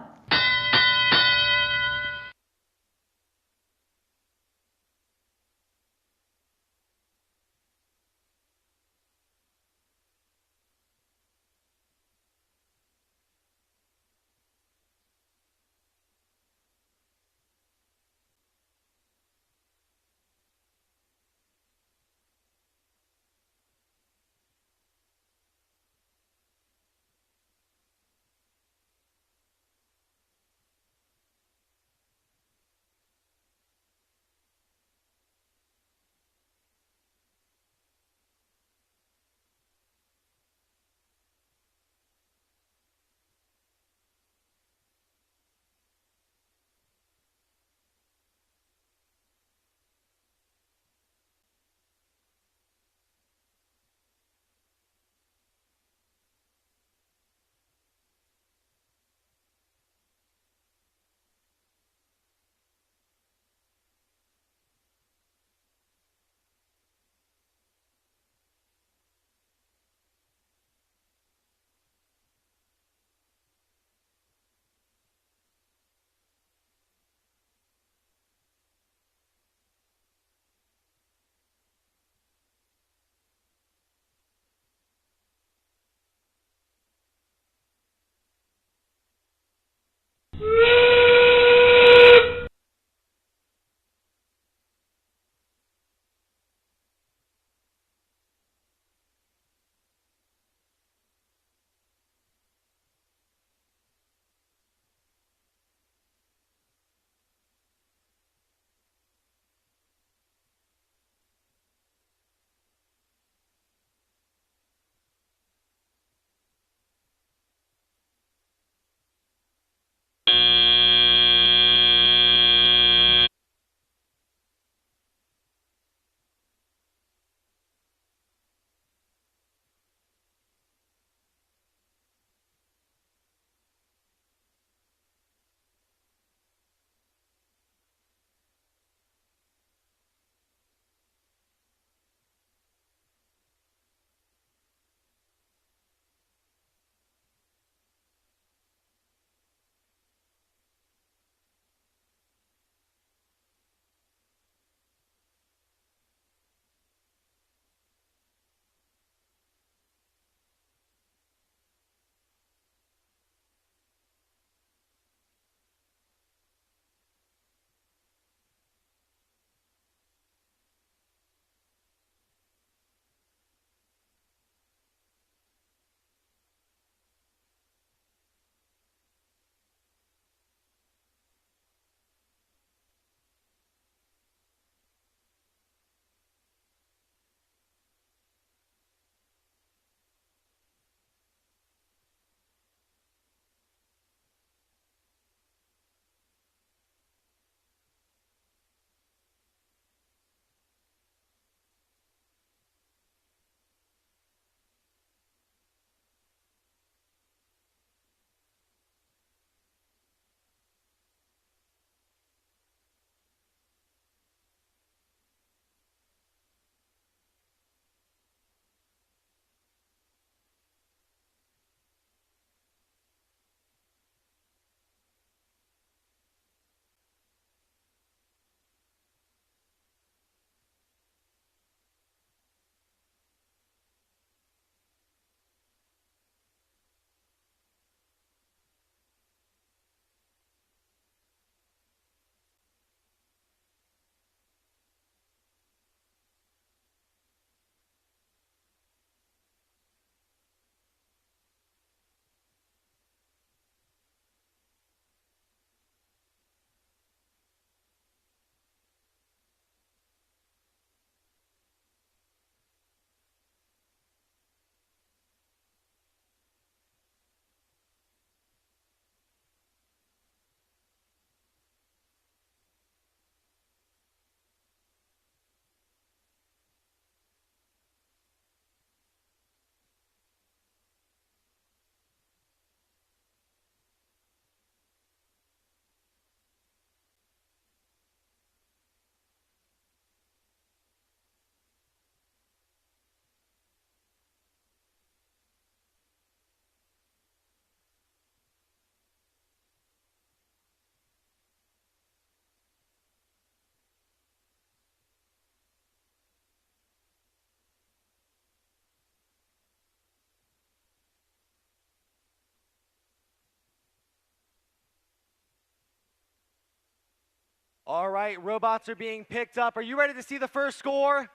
All right, robots are being picked up. Are you ready to see the first score? Yeah.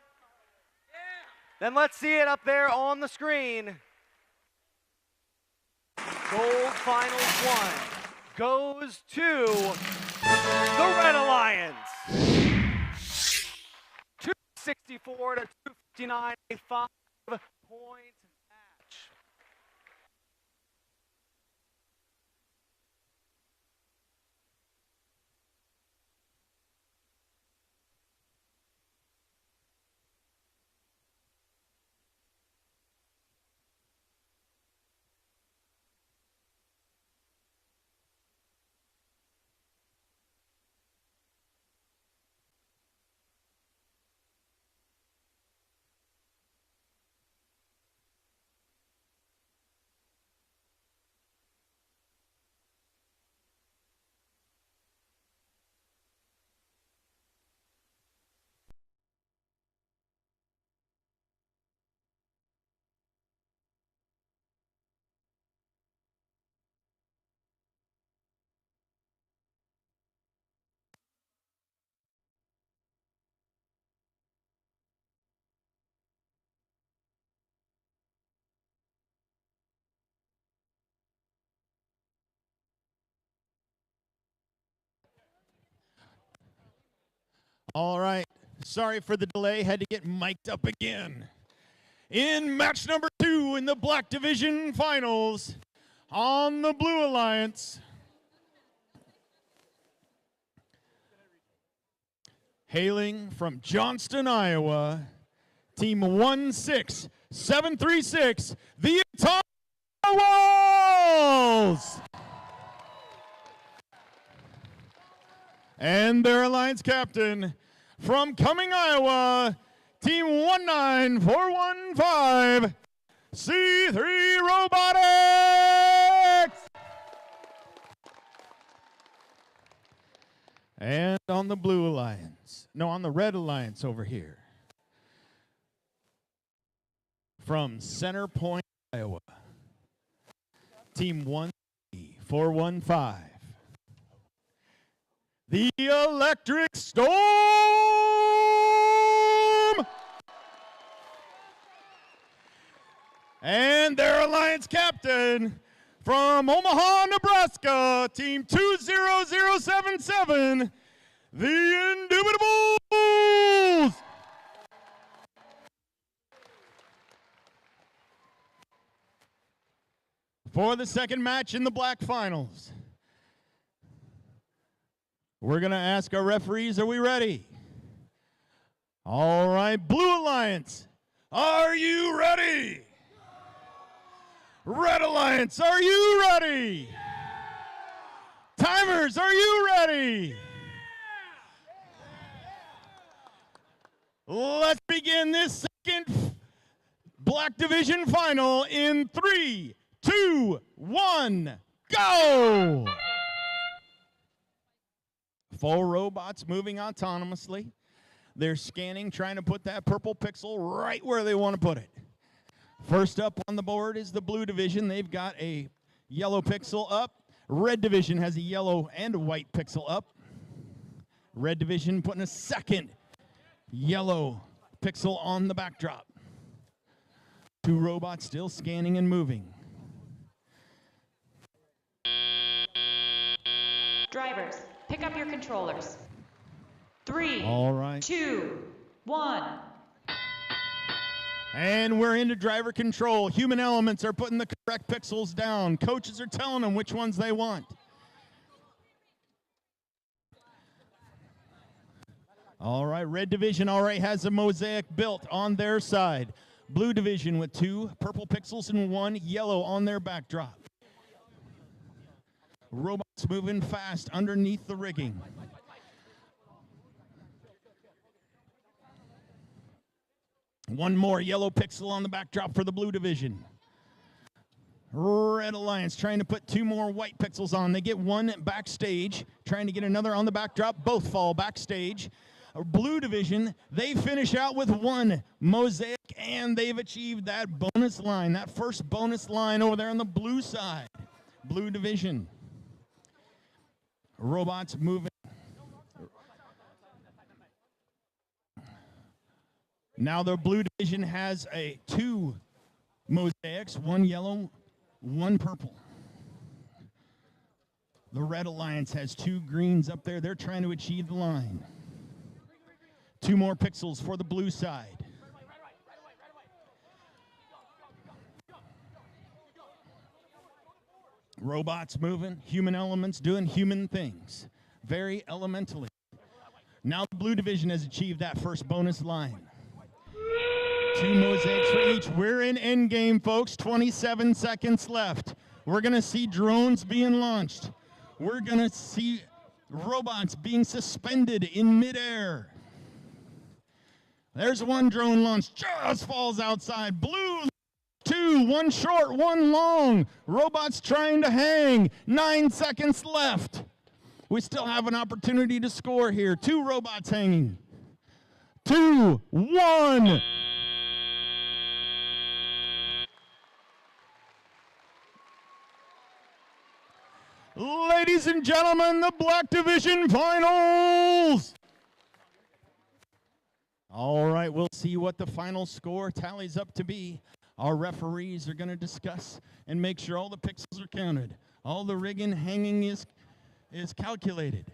Then let's see it up there on the screen. Gold Finals 1 goes to the Red Alliance. 264 to 259, a 5-point match.
All right. Sorry for the delay. Had to get mic'd up again. In match number 2 in the Black Division Finals, on the Blue Alliance, hailing from Johnston, Iowa, Team 16736, the Walls! And their alliance captain from Cumming, Iowa, Team 19415, C3 Robotics! And on the Blue Alliance, no, on the Red Alliance over here, from Center Point, Iowa, Team 13415, the Electric Storm! And their alliance captain from Omaha, Nebraska, Team 20077, the Indubitables! For the second match in the Black Finals, we're going to ask our referees, are we ready? All right, Blue Alliance, are you ready? Red Alliance, are you ready? Timers, are you ready? Let's begin this second Black Division Final in 3, 2, 1, go! 4 robots moving autonomously. They're scanning, trying to put that purple pixel right where they want to put it. First up on the board is the Blue Division. They've got a yellow pixel up. Red Division has a yellow and a white pixel up. Red Division putting a second yellow pixel on the backdrop. 2 robots still scanning and moving.
Drivers, pick up your controllers. 3,
All right.
2, 1.
And we're into driver control. Human elements are putting the correct pixels down. Coaches are telling them which ones they want. All right, Red Division already has a mosaic built on their side. Blue Division with 2 purple pixels and 1 yellow on their backdrop. Robots moving fast underneath the rigging. One more yellow pixel on the backdrop for the Blue Division. Red Alliance trying to put 2 more white pixels on. They get 1 backstage, trying to get another on the backdrop. Both fall backstage. Blue Division, they finish out with 1 mosaic, and they've achieved that bonus line, that first bonus line over there on the blue side. Blue Division. Robots moving. Now the blue division has two mosaics, one yellow, one purple. The Red Alliance has two greens up there. They're trying to achieve the line. Two more pixels for the blue side. Robots moving, human elements doing human things. Very elementally. Now the blue division has achieved that first bonus line. Two mosaics for each. We're in endgame, folks. 27 seconds left. We're going to see drones being launched. We're going to see robots being suspended in midair. There's one drone launch, just falls outside. Blue, two, one short, one long. Robots trying to hang. 9 seconds left. We still have an opportunity to score here. Two robots hanging. 2, 1. Ladies and gentlemen, the Black Division Finals! All right, we'll see what the final score tallies up to be. Our referees are going to discuss and make sure all the pixels are counted. All the rigging hanging is calculated.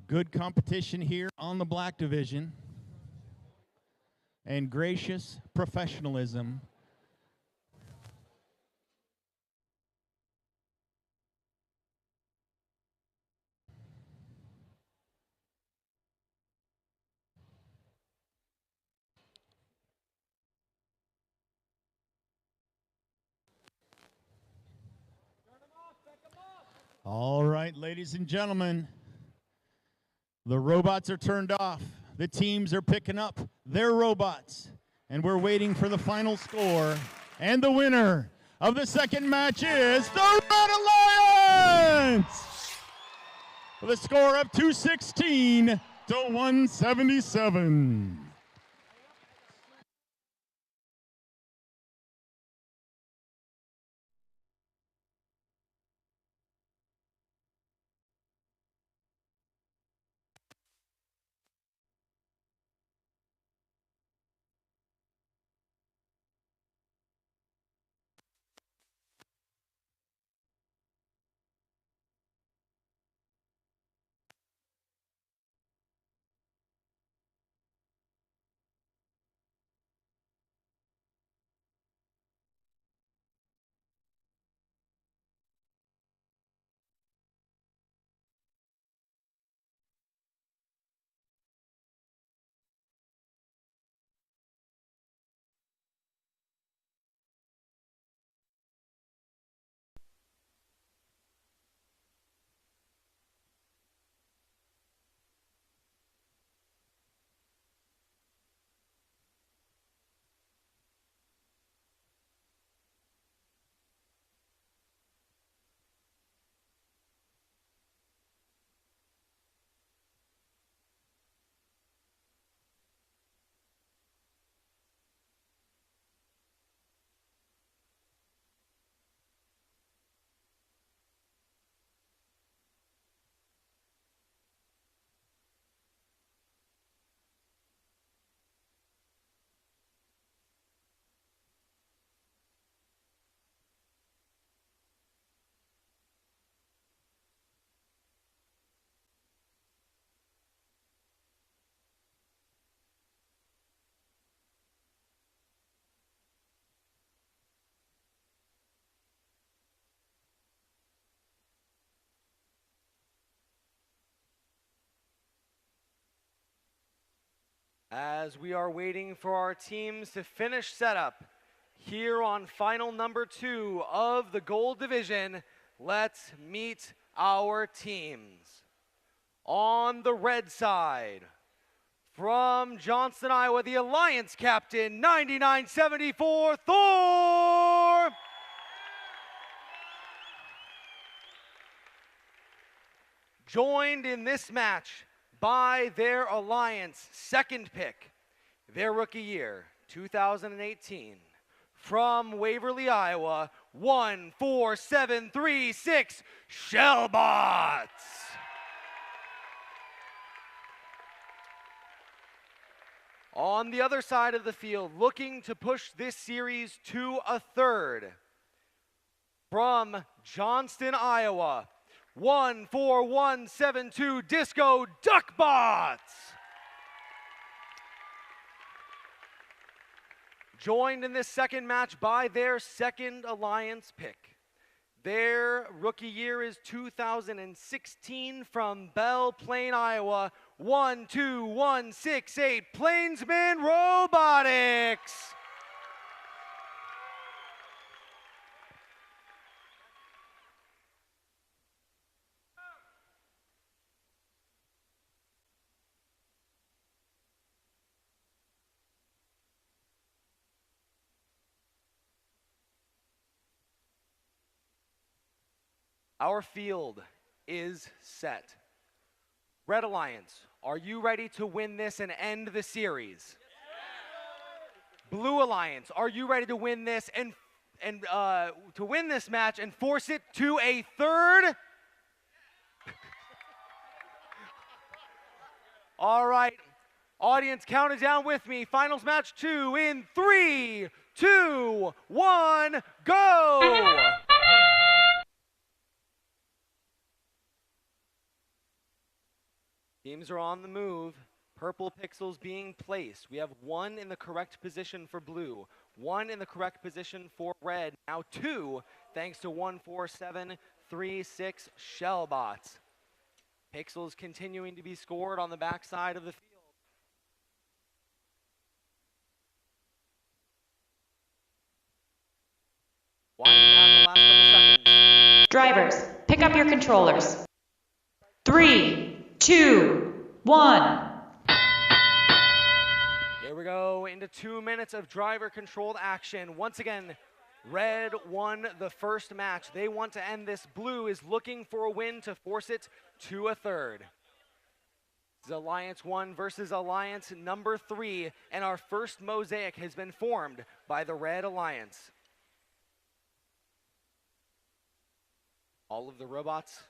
Good competition here on the Black Division. And gracious professionalism. All right, ladies and gentlemen, the robots are turned off. The teams are picking up their robots, and we're waiting for the final score. And the winner of the second match is the Red Alliance with a score of 216 to 177.
As we are waiting for our teams to finish setup here on final number 2 of the Gold Division, let's meet our teams. On the red side, from Johnston, Iowa, the Alliance captain, 9974 Thor. Joined in this match by their Alliance second pick, their rookie year, 2018, from Waverly, Iowa, 14736 Shellbots. On the other side of the field, looking to push this series to a third, from Johnston, Iowa, 14172 Disco Duckbots. Joined in this second match by their second alliance pick. Their rookie year is 2016, from Belle Plaine, Iowa, 12168 Plainsman Robotics. Our field is set. Red Alliance, are you ready to win this and end the series? Blue Alliance, are you ready to win this and to win this match and force it to a third? All right, audience, count it down with me. Finals match 2 in 3, 2, 1, go! Teams are on the move. Purple pixels being placed. We have 1 in the correct position for blue, 1 in the correct position for red. Now 2, thanks to 14736 Shellbots. Pixels continuing to be scored on the backside of the field. Winding down the last couple seconds.
Drivers, pick up your controllers. 3, 2, 1.
Here we go into 2 minutes of driver-controlled action. Once again, red won the first match. They want to end this. Blue is looking for a win to force it to a third. This is Alliance 1 versus Alliance number 3, and our first mosaic has been formed by the Red Alliance. All of the robots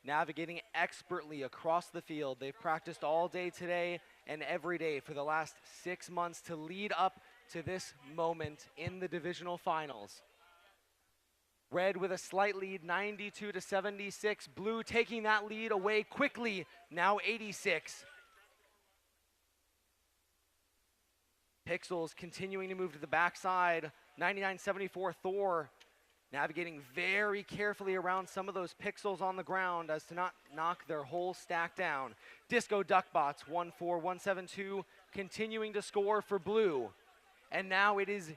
navigating expertly across the field. They've practiced all day today and every day for the last 6 months to lead up to this moment in the divisional finals. Red with a slight lead, 92-76. Blue taking that lead away quickly, now 86. Pixels continuing to move to the backside. 99-74 Thor navigating very carefully around some of those pixels on the ground as to not knock their whole stack down. Disco Duckbots, 14172, continuing to score for blue. And now it is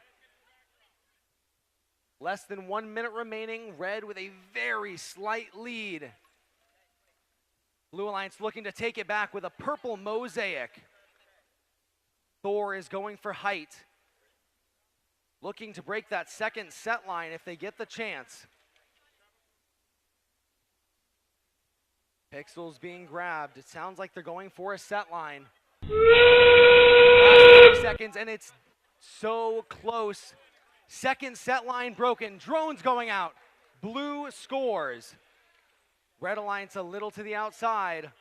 less than 1 minute remaining. Red with a very slight lead. Blue Alliance looking to take it back with a purple mosaic. Thor is going for height, looking to break that second set line if they get the chance. Pixels being grabbed. It sounds like they're going for a set line. Last 30 seconds, and it's so close. Second set line broken. Drones going out. Blue scores. Red Alliance a little to the outside.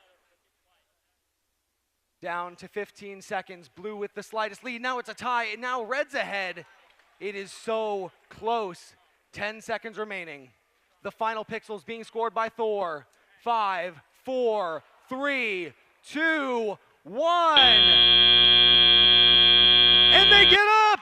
Down to 15 seconds. Blue with the slightest lead. Now it's a tie, and now Red's ahead. It is so close. 10 seconds remaining. The final pixels being scored by Thor. 5, 4, 3, 2, 1. And they get up!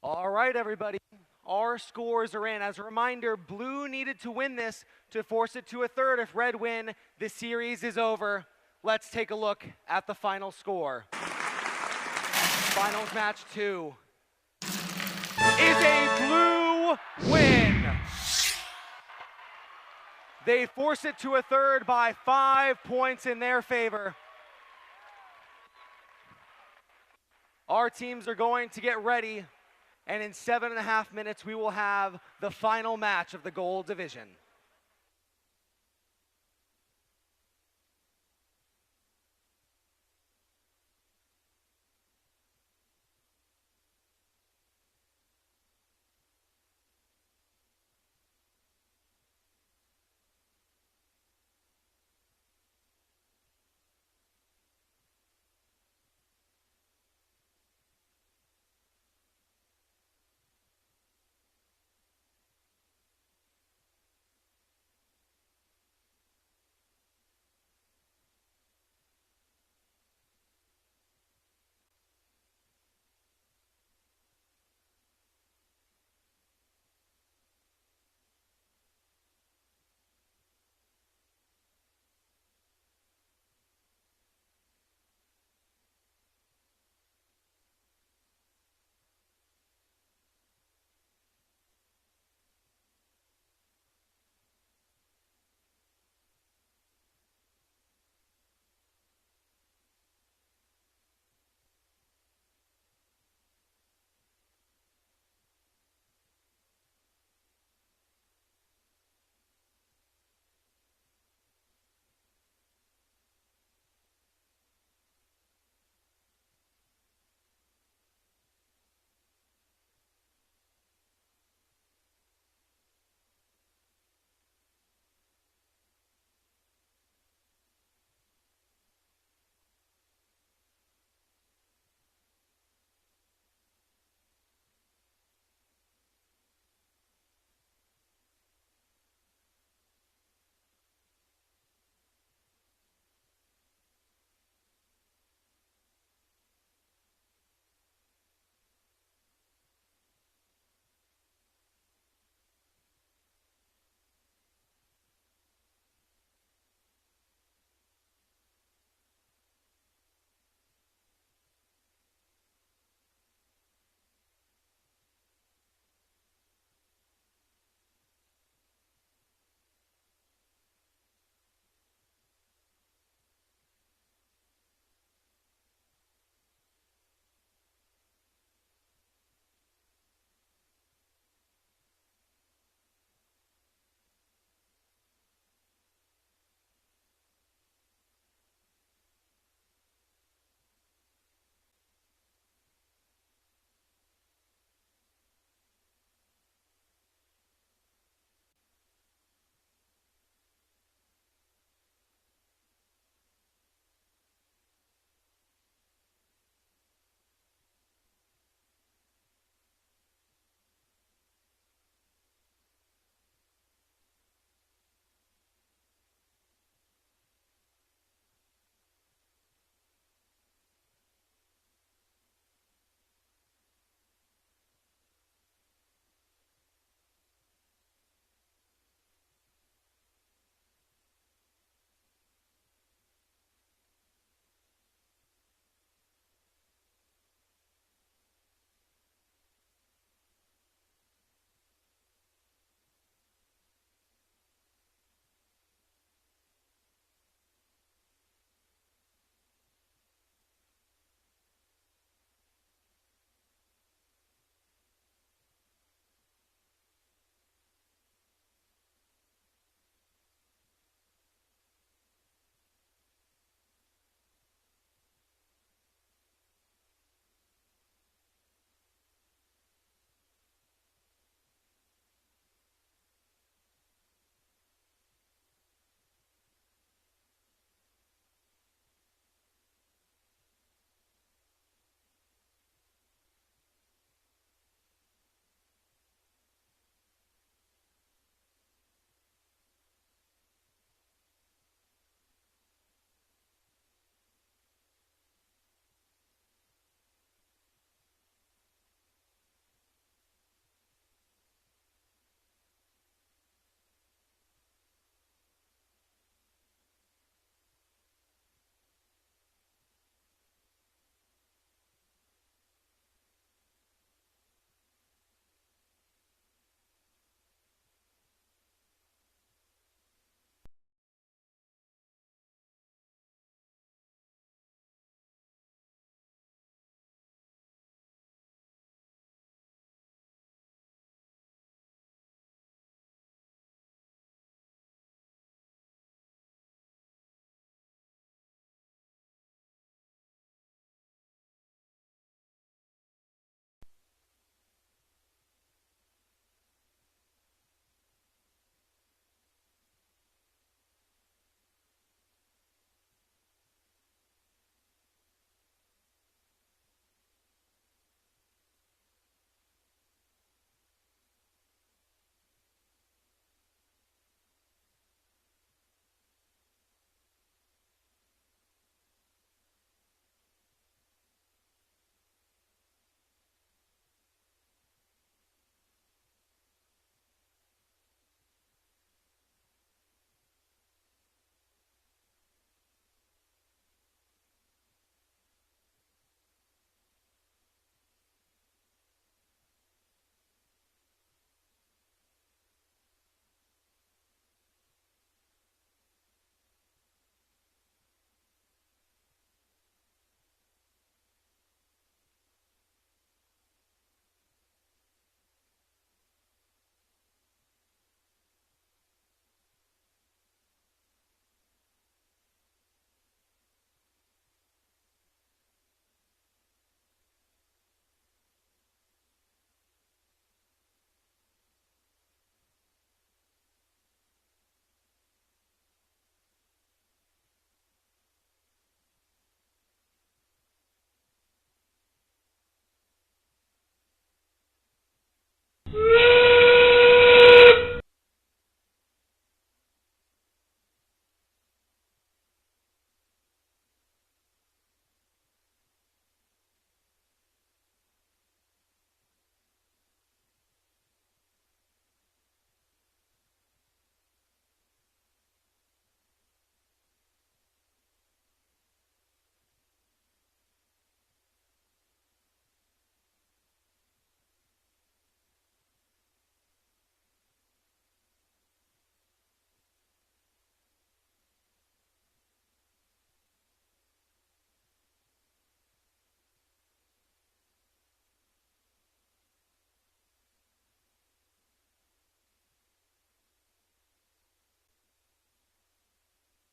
All right, everybody. Our scores are in. As a reminder, blue needed to win this to force it to a third. If red win, the series is over. Let's take a look at the final score. Finals match 2 is a blue win. They force it to a third by 5 points in their favor. Our teams are going to get ready, and in 7.5 minutes, we will have the final match of the gold division.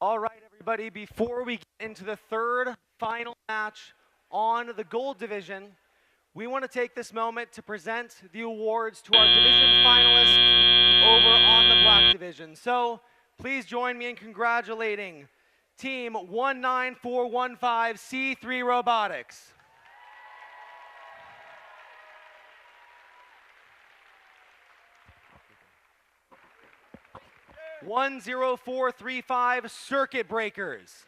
All right, everybody, before we get into the third final match on the gold division, we want to take this moment to present the awards to our division finalists over on the black division. So please join me in congratulating Team 19415 C3 Robotics. (10435) Circuit Breakers.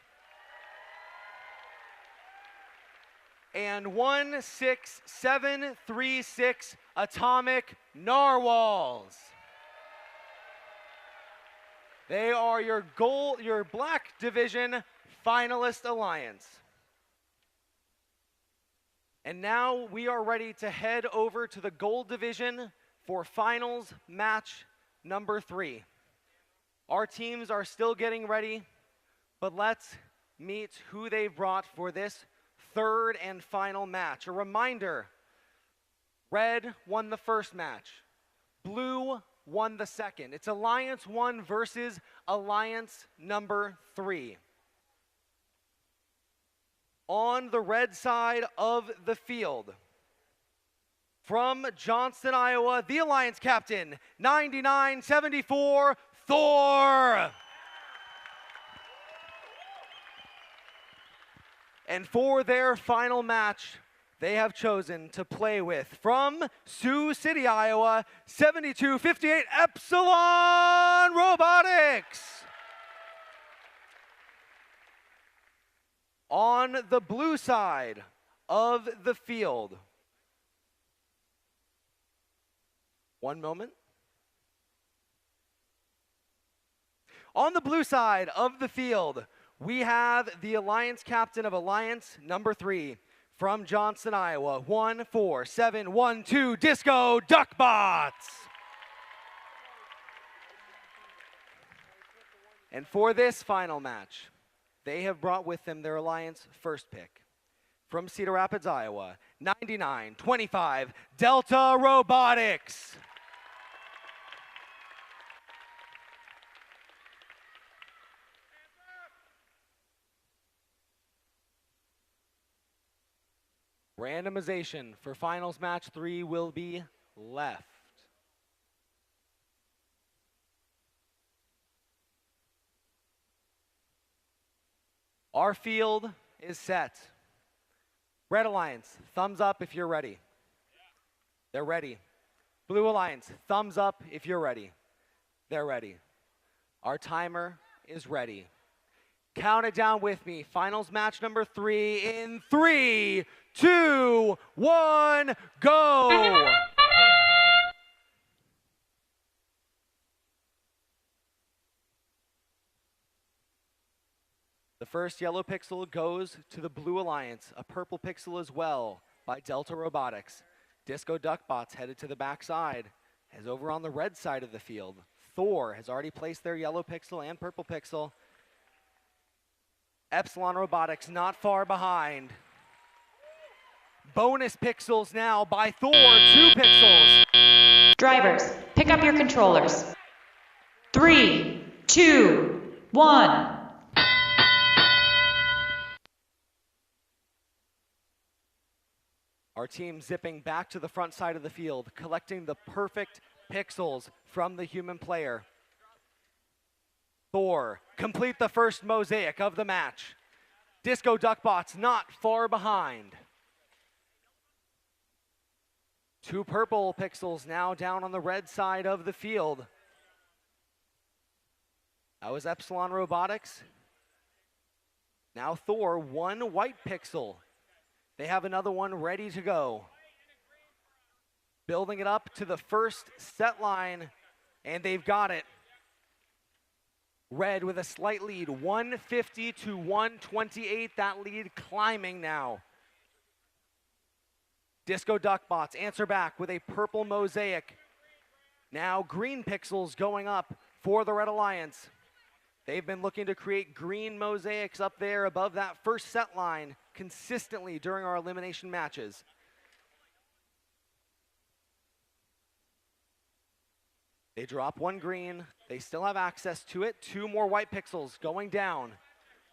And 16736 Atomic Narwhals. They are your black division finalist alliance. And now we are ready to head over to the gold division for finals match number 3. Our teams are still getting ready, but let's meet who they've brought for this third and final match. A reminder, red won the first match. Blue won the second. It's Alliance 1 versus Alliance number 3. On the red side of the field, from Johnston, Iowa, the Alliance captain, 9974, Thor. And for their final match, they have chosen to play with, from Sioux City, Iowa, 7258 Epsilon Robotics. On the blue side of the field, one moment. On the blue side of the field, we have the Alliance captain of Alliance number 3 from Johnston, Iowa, 14712 Disco Duckbots. And for this final match, they have brought with them their Alliance first pick. From Cedar Rapids, Iowa, 9925 Delta Robotics. Randomization for finals match 3 will be left. Our field is set. Red Alliance, thumbs up if you're ready. They're ready. Blue Alliance, thumbs up if you're ready. They're ready. Our timer is ready. Count it down with me. Finals match number 3 in 3, 2, 1, go! The first yellow pixel goes to the Blue Alliance, a purple pixel as well by Delta Robotics. Disco Duckbots headed to the back side, as over on the red side of the field. Thor has already placed their yellow pixel and purple pixel. Epsilon Robotics not far behind. Bonus pixels now by Thor, 2 pixels.
Drivers, pick up your controllers. 3, 2, 1.
Our team zipping back to the front side of the field, collecting the perfect pixels from the human player. Thor, complete the first mosaic of the match. Disco Duckbots not far behind. 2 purple pixels now down on the red side of the field. That was Epsilon Robotics. Now Thor, 1 white pixel. They have another one ready to go. Building it up to the first set line, and they've got it. Red with a slight lead, 150 to 128. That lead climbing now. Disco Duckbots answer back with a purple mosaic. Now green pixels going up for the Red Alliance. They've been looking to create green mosaics up there above that first set line consistently during our elimination matches. They drop one green. They still have access to it. 2 more white pixels going down.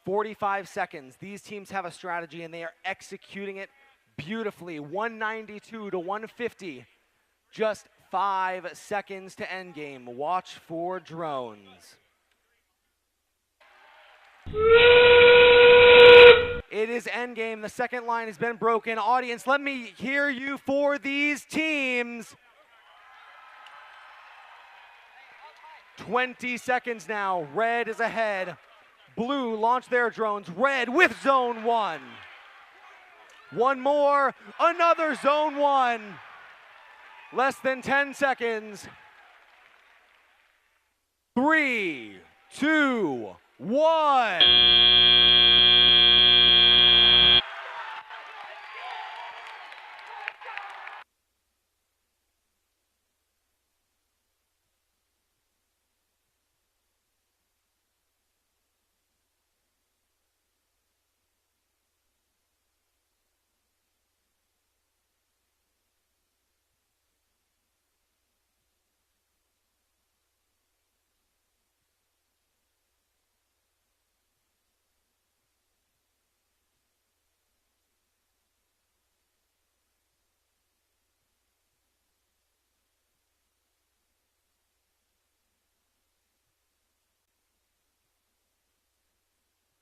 45 seconds. These teams have a strategy and they are executing it beautifully. 192 to 150. Just 5 seconds to end game. Watch for drones. It is endgame. The second line has been broken. Audience, let me hear you for these teams. 20 seconds now. Red is ahead. Blue launch their drones. Red with zone 1. One more. Another zone 1. Less than 10 seconds. 3, 2, 1.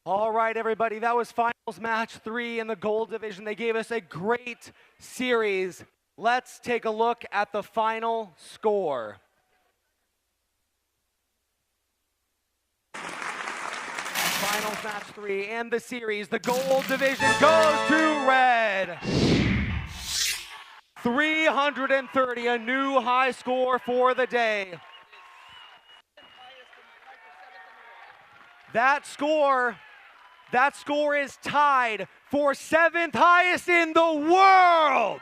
All right, everybody, that was finals match 3 in the gold division. They gave us a great series. Let's take a look at the final score. Finals match 3 and the series. The gold division goes to red. 330, a new high score for the day. That score is tied for 7th highest in the world.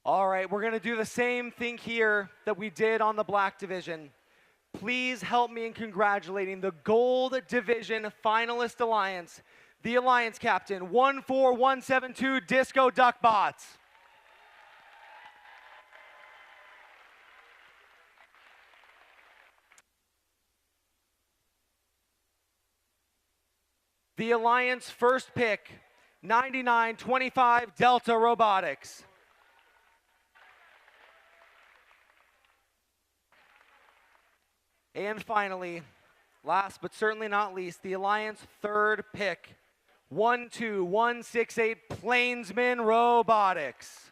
All right, we're going to do the same thing here that we did on the black division. Please help me in congratulating the gold division finalist alliance, the alliance captain, 14172 Disco Duckbots. The alliance first pick, 9925 Delta Robotics. And finally, last but certainly not least, the alliance third pick, 12168 Plainsman Robotics.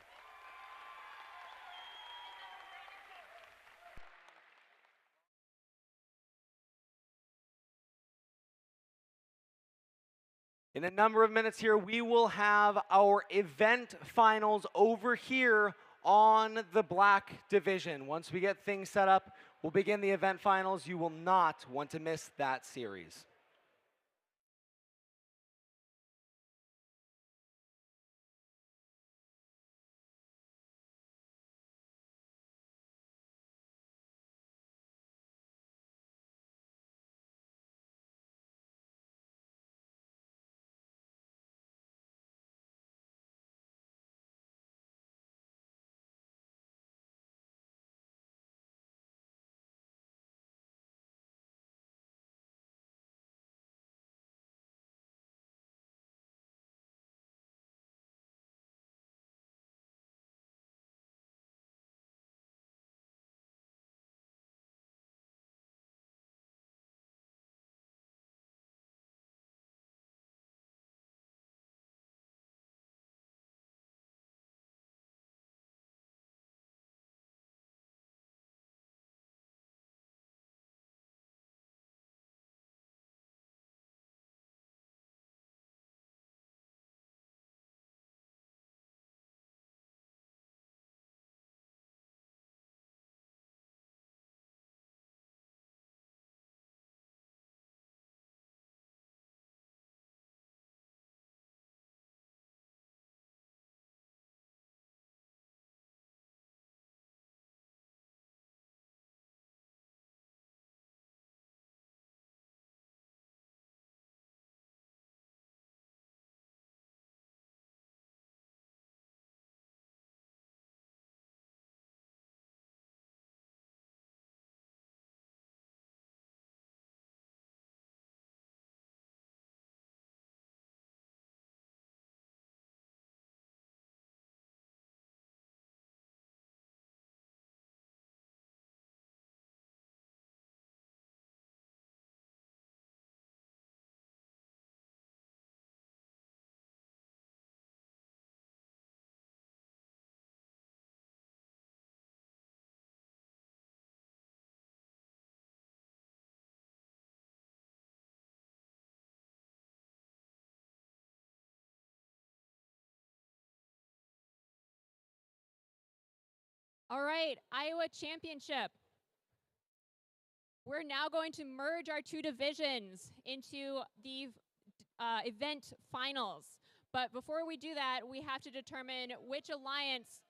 In a number of minutes here, we will have our event finals over here on the black division. Once we get things set up, we'll begin the event finals. You will not want to miss that series.
All right, Iowa Championship. We're now going to merge our two divisions into the event finals. But before we do that, we have to determine which alliance.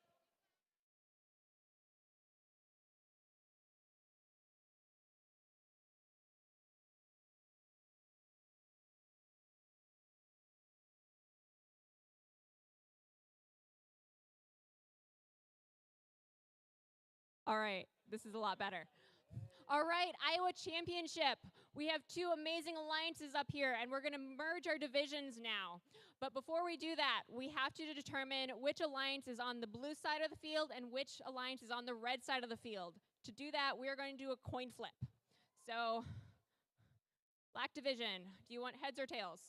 All right, this is a lot better. All right, Iowa Championship. We have two amazing alliances up here, and we're going to merge our divisions now. But before we do that, we have to determine which alliance is on the blue side of the field and which alliance is on the red side of the field. To do that, we are going to do a coin flip. So, Black division, do you want heads or tails?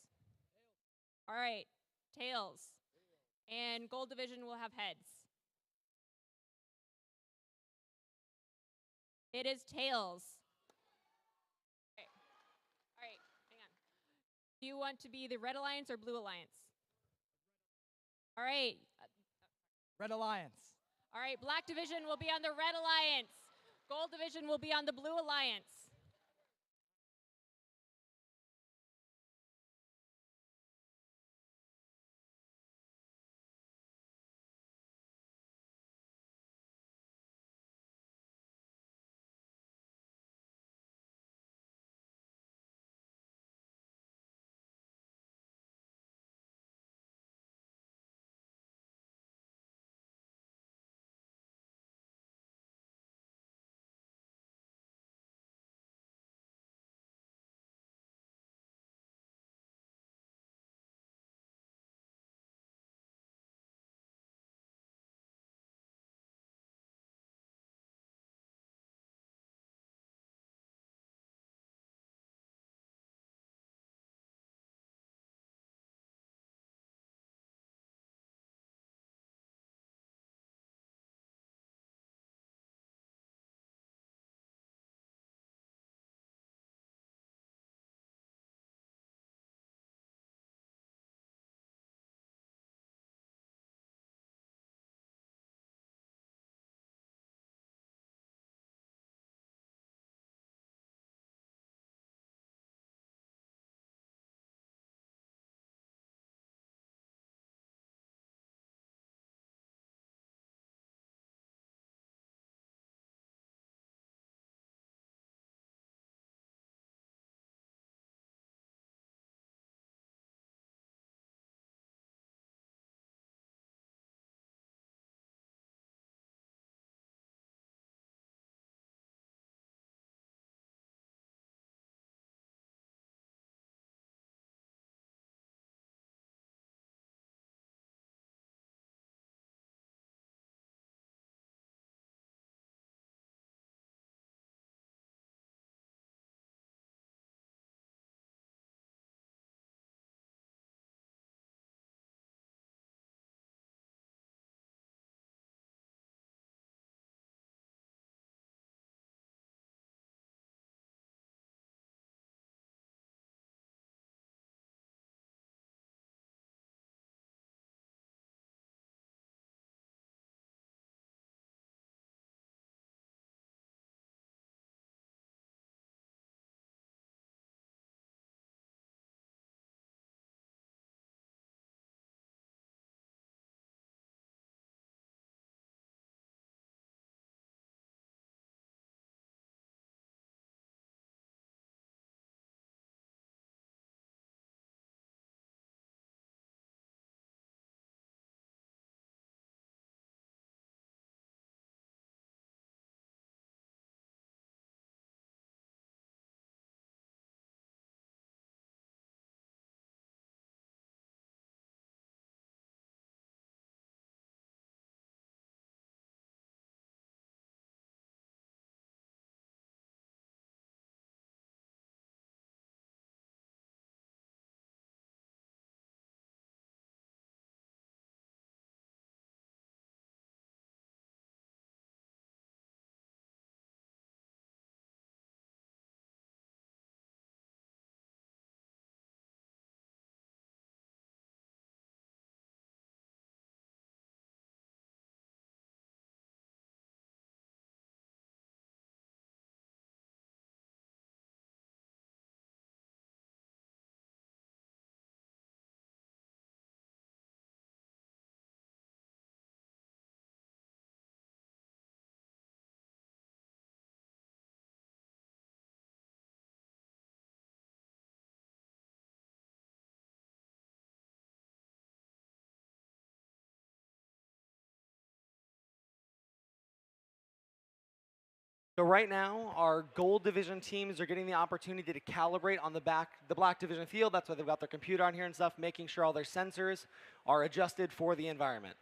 All right, tails. And Gold division will have heads. It is tails. Okay. All right, hang on. Do you want to be the Red Alliance or Blue Alliance? All right.
Red Alliance.
All right, Black division will be on the Red Alliance. Gold division will be on the Blue Alliance.
So right now, our gold division teams are getting the opportunity to calibrate on the black division field. That's why they've got their computer on here and stuff, making sure all their sensors are adjusted for the environment.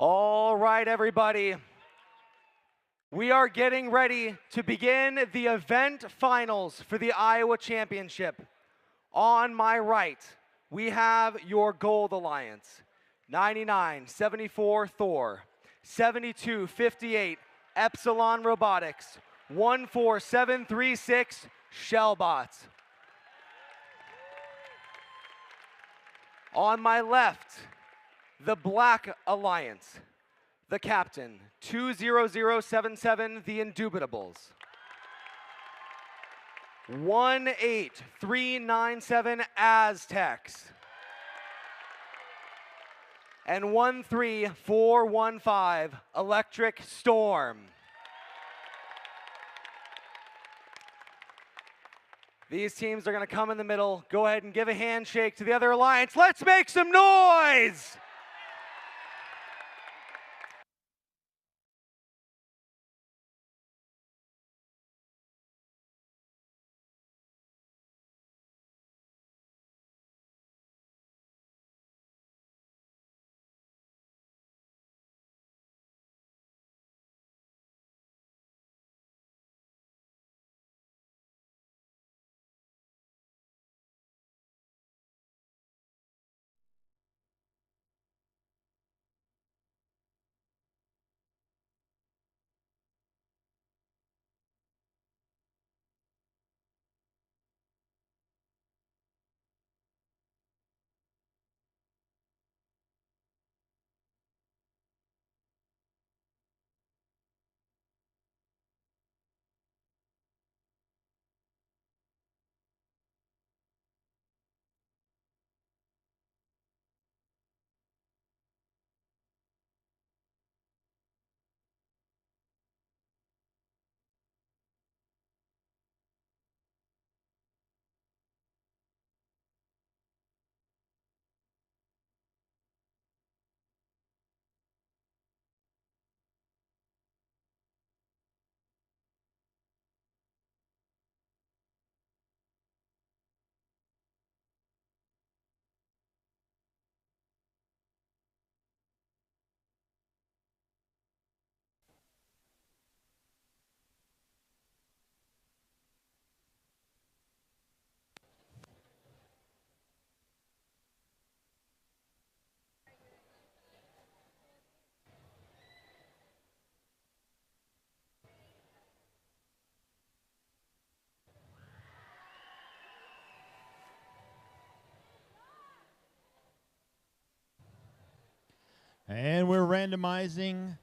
All right, everybody. We are getting ready to begin the event finals for the Iowa Championship. On my right, we have your Gold Alliance, 9974 Thor, 7258 Epsilon Robotics, 14736 Shellbots. On my left, the Black Alliance, the captain, 20077, the Indubitables. 18397 Aztecs. And 13415 Electric Storm. These teams are going to come in the middle. Go ahead and give a handshake to the other alliance. Let's make some noise!
And we're randomizing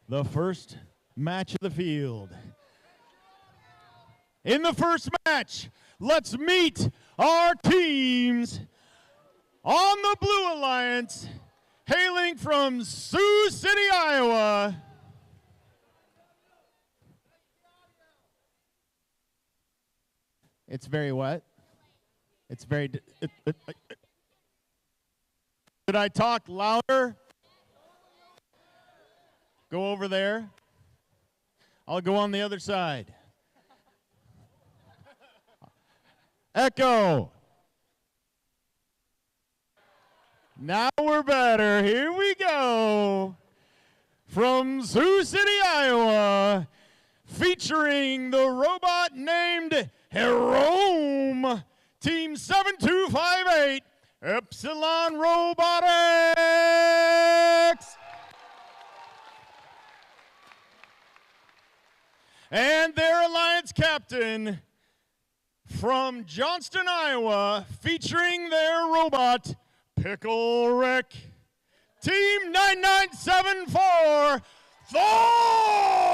the first match of the field. In the first match, let's meet our teams on the Blue Alliance, hailing from Sioux City, Iowa. It's very wet. It's very... Should I talk louder? Go over there. I'll go on the other side. Echo. Now we're better. Here we go. From Sioux City, Iowa, featuring the robot named Jerome, Team 7258. Epsilon Robotics! And their alliance captain from Johnston, Iowa, featuring their robot, Pickle Rick. Team 9974, Thor!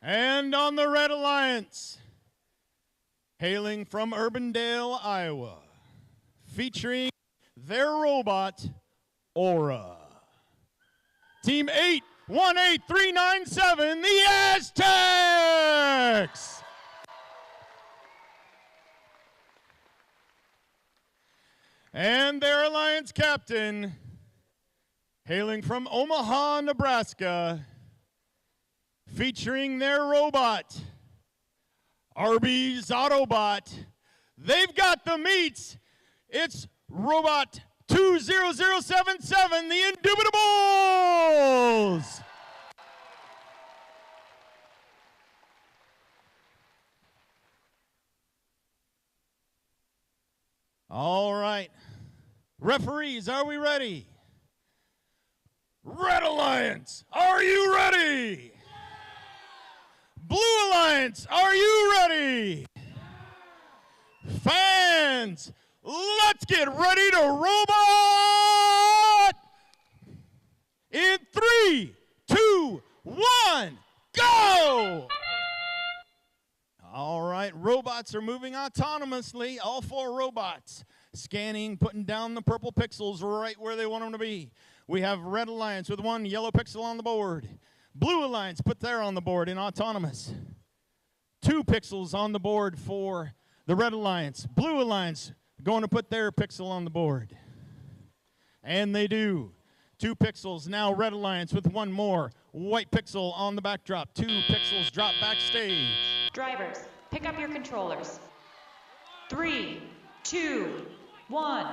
And on the Red Alliance, hailing from Urbandale, Iowa, featuring their robot, Aura. Team 818397, the Aztecs! And their alliance captain, hailing from Omaha, Nebraska, featuring their robot, Arby's Autobot, They've got the meats. It's Robot 20077, the Indubitables. All right. Referees, are we ready? Red Alliance, are you ready? Blue Alliance, are you ready? Fans, let's get ready to robot! In 3, 2, 1, go! All right, robots are moving autonomously, all 4 robots. Scanning, putting down the purple pixels right where they want them to be. We have Red Alliance with 1 yellow pixel on the board. Blue Alliance put there on the board in autonomous. 2 pixels on the board for the Red Alliance. Blue Alliance going to put their pixel on the board. And they do. 2 pixels. Now Red Alliance with 1 more white pixel on the backdrop. 2 pixels drop backstage.
Drivers, pick up your controllers. 3, 2, 1.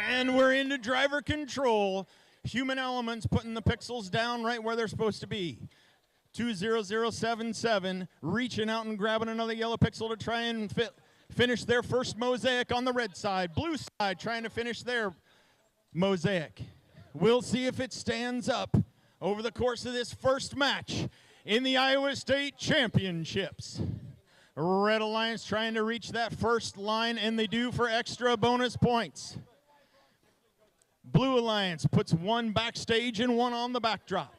And we're into driver control. Human elements putting the pixels down right where they're supposed to be. 20077 reaching out and grabbing another yellow pixel to try and finish their first mosaic on the red side. Blue side trying to finish their mosaic. We'll see if it stands up over the course of this first match in the Iowa State Championships. Red Alliance trying to reach that first line, and they do for extra bonus points. Blue Alliance puts 1 backstage and 1 on the backdrop.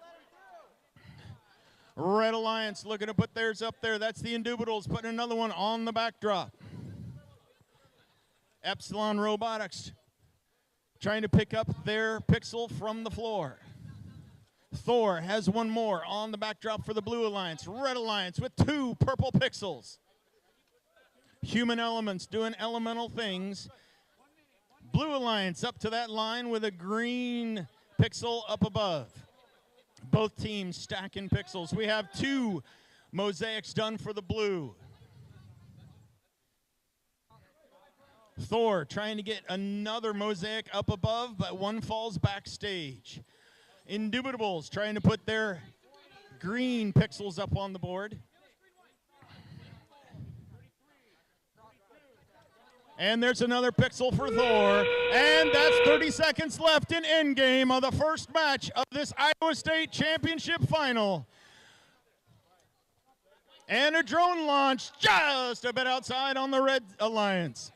Red Alliance looking to put theirs up there. That's the Indubitables putting another one on the backdrop. Epsilon Robotics trying to pick up their pixel from the floor. Thor has 1 more on the backdrop for the Blue Alliance. Red Alliance with 2 purple pixels. Human Elements doing elemental things. Blue Alliance up to that line with a green pixel up above. Both teams stacking pixels. We have 2 mosaics done for the blue. Thor trying to get another mosaic up above, but 1 falls backstage. Indubitables trying to put their green pixels up on the board. And there's another pixel for Thor. And that's 30 seconds left in endgame of the first match of this Iowa State Championship final. And a drone launch just a bit outside on the Red Alliance.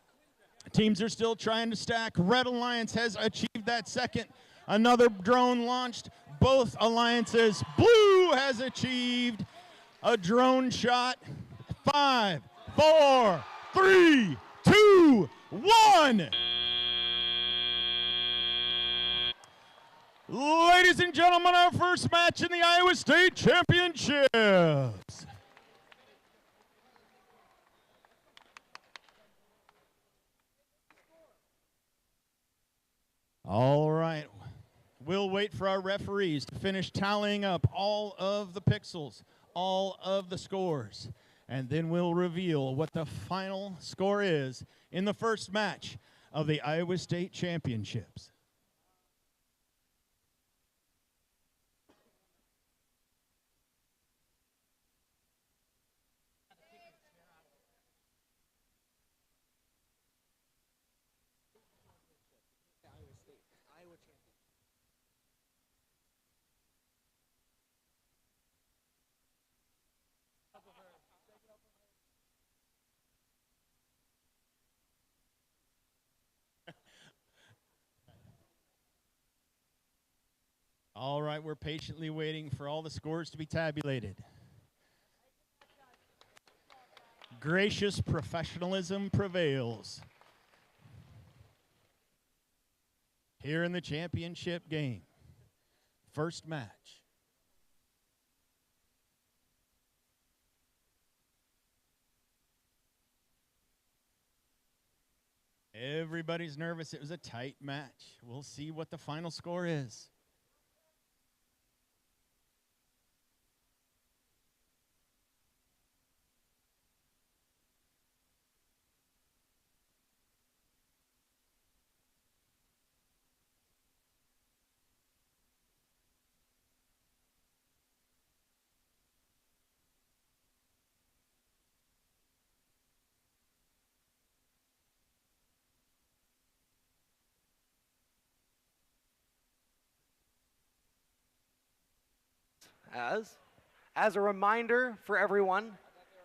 Teams are still trying to stack. Red Alliance has achieved that second. Another drone launched. Both alliances. Blue has achieved a drone shot. 5, 4, 3, 2, 1. Ladies and gentlemen, our first match in the Iowa State Championships. All right. We'll wait for our referees to finish tallying up all of the pixels, all of the scores, and then we'll reveal what the final score is in the first match of the Iowa State Championships. All right, we're patiently waiting for all the scores to be tabulated. Gracious professionalism prevails here in the championship game. First match. Everybody's nervous. It was a tight match. We'll see what the final score is.
As a reminder for everyone,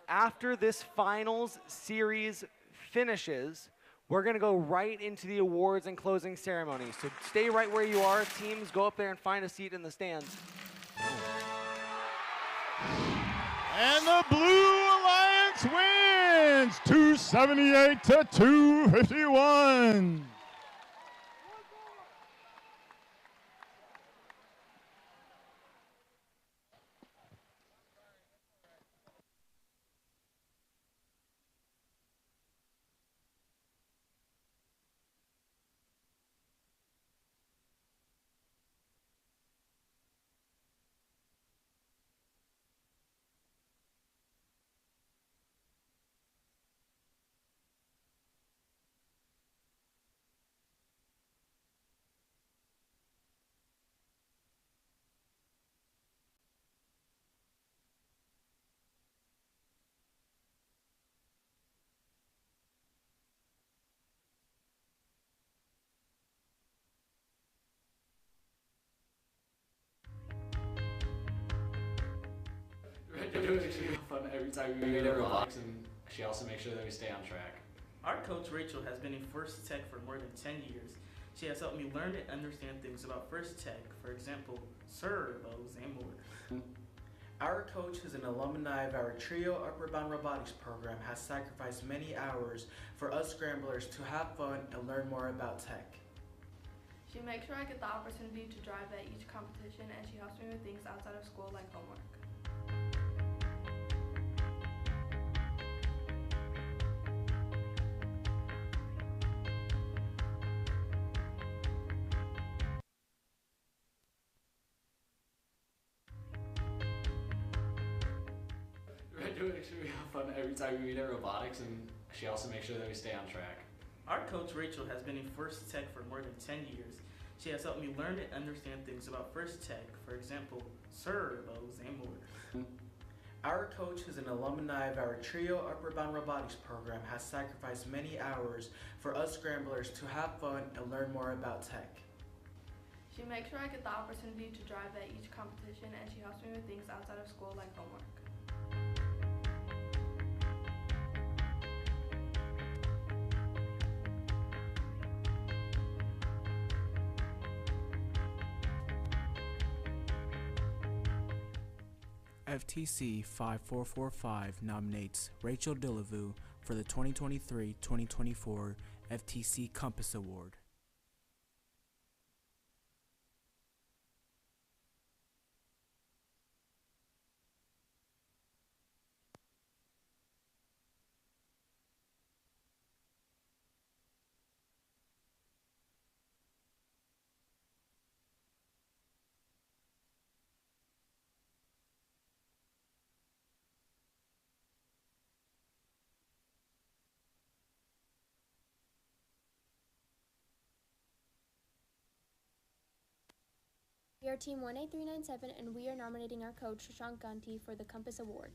after this finals series finishes, we're going to go right into the awards and closing ceremony. So stay right where you are. Teams, go up there and find a seat in the stands.
And the Blue Alliance wins 278 to 251.
She fun every time we meet her box, and she also makes sure that we stay on track.
Our coach Rachel has been in First Tech for more than 10 years. She has helped me learn and understand things about First Tech, for example, servos and more. Our coach, who's an alumni of our Trio Upward Bound Robotics program, has sacrificed many hours for us scramblers to have fun and learn more about tech.
She makes sure I get the opportunity to drive at each competition, and she helps me with things outside of school like homework.
We have fun every time we meet at robotics, and she also makes sure that we stay on track.
Our coach Rachel has been in First Tech for more than 10 years. She has helped me learn and understand things about First Tech, for example, servos and more. Our coach, who's an alumni of our Trio Upward Bound Robotics program, has sacrificed many hours for us scramblers to have fun and learn more about tech.
She makes sure I get the opportunity to drive at each competition, and she helps me with things outside of school like homework.
FTC 5445 nominates Rachel Delavu for the 2023-2024 FTC Compass Award.
We are Team 18397, and we are nominating our coach, Shashank Ganti, for the Compass Award.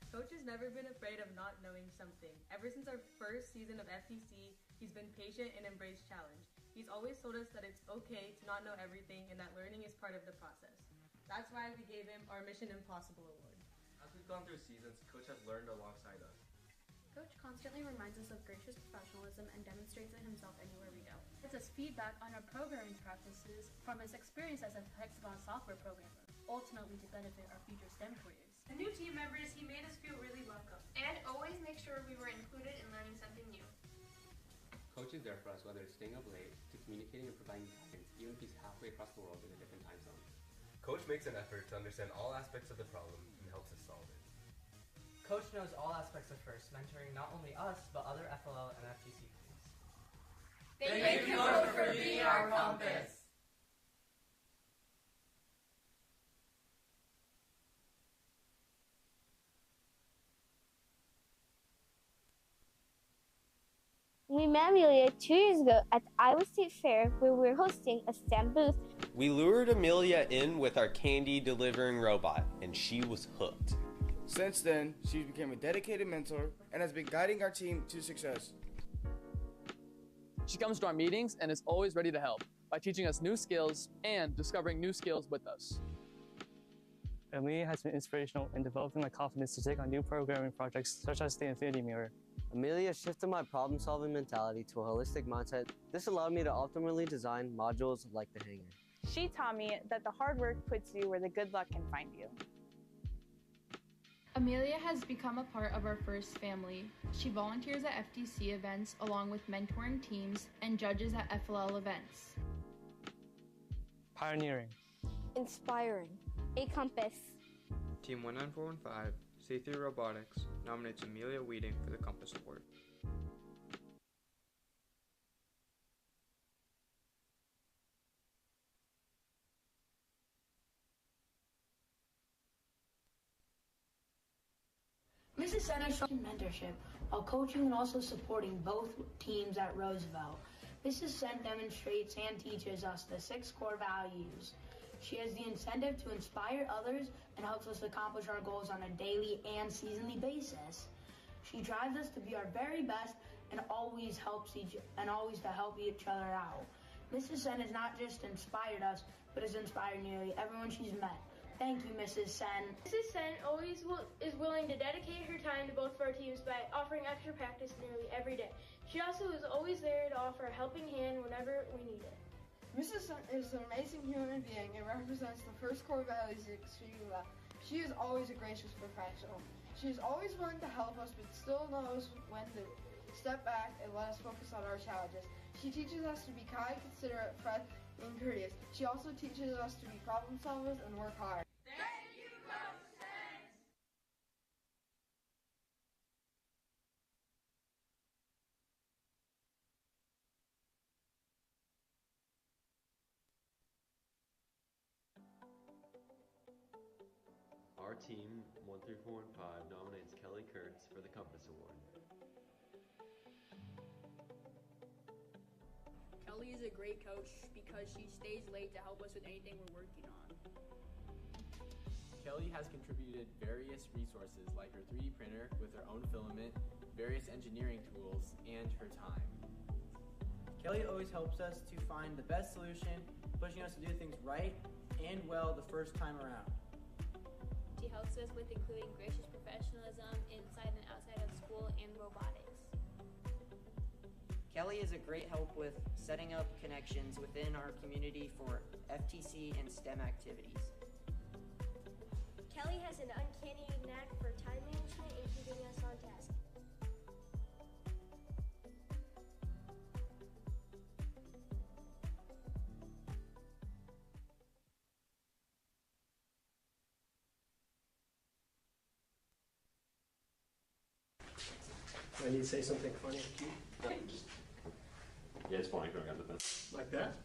Coach has never been afraid of not knowing something. Ever since our first season of FTC, he's been patient and embraced challenge. He's always told us that it's okay to not know everything and that learning is part of the process. That's why we gave him our Mission Impossible Award.
As we've gone through seasons, Coach has learned alongside us.
Coach constantly reminds us of gracious professionalism and demonstrates it himself anywhere we go. Gives us feedback on our programming practices from his experience as a hexagon software programmer, ultimately to benefit our future STEM careers.
The new team members, he made us feel really welcome.
And always make sure we were included in learning something new.
Coach is there for us, whether it's staying up late, to communicating and providing guidance, even if he's halfway across the world in a different time zone.
Coach makes an effort to understand all aspects of the problem and helps us solve it.
Coach knows all aspects of FIRST, mentoring not only us, but other FLL and FTC teams.
Thank you, Coach, for being our compass.
We met Amelia 2 years ago at the Iowa State Fair, where we were hosting a STEM booth.
We lured Amelia in with our candy delivering robot, and she was hooked.
Since then, she's become a dedicated mentor and has been guiding our team to success.
She comes to our meetings and is always ready to help by teaching us new skills and discovering new skills with us.
Amelia has been inspirational in developing my confidence to take on new programming projects such as the Infinity Mirror.
Amelia shifted my problem-solving mentality to a holistic mindset. This allowed me to optimally design modules like the hangar.
She taught me that the hard work puts you where the good luck can find you.
Amelia has become a part of our first family. She volunteers at FTC events along with mentoring teams and judges at FLL events.
Pioneering.
Inspiring. A compass.
Team 19415, C3 Robotics, nominates Amelia Weeding for the Compass Award.
Mrs. Center shows mentorship while coaching and also supporting both teams at Roosevelt. Mrs. Sen demonstrates and teaches us the 6 core values. She has the incentive to inspire others and helps us accomplish our goals on a daily and seasonally basis. She drives us to be our very best and always to help each other out. Mrs. Sen has not just inspired us, but has inspired nearly everyone she's met. Thank you, Mrs. Sen.
Mrs. Sen is willing to dedicate her time to both of our teams by offering extra practice nearly every day. She also is always there to offer a helping hand whenever we need it.
Mrs. Sen is an amazing human being and represents the first core values extremely well. She is always a gracious professional. She is always willing to help us, but still knows when to step back and let us focus on our challenges. She teaches us to be kind, considerate, friendly, and courteous. She also teaches us to be problem solvers and work hard.
Thank you, Coach Sen.
Our team 13415 nominates Kelly Kurtz for the Compass Award.
Kelly is a great coach because she stays late to help us with anything we're working on.
Kelly has contributed various resources like her 3D printer with her own filament, various engineering tools, and her time.
Kelly always helps us to find the best solution, pushing us to do things right and well the first time around.
She helps us with including gracious professionalism inside and outside of school and robotics.
Kelly is a great help with setting up connections within our community for FTC and STEM activities.
Kelly has an uncanny knack for time management and keeping us on task.
I need to say something funny.
Yeah, it's fine. I got the pen.
Like that?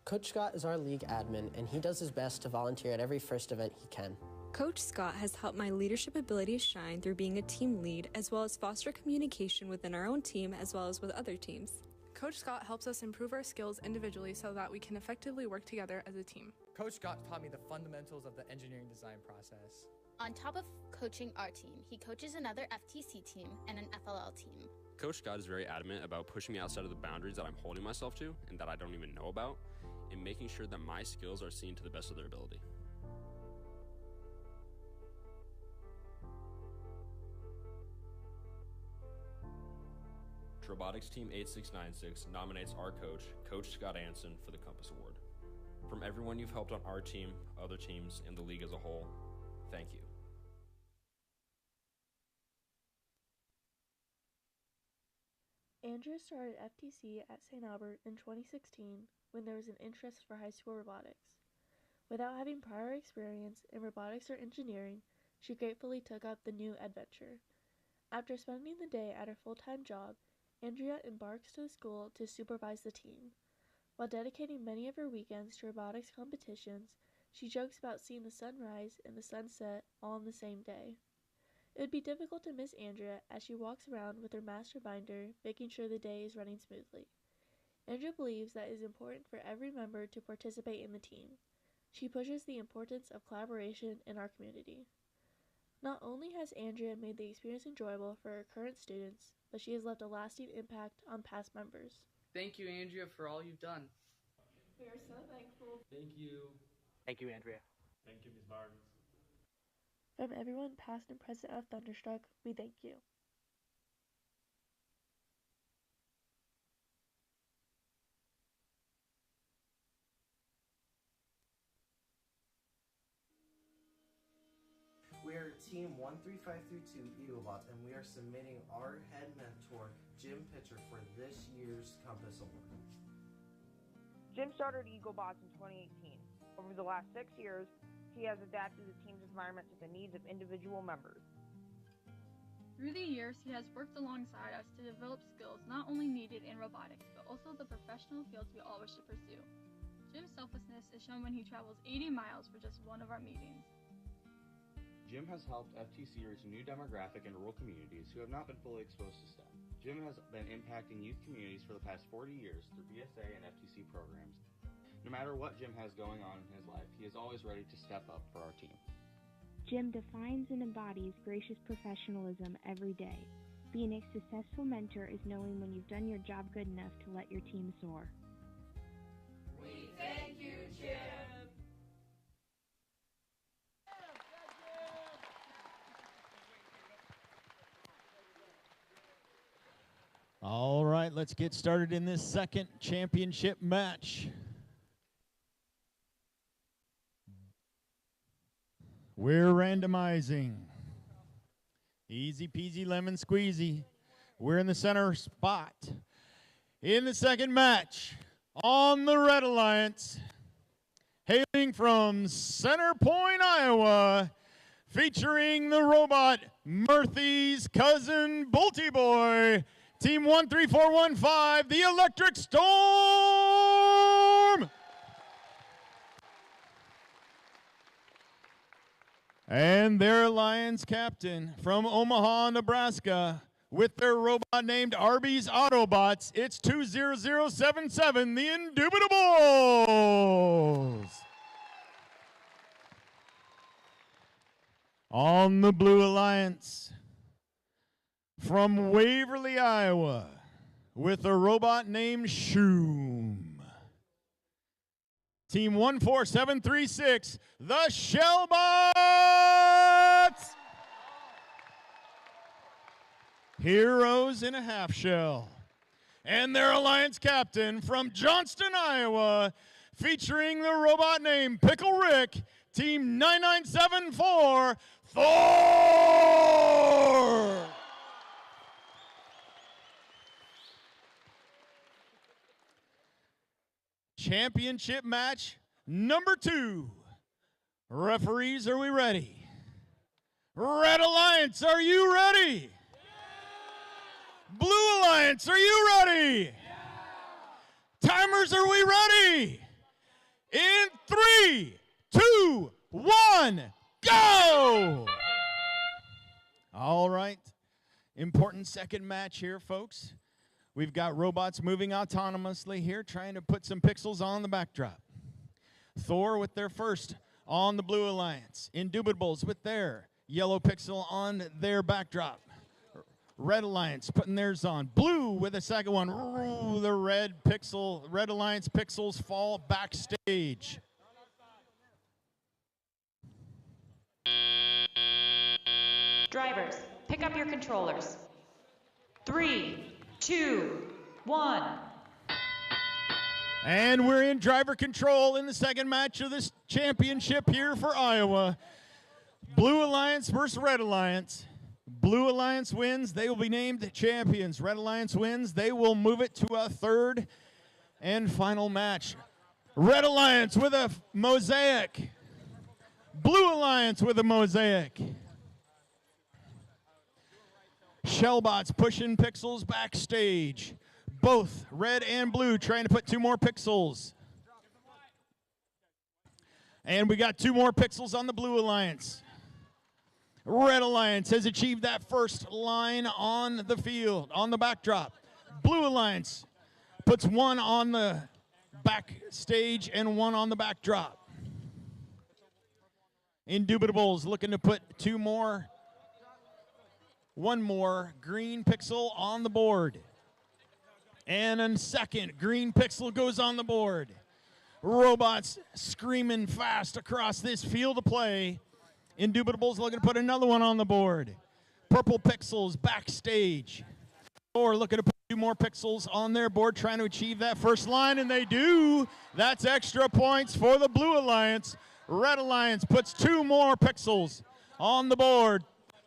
Coach Scott is our league admin, and he does his best to volunteer at every first event he can.
Coach Scott has helped my leadership abilities shine through being a team lead, as well as foster communication within our own team as well as with other teams.
Coach Scott helps us improve our skills individually so that we can effectively work together as a team.
Coach Scott taught me the fundamentals of the engineering design process.
On top of coaching our team, he coaches another FTC team and an FLL team.
Coach Scott is very adamant about pushing me outside of the boundaries that I'm holding myself to and that I don't even know about, and making sure that my skills are seen to the best of their ability. Robotics Team 8696 nominates our coach, Coach Scott Anson, for the Compass Award. From everyone you've helped on our team, other teams, and the league as a whole, thank you.
Andrea started FTC at St. Albert in 2016 when there was an interest for high school robotics. Without having prior experience in robotics or engineering, she gratefully took up the new adventure. After spending the day at her full-time job, Andrea embarks to the school to supervise the team. While dedicating many of her weekends to robotics competitions, she jokes about seeing the sunrise and the sunset all on the same day. It would be difficult to miss Andrea as she walks around with her master binder, making sure the day is running smoothly. Andrea believes that it is important for every member to participate in the team. She pushes the importance of collaboration in our community. Not only has Andrea made the experience enjoyable for her current students, but she has left a lasting impact on past members.
Thank you, Andrea, for all you've done.
We are so thankful.
Thank you.
Thank you, Andrea.
Thank you, Ms. Barnes.
From everyone past and present of Thunderstruck, we thank you.
We are Team 13532 Eaglebots, and we are submitting our head mentor, Jim Pitcher, for this year's Compass Award.
Jim started Eaglebots in 2018. Over the last 6 years, he has adapted the team's environment to the needs of individual members.
Through the years, he has worked alongside us to develop skills not only needed in robotics, but also the professional fields we all wish to pursue. Jim's selflessness is shown when he travels 80 miles for just one of our meetings.
Jim has helped FTC reach a new demographic in rural communities who have not been fully exposed to STEM. Jim has been impacting youth communities for the past 40 years through BSA and FTC programs. No matter what Jim has going on in his life, he is always ready to step up for our team.
Jim defines and embodies gracious professionalism every day. Being a successful mentor is knowing when you've done your job good enough to let your team soar.
We thank you, Jim.
All right, let's get started in this second championship match. We're randomizing. Easy peasy lemon squeezy. We're in the center spot. In the second match, on the Red Alliance, hailing from Center Point, Iowa, featuring the robot Murphy's cousin Bolty Boy, Team 13415, the Electric Storm! And their Alliance captain from Omaha, Nebraska, with their robot named Arby's Autobots, it's 20077, the Indubitables! On the Blue Alliance, from Waverly, Iowa, with a robot named Shoom. Team 14736, the Shellbots! Heroes in a half shell. And their Alliance captain from Johnston, Iowa, featuring the robot named Pickle Rick, Team 9974, Thor! Championship match number 2. Referees, are we ready? Red Alliance, are you ready? Yeah. Blue Alliance, are you ready? Yeah. Timers, are we ready? In 3, 2, 1, go! All right. Important second match here, folks. We've got robots moving autonomously here, trying to put some pixels on the backdrop. Thor with their first on the Blue Alliance. Indubitables with their yellow pixel on their backdrop. Red Alliance putting theirs on. Blue with a second one. Ooh, the Red Alliance pixels fall backstage.
Drivers, pick up your controllers. 3, 2, 1.
And we're in driver control in the second match of this championship here for Iowa. Blue Alliance versus Red Alliance. Blue Alliance wins, they will be named champions. Red Alliance wins, they will move it to a third and final match. Red Alliance with a mosaic. Blue Alliance with a mosaic. Shellbots pushing pixels backstage. Both red and blue trying to put 2 more pixels. And we got 2 more pixels on the Blue Alliance. Red Alliance has achieved that first line on the field, on the backdrop. Blue Alliance puts 1 on the backstage and 1 on the backdrop. Indubitables looking to put 2 more. 1 more green pixel on the board. And a second green pixel goes on the board. Robots screaming fast across this field of play. Indubitables looking to put another one on the board. Purple Pixels backstage. Or looking to put 2 more pixels on their board, trying to achieve that first line, and they do. That's extra points for the Blue Alliance. Red Alliance puts 2 more pixels on the board.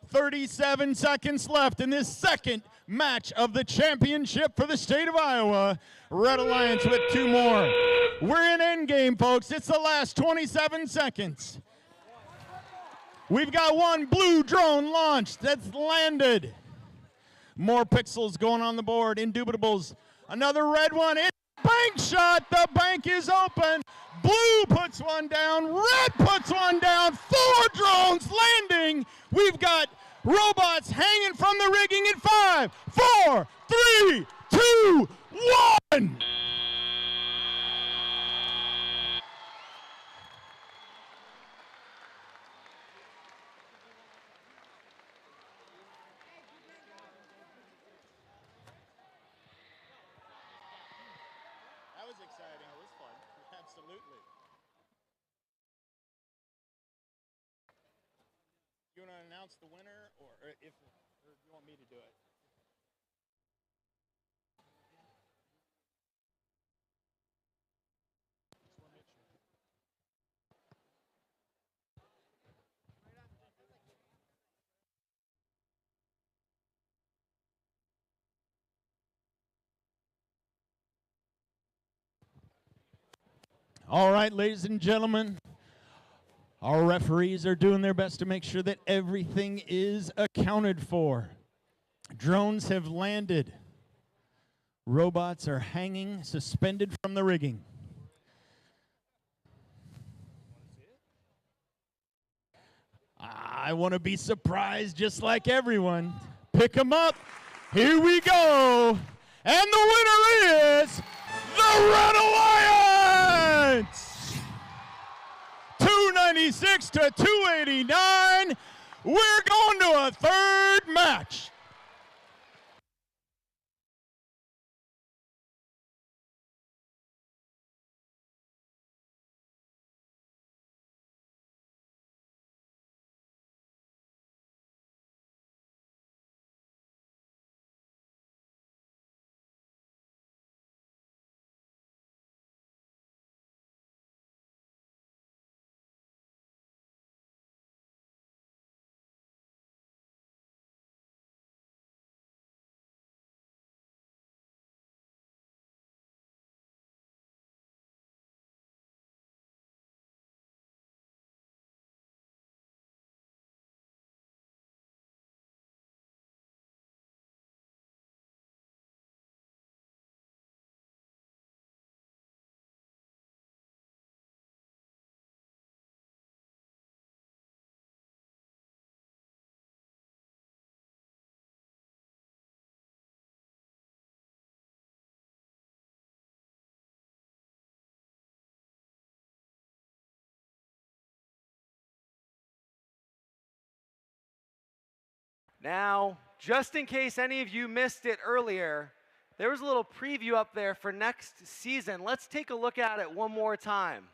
37 seconds left in this second match of the championship for the state of Iowa. Red Alliance with 2 more. We're in endgame, folks. It's the last 27 seconds. We've got 1 blue drone launched that's landed. More pixels going on the board. Indubitables. Another red one. It's a bank shot. The bank is open. Blue puts one down. Red puts one down. 4 drones landing. We've got robots hanging from the rigging in 5, 4, 3, 2, 1. That was exciting. It was fun. Absolutely. You want to announce the winner, or if you want me to do it? All right, ladies and gentlemen, our referees are doing their best to make sure that everything is accounted for. Drones have landed. Robots are hanging, suspended from the rigging. I want to be surprised just like everyone. Pick them up. Here we go. And the winner is the Red Alliance! 296 to 289. We're going to a third match.
Now, just in case any of you missed it earlier, there was a little preview up there for next season. Let's take a look at it one more time.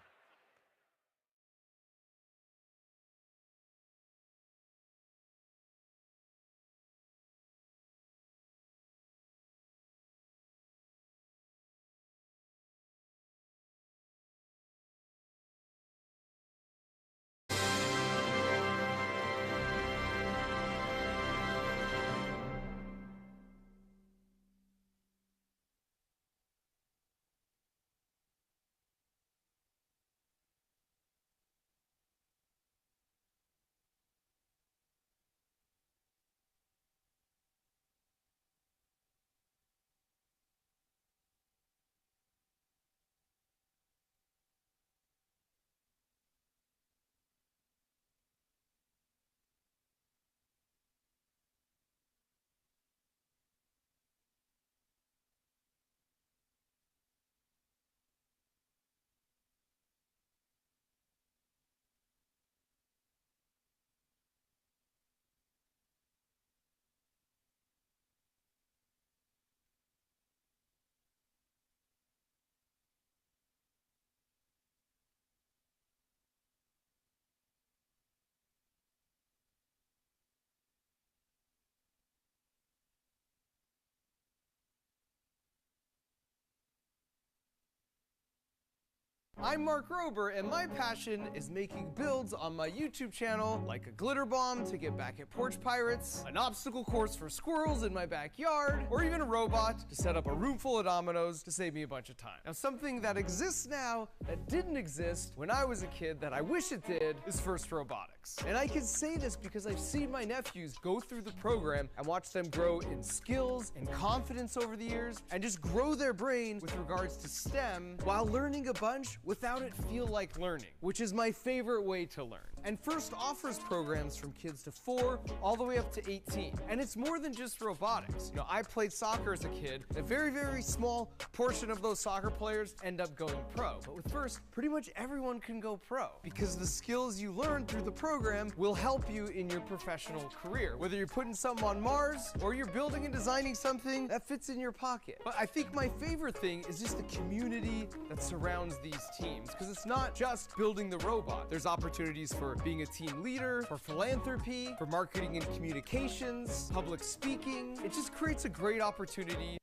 I'm Mark Rober, and my passion is making builds on my YouTube channel, like a glitter bomb to get back at porch pirates, an obstacle course for squirrels in my backyard, or even a robot to set up a room full of dominoes to save me a bunch of time. Now, something that exists now that didn't exist when I was a kid that I wish it did is FIRST Robotics. And I can say this because I've seen my nephews go through the program and watch them grow in skills and confidence over the years, and just grow their brain with regards to STEM while learning a bunch without it feel like learning, which is my favorite way to learn. And FIRST offers programs from kids to 4 all the way up to 18. And it's more than just robotics. You know, I played soccer as a kid. A very, very small portion of those soccer players end up going pro. But with FIRST, pretty much everyone can go pro, because the skills you learn through the program will help you in your professional career, whether you're putting something on Mars or you're building and designing something that fits in your pocket. But I think my favorite thing is just the community that surrounds these teams, because it's not just building the robot. There's opportunities for being a team leader, for philanthropy, for marketing and communications, public speaking. It just creates a great opportunity.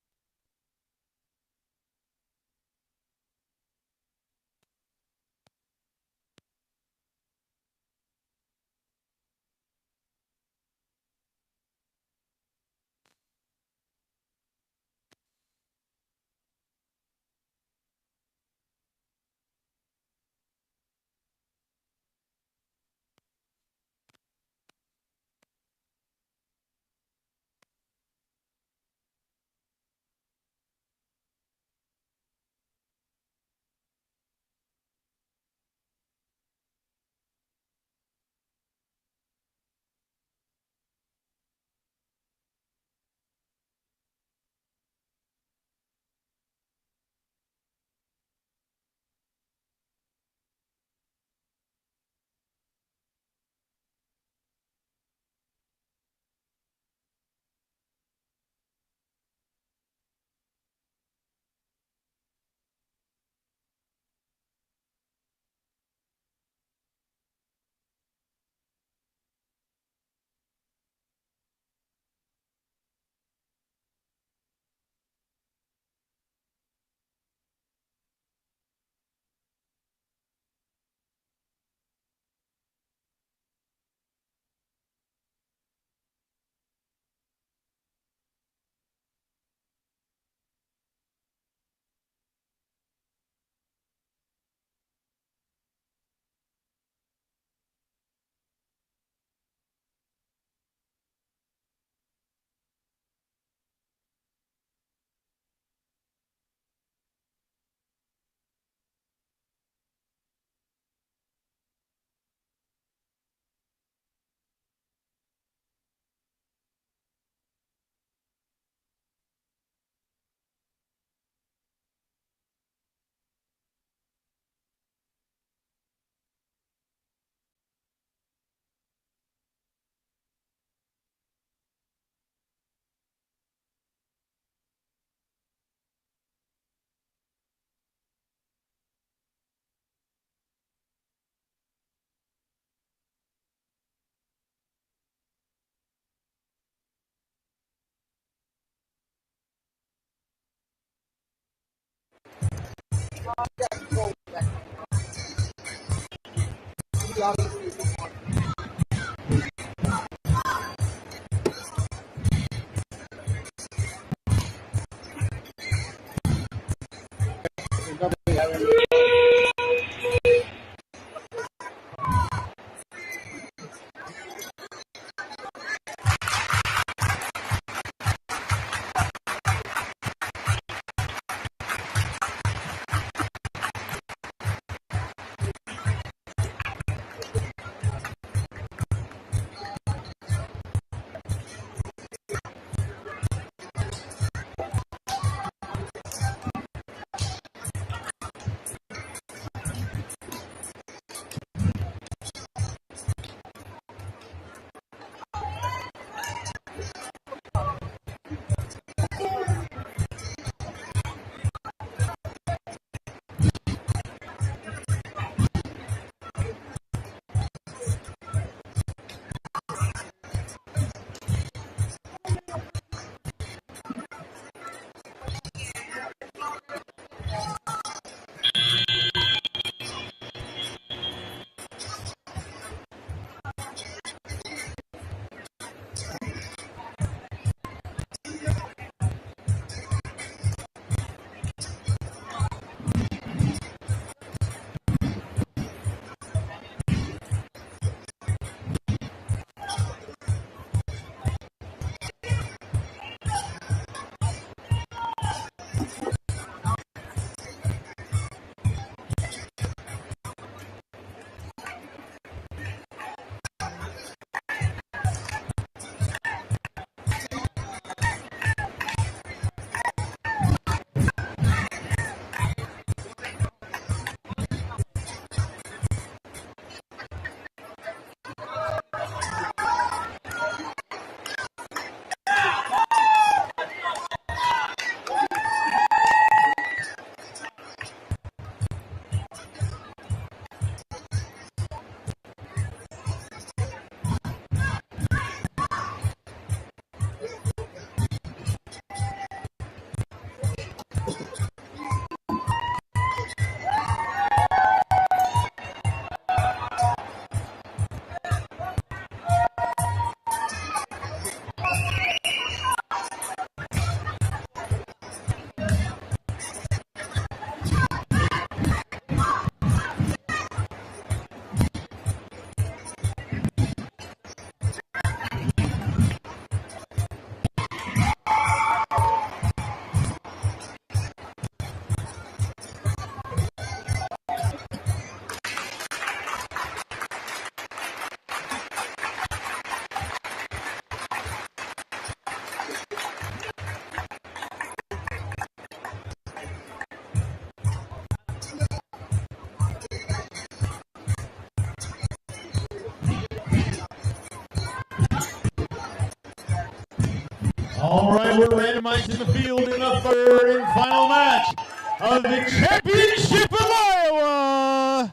Now we're randomized in the field in the third and final match of the Championship of Iowa.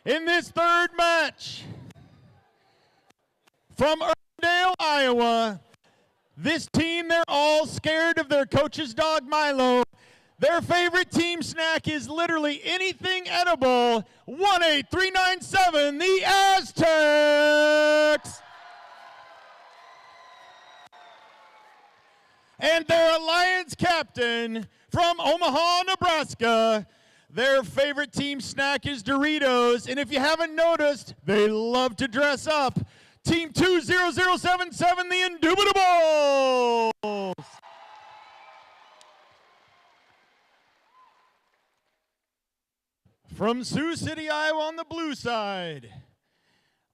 In this third match from Irvindale, Iowa, this team, they're all scared of their coach's dog, Milo. Their favorite team snack is literally anything edible. 18397, the Aztecs. And their Alliance captain from Omaha, Nebraska. Their favorite team snack is Doritos. And if you haven't noticed, they love to dress up. Team 20077, the Indubitables. From Sioux City, Iowa on the blue side,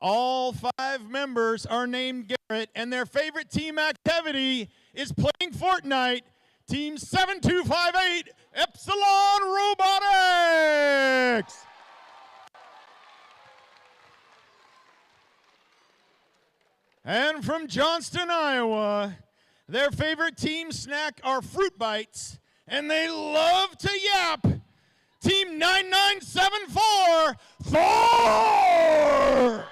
all 5 members are named Garrett, and their favorite team activity is playing Fortnite. Team 7258, Epsilon Robotics. And from Johnston, Iowa, their favorite team snack are Fruit Bites, and they love to yap. Team 9974, Thor!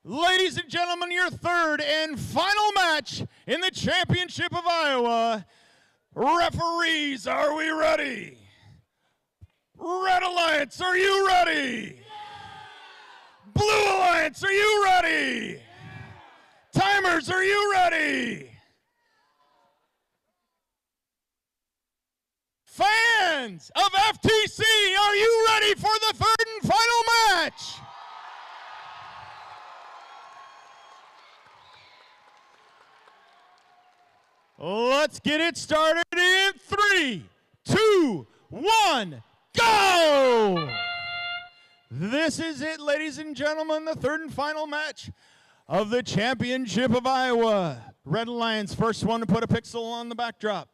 Ladies and gentlemen, your third and final match in the Championship of Iowa. Referees, are we ready? Red Alliance, are you ready? Blue Alliance, are you ready? Timers, are you ready? Fans of FTC, are you ready for the third and final match? Let's get it started in 3, 2, 1, go! This is it, ladies and gentlemen, the third and final match of the Championship of Iowa. Red Alliance, first one to put a pixel on the backdrop.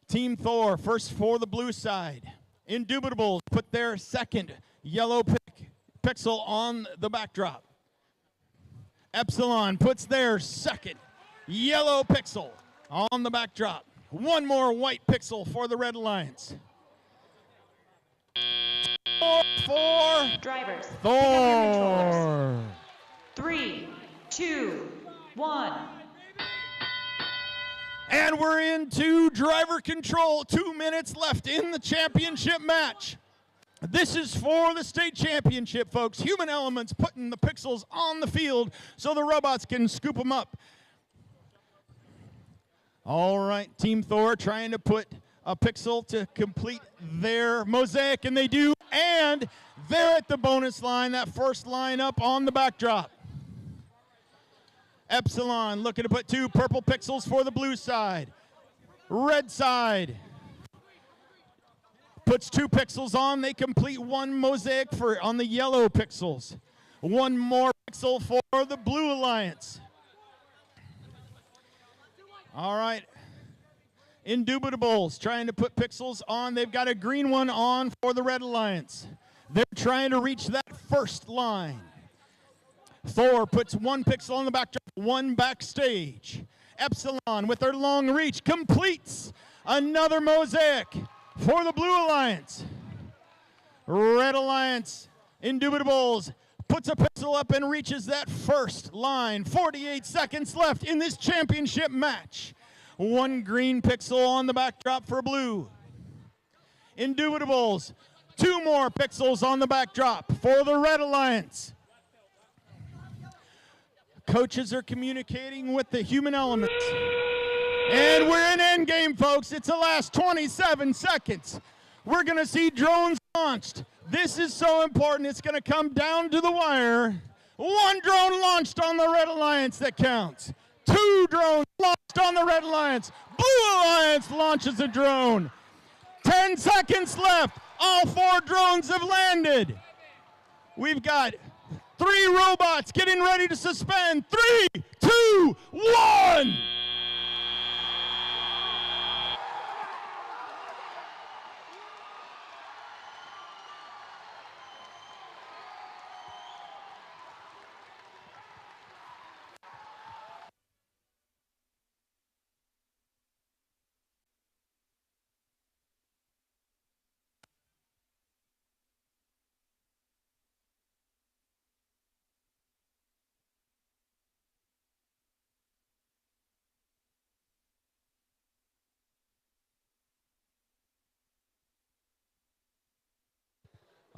Team Thor, first for the blue side. Indubitables put their second yellow pixel on the backdrop. Epsilon puts their second yellow pixel on the backdrop. One more white pixel for the Red Alliance. For
drivers,
Thor.
3, 2, 1.
And we're into driver control. 2 minutes left in the championship match. This is for the state championship, folks. Human Elements putting the pixels on the field so the robots can scoop them up. All right, Team Thor trying to put a pixel to complete their mosaic, and they do. And they're at the bonus line, that first line up on the backdrop. Epsilon looking to put 2 purple pixels for the blue side. Red side puts 2 pixels on. They complete 1 mosaic on the yellow pixels. 1 more pixel for the Blue Alliance. All right. Indubitables trying to put pixels on. They've got a green one on for the Red Alliance. They're trying to reach that first line. Thor puts 1 pixel on the backdrop, 1 backstage. Epsilon, with their long reach, completes another mosaic for the Blue Alliance. Red Alliance, Indubitables, puts a pixel up and reaches that first line. 48 seconds left in this championship match. 1 green pixel on the backdrop for Blue. Indubitables, 2 more pixels on the backdrop for the Red Alliance. Coaches are communicating with the Human Elements. And we're in endgame, folks. It's the last 27 seconds. We're going to see drones launched. This is so important. It's going to come down to the wire. 1 drone launched on the Red Alliance that counts. 2 drones launched on the Red Alliance. Blue Alliance launches a drone. 10 seconds left. All 4 drones have landed. We've got 3 robots getting ready to suspend. 3, 2, 1.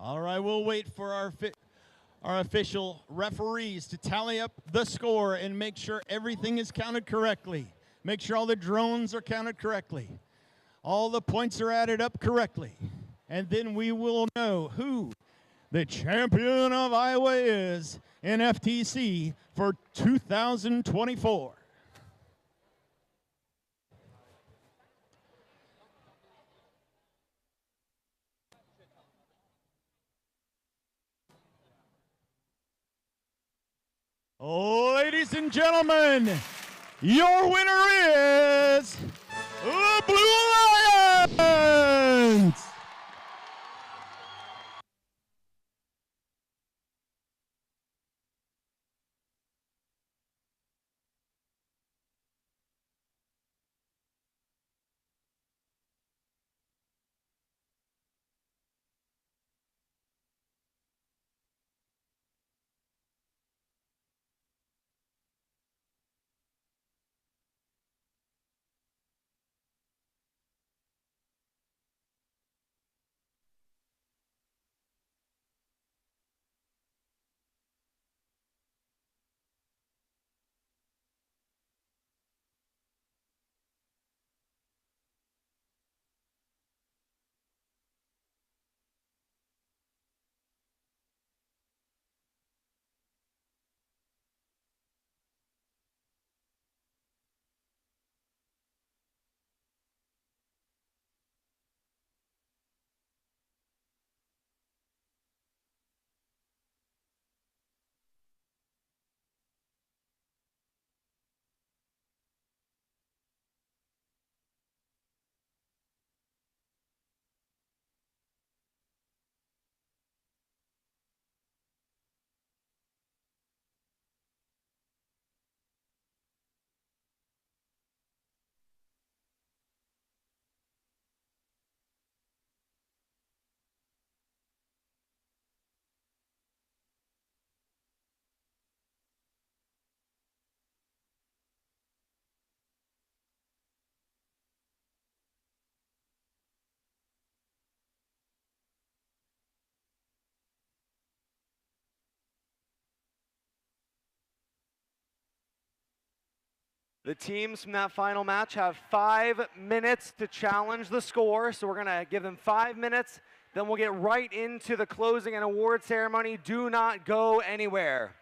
All right, we'll wait for our official referees to tally up the score and make sure everything is counted correctly. Make sure all the drones are counted correctly. All the points are added up correctly. And then we will know who the champion of Iowa is in FTC for 2024. Ladies and gentlemen, your winner is the Blue Lions!
The teams from that final match have 5 minutes to challenge the score, so we're going to give them 5 minutes, then we'll get right into the closing and award ceremony. Do not go anywhere.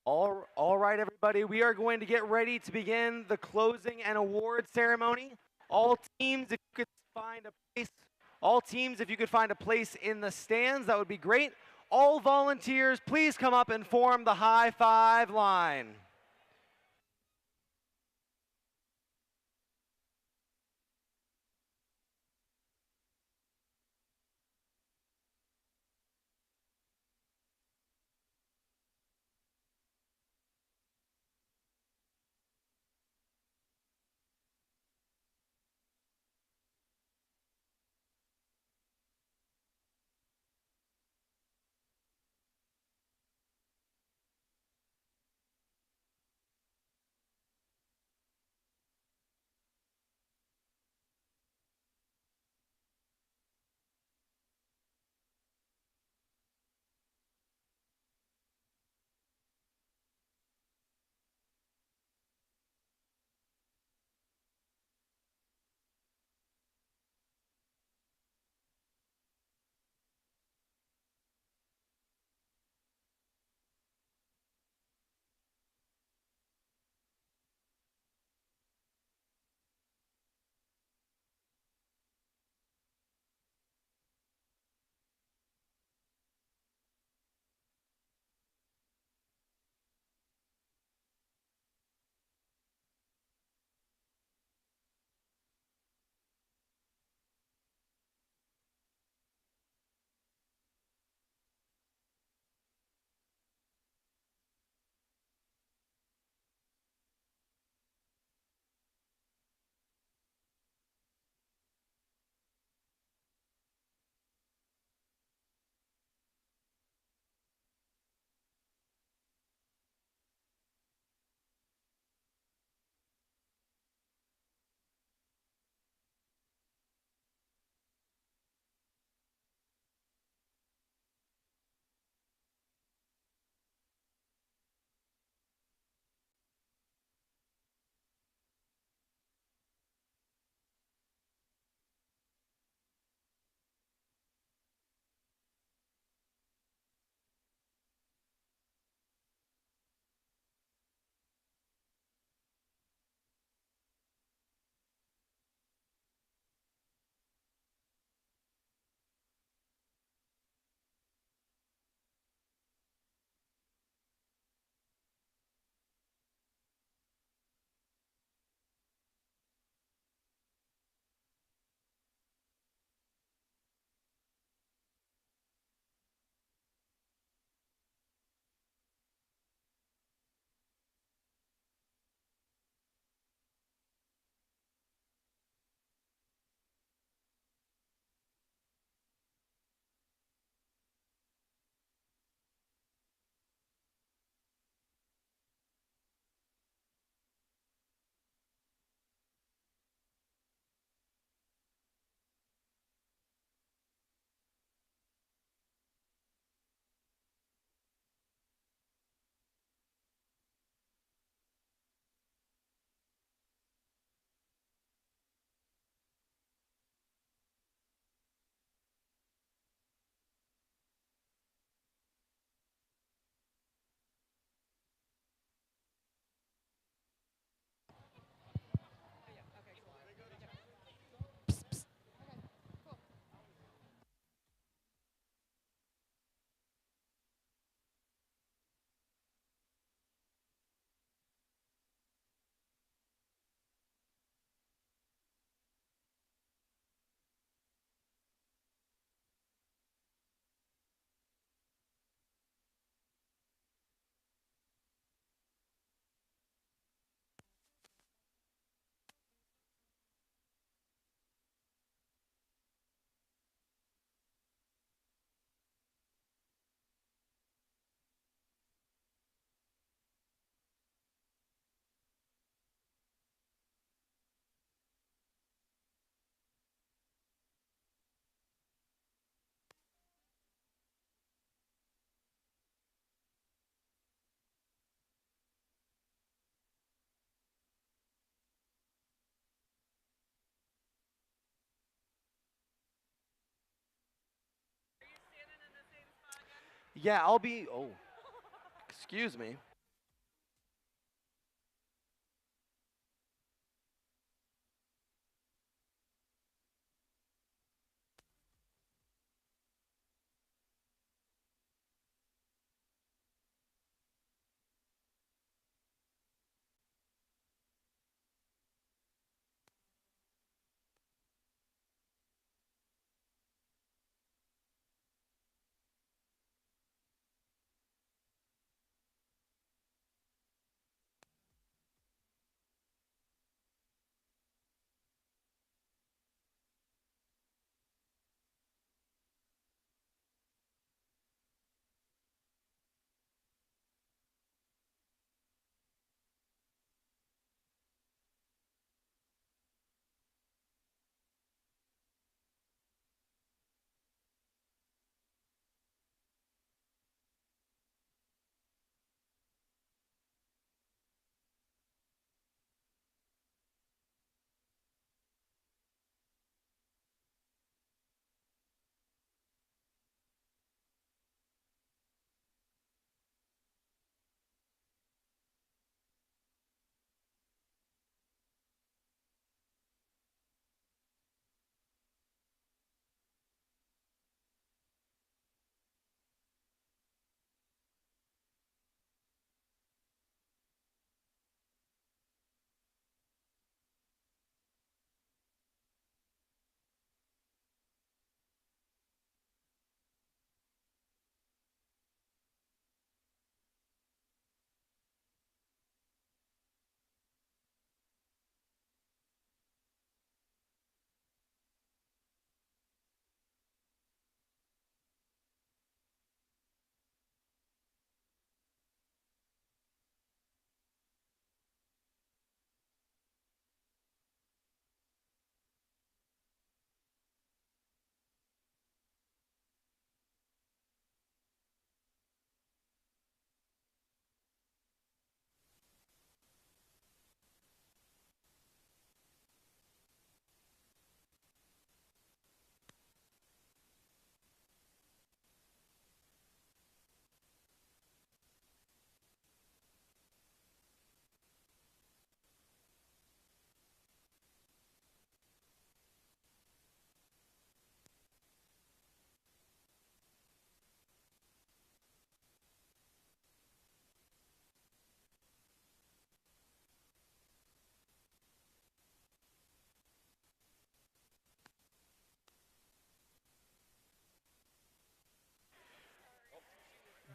All right, everybody. We are going to get ready to begin the closing and award ceremony. All teams, if you could find a place. All teams, if you could find a place in the stands, that would be great. All volunteers, please come up and form the high five line. Yeah, I'll be, excuse me.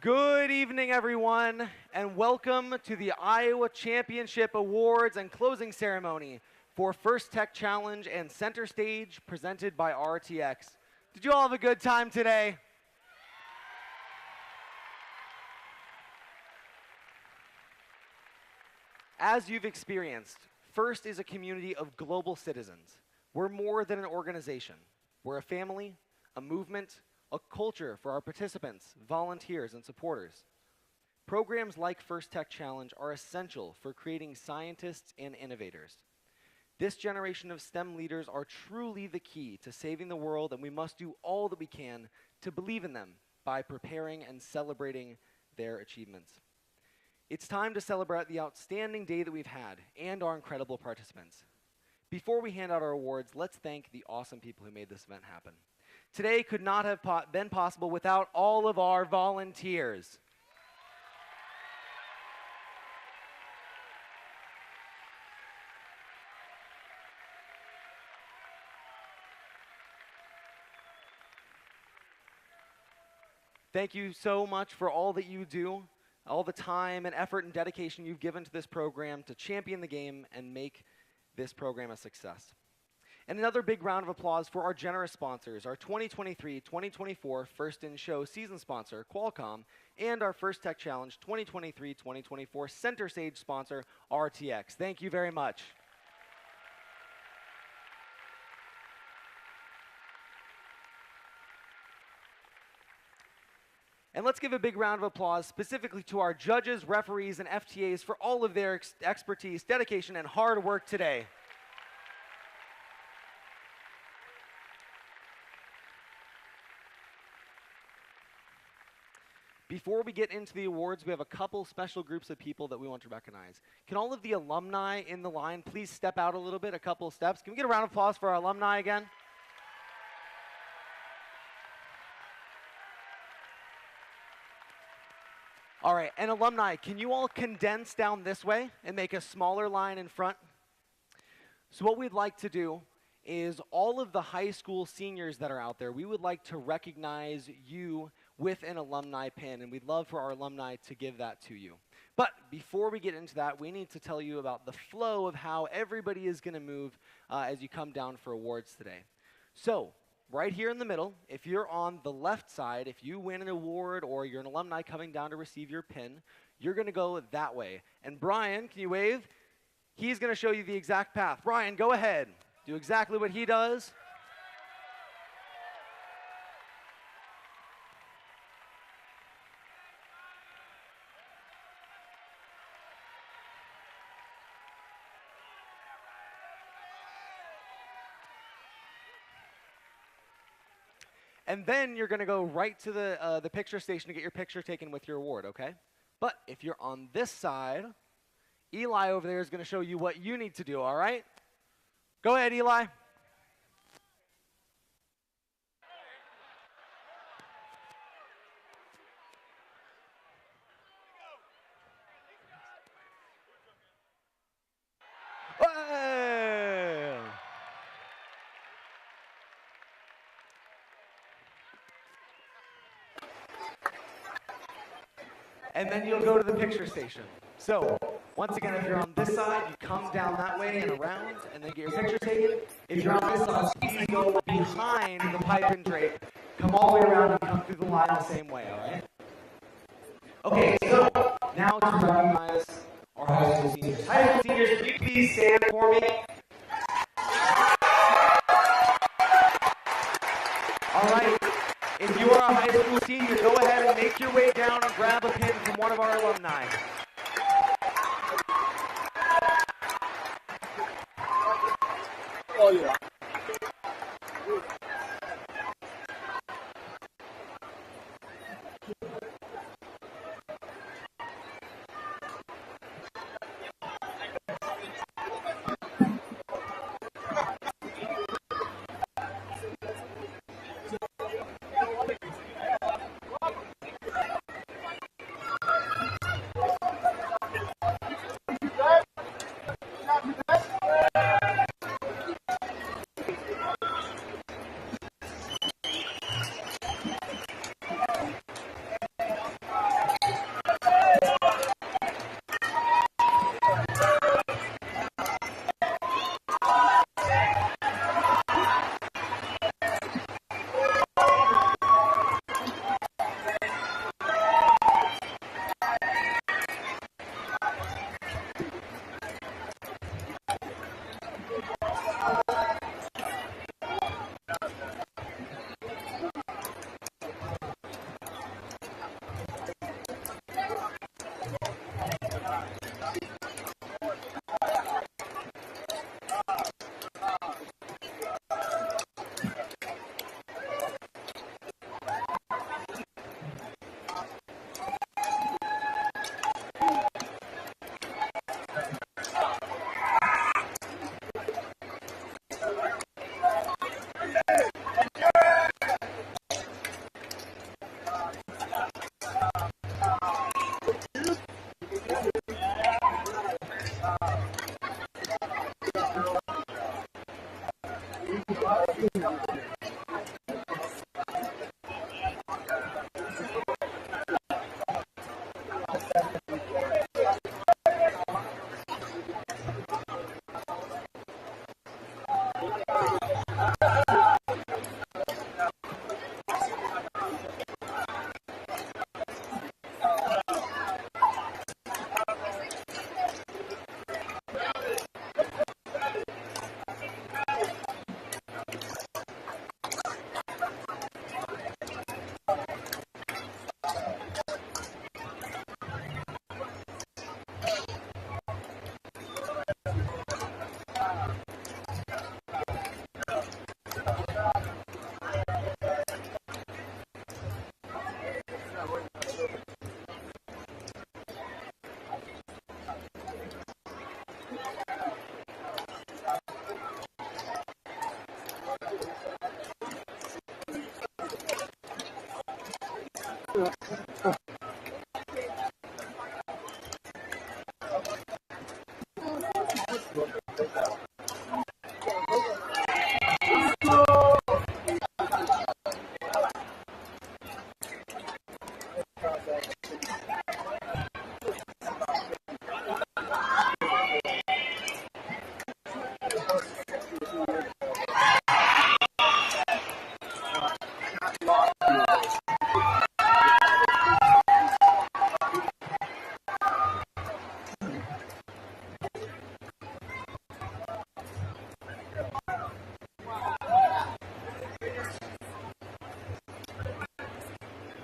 Good evening, everyone, and welcome to the Iowa Championship Awards and closing ceremony for First Tech Challenge and Center Stage presented by RTX. Did you all have a good time today? As you've experienced, FIRST is a community of global citizens. We're more than an organization. We're a family, a movement, a culture for our participants, volunteers, and supporters. Programs like First Tech Challenge are essential for creating scientists and innovators. This generation of STEM leaders are truly the key to saving the world, and we must do all that we can to believe in them by preparing and celebrating their achievements. It's time to celebrate the outstanding day that we've had and our incredible participants. Before we hand out our awards, let's thank the awesome people who made this event happen. Today could not have been possible without all of our volunteers. Thank you so much for all that you do, all the time and effort and dedication you've given to this program to champion the game and make this program a success. And another big round of applause for our generous sponsors, our 2023-2024 First in Show season sponsor, Qualcomm, and our First Tech Challenge 2023-2024 Center Stage sponsor, RTX. Thank you very much. And let's give a big round of applause specifically to our judges, referees, and FTAs for all of their expertise, dedication, and hard work today. Before we get into the awards, we have a couple special groups of people that we want to recognize. Can all of the alumni in the line please step out a little bit, a couple of steps? Can we get a round of applause for our alumni again? All right, and alumni, can you all condense down this way and make a smaller line in front? So what we'd like to do is all of the high school seniors that are out there, we would like to recognize you with an alumni pin, and we'd love for our alumni to give that to you. But before we get into that, we need to tell you about the flow of how everybody is going to move as you come down for awards today. So, right here in the middle, if you're on the left side, if you win an award or you're an alumni coming down to receive your pin, you're going to go that way. And Brian, can you wave? He's going to show you the exact path. Brian, go ahead. Do exactly what he does. And then you're going to go right to the picture station to get your picture taken with your award, okay? But if you're on this side, Eli over there is going to show you what you need to do, all right? Go ahead, Eli. Hey! And then you'll go to the picture station. So, once again, if you're on this side, you come down that way and around, and then get your picture taken. If you're on this side, please go behind the pipe and drape. Come all the way around and come through the line the same way, all right? Okay, so now to recognize our high school seniors. High school seniors, can you please stand for me? All right. If you are a high school senior, go ahead and make your way down and grab a pin from one of our alumni.
Oh, yeah.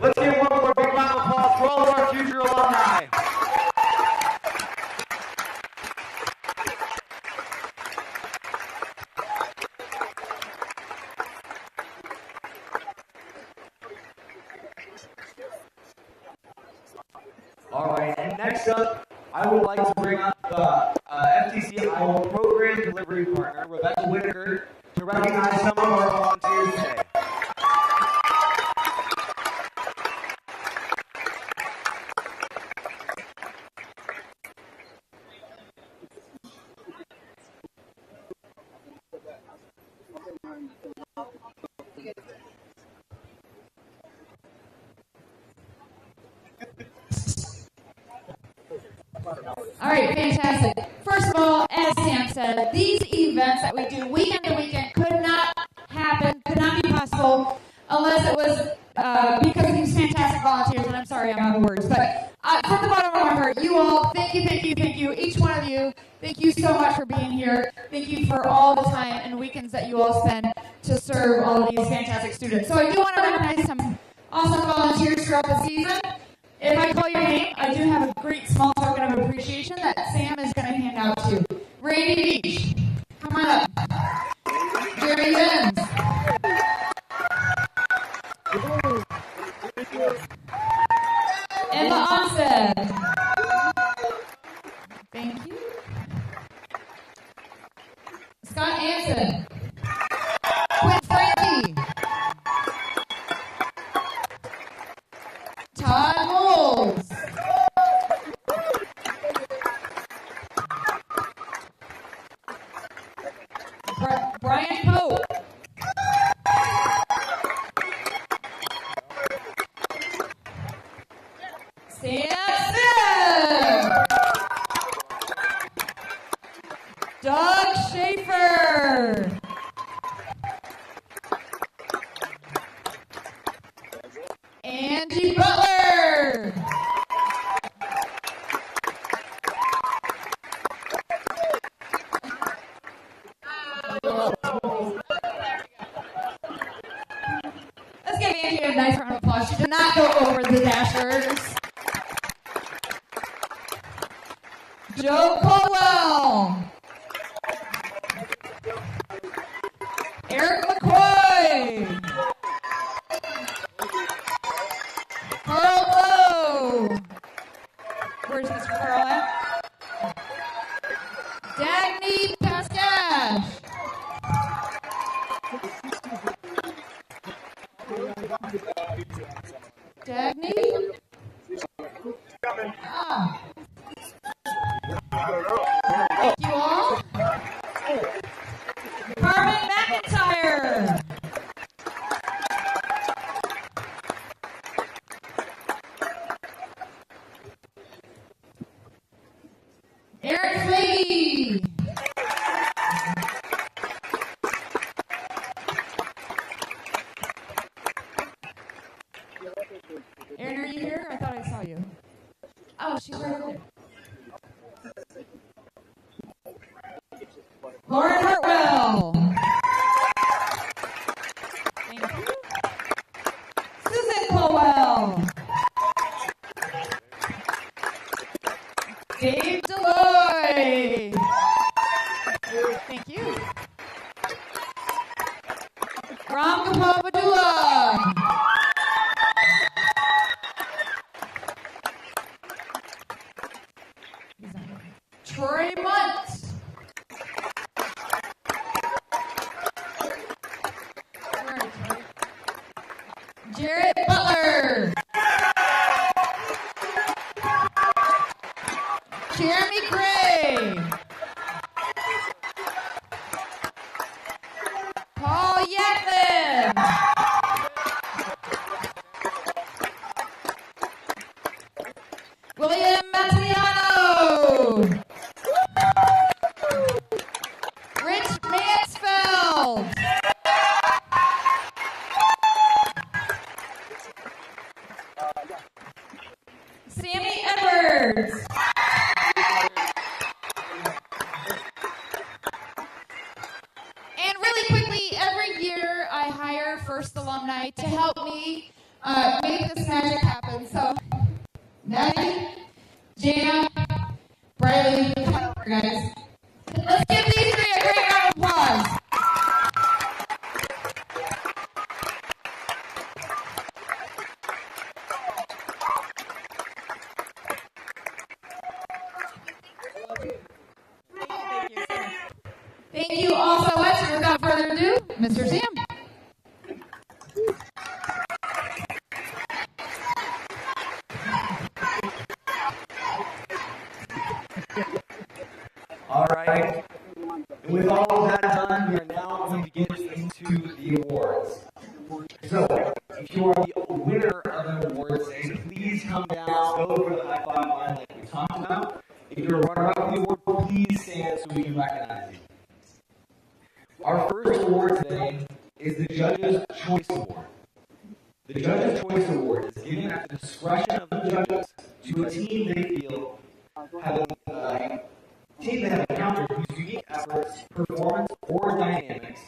Let's give one more big round of applause for all of our future alumni. All right, and next up, I would like to bring up the FTC Iowa Program Delivery Partner, Rebecca Whitaker, to recognize some of our volunteers today.
All right, fantastic. First of all, as Sam said, these events that we do weekend to weekend could not happen, could not be possible unless it was because of these fantastic volunteers, and I'm sorry I'm out of words, but from the bottom of my heart, you all, thank you, thank you, thank you, each one of you, thank you so much for being here. Thank you for all the time and weekends that you all spend to serve all of these fantastic students. So I do want to recognize some awesome volunteers throughout the season. If I call your name, I do have a great small token of appreciation that Sam is going to hand out to you. Randy Beach, come on up. Jerry Benz. Emma Onstead. Thank you. Scott Anson. Quinn Frankie. Todd Moles. Brian Pope. Sam Smith. Doug Schaefer. Angie Butler. Let's give Angie a nice round of applause. She did not go over the Dashers. Joe Colwell. Eric McCoy. Carl Lowe. Where's Mr. Carl at? Dagny Pastache. Dagny? Ah. Thank you all. Carmen McIntyre. Aaron Flagey. Aaron, are you here? I thought I saw you. Oh, she's right over there. Lauren Hartwell. Thank you. Susan Colwell. Dave Deloy. Thank you. Ram Kapapadula. Troy Munt. Jarrett Butler. Jeremy Gray. Paul Yatlin. William Mazzaniano. Rich Mansfeld. Sammy Edwards. And really quickly, every year I hire First Alumni to help me make this magic happen. So, Maddie, Jana, Briley, come over, guys. Let's give these three a great round of applause. Thank you all so much. And without further ado, Mr. Sam.
All right. And with all of that done, we are now going to get into the awards. So, if you are the winner of an award today, please come down, go for the high five line like we talked about. If you're a runner-up of the award, please stand so we can recognize you. Our first award today is the Judges' Choice Award. The Judges' Choice Award is given at the discretion of the judges to a team they feel have encountered whose unique efforts, performance, or dynamics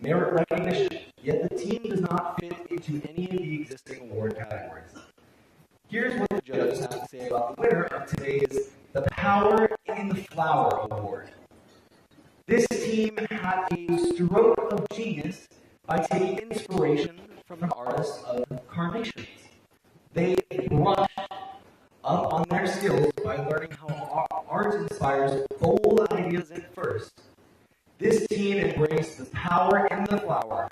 merit recognition, yet the team does not fit into any of the existing award categories. Here's what the judges have to say about the winner of today's The Power in the Flower Award. This team had a stroke of genius by taking inspiration from the artists of Carnations. They brushed up on their skills by learning how art inspires bold ideas at first. This team embraced the power in the flower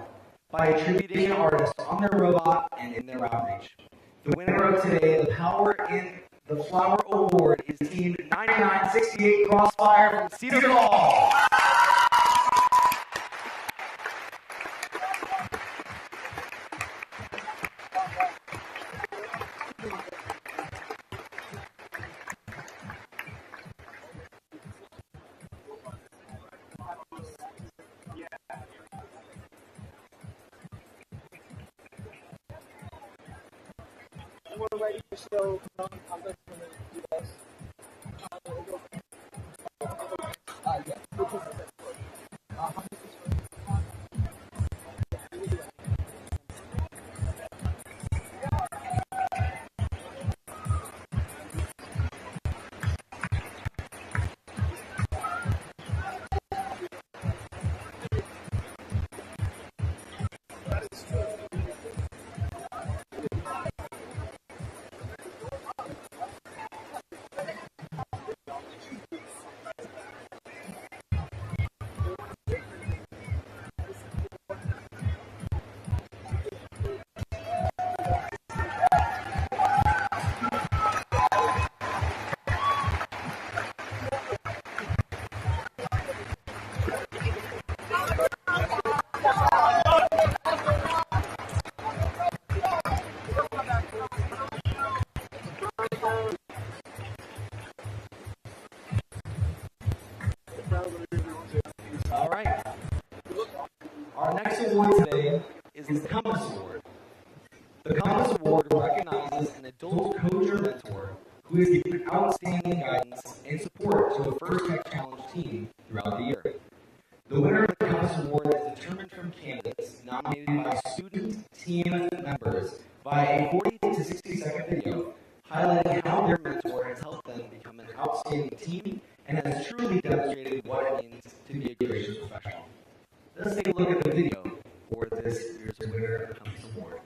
by attributing artists on their robot and in their outreach. The winner of today, the Power in the Flower Award, is Team 9968 Crossfire from Cedar Falls.
We're ready to show I'm listening to you guys.
award today is the Compass Award. The Compass Award recognizes an adult coach or mentor who has given outstanding guidance and support to a First Tech Challenge team throughout the year. The winner of the Compass Award is determined from candidates nominated by student team members by a 40 to 60 second video highlighting how their mentor has helped them become an outstanding team and has truly demonstrated what it means to be a gracious professional. Let's take a look at the video for this year's winner of the Compass Award.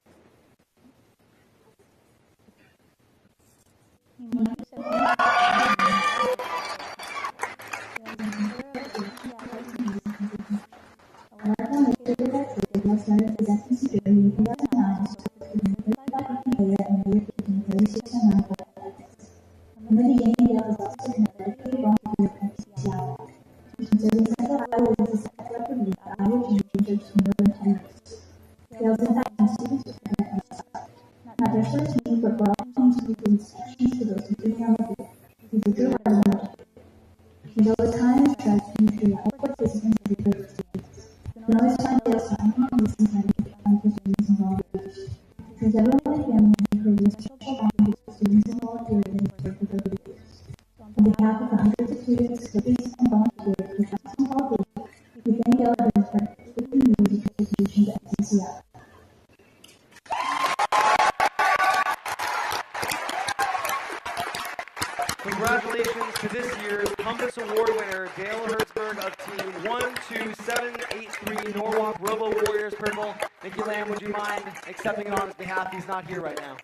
Congratulations to this year's Compass Award winner, Dale Hertzberg of Team 12783 Norwalk Robo Warriors Purple. Nikki Lamb, would you mind accepting it on his behalf? He's not here right now.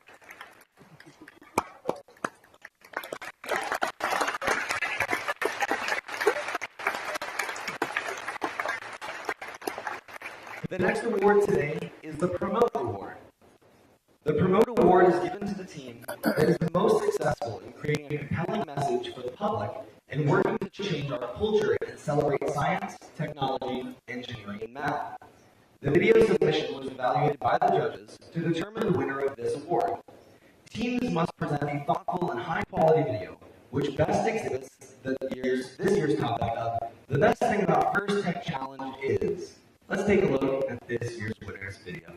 The next award today is the Promote Award. The Promote Award is given to the team that is the most successful in creating a compelling message for the public and working to change our culture and celebrate science, technology, engineering, and math. The video submission was evaluated by the judges to determine the winner of this award. Teams must present a thoughtful and high-quality video, which best exhibits this year's topic of the best thing about First Tech Challenge is. Let's take a look at this year's winner's video.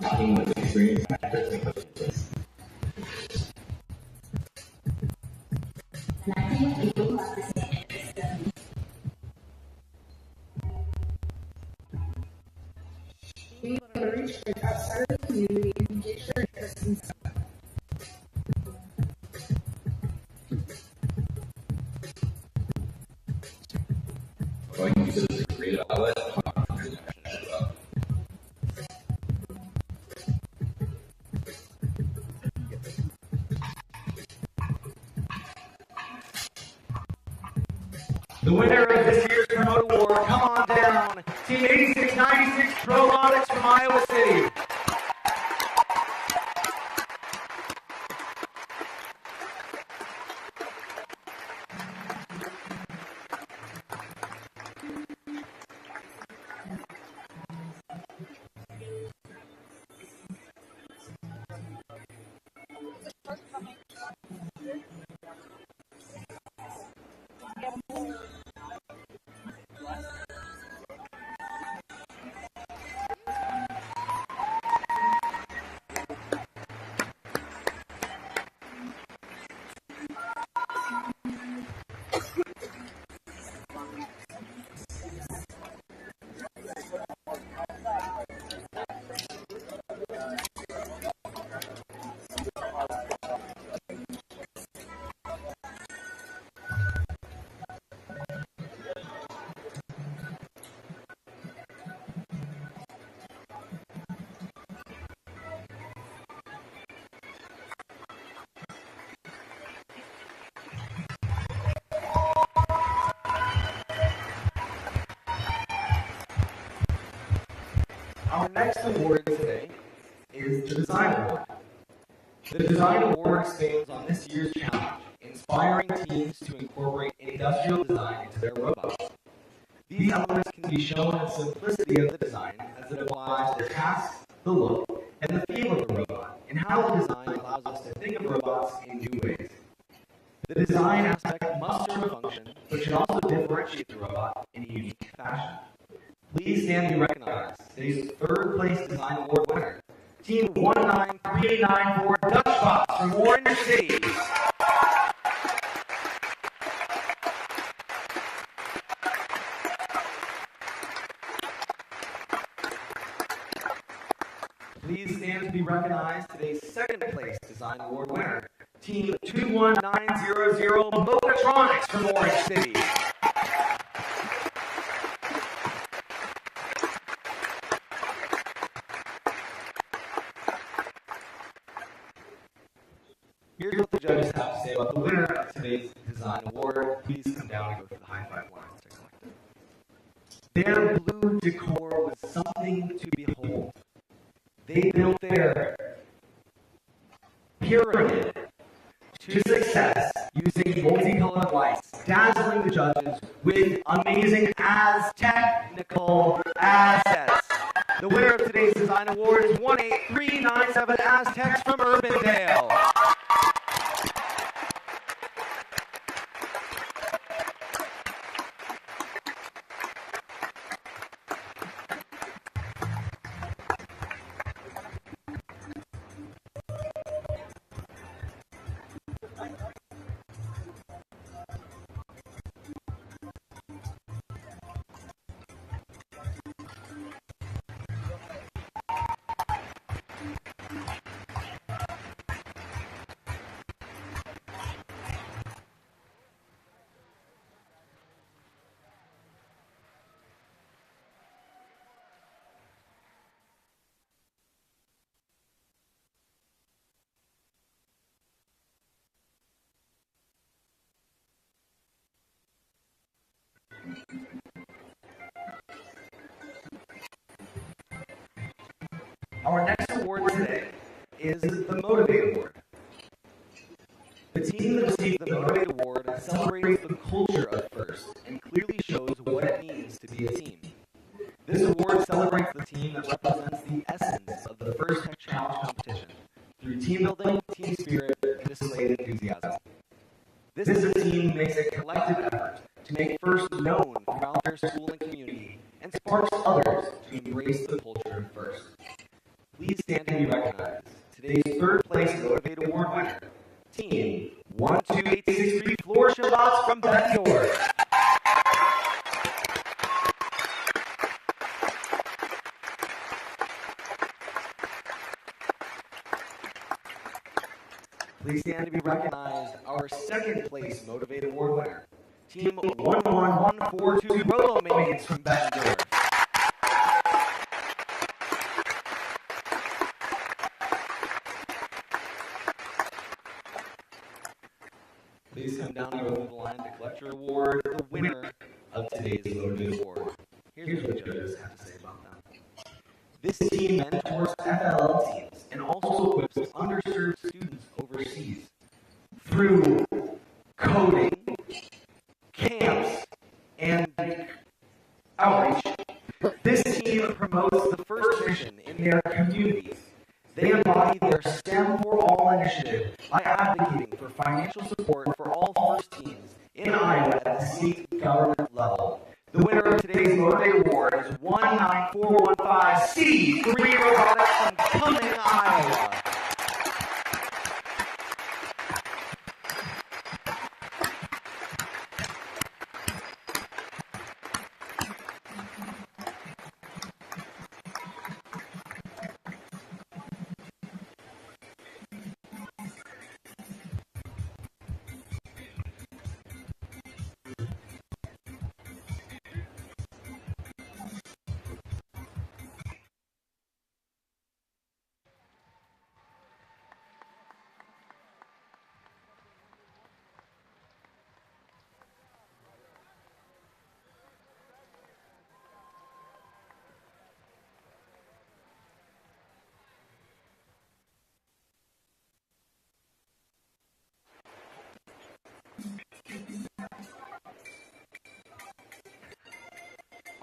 Talking with experienced actors and coaches. Going to use it as a great outlet. The winner of this year's Promote Award, come on down, Team 8696 Robotics from Iowa City. Our next award today is the Design Award. The Design Award expands on this year's challenge and
inspiring teams to incorporate industrial design into their robots. These elements can be shown in the simplicity of the design as it applies to the task, the look, and the feel of the robot, and how the design allows us to think of robots in new ways. The design aspect must serve a function, but should also differentiate the robot in a unique fashion. Please stand to be recognized. Today's third place design award winner, Team 19394 Dutchbox from Orange City. Please stand to be recognized. Today's second place design award winner, Team 21900 Mochatronics from Orange City. Here's what the judges have to say about the winner of today's design award. Please come down and go through the high five lines to collect it. Their blue decor was something to behold. They built their pyramid to success using multicolored lights, dazzling the judges with amazing technical assets. The winner of today's design award is 18397 Aztecs from Urbandale. Our next award today is the Motivate Award. The team that received the Motivate Award celebrates the culture of FIRST and clearly shows what it means to be a team. This award celebrates the team that represents the essence of the FIRST Tech Challenge competition through team building, team spirit, and displayed enthusiasm. This is a team makes a collective effort to make FIRST known throughout their school and community and sparks others to embrace the culture of FIRST. Please stand to be recognized. Today's third place Motivate Award winner, Team 12863 Floor Shabbat from Bettendorf. Please stand to be recognized. Our second place Motivate Award winner, Team 11142 Robo Minions from Bettendorf. Please come down and go to the line to collect your award, the winner of today's Motivate Award. Here's what judges have to say about them. This team mentors FLL teams and also equips underserved students overseas through coding, camps, and outreach. This team promotes the FIRST mission in their communities. They embody their STEM for All initiative by advocating for financial support for all FIRST teams in Iowa at the state government level. The winner of today's Motivate Award is 19415 C3 Robotics from Cumming, Iowa.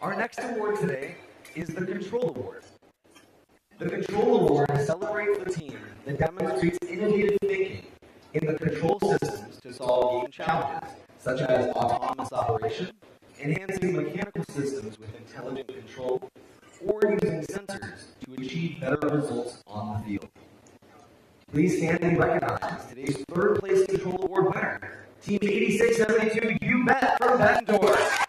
Our next award today is the Control Award. The Control Award celebrates the team that demonstrates innovative thinking in the control systems to solve game challenges, such as autonomous operation, enhancing mechanical systems with intelligent control, or using sensors to achieve better results on the field. Please stand and recognize today's third place Control Award winner, Team 8672 You Bet from Bettendorf.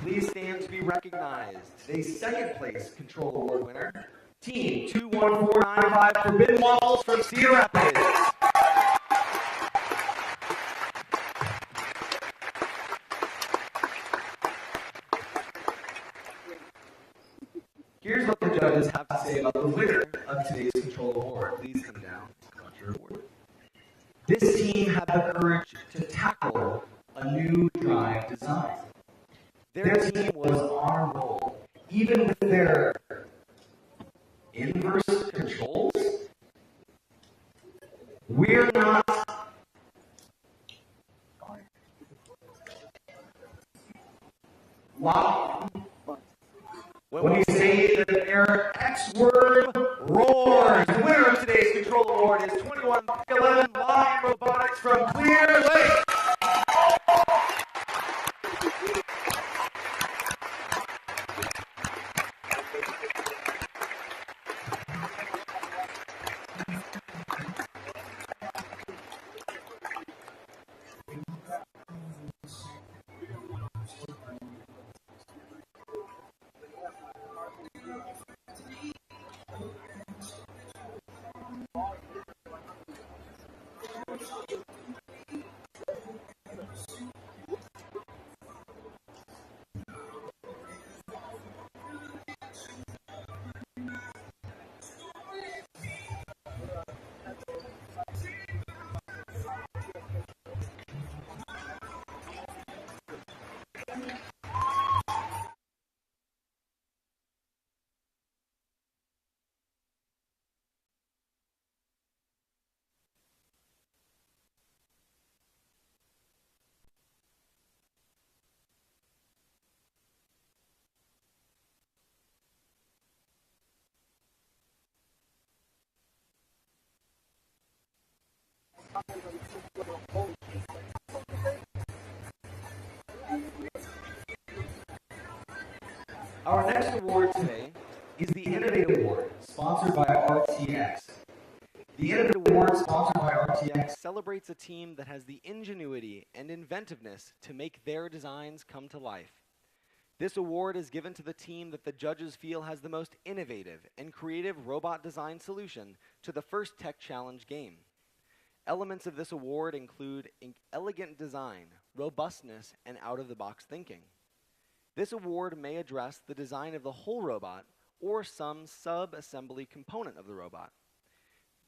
Please stand to be recognized. Today's second place Control Award winner, Team 21495 Forbidden Waffles from Cedar Rapids. Here's what the judges have to say about the winner of today's Control Award. Please come down. Got your award. This team had the courage to tackle a new drive design. Their team was on a roll, even with their inverse controls. We're not locked. When we say that their X word roars, the winner of today's Control Award is 2111 Lion Robotics from Clear Lake. Our next award today is the Innovate Award, sponsored by RTX. The Innovate Award, sponsored by RTX, celebrates a team that has the ingenuity and inventiveness to make their designs come to life. This award is given to the team that the judges feel has the most innovative and creative robot design solution to the first Tech Challenge game. Elements of this award include elegant design, robustness, and out-of-the-box thinking. This award may address the design of the whole robot or some sub-assembly component of the robot.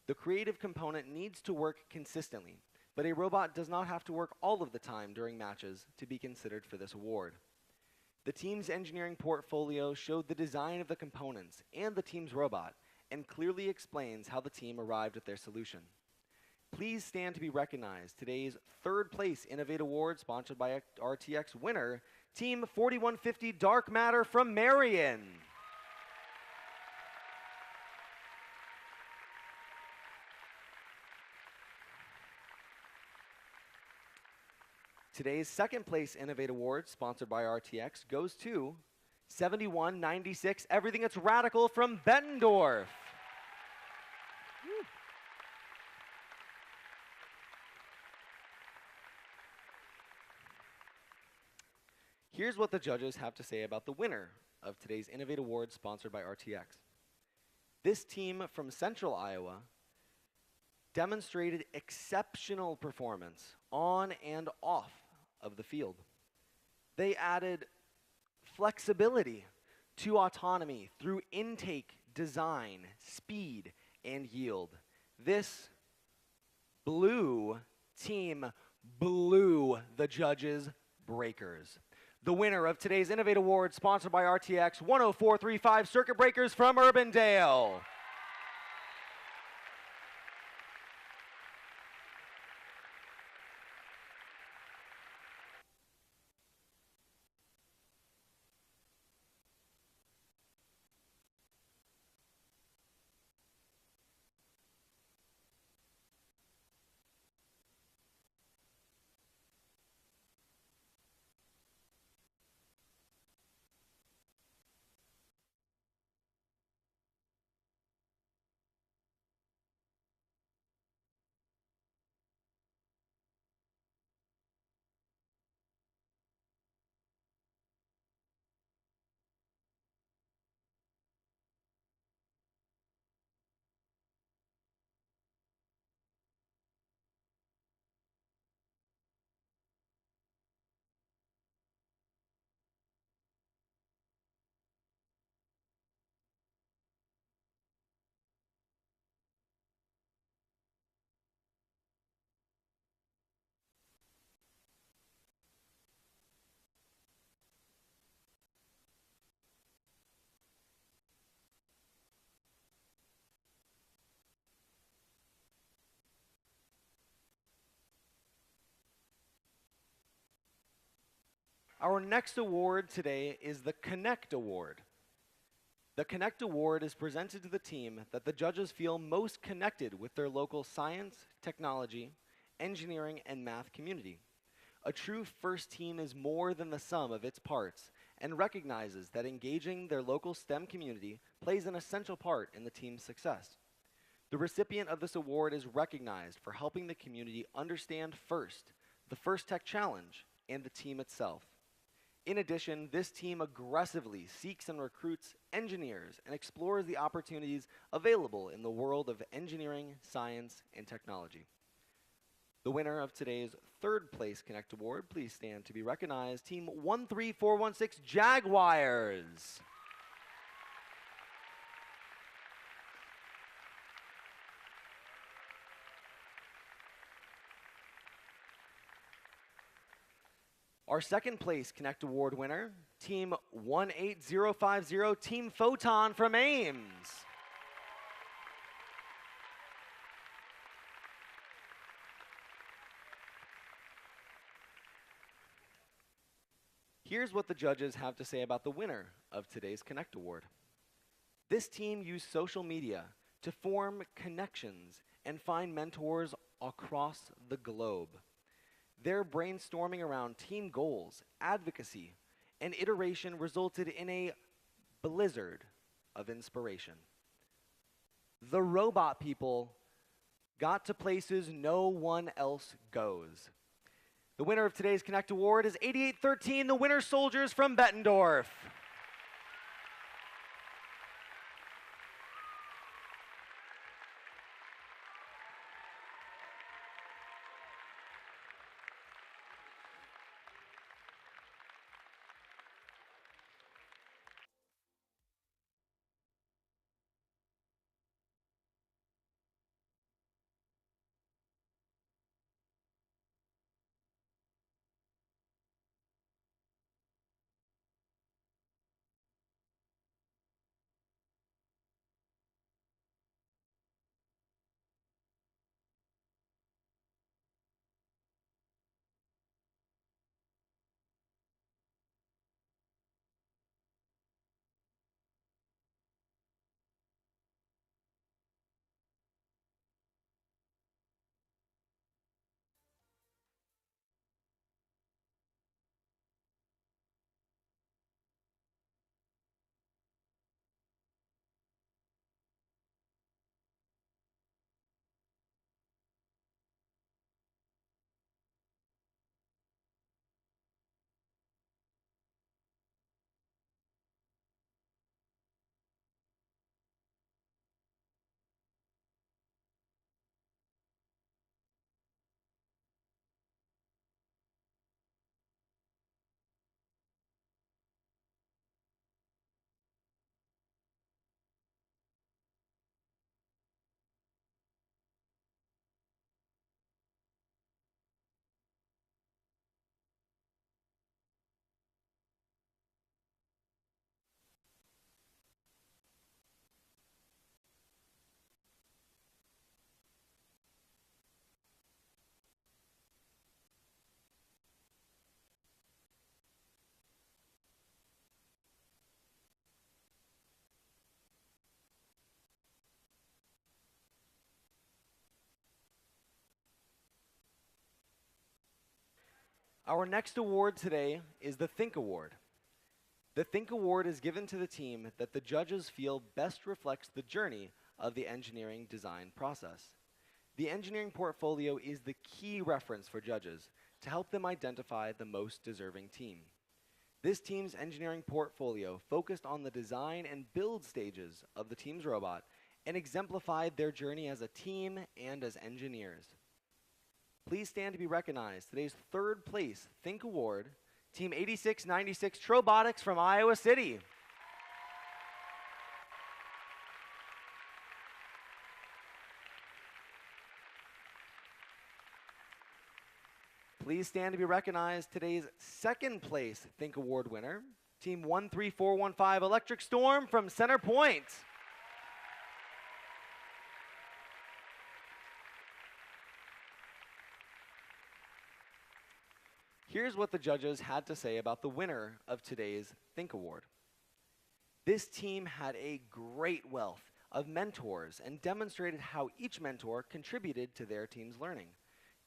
The creative component needs to work consistently, but a robot does not have to work all of the time during matches to be considered for this award. The team's engineering portfolio showed the design of the components and the team's robot and clearly explains how the team arrived at their solution. Please stand to be recognized. Today's third place Innovate Award, sponsored by RTX winner, Team 4150 Dark Matter from Marion. Today's second place Innovate Award, sponsored by RTX, goes to 7196 Everything That's Radical from Bettendorf. Here's what the judges have to say about the winner of today's Innovate Award, sponsored by RTX. This team from Central Iowa demonstrated exceptional performance on and off of the field. They added flexibility to autonomy through intake, design, speed, and yield. This team blew the judges' breakers. The winner of today's Innovate Award, sponsored by RTX, 10435 Circuit Breakers from Urbandale.
Our next award today is the Connect Award. The Connect Award is presented to the team that the judges feel most connected with their local science, technology, engineering, and math community. A true FIRST team is more than the sum of its parts and recognizes that engaging their local STEM community plays an essential part in the team's success. The recipient of this award is recognized for helping the community understand FIRST, the FIRST Tech Challenge, and the team itself. In addition, this team aggressively seeks and recruits engineers and explores the opportunities available in the world of engineering, science, and technology. The winner of today's third place Connect Award, please stand to be recognized, Team 13416 Jaguars. Our second place Connect Award winner, Team 18050, Team Photon from Ames. Here's what the judges have to say about the winner of today's Connect Award. This team used social media to form connections and find mentors across the globe. Their brainstorming around team goals, advocacy, and iteration resulted in a blizzard of inspiration. The robot people got to places no one else goes. The winner of today's Connect Award is 8813, the Winter Soldiers from Bettendorf. Our next award today is the Think Award. The Think Award is given to the team that the judges feel best reflects the journey of the engineering design process. The engineering portfolio is the key reference for judges to help them identify the most deserving team. This team's engineering portfolio focused on the design and build stages of the team's robot and exemplified their journey as a team and as engineers. Please stand to be recognized. Today's third place Think Award, Team 8696 Trobotics from Iowa City. Please stand to be recognized. Today's second place Think Award winner, Team 13415 Electric Storm from Center Point. Here's what the judges had to say about the winner of today's Think Award. This team had a great wealth of mentors and demonstrated how each mentor contributed to their team's learning.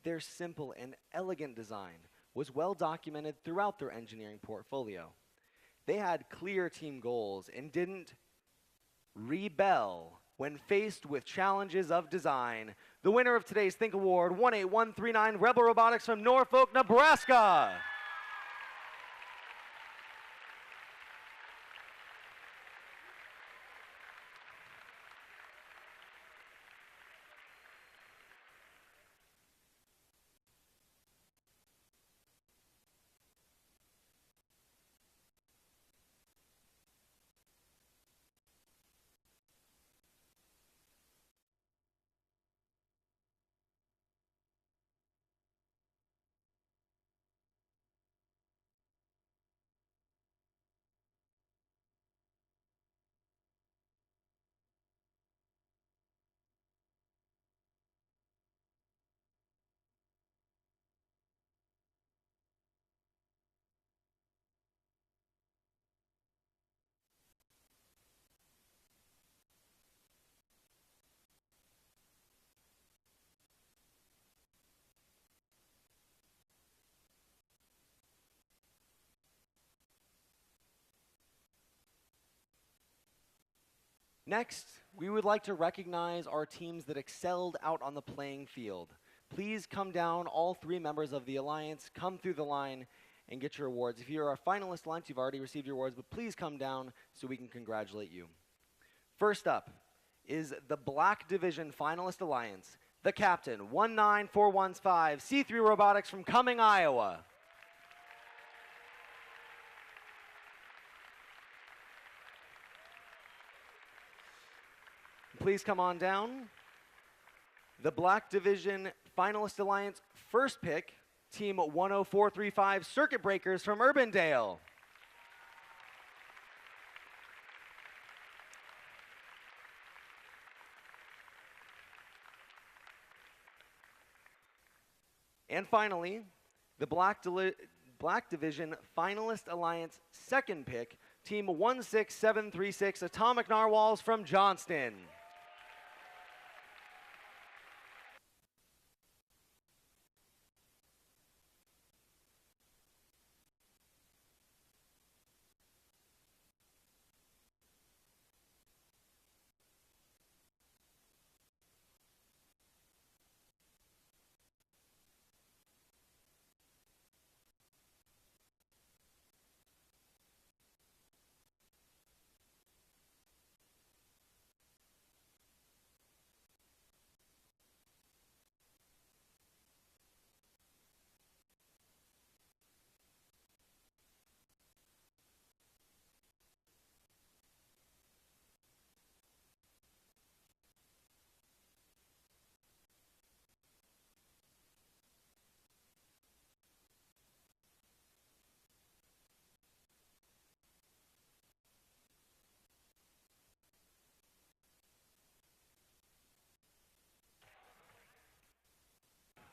Their simple and elegant design was well documented throughout their engineering portfolio. They had clear team goals and didn't rebel when faced with challenges of design. The winner of today's Think Award, 18139 Rebel Robotics from Norfolk, Nebraska. Next, we would like to recognize our teams that excelled out on the playing field. Please come down, all 3 members of the Alliance, come through the line and get your awards. If you're a finalist Alliance, you've already received your awards, but please come down so we can congratulate you. First up is the Black Division Finalist Alliance, the captain, 19415 C3 Robotics from Cumming, Iowa. Please come on down. The Black Division Finalist Alliance first pick, team 10435 Circuit Breakers from Urbandale. And finally, the Black Division Finalist Alliance second pick, team 16736 Atomic Narwhals from Johnston.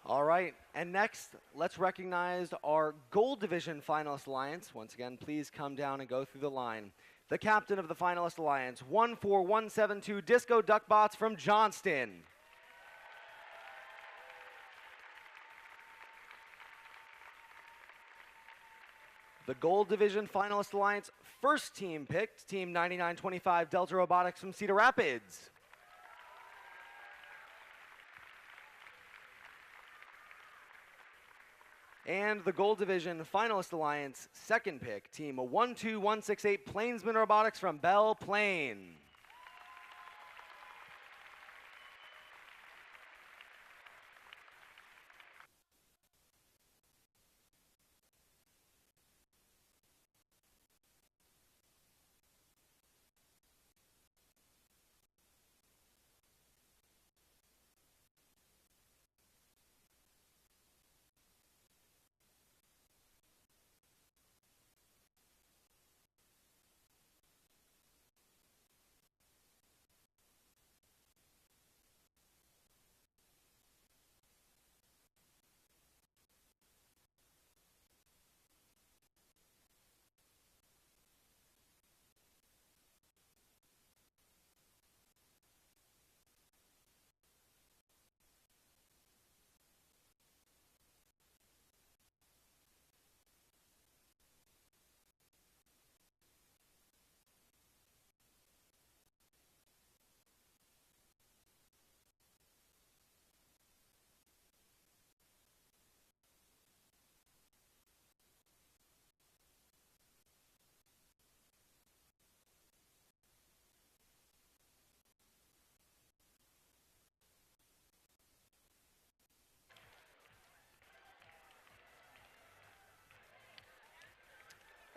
All right, and next, let's recognize our Gold Division Finalist Alliance. Once again, please come down and go through the line. The captain of the Finalist Alliance, 14172 Disco Duckbots from Johnston. The Gold Division Finalist Alliance first team picked, team 9925 Delta Robotics from Cedar Rapids. And the Gold Division Finalist Alliance second pick, team 12168 Plainsman Robotics from Belle Plaine.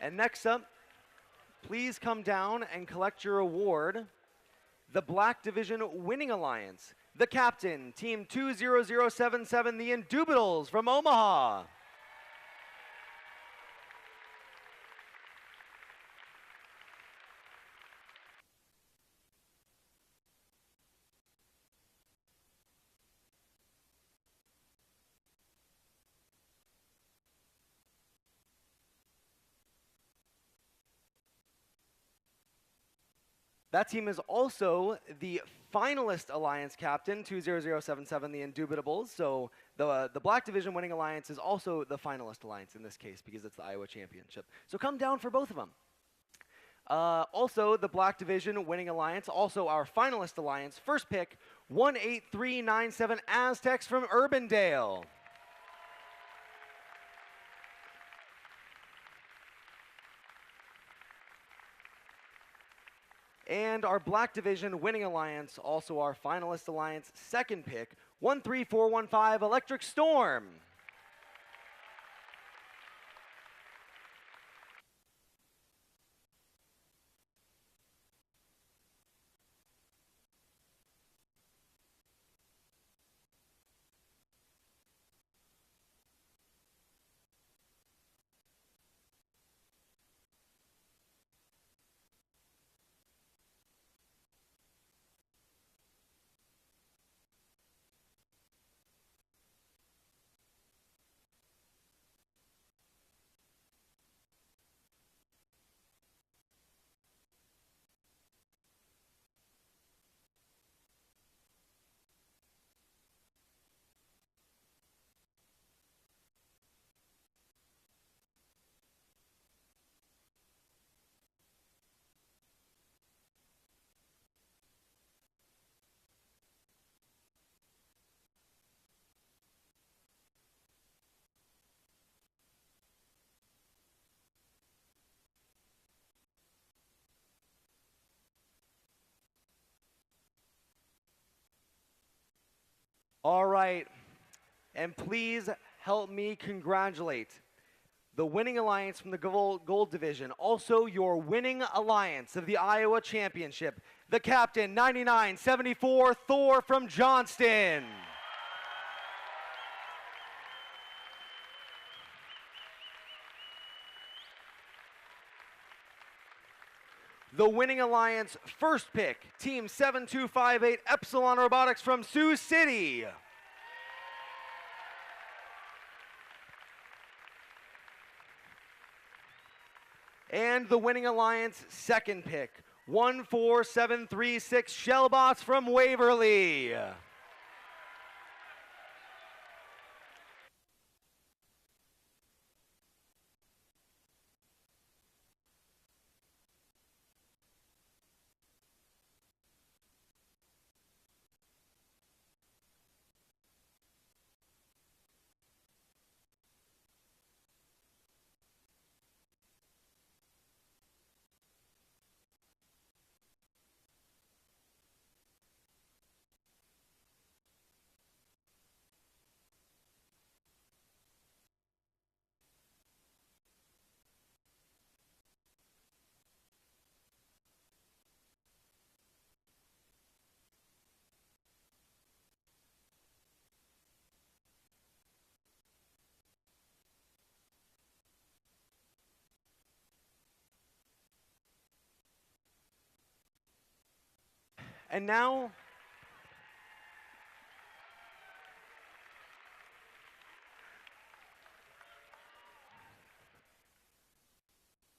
And next up, please come down and collect your award. The Black Division Winning Alliance, the captain, Team 20077, the Indubitables from Omaha. That team is also the finalist alliance captain, 20077, the Indubitables. So the Black Division Winning Alliance is also the finalist alliance in this case because it's the Iowa Championship. So come down for both of them. Also, the Black Division Winning Alliance, also our finalist alliance, first pick, 18397 Aztecs from Urbandale. And our Black Division Winning Alliance, also our finalist alliance, second pick, 13415 Electric Storm. All right, and please help me congratulate the winning alliance from the gold division, also your winning alliance of the Iowa Championship, the captain, 9974 Thor from Johnston. The winning alliance first pick, Team 7258 Epsilon Robotics from Sioux City. And the winning alliance second pick, 14736 Shellbots from Waverly. And now,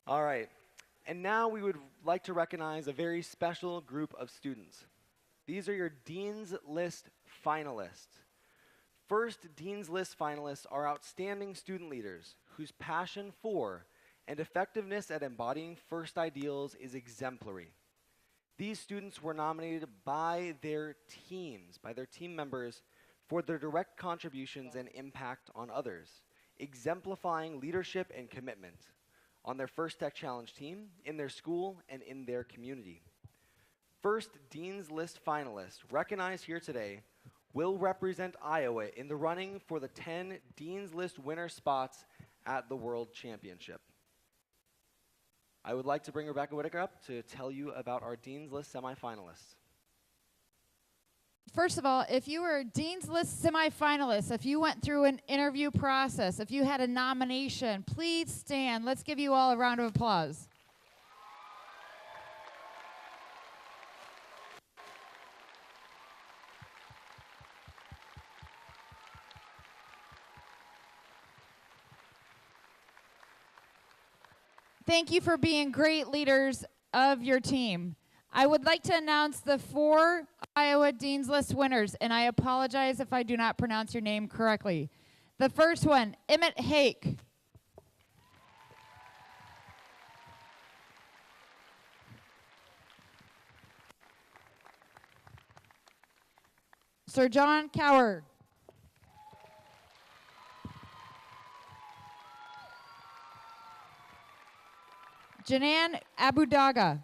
all right, and now we would like to recognize a very special group of students. These are your Dean's List finalists. First Dean's List finalists are outstanding student leaders whose passion for and effectiveness at embodying FIRST ideals is exemplary. These students were nominated by their teams, by their team members, for their direct contributions and impact on others, exemplifying leadership and commitment on their First Tech Challenge team, in their school, and in their community. First Dean's List finalists recognized here today will represent Iowa in the running for the 10 Dean's List winner spots at the World Championship.
I would like to bring Rebecca Whitaker up to tell you about our Dean's List semifinalists.
First of all, if you were a Dean's List semifinalist, if you went through an interview process, if you had a nomination, please stand. Let's give you all a round of applause. Thank you for being great leaders of your team. I would like to announce the 4 Iowa Dean's List winners, and I apologize if I do not pronounce your name correctly. The first one, Emmett Hake. Sir John Cower. Janan Abudaga.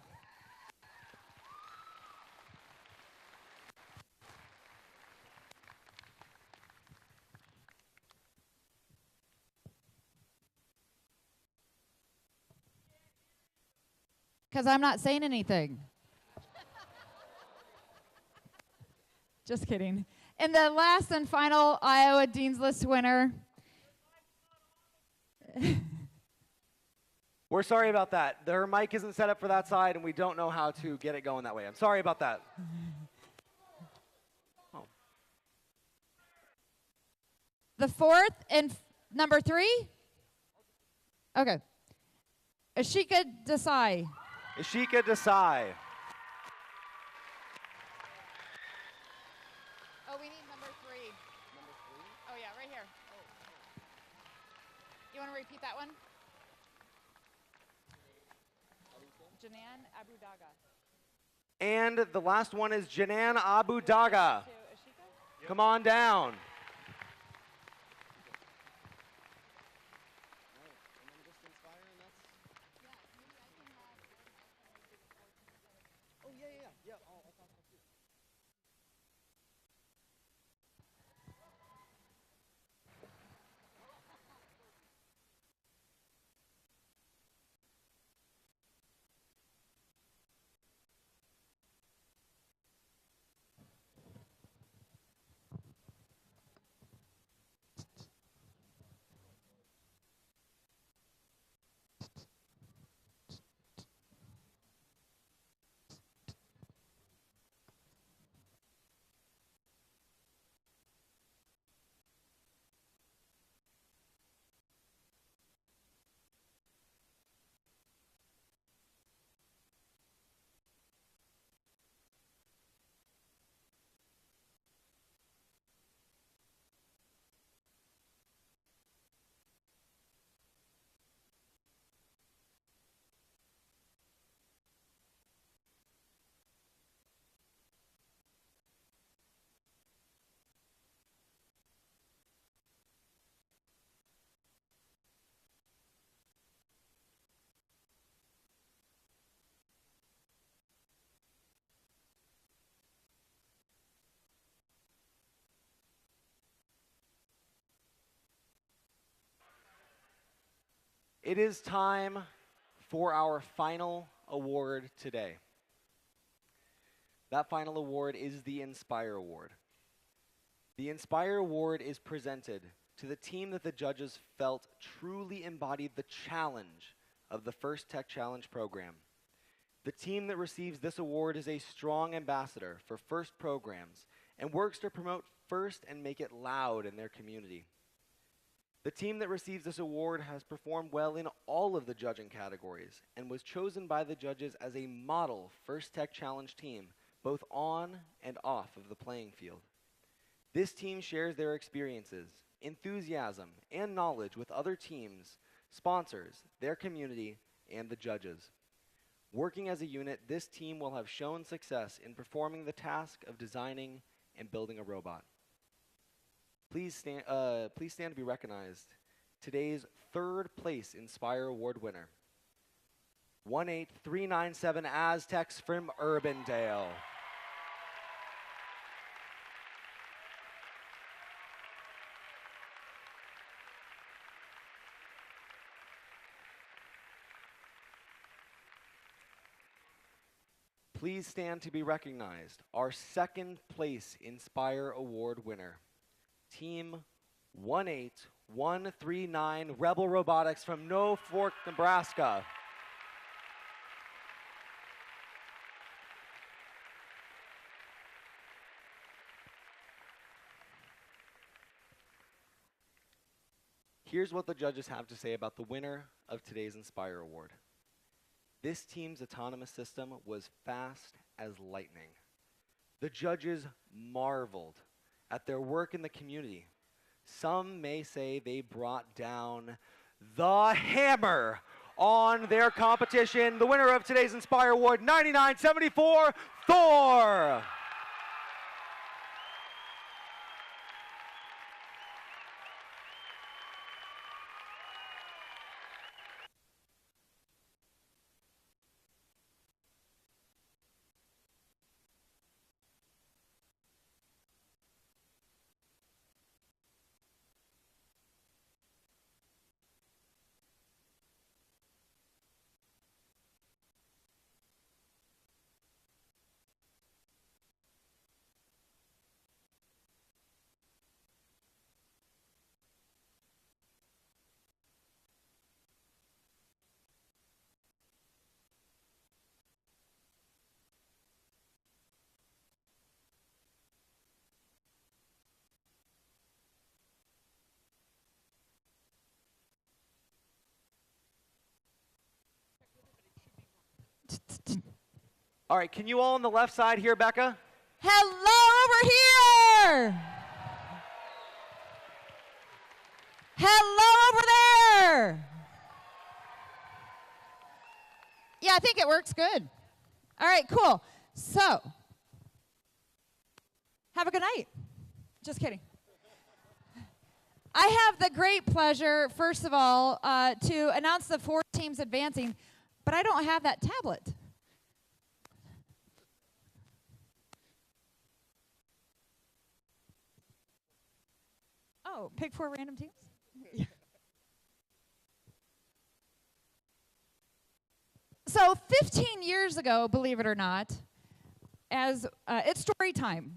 Because I'm not saying anything. Just kidding. And the last and final Iowa Dean's List winner.
We're sorry about that. Her mic isn't set up for that side, and we don't know how to get it going that way. I'm sorry about that. Oh.
The fourth and number 3? Okay. Ashika Desai.
Ashika Desai.
Oh, we need number 3.
Number 3?
Oh, yeah, right here. You want to repeat that one? Janan Abudaga.
And the last one is Janan Abudaga. Come on down. It is time for our final award today. That final award is the Inspire Award. The Inspire Award is presented to the team that the judges felt truly embodied the challenge of the First Tech Challenge program. The team that receives this award is a strong ambassador for FIRST programs and works to promote FIRST and make it loud in their community. The team that receives this award has performed well in all of the judging categories and was chosen by the judges as a model First Tech Challenge team, both on and off of the playing field. This team shares their experiences, enthusiasm, and knowledge with other teams, sponsors, their community, and the judges. Working as a unit, this team will have shown success in performing the task of designing and building a robot. Please stand to be recognized. Today's third place Inspire Award winner, 18397 Aztecs from Urbandale. please stand to be recognized. Our second place Inspire Award winner, Team 18139 Rebel Robotics from Norfolk, Nebraska. Here's what the judges have to say about the winner of today's Inspire Award. This team's autonomous system was fast as lightning. The judges marveled at their work in the community. Some may say they brought down the hammer on their competition. The winner of today's Inspire Award, 9974, Thor. All right, can you all on the left side hear Becca?
Hello over here. Hello over there. Yeah, I think it works good. All right, cool. So, have a good night. Just kidding. I have the great pleasure, first of all, to announce the 4 teams advancing, but I don't have that tablet. Oh, pick 4 random teams? So 15 years ago, believe it or not, as it's story time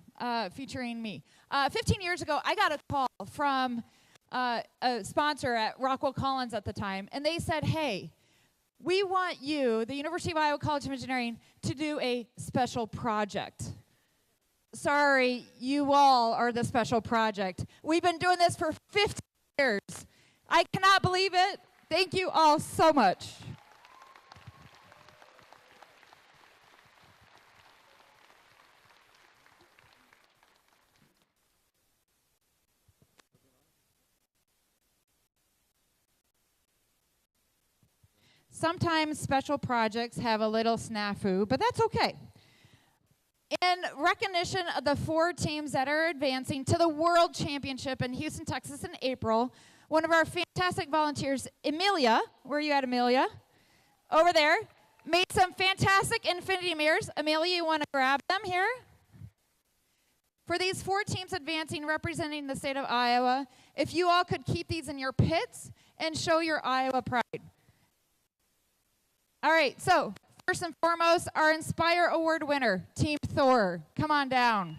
featuring me. 15 years ago, I got a call from a sponsor at Rockwell Collins at the time, and they said, hey, we want you, the University of Iowa College of Engineering, to do a special project. Sorry, you all are the special project. We've been doing this for 15 years. I cannot believe it. Thank you all so much. Sometimes special projects have a little snafu, but that's okay. In recognition of the 4 teams that are advancing to the World Championship in Houston, Texas in April, one of our fantastic volunteers, Amelia, where are you at, Amelia? Over there, made some fantastic infinity mirrors. Amelia, you want to grab them here? For these 4 teams advancing, representing the state of Iowa, if you all could keep these in your pits and show your Iowa pride. All right, so first and foremost, our Inspire Award winner, Team Thor. Come on down.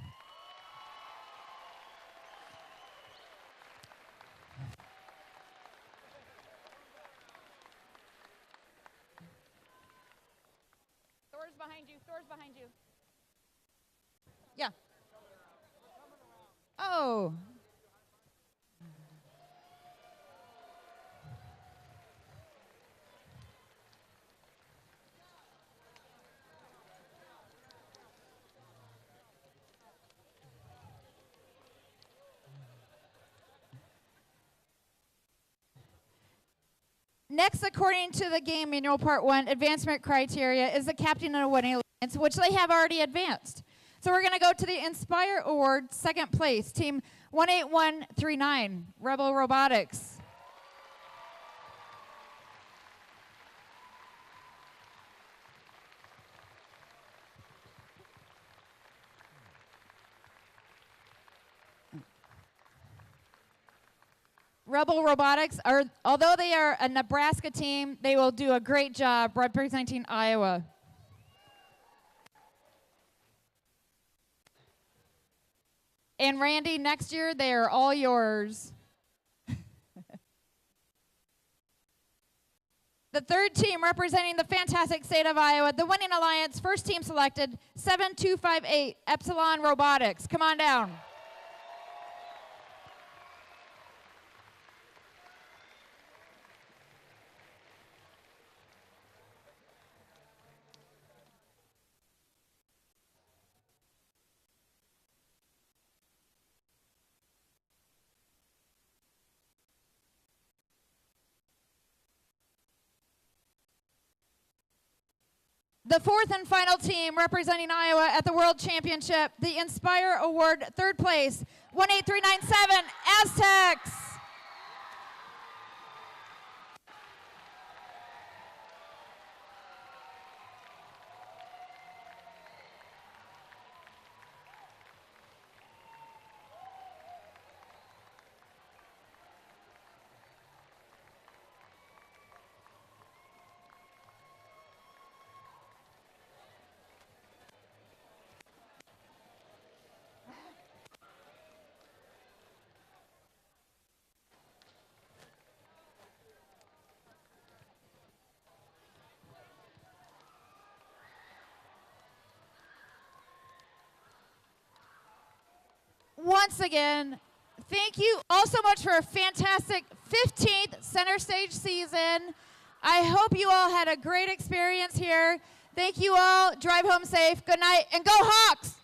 Thor's behind you. Thor's behind you. Yeah. Oh. Next, according to the game manual part 1, advancement criteria is the captain of a winning alliance, which they have already advanced. So we're going to go to the Inspire Award, second place, team 18139, Rebel Robotics. Rebel Robotics, although they are a Nebraska team, they will do a great job representing Iowa. And Randy, next year, they are all yours. The third team representing the fantastic state of Iowa, the winning alliance, first team selected, 7258, Epsilon Robotics. Come on down. The fourth and final team representing Iowa at the World Championship, the Inspire Award, third place, 18397, Aztecs. Once again, thank you all so much for a fantastic 15th Center Stage season. I hope you all had a great experience here. Thank you all. Drive home safe. Good night, and go Hawks!